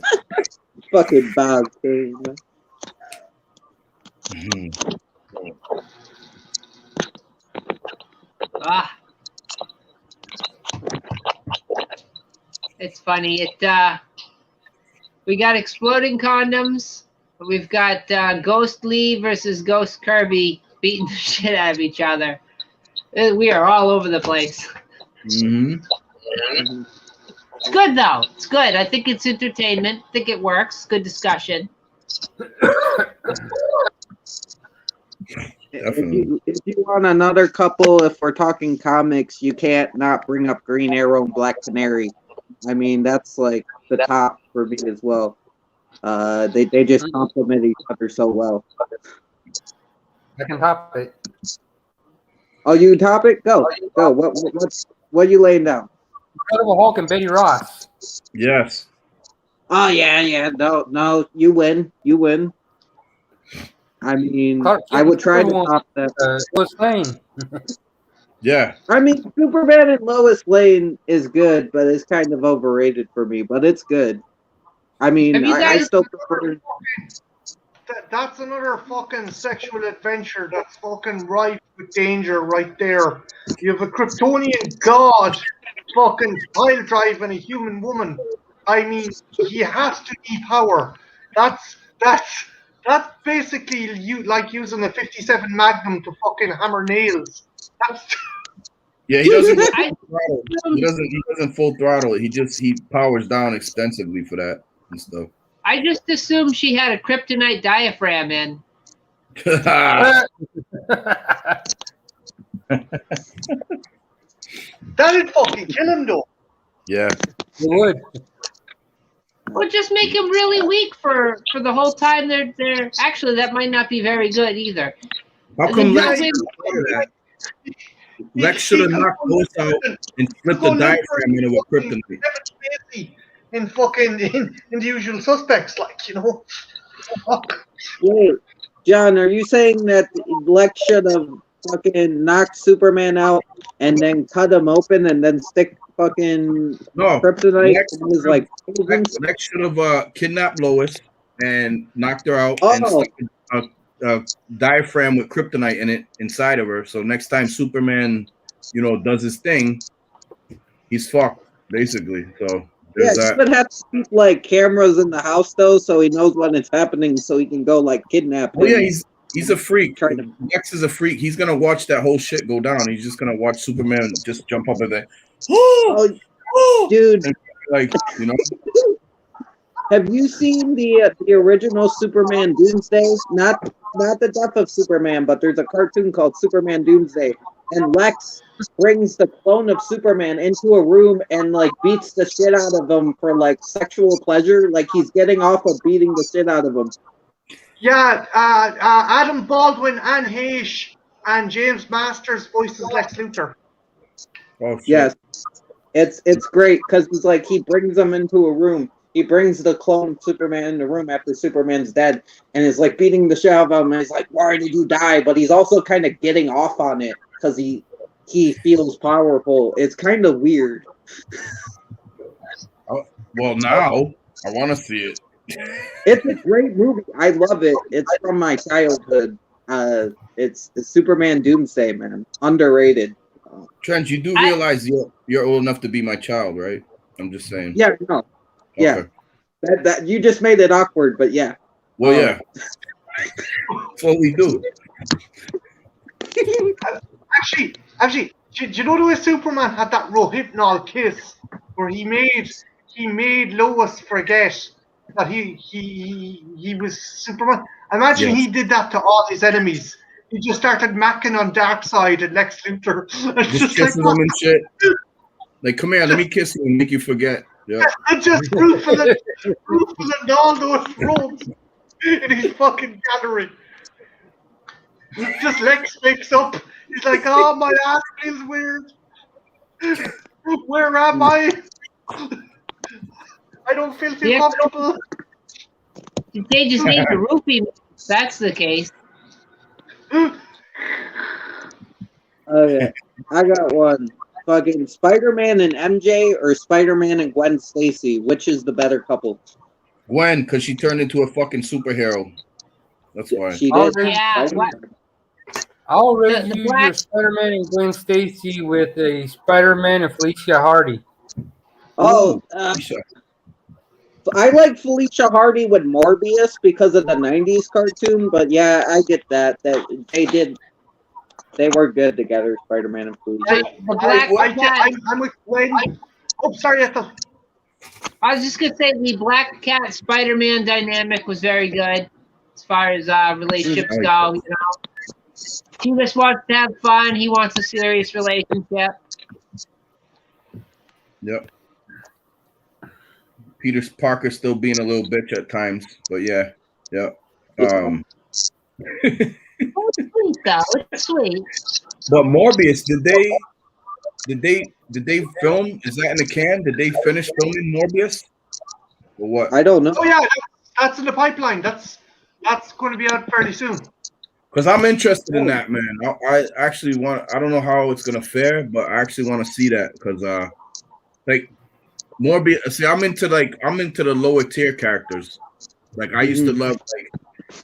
C: Fucking Bob Kane.
F: Mhm.
B: It's funny. We got exploding condoms. We've got Ghost Lee versus Ghost Kirby beating the shit out of each other. We are all over the place.
F: Mm-hmm.
B: It's good though. It's good. I think it's entertainment. I think it works. Good discussion.
C: If you want another couple, if we're talking comics, you can't not bring up Green Arrow and Black Canary. I mean, that's like the top for me as well. They just complement each other so well.
A: I can top it.
C: Oh, you top it? Go. What are you laying down?
A: Incredible Hulk and Betty Ross.
F: Yes.
C: Oh yeah. No, you win. I mean, I would try to top that.
A: Lois Lane.
F: Yeah.
C: I mean, Superman and Lois Lane is good, but it's kind of overrated for me. But it's good. I mean, I still prefer.
G: That's another fucking sexual adventure that's fucking rife with danger right there. You have a Kryptonian god fucking pile driving a human woman. I mean, he has to be power. That's basically like using a 57 Magnum to fucking hammer nails.
F: Yeah, he doesn't go full throttle. He doesn't full throttle it. He powers down extensively for that and stuff.
B: I just assumed she had a kryptonite diaphragm in.
G: That'd fucking kill him though.
F: Yeah.
A: It would.
B: Well, just make him really weak for the whole time they're actually that might not be very good either.
F: How come Lex should have knocked Lois out and flipped the diaphragm into a kryptonite?
G: In fucking in the Usual Suspects, like, you know.
C: Wait, John, are you saying that Lex should have fucking knocked Superman out and then cut him open and then stick fucking kryptonite?
F: Lex should have kidnapped Lois and knocked her out and stuck a diaphragm with kryptonite in it inside of her. So next time Superman, does his thing, he's fucked basically. So.
C: Yeah, he would have to keep like cameras in the house though, so he knows when it's happening, so he can go like kidnap him.
F: Oh yeah, he's a freak. Lex is a freak. He's gonna watch that whole shit go down. He's just gonna watch Superman just jump up and say,
C: "Oh, dude!"
F: And,
C: Have you seen the original Superman Doomsday? Not the death of Superman, but there's a cartoon called Superman Doomsday, and Lex brings the clone of Superman into a room and like beats the shit out of him for like sexual pleasure. Like he's getting off of beating the shit out of him.
G: Yeah, Adam Baldwin, Anne Heche, and James Masters voices Lex Luthor.
F: Oh, shit.
C: Yes, it's great because he's like he brings them into a room he brings the clone Superman in the room after Superman's dead, and is like beating the shit out of him. And he's like, "Why did you die?" But he's also kind of getting off on it because he feels powerful. It's kind of weird.
F: Well, now I want to see it.
C: It's a great movie. I love it. It's from my childhood. It's Superman Doomsday, man. Underrated.
F: Trent, you do realize you're old enough to be my child, right? I'm just saying.
C: Yeah, no. Yeah.
F: Okay.
C: That you just made it awkward, but yeah.
F: Well, yeah. That's what we do.
G: Actually, do you know the way Superman had that rohypnol kiss where he made Lois forget that he was Superman? Imagine he did that to all his enemies. He just started macking on Darkseid and Lex Luthor.
F: Just kissing them and shit. Like, come here, let me kiss you and make you forget. Yeah.
G: And just ruthless and all those robes in his fucking gallery. Just Lex wakes up. He's like, "Oh, my ass feels weird. Where am I? I don't feel too comfortable."
B: They just need to roofie me. That's the case.
C: Okay, I got one. Fucking Spider-Man and MJ or Spider-Man and Gwen Stacy? Which is the better couple?
F: Gwen, because she turned into a fucking superhero. That's why.
C: She did.
B: Yeah.
A: I'll raise you your Spider-Man and Gwen Stacy with a Spider-Man and Felicia Hardy.
C: Oh, I like Felicia Hardy with Morbius because of the '90s cartoon, but yeah, I get that they were good together, Spider-Man and Felicia.
G: I'm with Gwen. Oh, sorry, Ethel.
B: I was just gonna say the Black Cat Spider-Man dynamic was very good as far as relationships go. You know, he just wants to have fun. He wants a serious relationship.
F: Yep. Peter Parker still being a little bitch at times, but yeah.
B: It's sweet though. It's sweet.
F: But Morbius, did they film? Is that in the can? Did they finish filming Morbius? Or what?
C: I don't know.
G: Oh yeah, that's in the pipeline. That's going to be out fairly soon.
F: Because I'm interested in that, man. I actually want. I don't know how it's gonna fare, but I actually want to see that because, like, Morbius. See, I'm into the lower tier characters. Like I used to love like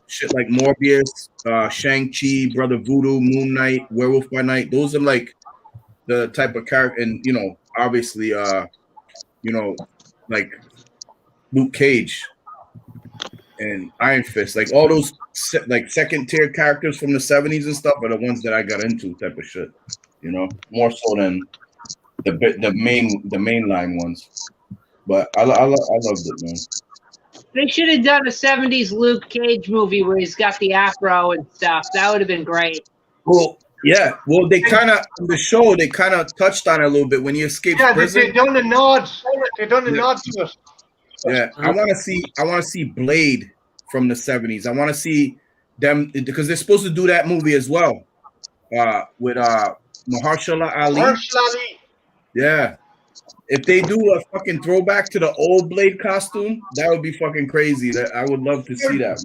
F: shit like Morbius, Shang-Chi, Brother Voodoo, Moon Knight, Werewolf by Night. Those are like the type of character, and obviously, like Luke Cage and Iron Fist, like all those like second tier characters from the '70s and stuff are the ones that I got into, type of shit. More so than the mainline ones. But I loved it, man.
B: They should have done a '70s Luke Cage movie where he's got the afro and stuff. That would have been great.
F: Well, yeah. Well, they kind of on the show they kind of touched on it a little bit when he escaped prison.
G: They done a nod. They done a nod to it.
F: Yeah, I want to see Blade from the '70s. I want to see them because they're supposed to do that movie as well. With Mahershala Ali. Yeah. If they do a fucking throwback to the old Blade costume, that would be fucking crazy. I would love to see that.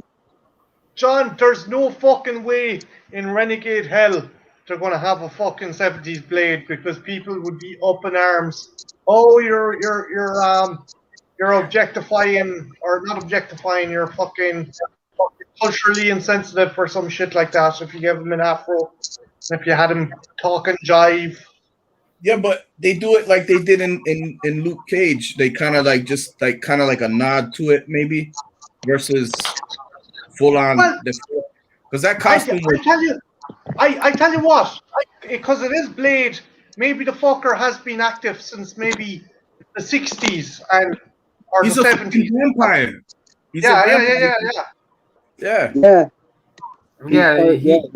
G: John, there's no fucking way in Renegade Hell they're gonna have a fucking '70s Blade because people would be up in arms. Oh, you're objectifying or not objectifying. You're fucking culturally insensitive or some shit like that. If you give him an afro, if you had him talking jive.
F: Yeah, but they do it like they did in Luke Cage. They kind of like like a nod to it, maybe, versus full on. Because that costume.
G: I tell you what, because it is Blade. Maybe the fucker has been active since maybe the '60s or
F: he's
G: the
F: a
G: '70s.
F: Vampire.
C: Yeah.
A: He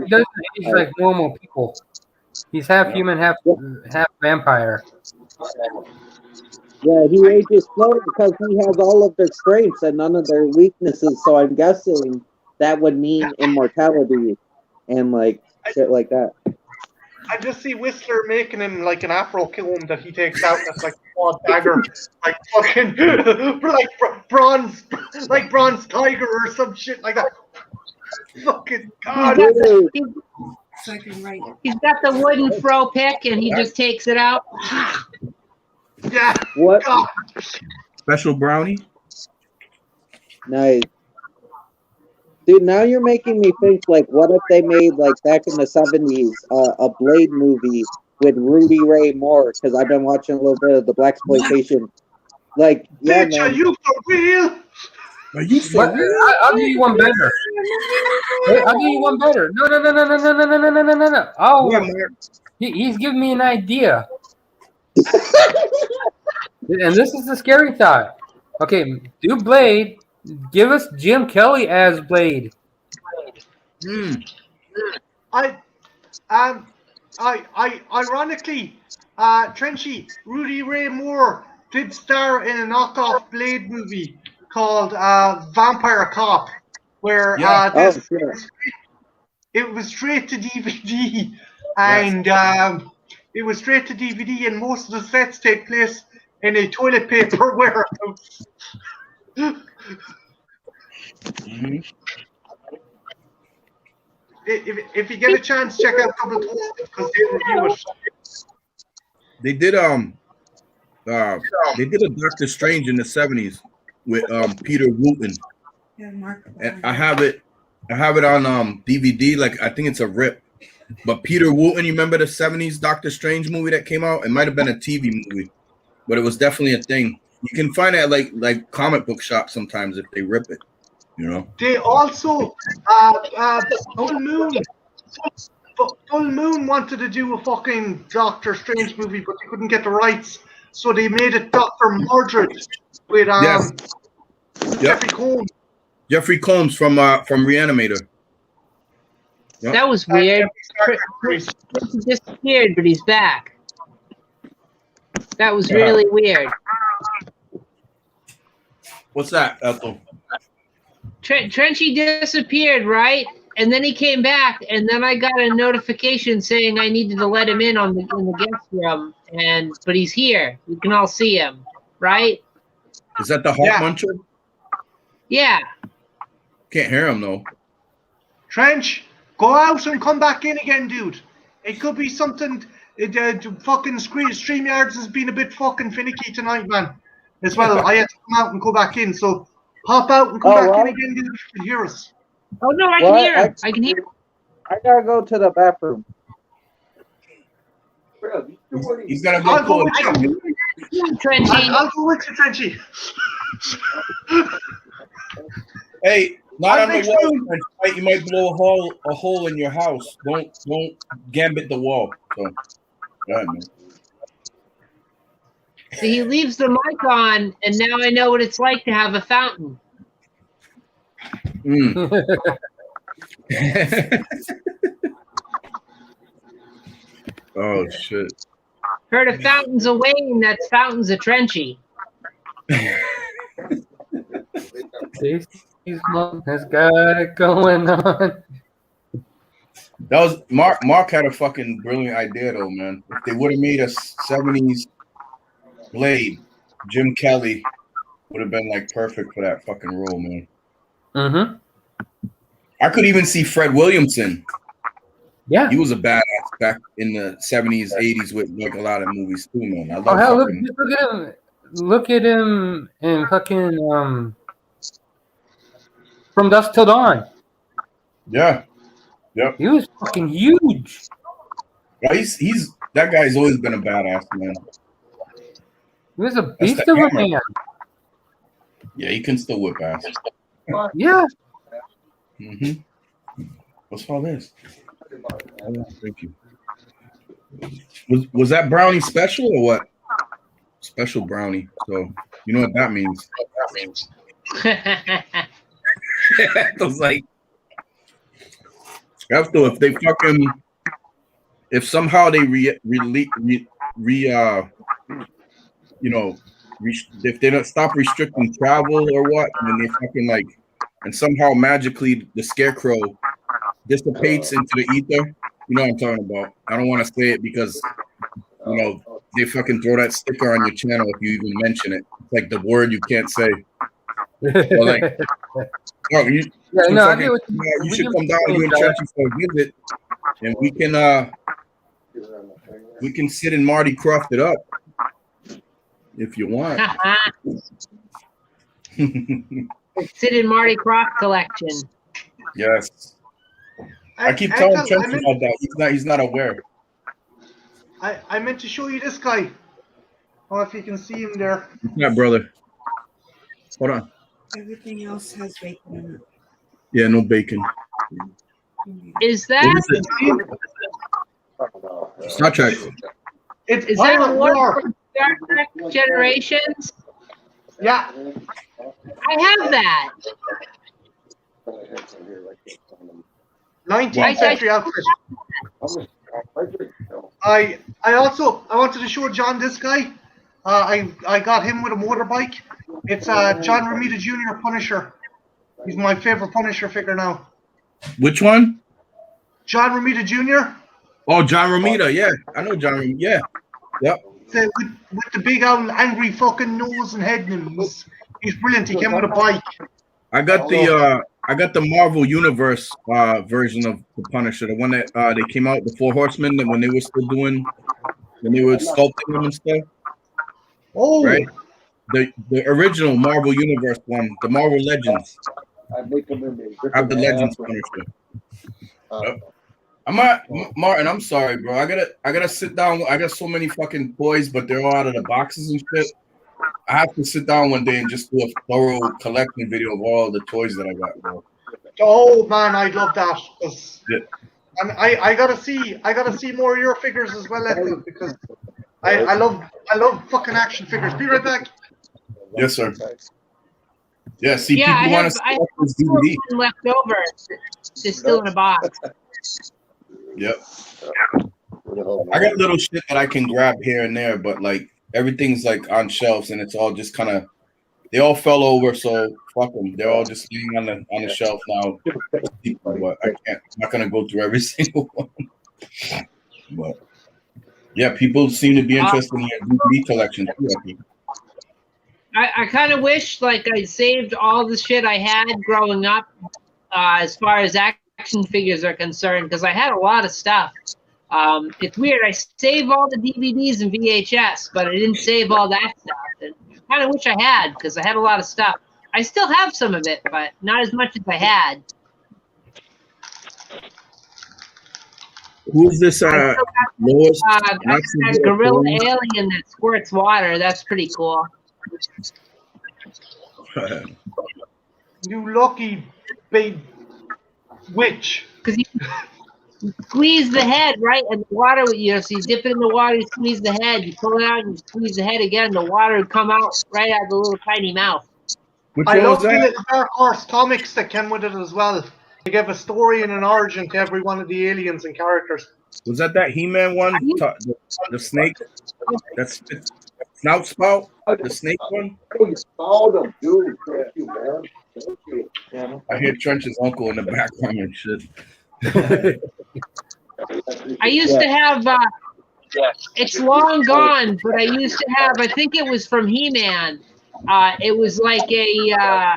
A: doesn't age like normal people. He's half human, half vampire.
C: Yeah, he ages slow because he has all of their strengths and none of their weaknesses. So I'm guessing that would mean immortality and like shit like that.
G: I just see Whistler making him like an afro comb that he takes out. That's like small dagger, like fucking bronze tiger or some shit like that. Fucking God.
B: He's got the wooden throw pick, and he just takes it out.
G: Yeah.
C: What?
G: God.
F: Special brownie.
C: Nice. Dude, now you're making me think, like, what if they made, like, back in the 70s, a Blade movie with Rudy Ray Moore, because I've been watching a little bit of the blaxploitation. Like, yeah,
G: Bitch, are
C: man.
G: you for real?
F: Are you for
A: But
F: real?
A: I'll give you one better. Wait, I'll give you one better. No. Oh,
F: Yeah, Mark.
A: he's giving me an idea. And this is the scary thought. Okay, do Blade. Give us Jim Kelly as Blade.
G: Ironically, Trenchy, Rudy Ray Moore did star in a knockoff Blade movie called Vampire Cop, where it was straight to DVD, and it was straight to DVD, and most of the sets take place in a toilet paper warehouse. If you get a chance, check out Double Toasted because they review it.
F: They did a Doctor Strange in the 70s with Peter Wooten. And I have it on DVD. Like, I think it's a rip. But Peter Wooten, you remember the 70s Doctor Strange movie that came out? It might have been a TV movie, but it was definitely a thing. You can find it at like comic book shops sometimes if they rip it. You know.
G: They also Full Moon wanted to do a fucking Doctor Strange movie, but they couldn't get the rights, so they made it Dr. Mordred with Jeffrey Combs.
F: Jeffrey Combs from Reanimator. Yep.
B: That was weird. He disappeared, but he's back. That was really weird.
F: What's that, Ethel?
B: Trenchy disappeared, right? And then he came back, and then I got a notification saying I needed to let him in the guest room, but he's here. You can all see him, right?
F: Is that the Heart Muncher?
B: Yeah.
F: Can't hear him though.
G: Trench, go out and come back in again, dude. It could be something. Fucking StreamYards has been a bit fucking finicky tonight, man. As well, I had to come out and go back in, so pop out and come back in again, dude. You can hear us.
B: Oh no, I can hear him. I can hear him.
C: I gotta go to the bathroom.
F: He's gotta go.
G: I'll go with you.
B: Trenchy.
G: I'll go with you, Trenchy.
F: Hey, not on the wall. Trench. You might blow a hole in your house. Don't gambit the wall. So, go ahead, man.
B: So he leaves the mic on, and now I know what it's like to have a fountain.
F: Oh shit!
B: Heard a fountain's a Wayne, that's fountain's a Trenchy.
A: His mom has got it going on.
F: That was Mark had a fucking brilliant idea though, man. If they would have made a 70s Blade, Jim Kelly would have been like perfect for that fucking role, man.
A: Mm-hmm.
F: I could even see Fred Williamson.
A: Yeah,
F: he was a badass back in the 70s, 80s with like a lot of movies too, man. I love
A: look at him! Look at him in fucking From Dusk Till Dawn.
F: Yeah, yep.
A: He was fucking huge.
F: Yeah, he's that guy's always been a badass, man.
A: He was a beast of a man.
F: Yeah, he can still whip ass.
A: Yeah.
F: Mm-hmm. What's all this? Thank you. Was that brownie special or what? Special brownie. So you know what that means. I was like, if somehow they if they don't stop restricting travel or what, and then they fucking like, and somehow magically the scarecrow dissipates into the ether. You know what I'm talking about. I don't want to say it because, they fucking throw that sticker on your channel if you even mention it. It's like the word you can't say. Or like, oh, you should come down to you and Churchy for a visit, and we can sit and Marty Croft it up if you want.
B: Sit in Marty Croft collection.
F: Yes. I keep telling Churchy about that. He's not aware.
G: I meant to show you this guy. I don't know if you can see him there.
F: Yeah, brother. Hold on.
H: Everything else has bacon in it.
F: Yeah, no bacon.
B: Is that?
F: Star Trek.
B: Is that one from Star Trek Generations?
G: Yeah.
B: I have that.
G: 19th century outfit. I wanted to show John this guy. I got him with a motorbike. It's John Romita Jr. Punisher. He's my favorite Punisher figure now.
F: Which one?
G: John Romita Jr.
F: Oh, John Romita. Yeah, I know John Romita. Yeah. Yep.
G: With the big old angry fucking nose and head. He's brilliant. He came with a bike.
F: I got the Marvel Universe version of the Punisher, the one that they came out, the Four Horsemen, that when they were sculpting them and stuff.
G: Oh,
F: right. The original Marvel Universe one, the Marvel Legends. I have the Legends Punisher. Martin, I'm sorry, bro. I gotta sit down. I got so many fucking toys, but they're all out of the boxes and shit. I have to sit down one day and just do a thorough collecting video of all the toys that I got, bro.
G: Oh man, I'd love that.
F: Yeah.
G: And I gotta see more of your figures as well, Ethan, because I love fucking action figures. Be right back.
F: Yes, sir. Yeah, see,
B: Yeah,
F: people want to see this DVD.
B: Left over. It's still in a box.
F: Yep. I got little shit that I can grab here and there, but like everything's like on shelves and it's all just kind of, they all fell over, so fuck them. They're all just laying on the shelf now. But I'm not gonna go through every single one. But yeah, people seem to be interested in your DVD collection too, I think.
B: I kind of wish like I saved all the shit I had growing up as far as action figures are concerned, because I had a lot of stuff. It's weird. I save all the DVDs and VHS, but I didn't save all that stuff. And I kind of wish I had, because I had a lot of stuff. I still have some of it, but not as much as I had.
F: Who's this? Lois?
B: That gorilla alien that squirts water. That's pretty cool.
G: You lucky big witch.
B: Because you squeeze the head, right? And the water, so you dip it in the water, you squeeze the head, you pull it out, and you squeeze the head again. The water would come out right out of the little tiny mouth.
G: I love the little Dark Horse comics that came with it as well. They gave a story and an origin to every one of the aliens and characters.
F: Was that He-Man one? The snake? That's Snout Spout? The snake one? I hear Trench's uncle in the background and shit.
B: I used to have, it's long gone, but I used to have, I think it was from He-Man. It was like a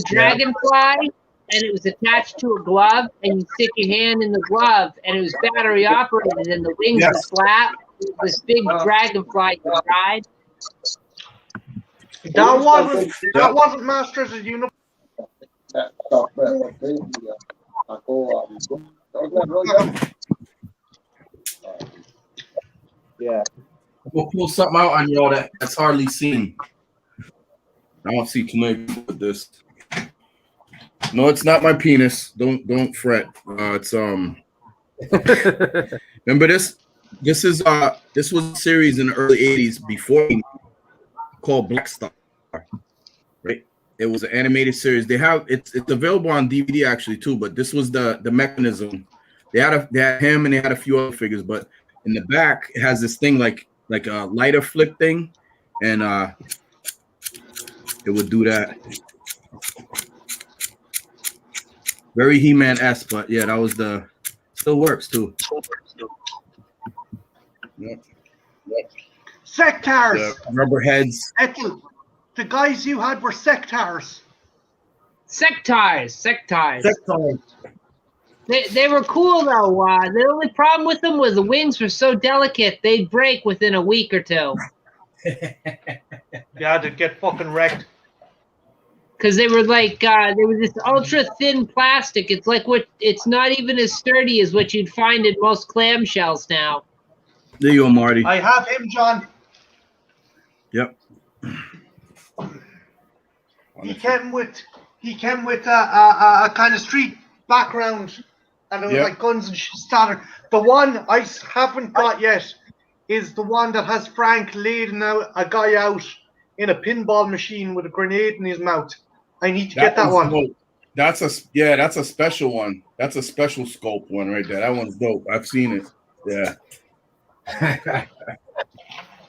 B: dragonfly, and it was attached to a glove, and you stick your hand in the glove, and it was battery operated, and the wings were flat. This big dragonfly you ride.
G: That wasn't Masters of the Universe.
C: Yeah.
F: We'll pull something out on y'all that's hardly seen. I don't see too many with this. No, it's not my penis. Don't fret. It's remember this? This was a series in the early 80s before called Black Star. Right? It was an animated series. It's available on DVD actually too, but this was the mechanism. They had him and they had a few other figures, but in the back it has this thing like a lighter flick thing, and it would do that. Very He-Man-esque, but yeah, that was still works too. Yeah.
G: Sectars.
F: The rubber heads.
G: Ethel, the guys you had were sectars.
B: Sectars.
F: Sectars.
B: They were cool though. The only problem with them was the wings were so delicate they'd break within a week or two.
G: Yeah, they'd get fucking wrecked.
B: Because they were like they were this ultra thin plastic. It's not even as sturdy as what you'd find in most clamshells now.
F: There you go, Marty.
G: I have him, John.
F: Yep.
G: He came with a kind of street background, and it was like guns and shit started. The one I haven't got yet is the one that has Frank leading a guy out in a pinball machine with a grenade in his mouth. I need to get that one.
F: Dope. That's a special one. That's a special scope one right there. That one's dope. I've seen it. Yeah.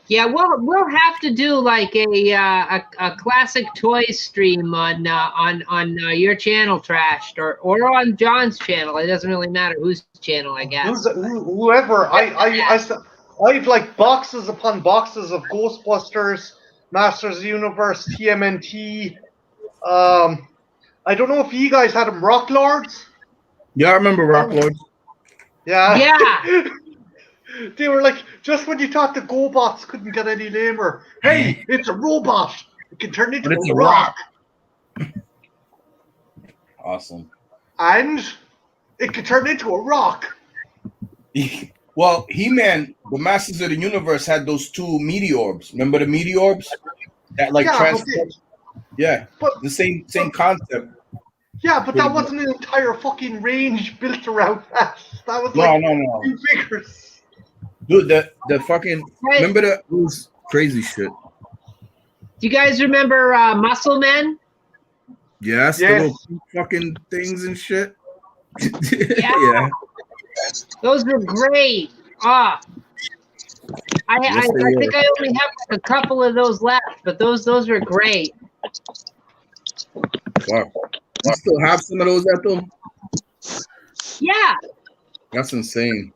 B: Yeah, we'll have to do like a classic toys stream on your channel, Trashed, or on John's channel. It doesn't really matter whose channel, I guess.
G: Whoever. I've like boxes upon boxes of Ghostbusters, Masters of the Universe, TMNT. I don't know if you guys had them, Rock Lords.
F: Yeah, I remember Rock Lords.
G: Yeah.
B: Yeah.
G: They were like, just when you thought the GoBots couldn't get any lamer, hey, it's a robot. It can turn into a rock.
F: Awesome.
G: And it can turn into a rock.
F: Well, He-Man, the Masters of the Universe, had those two meteorbs. Remember the meteorbs? That like transport. Yeah, but the same concept.
G: Yeah, but that wasn't an entire fucking range built around that. That was like
F: no.
G: two figures.
F: Dude, the fucking remember that was crazy shit.
B: Do you guys remember Muscle Men?
F: Yes, the little fucking things and shit. Yeah.
B: Those were great. I think I only have a couple of those left, but those were great.
F: Wow. You still have some of those at them?
B: Yeah.
F: That's insane.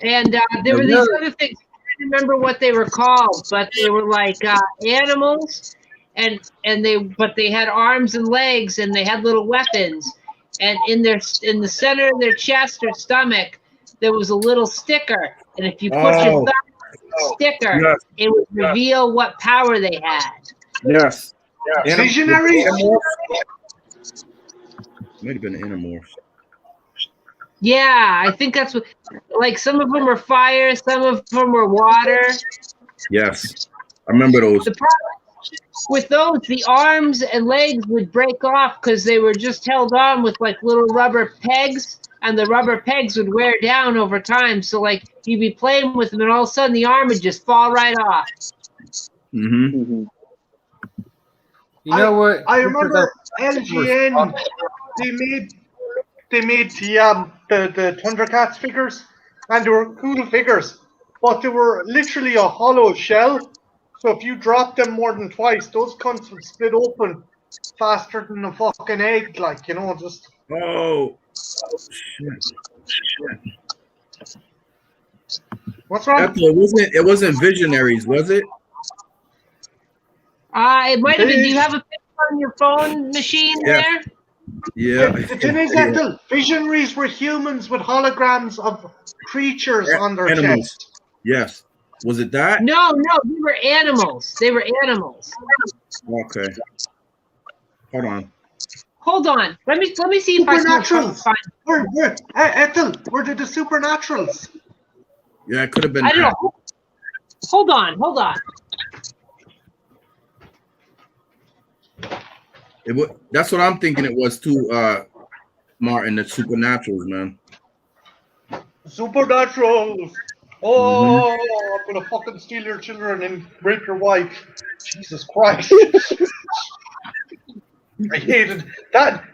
B: And there were these other things. I don't remember what they were called, but they were like animals, and they had arms and legs, and they had little weapons. And in the center of their chest or stomach, there was a little sticker, and if you put your thumb on the sticker, it would reveal what power they had.
F: Yes.
G: Visionaries.
F: Might have been Animorphs.
B: Yeah, I think that's what. Like some of them were fire, some of them were water.
F: Yes, I remember those.
B: The problem with those, the arms and legs would break off because they were just held on with like little rubber pegs, and the rubber pegs would wear down over time. So like you'd be playing with them, and all of a sudden the arm would just fall right off.
F: Mm-hmm.
A: You know what?
G: I remember LGN. They made the Thundercats figures, and they were cool figures, but they were literally a hollow shell. So if you dropped them more than twice, those cunts would split open faster than a fucking egg, like, you know, just.
F: Oh shit!
G: What's wrong?
F: It wasn't Visionaries, was it?
B: It might have been. Do you have a picture on your phone machine there?
F: Yeah.
G: The thing is that Visionaries were humans with holograms of creatures on their chest.
F: Yes. Was it that?
B: No, they were animals. They were animals.
F: Okay.
B: Hold on. Let me see if I can find.
G: Ethel, where did the Supernaturals?
F: Yeah, it could have been.
B: I don't know. Hold on.
F: That's what I'm thinking it was too, Martin, the Supernaturals, man.
G: Supernaturals! Oh, I'm gonna fucking steal your children and rape your wife. Jesus Christ. I hated that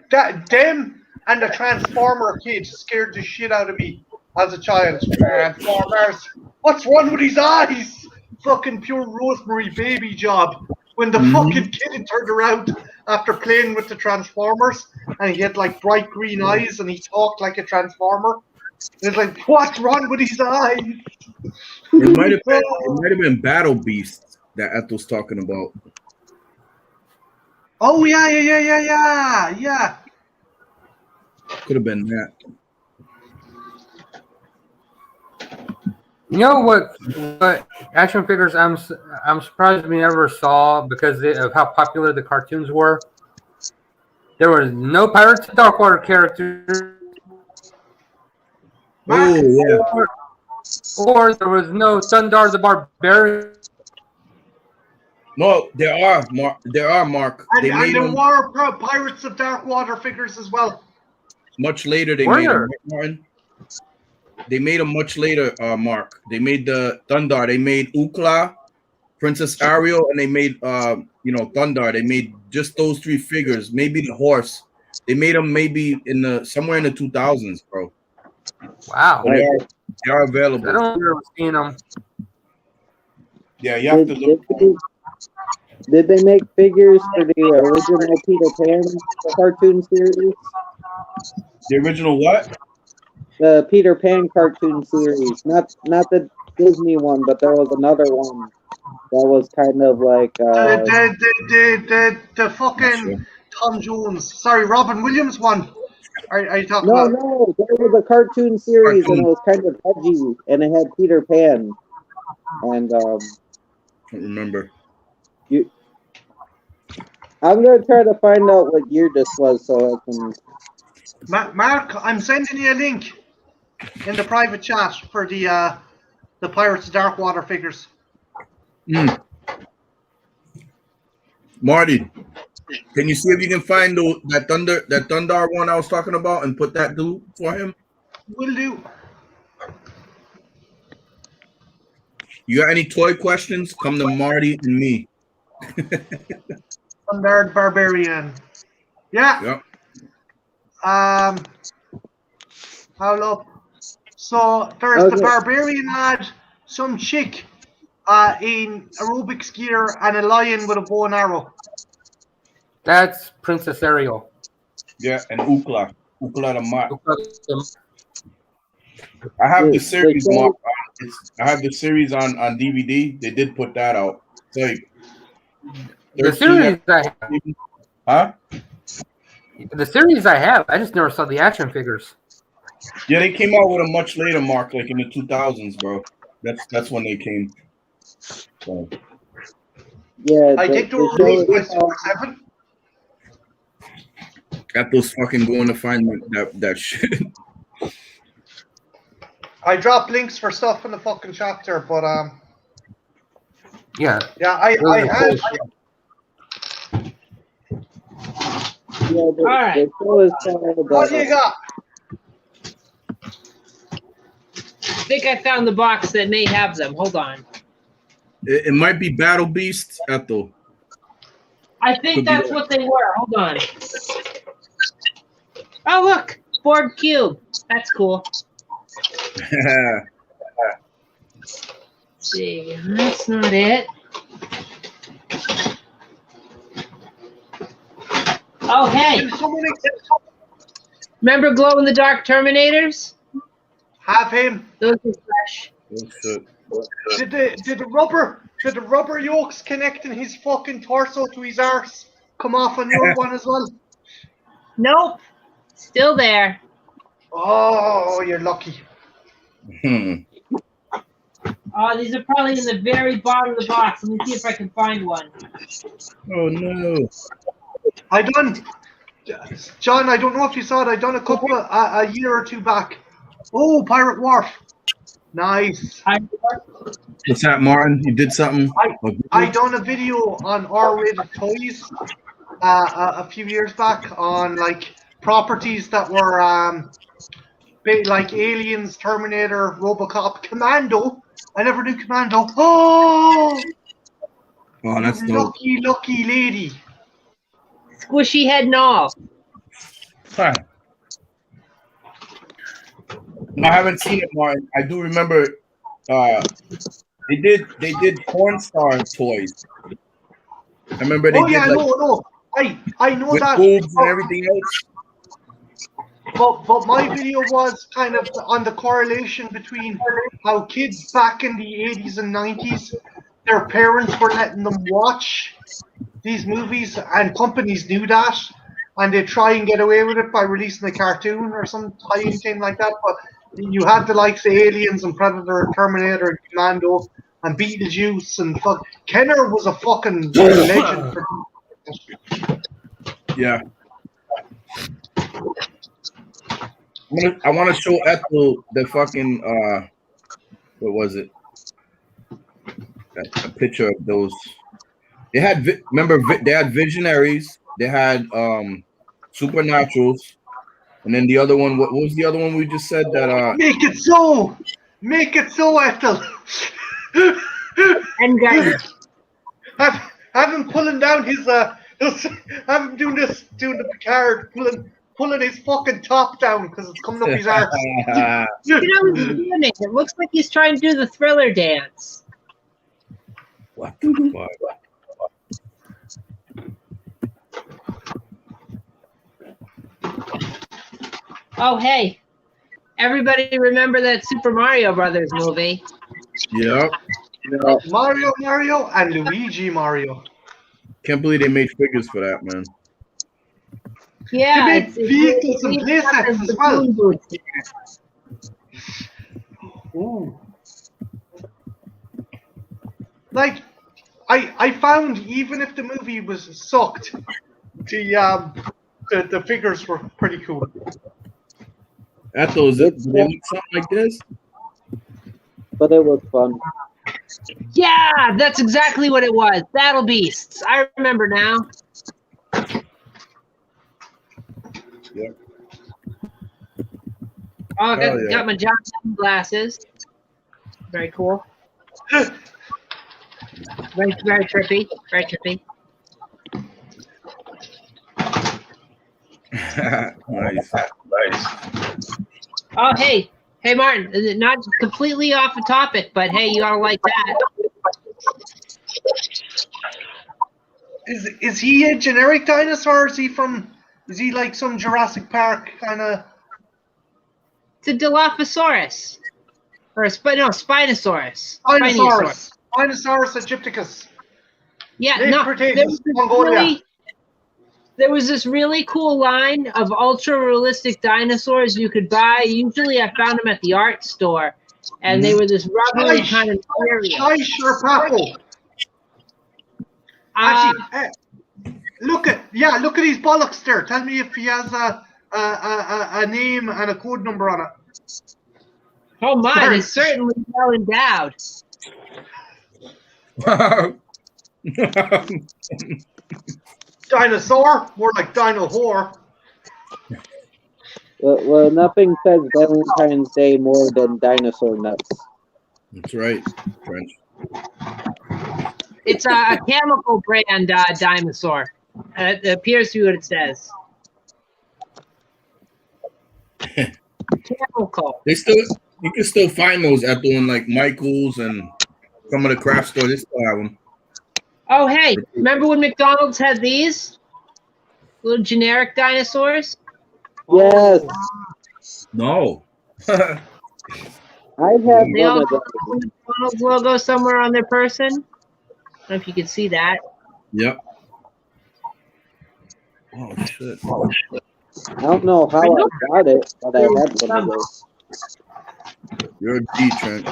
G: them and the Transformer kid scared the shit out of me as a child. Transformers! What's wrong with his eyes? Fucking pure Rosemary Baby job. When the fucking kid turned around after playing with the Transformers and he had like bright green eyes and he talked like a Transformer. It's like, what's wrong with his eyes?
F: It might have been Battle Beast that Ethel's talking about.
G: Oh yeah.
F: Could have been that.
A: You know what action figures I'm surprised we never saw because of how popular the cartoons were. There was no Pirates of the Darkwater characters.
F: Oh yeah.
A: Or there was no Thundar the Barbarian.
F: No, there are Mark.
G: And
F: They made
G: there
F: them
G: were Pirates of Darkwater figures as well.
F: much later. They
A: Were
F: made
A: there?
F: them, Martin. They made them much later, Mark. They made the Thundar. They made Ukla, Princess Ariel, and they made Thundar. They made just those three figures. Maybe the horse. They made them maybe somewhere in the 2000s, bro.
A: Wow.
F: But they are available.
A: I don't remember seeing them.
F: Yeah, you have to look.
C: Did they make figures for the original Peter Pan cartoon series?
F: The original what?
C: The Peter Pan cartoon series, not the Disney one, but there was another one that was kind of like
G: The fucking Tom Jones, sorry, Robin Williams one. Are you talking about?
C: No, there was a cartoon series and it was kind of edgy and it had Peter Pan and
F: I don't remember.
C: I'm gonna try to find out what year this was so I can.
G: Mark, I'm sending you a link in the private chat for the Pirates of Darkwater figures.
F: Marty, can you see if you can find that Thundar one I was talking about and put that dude for him?
G: Will do.
F: You got any toy questions? Come to Marty and me.
G: Thundered Barbarian. Yeah.
F: Yep.
G: Hold up. So there's the Barbarian lad, some chick in aerobics gear, and a lion with a bow and arrow.
A: That's Princess Ariel.
F: Yeah, and Ukla the Mark. I have the series, Mark. I have the series on DVD. They did put that out. It's like
A: the series I have.
F: Huh?
A: The series I have. I just never saw the action figures.
F: Yeah, they came out with a much later, Mark, like in the 2000s, bro. That's when they came. So.
C: Yeah,
G: I think they were released by Super 7.
F: Got those fucking going to find that shit.
G: I dropped links for stuff in the fucking chapter, but
A: yeah,
G: I had.
C: Yeah,
B: All right.
G: What do you got?
B: I think I found the box that may have them. Hold on.
F: It might be Battle Beast, Ethel.
B: I think that's what they were. Hold on. Oh, look. Board cube. That's cool. Let's see. That's not it. Oh, hey. Remember glow-in-the-dark Terminators?
G: Have him.
B: Those are fresh.
G: Did the rubber yolks connecting his fucking torso to his arse come off on your one as well?
B: Nope. Still there.
G: Oh, you're lucky.
B: Oh, these are probably in the very bottom of the box. Let me see if I can find one.
F: Oh no.
G: John, I don't know if you saw it. I done a couple of a year or two back. Oh, Pirate Wharf. Nice.
F: What's that, Martin? You did something?
G: I done a video on R-rated toys a few years back on like properties that were like Aliens, Terminator, RoboCop, Commando. I never knew Commando. Oh,
F: that's dope.
G: Lucky lady.
B: Squishy head and all.
F: Huh. I haven't seen it, Martin. I do remember they did porn star toys. I remember they did
G: I know
F: with
G: that.
F: boobs and everything else.
G: But my video was kind of on the correlation between how kids back in the 80s and 90s, their parents were letting them watch these movies, and companies knew that, and they try and get away with it by releasing a cartoon or some tiny thing like that. But you had the likes of Aliens and Predator and Terminator and Commando and Beetlejuice and fuck. Kenner was a fucking legend for.
F: Yeah. I want to show Ethel the fucking what was it? A picture of those. They had they had Visionaries. They had Supernaturals, and then the other one. What was the other one we just said that?
G: Make it so, Ethel.
B: And guys,
G: have him pulling down his have him doing the Picard, pulling his fucking top down because it's coming up his arse.
B: you know he's doing it. It looks like he's trying to do the Thriller dance.
F: What the fuck?
B: Oh, hey. Everybody remember that Super Mario Brothers movie?
F: Yep.
G: Mario, and Luigi Mario.
F: Can't believe they made figures for that, man.
B: Yeah.
G: They made vehicles and playsets as well. Ooh. Like, I found even if the movie was sucked, the figures were pretty cool.
F: Ethel, is it? Did they make something like this?
C: But it was fun.
B: Yeah, that's exactly what it was. Battle Beasts. I remember now.
F: Yeah.
B: Oh, got my John Lennon glasses. Very cool. Very trippy. Very trippy.
F: Nice.
B: Oh, hey, Martin. Is it not completely off the topic, but hey, you ought to like that.
G: Is he a generic dinosaur? Or is he like some Jurassic Park kind of?
B: It's a Dilophosaurus. Or Spinosaurus.
G: Spinosaurus aegypticus.
B: Yeah,
G: Lake
B: no,
G: Cretaceous, Mongolia.
B: There was this really cool line of ultra-realistic dinosaurs you could buy. Usually I found them at the art store. And they were this rubbery kind of material.
G: Actually, look at his bollocks there. Tell me if he has a name and a code number on it.
B: Oh my, he's certainly well endowed.
G: Dinosaur? More like dino whore.
C: Well, nothing says Valentine's Day more than dinosaur nuts.
F: That's right, French.
B: It's a chemical brand dinosaur. It appears to be what it says. Chemical.
F: You can still find those at the one like Michael's and some of the craft stores. They still have them.
B: Oh, hey, remember when McDonald's had these little generic dinosaurs?
C: Yes.
F: No.
C: I have
B: They all
C: one of
B: have
C: those.
B: the McDonald's logo somewhere on their person. I don't know if you can see that.
F: Yep. Oh shit.
C: I don't know how I got it, but I had one of those.
F: You're a G, Trent.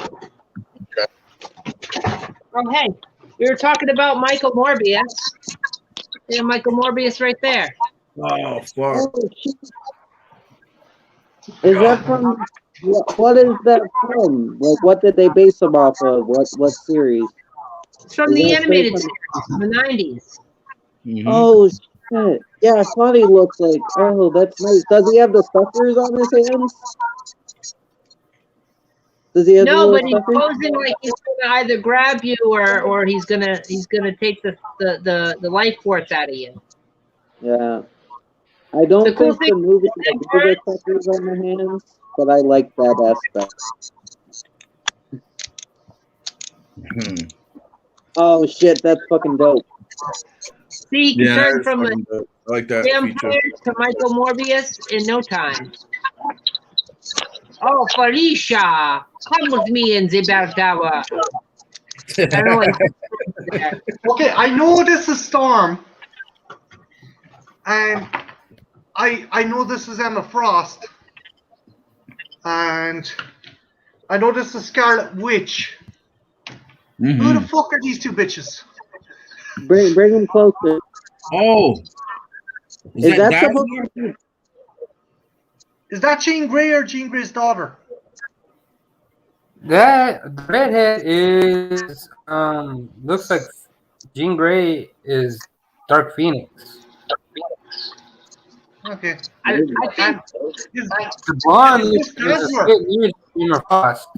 B: Oh, hey, we were talking about Michael Morbius. Yeah, Michael Morbius right there.
F: Oh fuck.
C: Oh, shit. Is that from? What is that from? Like, what did they base them off of? What series?
B: It's from the animated series in the 90s.
F: Mm-hmm.
C: Oh shit! Yeah, Funny looks like. Oh, that's nice. Does he have the suckers on his hands? Does he have
B: No, but he's
C: suckers?
B: posing like he's gonna either grab you or he's gonna take the life force out of you.
C: Yeah. I don't
B: The cool
C: think the movie had bigger suckers on the hands, but I like that aspect.
F: Hmm.
C: Oh shit, that's fucking dope.
B: See, you can turn from the
F: I like that feature.
B: Vampires to Michael Morbius in no time. Oh, Felicia, come with me in the bell tower. I don't know what.
G: Okay, I know this is Storm, and I know this is Emma Frost, and I know this is Scarlet Witch.
F: Mm-hmm.
G: Who the fuck are these two bitches?
C: Bring him closer.
F: Oh,
C: Is that
F: Dazzler?
C: supposed to be?
G: Is that Jean Grey or Jean Grey's daughter?
A: That the redhead is looks like Jean Grey is Dark Phoenix.
G: Okay.
B: I think
G: Is,
A: The blonde
G: is
A: is
G: this
A: a
G: Dazzler?
A: spit near Emma Frost.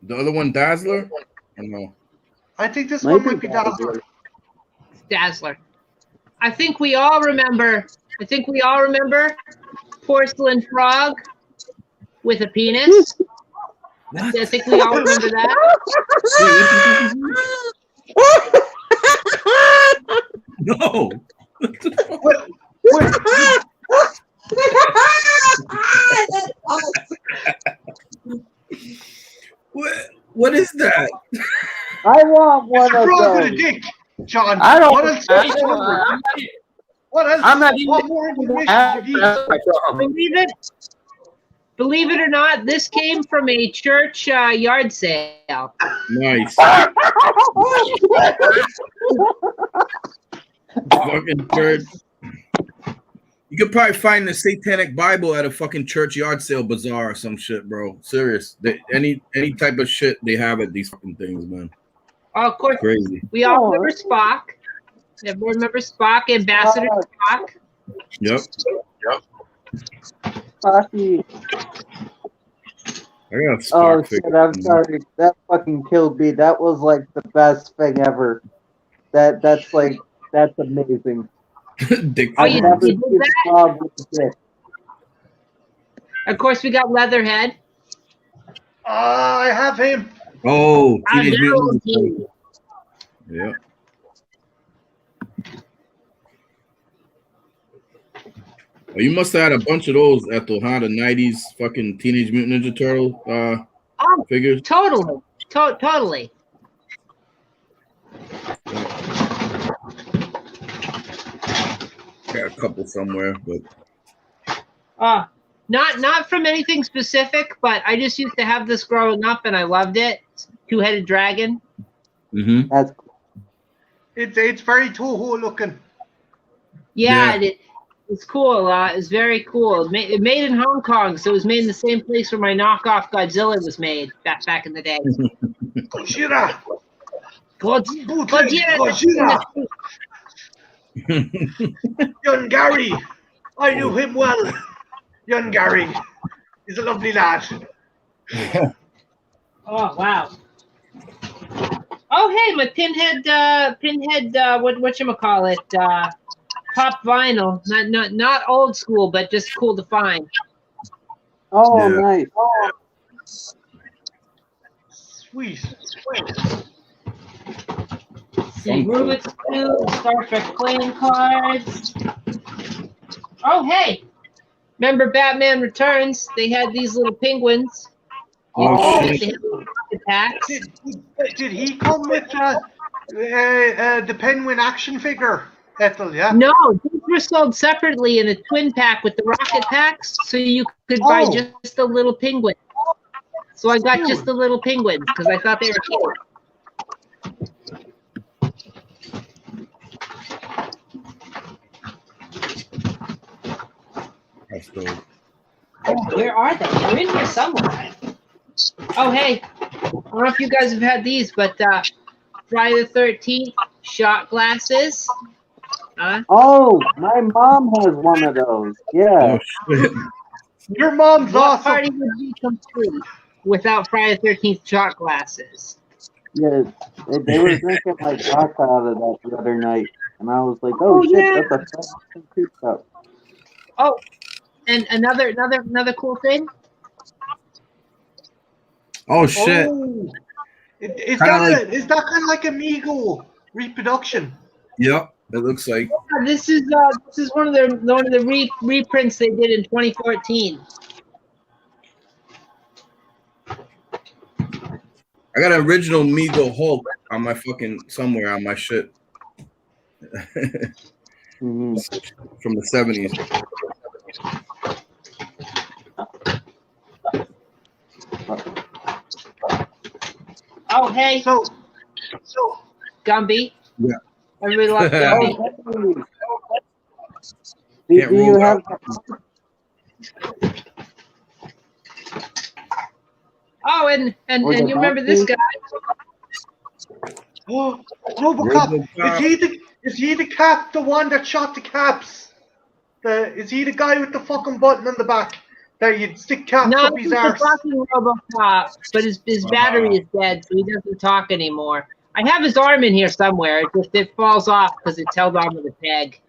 F: The other one, Dazzler? Or no?
G: I think this one might be Dazzler.
B: it's Dazzler. I think we all remember Porcelain Frog with a penis.
F: What?
B: I think we all remember that.
F: No.
G: Wait,
F: What is that?
C: I want
G: it's
C: one
G: a
C: of
G: frog with a
C: those.
G: dick, John.
A: I don't.
G: What else? What else?
A: I'm not
G: What more information do you need?
B: Believe it or not, this came from a church yard sale.
F: Nice. Fucking church. You could probably find the Satanic Bible at a fucking church yard sale bazaar or some shit, bro. Serious. Any type of shit they have at these fucking things, man.
B: Oh, of course,
F: Crazy.
B: we all remember Spock. Everyone remember Spock, Ambassador Spock.
F: Yep.
C: Spocky.
F: I got a
C: Oh
F: Spock
C: shit!
F: figure.
C: I'm sorry. That fucking killed me. That was like the best thing ever. That's amazing.
F: Dick
B: Oh,
C: I've
B: you
C: never
B: did
C: seen
B: that?
C: a frog with a dick.
B: Of course, we got Leatherhead.
G: I have him.
F: Oh,
B: Our
F: Teenage
B: hero
F: Mutant Ninja
B: team.
F: Turtles. Yeah. Oh, you must have had a bunch of those at the 90s fucking Teenage Mutant Ninja Turtle
B: Oh,
F: figures.
B: totally. Totally.
F: Got a couple somewhere, but
B: Not from anything specific, but I just used to have this growing up and I loved it. Two-headed dragon.
F: mm-hmm.
C: That's
G: It's very Toho looking.
B: Yeah. It's cool. It's very cool. It made in Hong Kong, so it was made in the same place where my knockoff Godzilla was made back in the day.
G: Gojira.
B: Godzilla.
G: Young Gary. I knew him well. Young Gary. He's a lovely lad.
B: Oh wow. Oh hey, my pinhead. Whatchamacallit? Pop vinyl. Not old school, but just cool to find.
C: oh
F: Yeah.
C: nice.
G: Sweet.
B: See, Rubik's Cube, Star Trek playing cards. Oh hey, remember Batman Returns? They had these little penguins.
F: Oh,
B: They
F: shit.
B: had the packs.
G: Did he come with the Penguin action figure, Ethel? Yeah.
B: No, these were sold separately in a twin pack with the rocket packs, so you could buy
G: Oh.
B: just the little penguin. So I got just the little penguins because I thought they were cute.
F: That's dope.
B: Oh, where are they? They're in here somewhere. Oh, hey. I don't know if you guys have had these, but Friday the 13th shot glasses.
C: Oh, my mom has one of those. Yeah.
F: Oh, shit.
G: Your mom's
B: What
G: awesome.
B: party would be complete without Friday the 13th shot glasses?
C: Yeah. They were drinking like vodka out of that the other night, and I was like, oh,
B: Oh,
C: shit,
B: yeah.
C: that's a fucking creep cup.
B: Oh, and another cool thing.
F: Oh, shit.
G: Oh. Is
F: Kinda
G: that kind of like Amigo reproduction?
F: Yep. It looks like.
B: Yeah, this is one of the reprints they did in 2014.
F: I got an original Mego Hulk on my fucking somewhere on my shit. From the 70s.
B: Oh, hey. So Gumby.
F: Yeah.
B: I really love Gumby.
C: Do you have?
B: Oh, and you remember this guy?
G: Oh, Robocop. Is he the cap? The one that shot the caps? Is he the guy with the fucking button on the back that you'd stick caps
B: No,
G: up
B: he's
G: his
B: the
G: arse?
B: fucking Robocop, but his battery is dead, so he doesn't talk anymore. I have his arm in here somewhere. It falls off because it's held on with a peg.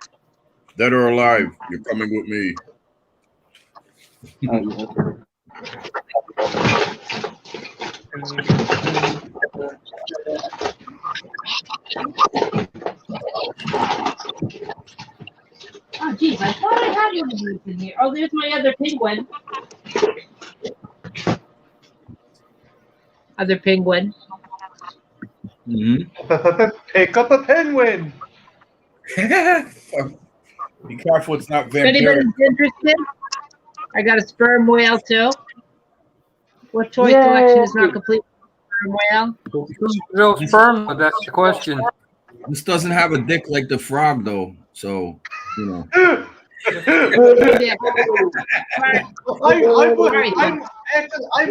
F: Dead or alive, you're coming with me.
B: Oh, geez, I thought I had one of these in here. Oh, there's my other penguin. Other penguin.
G: Pick up a penguin.
F: Be careful, it's not
B: If
F: vampiric.
B: anybody's interested, I got a sperm whale too. What toy collection is not complete with sperm whale?
A: No sperm, but that's the question.
F: This doesn't have a dick like the frog, though. So, you know.
G: I'm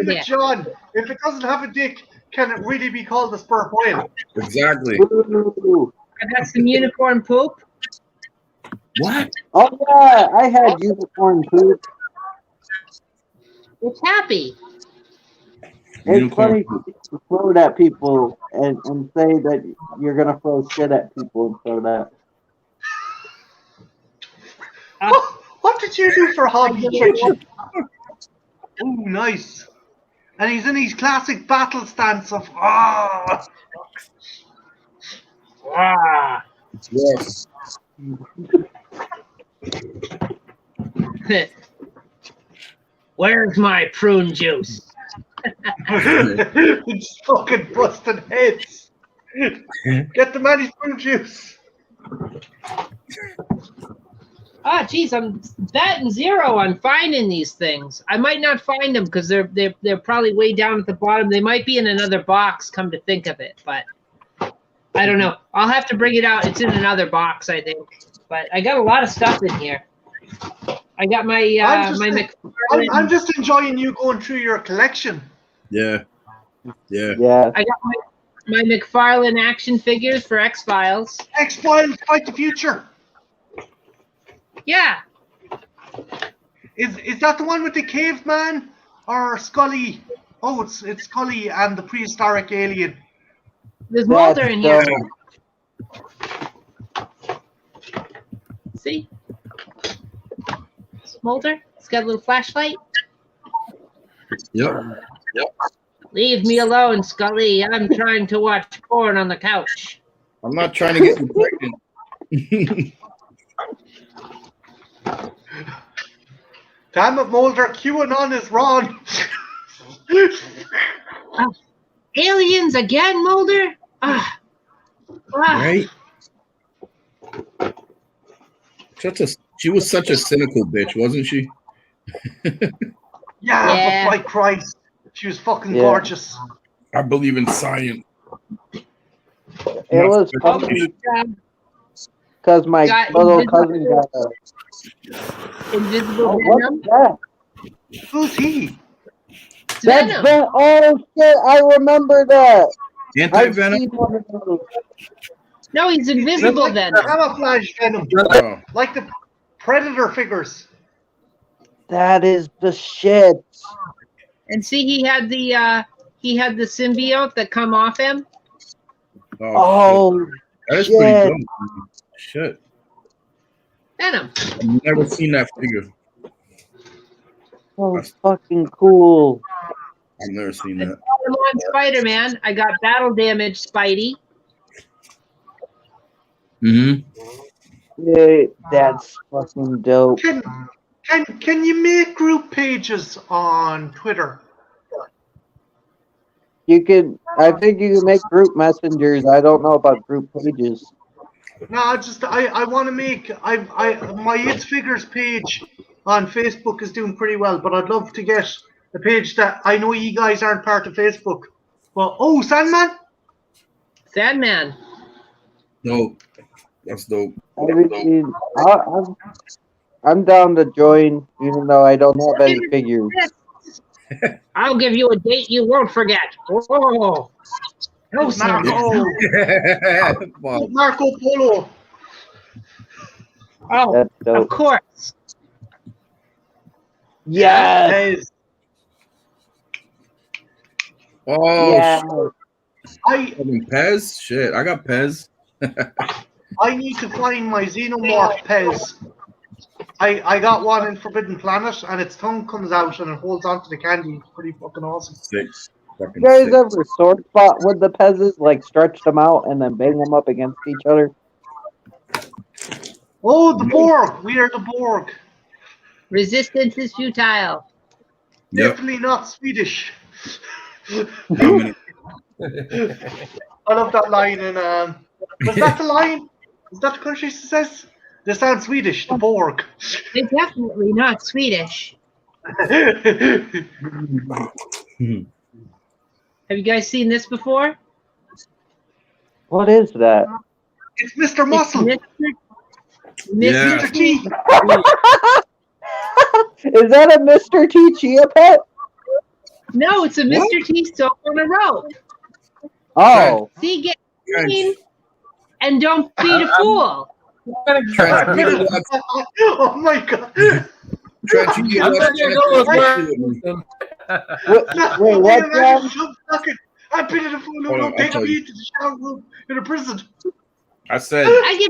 G: with John. If it doesn't have a dick, can it really be called a sperm whale?
F: Exactly.
B: I got some unicorn poop.
F: What?
C: Oh yeah, I had unicorn poop.
B: It's happy.
C: It's funny to throw it at people and say that you're gonna throw shit at people and throw that.
G: What did you do for hobby, Kitchen? Oh, nice. And he's in his classic battle stance of
F: Yes.
B: Where's my prune juice?
G: It's fucking busting heads. Get the man's prune juice.
B: Oh, geez, I'm batting zero on finding these things. I might not find them because they're probably way down at the bottom. They might be in another box, come to think of it, but I don't know. I'll have to bring it out. It's in another box, I think. But I got a lot of stuff in here. I got my
G: I'm just enjoying you going through your collection.
F: Yeah. Yeah.
C: Yeah.
B: I got my McFarlane action figures for X-Files.
G: X-Files Fight the Future.
B: Yeah.
G: Is that the one with the caveman or Scully? Oh, it's Scully and the prehistoric alien.
B: There's Mulder in here. See? It's Mulder. It's got a little flashlight.
F: Yep.
B: Leave me alone, Scully. I'm trying to watch porn on the couch.
F: I'm not trying to get you pregnant.
G: Damn it, Mulder. QAnon is wrong.
B: Aliens again, Mulder?
F: Right? She was such a cynical bitch, wasn't she?
G: Yeah, but by Christ. She was fucking gorgeous.
F: I believe in science.
C: It was funny because my little cousin got a
B: invisible venom.
C: What's that?
G: Who's he?
C: That's Venom. Oh shit! I remember that.
F: Anti-venom?
C: I've seen one of those.
B: No, he's invisible
G: like
B: Venom.
G: Camouflage Venom.
F: Oh.
G: Like the Predator figures.
C: That is the shit.
B: And see, he had the symbiote that come off him.
C: Oh,
F: that is
C: shit.
F: pretty good. Shit.
B: Venom.
F: I've never seen that figure.
C: So fucking cool.
F: I've never seen that.
B: I'm on Spider-Man. I got battle damage Spidey.
C: Yeah, that's fucking dope.
G: Can you make group pages on Twitter?
C: You could, I think you can make group messengers. I don't know about group pages.
G: No, I want to make my It's Figures page on Facebook is doing pretty well, but I'd love to get a page that I know you guys aren't part of Facebook. Well, oh, Sandman.
F: Dope. That's dope.
C: I mean, I'm down to join, even though I don't have any figures.
B: I'll give you a date you won't forget. Oh, no,
G: Marco Polo.
B: Oh,
C: That's dope.
B: of course.
C: Yes.
F: Oh,
C: Yes.
F: Pez? Shit, I got Pez.
G: I need to find my Xenomorph Pez. I got one in Forbidden Planet, and its tongue comes out and it holds onto the candy. It's pretty fucking awesome.
F: Six.
C: You guys ever sword spot with the Pez's, like stretch them out and then bang them up against each other?
G: Oh, the Borg! We are the Borg.
B: Resistance is futile.
F: Yep.
G: Definitely not Swedish. I love that line in was that the line? Is that the country says? They sound Swedish, the Borg.
B: They're definitely not Swedish. Have you guys seen this before?
C: What is that?
G: It's Mr. Muscle.
B: Mr.
G: T.
C: Is that a Mr. T Chia pet?
B: No, it's a Mr. T soap on a rope.
C: Oh.
B: See, get clean and don't be the fool.
G: Oh my god.
C: Wait, what, John?
G: I've been in a fool who don't take me to the shower room in a prison.
F: I said
B: I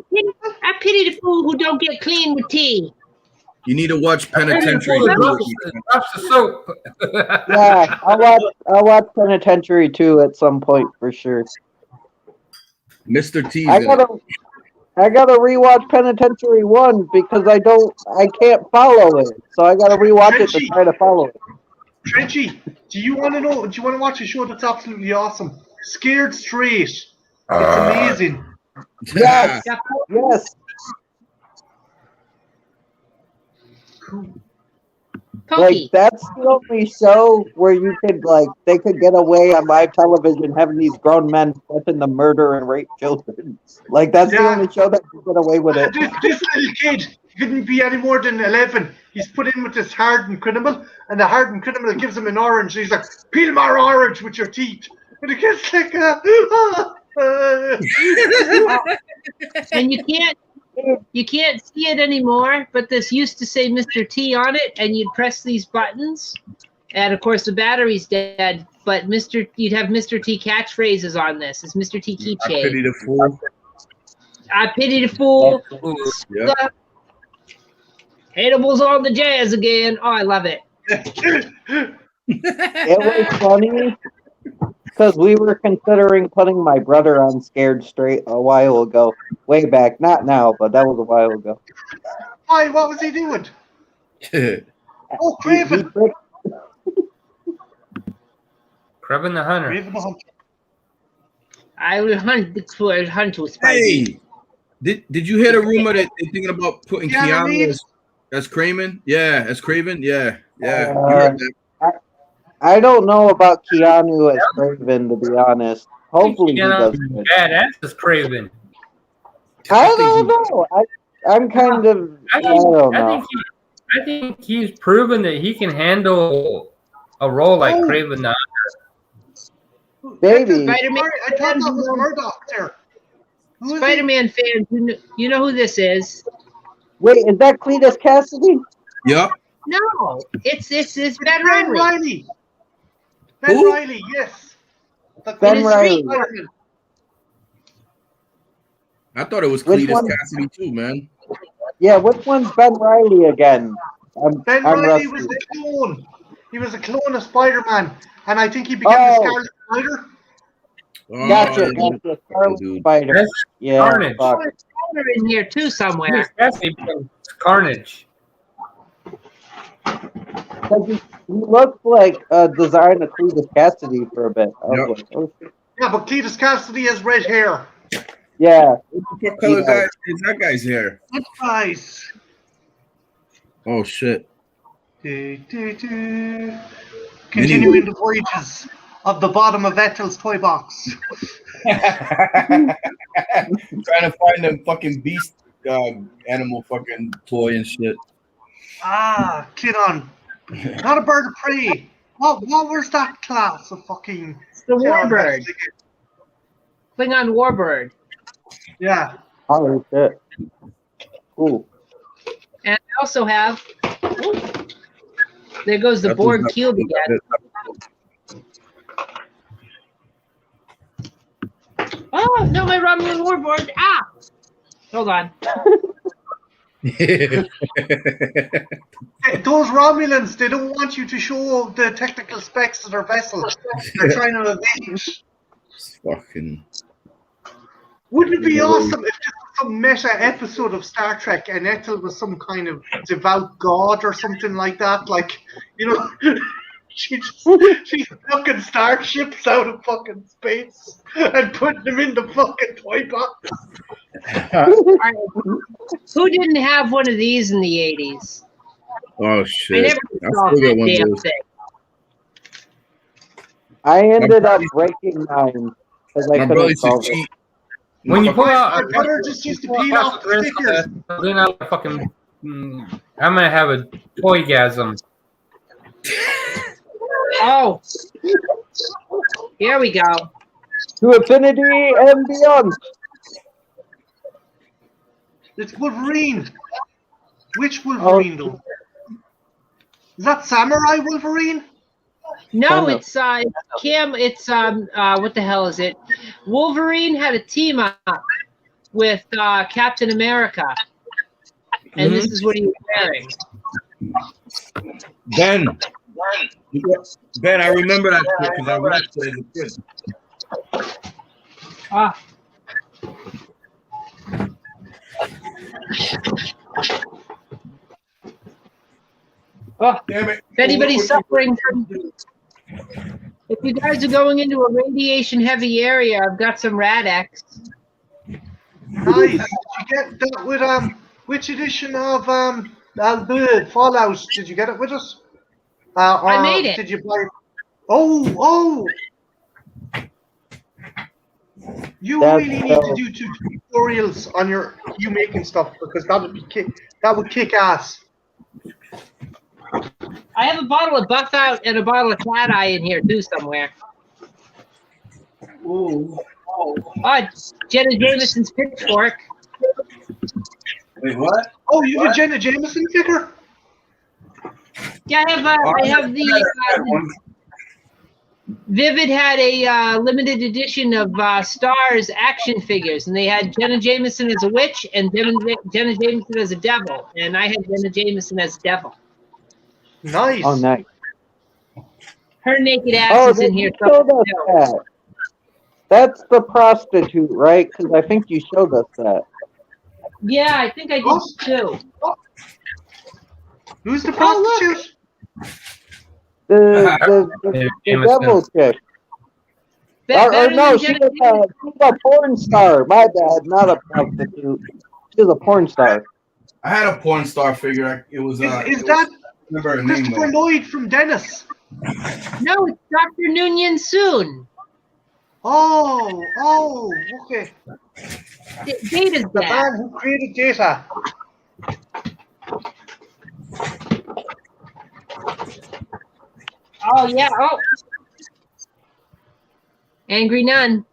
B: pity the fool who don't get clean with tea.
F: you need to watch Penitentiary.
A: Drops the soap.
C: Yeah, I'll watch Penitentiary 2 at some point for sure.
F: Mr. T.
C: I gotta rewatch Penitentiary 1 because I can't follow it. So I gotta rewatch it to try to follow it.
G: Trenchy, do you want to watch a show that's absolutely awesome? Scared Straight. It's amazing.
C: Yes. Yes. Like that's the only show where you could they could get away on live television having these grown men threaten to murder and rape children. Like that's the only show that can get away with it.
G: This little kid couldn't be any more than 11. He's put in with this hardened criminal, and the hardened criminal gives him an orange. And he's like, "Peel more orange with your teeth." And the kid's like,
B: and you can't see it anymore, but this used to say Mr. T on it, and you'd press these buttons, and of course the battery's dead, but you'd have Mr. T catchphrases on this. It's Mr. T keychain.
F: I pity the fool.
B: I pity the fool.
F: Yep.
B: Hatable's on the jazz again. Oh, I love it.
C: It was funny because we were considering putting my brother on Scared Straight a while ago. Way back. Not now, but that was a while ago.
G: Why? What was he doing? Oh, Craven.
A: Craven the Hunter.
G: Craven the Hunter.
B: I will hunt with
F: Hey, did you hear the rumor that they're thinking about putting Keanu as Craven? Yeah, as Craven. Yeah. You heard that.
C: I don't know about Keanu as Craven, to be honest. Hopefully he does good.
A: Badass as Craven.
C: I don't know. I'm kind of. I don't know.
A: I think he's proven that he can handle a role like Craven the Hunter.
C: Baby.
G: I thought that was Murdoch there.
B: Spider-Man fans, you know who this is?
C: Wait, is that Cletus Cassidy?
F: Yep.
B: No, it's Ben
G: Ben
B: Riley.
G: Riley. Ben Riley, yes.
C: Ben Riley.
F: I thought it was Cletus Cassidy too, man.
C: Yeah, which one's Ben Riley again?
G: Ben Riley was the clone. He was a clone of Spider-Man, and I think he became the Scarlet Spider.
C: Gotcha. Scarlet Spider. Yeah.
B: Boner in here too somewhere.
A: Cassidy becomes Carnage.
C: He looked like a design of Cletus Cassidy for a bit. I was like, oh, shit.
G: Yeah, but Cletus Cassidy has red hair.
C: Yeah.
F: What color guy is that guy's hair?
G: That's nice.
F: Oh shit.
G: Continuing the voyages of the bottom of Ethel's toy box.
F: Trying to find them fucking beast animal fucking toy and shit.
G: Ah, Klingon. Not a bird of prey. What was that class of fucking...
B: It's the warbird. Klingon warbird.
G: Yeah.
C: Holy shit. Cool.
B: And I also have... There goes the Borg cube again. Oh, no, my Romulan warbird. Ah! Hold on.
G: Those Romulans, they don't want you to show the technical specs of their vessel. They're trying to evade.
F: Fucking.
G: Wouldn't it be awesome if this was some meta episode of Star Trek and Ethel was some kind of devout god or something like that? Like, you know, she's fucking starships out of fucking space and putting them in the fucking toy box.
B: Right. Who didn't have one of these in the 80s?
F: Oh
B: I
F: shit!
B: never saw that damn thing.
C: I ended up breaking mine because I
F: My brother
C: couldn't
F: used to
C: solve it.
F: cheat.
A: When you pull out,
G: My brother just used to peel off the stickers.
A: then I'm fucking. I'm gonna have a toygasm.
B: Oh. Here we go.
C: To infinity and beyond.
G: It's Wolverine. Which Wolverine, though? Is that Samurai Wolverine?
B: No, it's Cam. It's what the hell is it? Wolverine had a team up with Captain America, and this is what he was wearing.
F: Ben, I remember that because I watched it as a kid.
B: Ah. Oh,
F: Damn it.
B: if anybody's suffering from, if you guys are going into a radiation-heavy area, I've got some Rad-X.
G: Nice. Did you get that with which edition of Fallout? Did you get it with us?
B: I made it.
G: Did you buy it? Oh! You really need to do tutorials on you making stuff because that would kick ass.
B: I have a bottle of Buff Out and a bottle of Cat Eye in here too somewhere.
F: Ooh.
B: Jenna Jameson's pitchfork.
F: Wait, what?
G: Oh, you have a Jenna Jameson figure?
B: Yeah, I have the Vivid had a limited edition of Stars action figures, and they had Jenna Jameson as a witch and Jenna Jameson as a devil, and I had Jenna Jameson as a devil.
G: Nice.
C: Oh, nice.
B: Her naked ass is in here.
C: That. That's the prostitute, right? Because I think you showed us that.
B: Yeah, I think I did too.
G: Who's the prostitute?
C: The devil chick. No, she's a porn star. My bad, not a prostitute. She's a porn star.
F: I had a porn star figure. It was
G: is that Christopher Lloyd from Dennis?
B: No, it's Dr. Noonien Soon.
G: Oh, okay.
B: Data's
G: the man who created Data.
B: Oh, yeah. Oh. Angry Nun.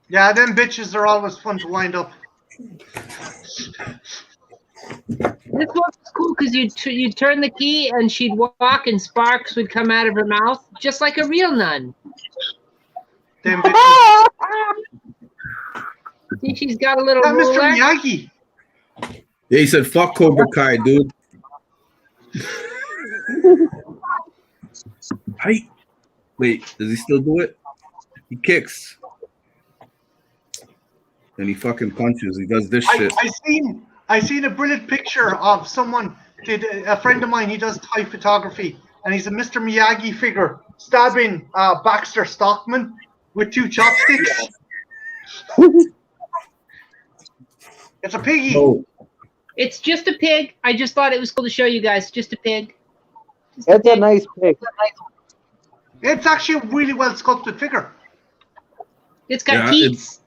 G: Yeah, them bitches are always fun to wind up.
B: This one was cool because you'd turn the key and she'd walk and sparks would come out of her mouth, just like a real nun.
G: Them bitches.
B: See, she's got a little
G: Mr.
B: ruler.
G: Miyagi.
F: Yeah, he said, fuck Cobra Kai, dude. Wait, does he still do it? He kicks. and he fucking punches. He does this shit.
G: I seen a brilliant picture of someone. A friend of mine. He does Thai photography, and he's a Mr. Miyagi figure stabbing Baxter Stockman with 2 chopsticks. It's a piggy.
F: Oh,
B: It's just a pig. I just thought it was cool to show you guys. Just a pig.
C: It's a nice pig.
G: It's actually a really well sculpted figure.
B: It's got
F: Yeah,
B: teeth.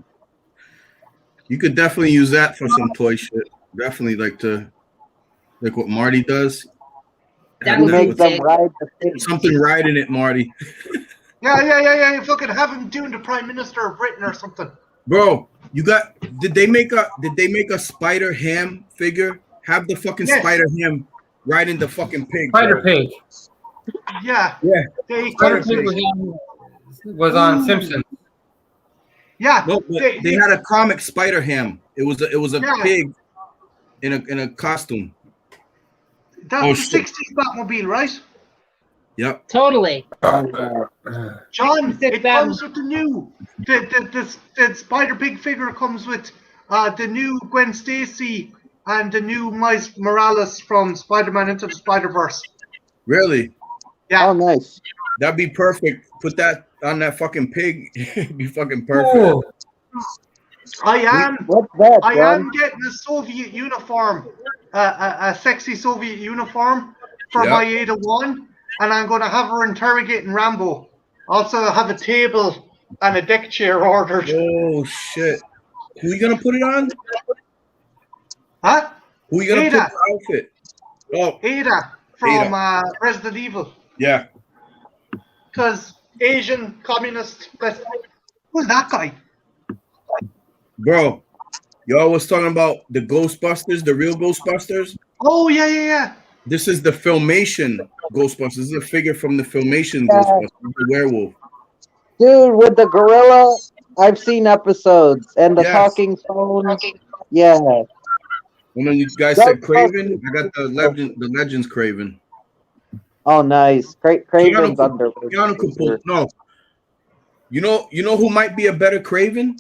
F: you could definitely use that for some toy shit. Definitely like what Marty does.
B: That
F: Have
B: would
F: that
C: Make
F: with
C: them ride the pig.
F: something riding it, Marty.
G: Yeah. You fucking have him doing the Prime Minister of Britain or something.
F: Bro, did they make a Spider Ham figure? Have the fucking
G: Yes.
F: Spider Ham riding the fucking pig.
A: Spider
F: bro.
A: Pig.
G: Yeah.
F: Yeah.
A: Spider Pig was on Simpsons.
G: Yeah.
F: No, but they had a comic Spider Ham. It was a
G: Yeah.
F: pig in a costume.
G: That's
F: Oh,
G: the
F: shit.
G: 60s Batmobile, right?
F: Yep.
B: Totally.
G: John,
B: Sick
G: it
B: Batman.
G: comes with the new. The Spider Pig figure comes with the new Gwen Stacy and the new Miles Morales from Spider-Man Into the Spider-Verse.
F: Really?
G: Yeah.
C: Oh, nice.
F: That'd be perfect. Put that on that fucking pig. It'd be fucking perfect.
A: Cool.
G: I am
C: What's that, John?
G: am getting a Soviet uniform, a sexy Soviet uniform for
F: Yep.
G: my Ada 1, and I'm going to have her interrogating Rambo. Also have a table and a deck chair ordered.
F: Oh shit. Who you gonna put it on?
G: Huh?
F: Who you gonna
G: Ada.
F: put the outfit? Oh,
G: Ada from Resident Evil.
F: yeah.
G: Because Asian communist. Who's that guy?
F: Bro, y'all was talking about the Ghostbusters, the real Ghostbusters.
G: Oh, yeah.
F: This is the Filmation Ghostbusters. This is a figure from the Filmation
C: Yeah.
F: Ghostbusters, the werewolf.
C: Dude, with the gorilla, I've seen episodes. And the
F: Yes.
C: talking phone. Yeah.
F: And then you guys said Craven. I got the Legends Craven.
C: Oh, nice. Craven's under.
F: Keanu could pull. No. You know who might be a better Craven?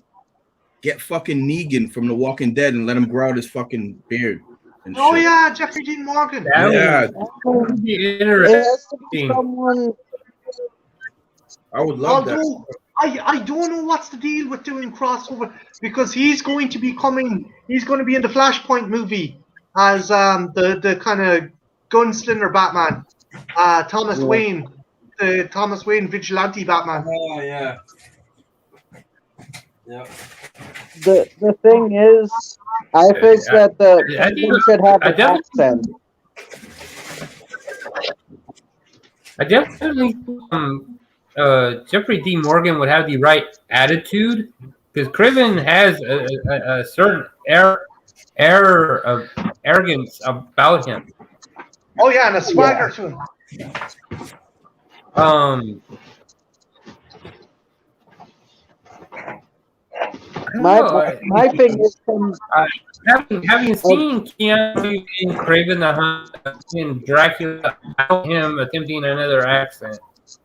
F: Get fucking Negan from The Walking Dead and let him grow out his fucking beard. And
G: Oh,
F: shit.
G: yeah, Jeffrey Dean Morgan.
F: Yeah,
A: That would be
C: It has to be
A: interesting.
C: someone.
F: I would love that.
G: Although, I don't know what's the deal with doing crossover, because he's going to be in the Flashpoint movie as the kind of gunslinger Batman, Thomas
C: Yeah.
G: Wayne, the Thomas Wayne vigilante Batman.
F: Oh yeah. Yeah.
C: The thing is, I think that the Craven should have
A: I
C: an
A: definitely-
C: accent.
A: I definitely Jeffrey D. Morgan would have the right attitude, because Craven has a certain air of arrogance about him.
G: Oh yeah, and a swagger to him.
C: My thing is,
A: Having seen Keanu in Craven the Hunter in Dracula, without him attempting another accent,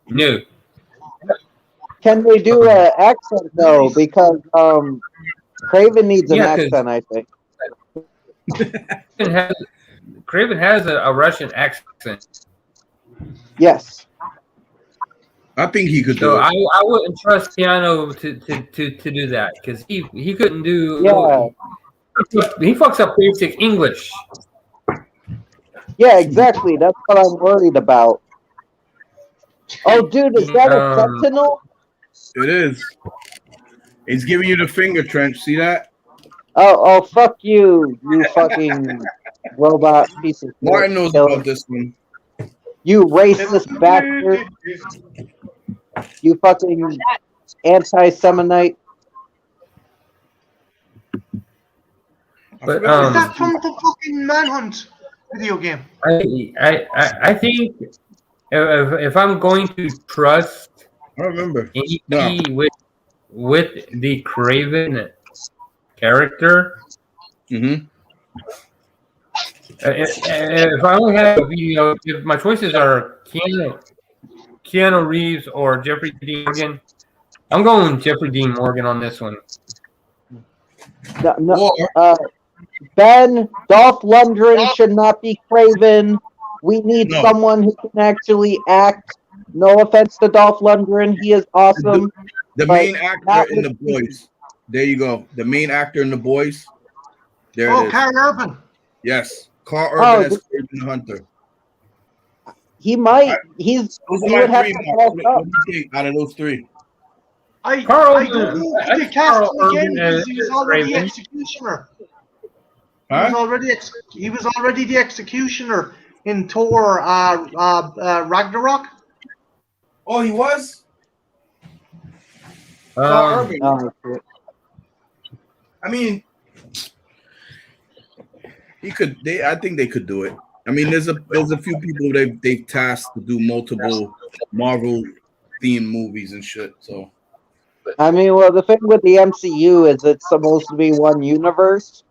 A: no.
C: can they do an accent though? Because Craven needs an
A: Yeah, 'cause-
C: accent, I think.
A: Craven has a Russian accent,
C: Yes.
F: I think he could do
A: so
F: it.
A: I wouldn't trust Keanu to do that, because he couldn't do.
C: Yeah.
A: He fucks up basic English.
C: Yeah, exactly. That's what I'm worried about. Oh, dude, is that a sentinel?
F: It is. He's giving you the finger, Trench. See that?
C: Oh, fuck you, you fucking robot piece of shit.
F: Martin knows about this one.
C: You racist bastard. You fucking anti-Semonite.
A: But
G: Is that from the fucking Manhunt video game?
A: I think if I'm going to trust
F: I don't remember.
A: any with the Craven character,
F: Mm-hmm.
A: if I only have a video, if my choices are Keanu Reeves or Jeffrey Dean Morgan, I'm going Jeffrey Dean Morgan on this one.
C: No,
F: Or
C: Ben, Dolph Lundgren should not be Craven. We need
F: No.
C: someone who can actually act. No offense to Dolph Lundgren, he is awesome.
F: the
C: but
F: main actor
C: that
F: in The
C: would be-
F: Boys. There you go. The main actor in The Boys. There it is.
G: Carl Urban.
F: Yes. Carl Urban as
C: this-
F: Craven the Hunter.
C: He might. He
F: Those are
C: would
F: my
C: have
F: three.
C: to
F: Mark.
C: bulk up.
F: What do you think out of those three?
G: I
A: Carl
G: don't
A: Urban.
G: know if
A: I
G: they
A: think
G: cast
A: Carl
G: him again
A: Urban
G: because
A: as
G: he was already the
A: Craven.
G: executioner.
F: Huh?
G: He was already the executioner in Thor Ragnarok.
F: Oh, he was?
A: Um,
F: Urban.
C: Oh, shit.
F: I mean, he could. I think they could do it. I mean, there's a few people they've tasked to do multiple Marvel themed movies and shit. So
C: I mean, well, the thing with the MCU is it's supposed to be one universe,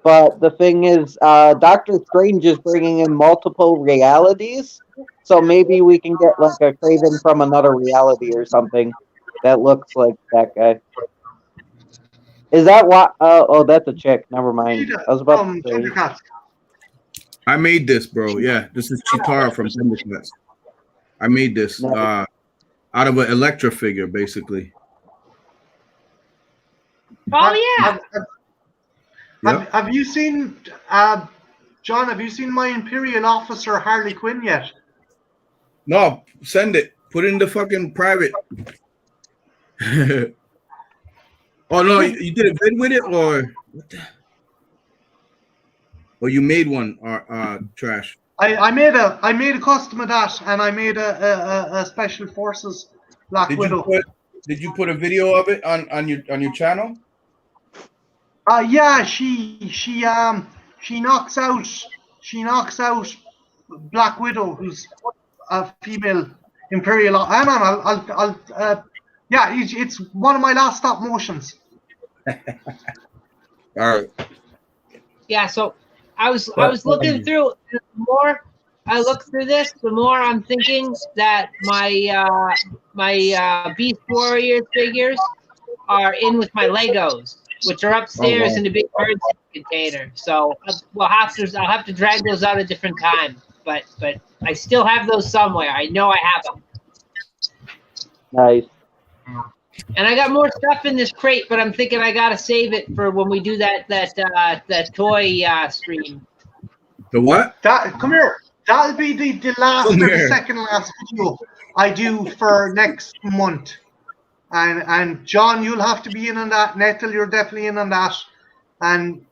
C: but the thing is, Doctor Strange is bringing in multiple realities, so maybe we can get like a Craven from another reality or something that looks like that guy. Is that what? Oh, that's a chick. Never mind. I was about to say.
G: Thundercats.
F: I made this, bro. Yeah, this is Chitara from Thundercats. I made this out of an Elektra figure, basically.
B: Oh yeah.
F: Yep.
G: Have you seen, John? Have you seen my Imperial Officer Harley Quinn yet?
F: No, send it. Put it in the fucking private. Oh no, you did a vid with it, or what the? Or you made one, or trash.
G: I made a custom of that, and I made a Special Forces Black Widow.
F: Did you put a video of it on your channel?
G: Yeah, she knocks out Black Widow, who's a female Imperial. Hang on, I'll yeah, it's one of my last stop motions.
F: All right.
B: Yeah, so I was looking through. The more I look through this, the more I'm thinking that my Beast Warrior figures are in with my Legos, which are upstairs in the big bird container. So I'll have to drag those out a different time. But I still have those somewhere. I know I have them.
C: Nice.
B: And I got more stuff in this crate, but I'm thinking I gotta save it for when we do that toy stream.
F: The what?
G: Come here. That'll be the last or the second last video I do for next month. And John, you'll have to be in on that. Nettle, you're definitely in on that. And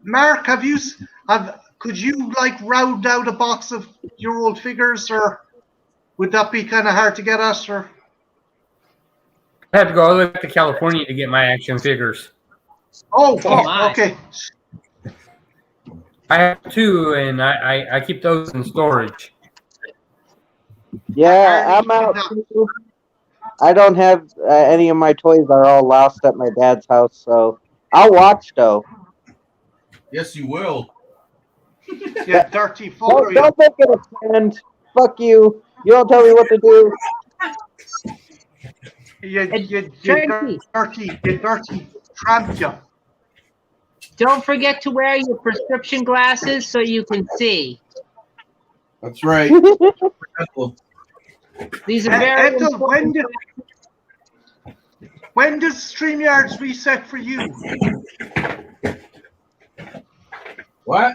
G: Mark, could you like round out a box of your old figures, or would that be kind of hard to get at? Or
A: I had to go all the way to California to get my action figures.
G: okay.
A: I have two, and I keep those in storage.
C: Yeah, I'm out too. I don't have any of my toys are all lost at my dad's house, so I'll watch though.
F: Yes, you will.
G: Yeah, dirty photo.
C: Don't make it a friend. Fuck you. You don't tell me what to do.
G: You dirty tramp you.
B: Don't forget to wear your prescription glasses so you can see.
F: That's right.
B: These are very important.
G: When does StreamYards reset for you?
F: What?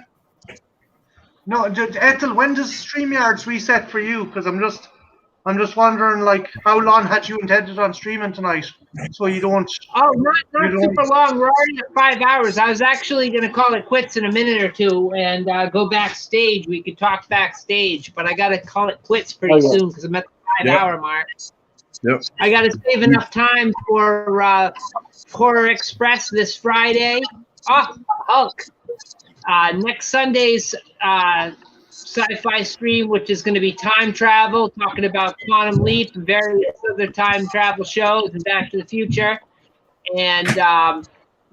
G: No, Ethel, when does StreamYards reset for you? Because I'm just wondering, like, how long had you intended on streaming tonight? So you don't.
B: Oh, not super long. We're already at 5 hours. I was actually going to call it quits in a minute or two and go backstage. We could talk backstage, but I got to call it quits pretty soon because I'm at the 5-hour mark.
F: Yep.
B: I got to save enough time for Horror Express this Friday. Oh, Hulk. Next Sunday's Sci-Fi stream, which is going to be time travel, talking about Quantum Leap and various other time travel shows and Back to the Future. And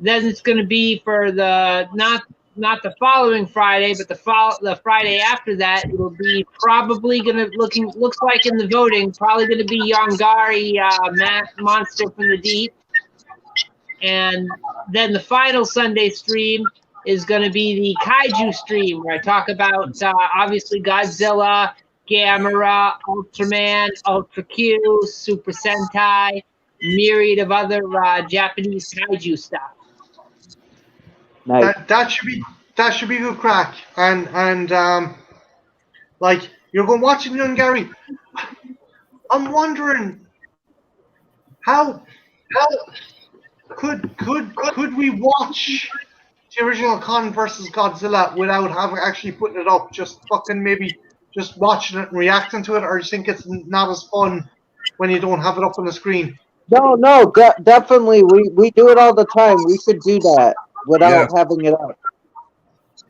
B: then it's going to be for the not the following Friday, but the Friday after that. It will be probably going to looks like in the voting, probably going to be Yongari, Monster from the Deep. And then the final Sunday stream is going to be the Kaiju stream, where I talk about obviously Godzilla, Gamera, Ultraman, Ultra Q, Super Sentai, myriad of other Japanese Kaiju stuff.
C: Nice.
G: That should be good crack. And like you're going watching young Gary. I'm wondering how could we watch the original Kong versus Godzilla without having actually putting it up? Just fucking maybe just watching it and reacting to it, or do you think it's not as fun when you don't have it up on the screen?
C: No, definitely. We do it all the time. We should do that without having it up.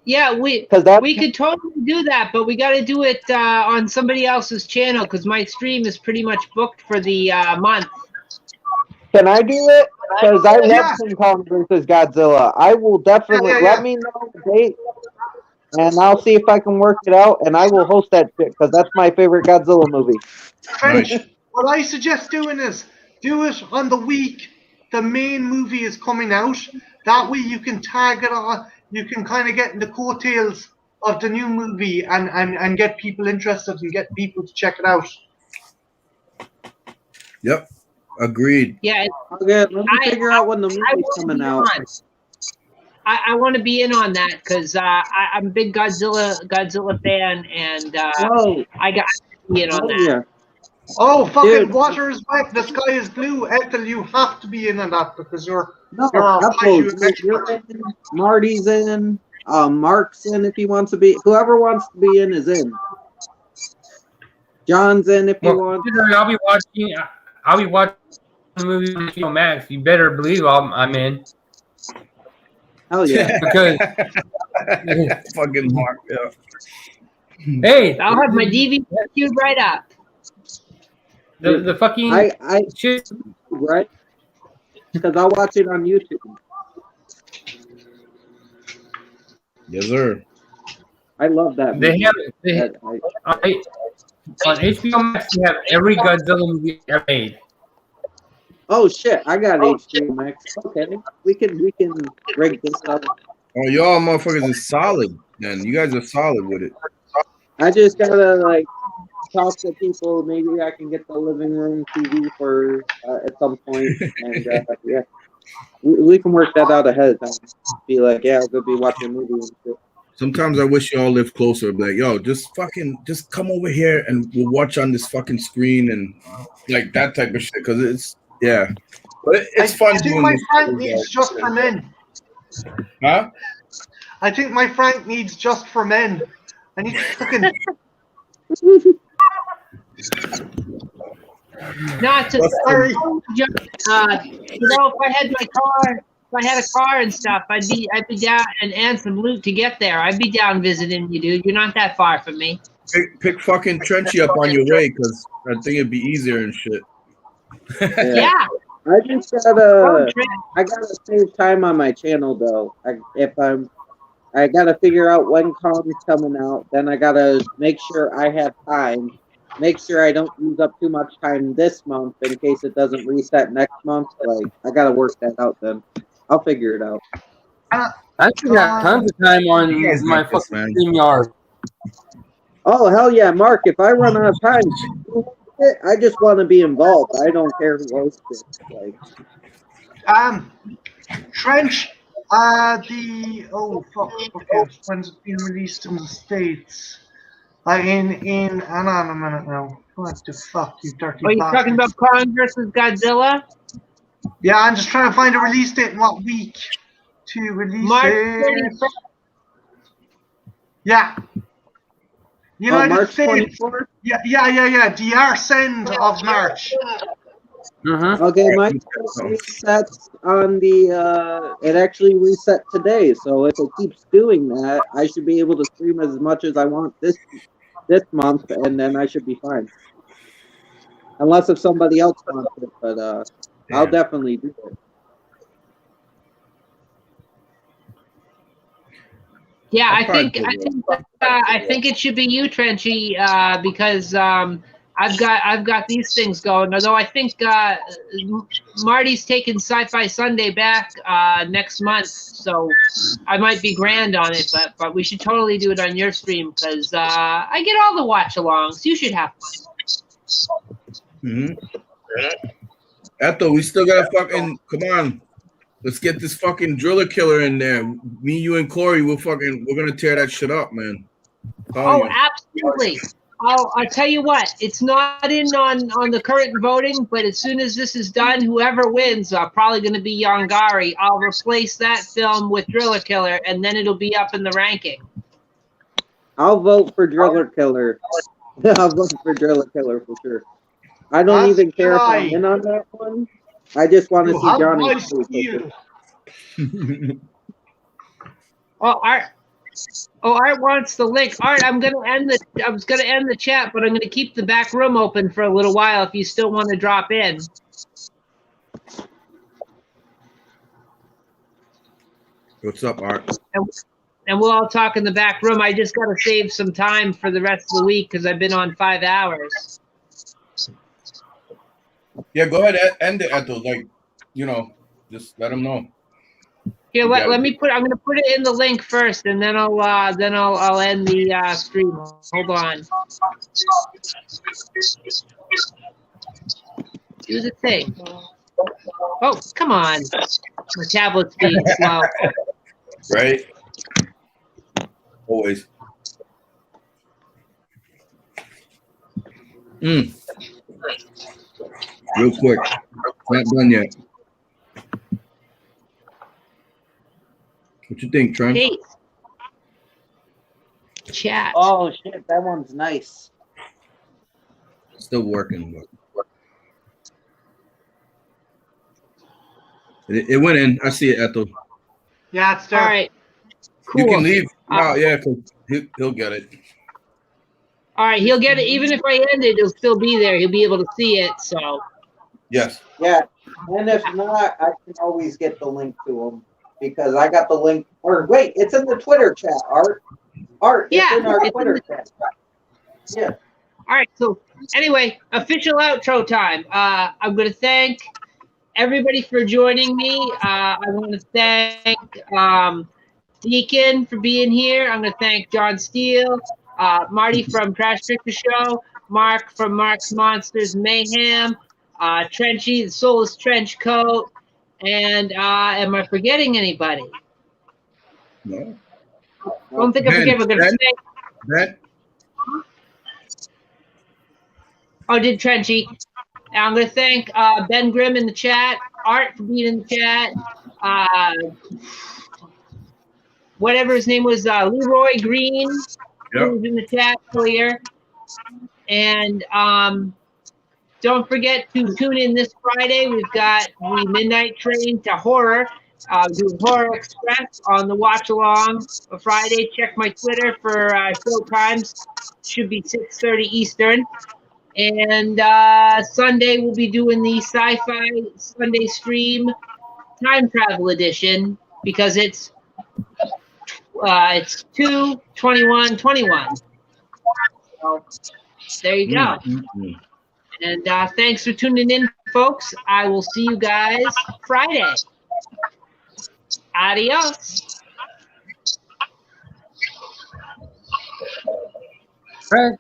B: Yeah, we could totally do that, but we got to do it on somebody else's channel because my stream is pretty much booked for the month.
C: Can I do it? Because I love King Kong versus Godzilla. I will definitely let me know the date, and I'll see if I can work it out, and I will host that shit because that's my favorite Godzilla movie.
G: French, what I suggest doing is do it on the week the main movie is coming out. That way you can tag it on. You can kind of get in the coattails of the new movie and get people interested and get people to check it out.
F: Yep. Agreed.
B: Yeah.
C: Okay, let me figure out when the movie's coming out.
B: I want to be in on that because I'm a big Godzilla fan, and I got to be in on that.
C: Yeah.
G: Oh, fucking water is wet, the sky is blue. Ethel, you have to be in on that because you're a kaiju expert.
C: Marty's in. Mark's in if he wants to be. Whoever wants to be in is in. John's in if he wants.
A: I'll be watching the movie on HBO Max. You better believe I'm in.
C: Hell yeah!
A: Because
F: fucking Mark. Yeah.
A: Hey,
B: I'll have my DVD queued right up.
A: The fucking
C: I right because I'll watch it on YouTube.
F: Yes, sir.
C: I love that movie.
A: On HBO Max, they have every Godzilla movie ever made.
C: Oh shit! I got HBO Max. Okay, we can break this up.
F: Oh, y'all motherfuckers is solid. Then you guys are solid with it.
C: I just gotta talk to people. Maybe I can get the living room TV for at some point, and yeah, we can work that out ahead of time. Be like, yeah, I'll go be watching movies.
F: Sometimes I wish y'all lived closer. Like, yo, just come over here and we'll watch on this fucking screen and like that type of shit. Because it's but it's fun.
G: I think my Frank needs just for men.
F: Huh?
G: I think my Frank needs just for men. I need to fucking.
B: Not to sorry. If I had my car, if I had a car and stuff, I'd be down and some loot to get there. I'd be down visiting you, dude. You're not that far from me.
F: Pick fucking Trenchy up on your way because I think it'd be easier and shit.
B: Yeah.
C: I just gotta save time on my channel though. I gotta figure out when Kong's coming out. Then I gotta make sure I have time. Make sure I don't use up too much time this month in case it doesn't reset next month. Like I gotta work that out. Then I'll figure it out.
A: I still got tons of time on my fucking StreamYard.
C: Oh hell yeah, Mark! If I run out of time, I just want to be involved. I don't care who hosts it.
G: Trench. When's it been released in the States? Hang on a minute now. What the fuck, you dirty
B: Are you talking about Kong versus Godzilla?
G: Yeah, I'm just trying to find a release date in what week to release
B: March
G: it.
B: 31st.
G: Yeah. United
C: March
G: States.
C: 24th?
G: Yeah. The end of March.
C: Okay, my resets on the it actually reset today, so if it keeps doing that, I should be able to stream as much as I want this month, and then I should be fine. Unless if somebody else wants it, but I'll definitely do it.
B: Yeah, I think it should be you, Trenchy, because I've got these things going. Although I think Marty's taking Sci-Fi Sunday back next month, so I might be grand on it. But we should totally do it on your stream because I get all the watch-alongs. You should have one.
F: Eto, we still gotta fucking come on. Let's get this fucking driller killer in there. Me, you, and Corey, we're gonna tear that shit up, man.
B: Oh, absolutely. I'll tell you what, it's not in on the current voting, but as soon as this is done, whoever wins, probably going to be Yongari. I'll replace that film with Driller Killer, and then it'll be up in the ranking.
C: I'll vote for Driller Killer. I'll vote for Driller Killer for sure. I don't even care if I'm in on that one. I just want to see Johnny.
B: Art wants the link. Art, I was gonna end the chat, but I'm gonna keep the back room open for a little while if you still want to drop in.
F: What's up, Art?
B: And we'll all talk in the back room. I just gotta save some time for the rest of the week because I've been on 5 hours.
F: Yeah, go ahead, end it at those. Like, just let them know.
B: Here, let me put. I'm gonna put it in the link first, and then I'll end the stream. Hold on. Do the thing. Oh, come on. My tablet's being slow.
F: Right. Always. Real quick. Not done yet. What you think, Trent?
B: Hey. Chat.
C: Oh shit, that one's nice.
F: Still working, but it went in. I see it, Ethel.
G: Yeah, it's there.
B: All right. Cool.
F: You can leave. Yeah, because he'll get it.
B: All right, he'll get it. Even if I end it, it'll still be there. He'll be able to see it. So.
F: Yes.
C: Yeah, and if not, I can always get the link to him because I got the link. Or wait, it's in the Twitter chat, Art. It's in our Twitter chat. Yeah.
B: All right. So anyway, official outro time. I'm going to thank everybody for joining me. I want to thank Deacon for being here. I'm going to thank John Steele, Marty from Trash Picture Show, Mark from Mark's Monsters Mayhem, Trenchy, the Soulless Trench Coat, and am I forgetting anybody?
F: No.
B: Don't think I forget. We're going to thank.
F: Ben?
B: Oh, did Trenchy. I'm going to thank Ben Grimm in the chat, Art for being in the chat, whatever his name was, Leroy Green, who was in the chat earlier. And don't forget to tune in this Friday. We've got the Midnight Train to Horror, doing Horror Express on the watch along Friday. Check my Twitter for show times. Should be 6:30 Eastern. And Sunday we'll be doing the Sci-Fi Sunday stream time travel edition because it's 2/21/21. So there you go.
F: Mm-hmm.
B: And thanks for tuning in, folks. I will see you guys Friday. Adios.
A: Right.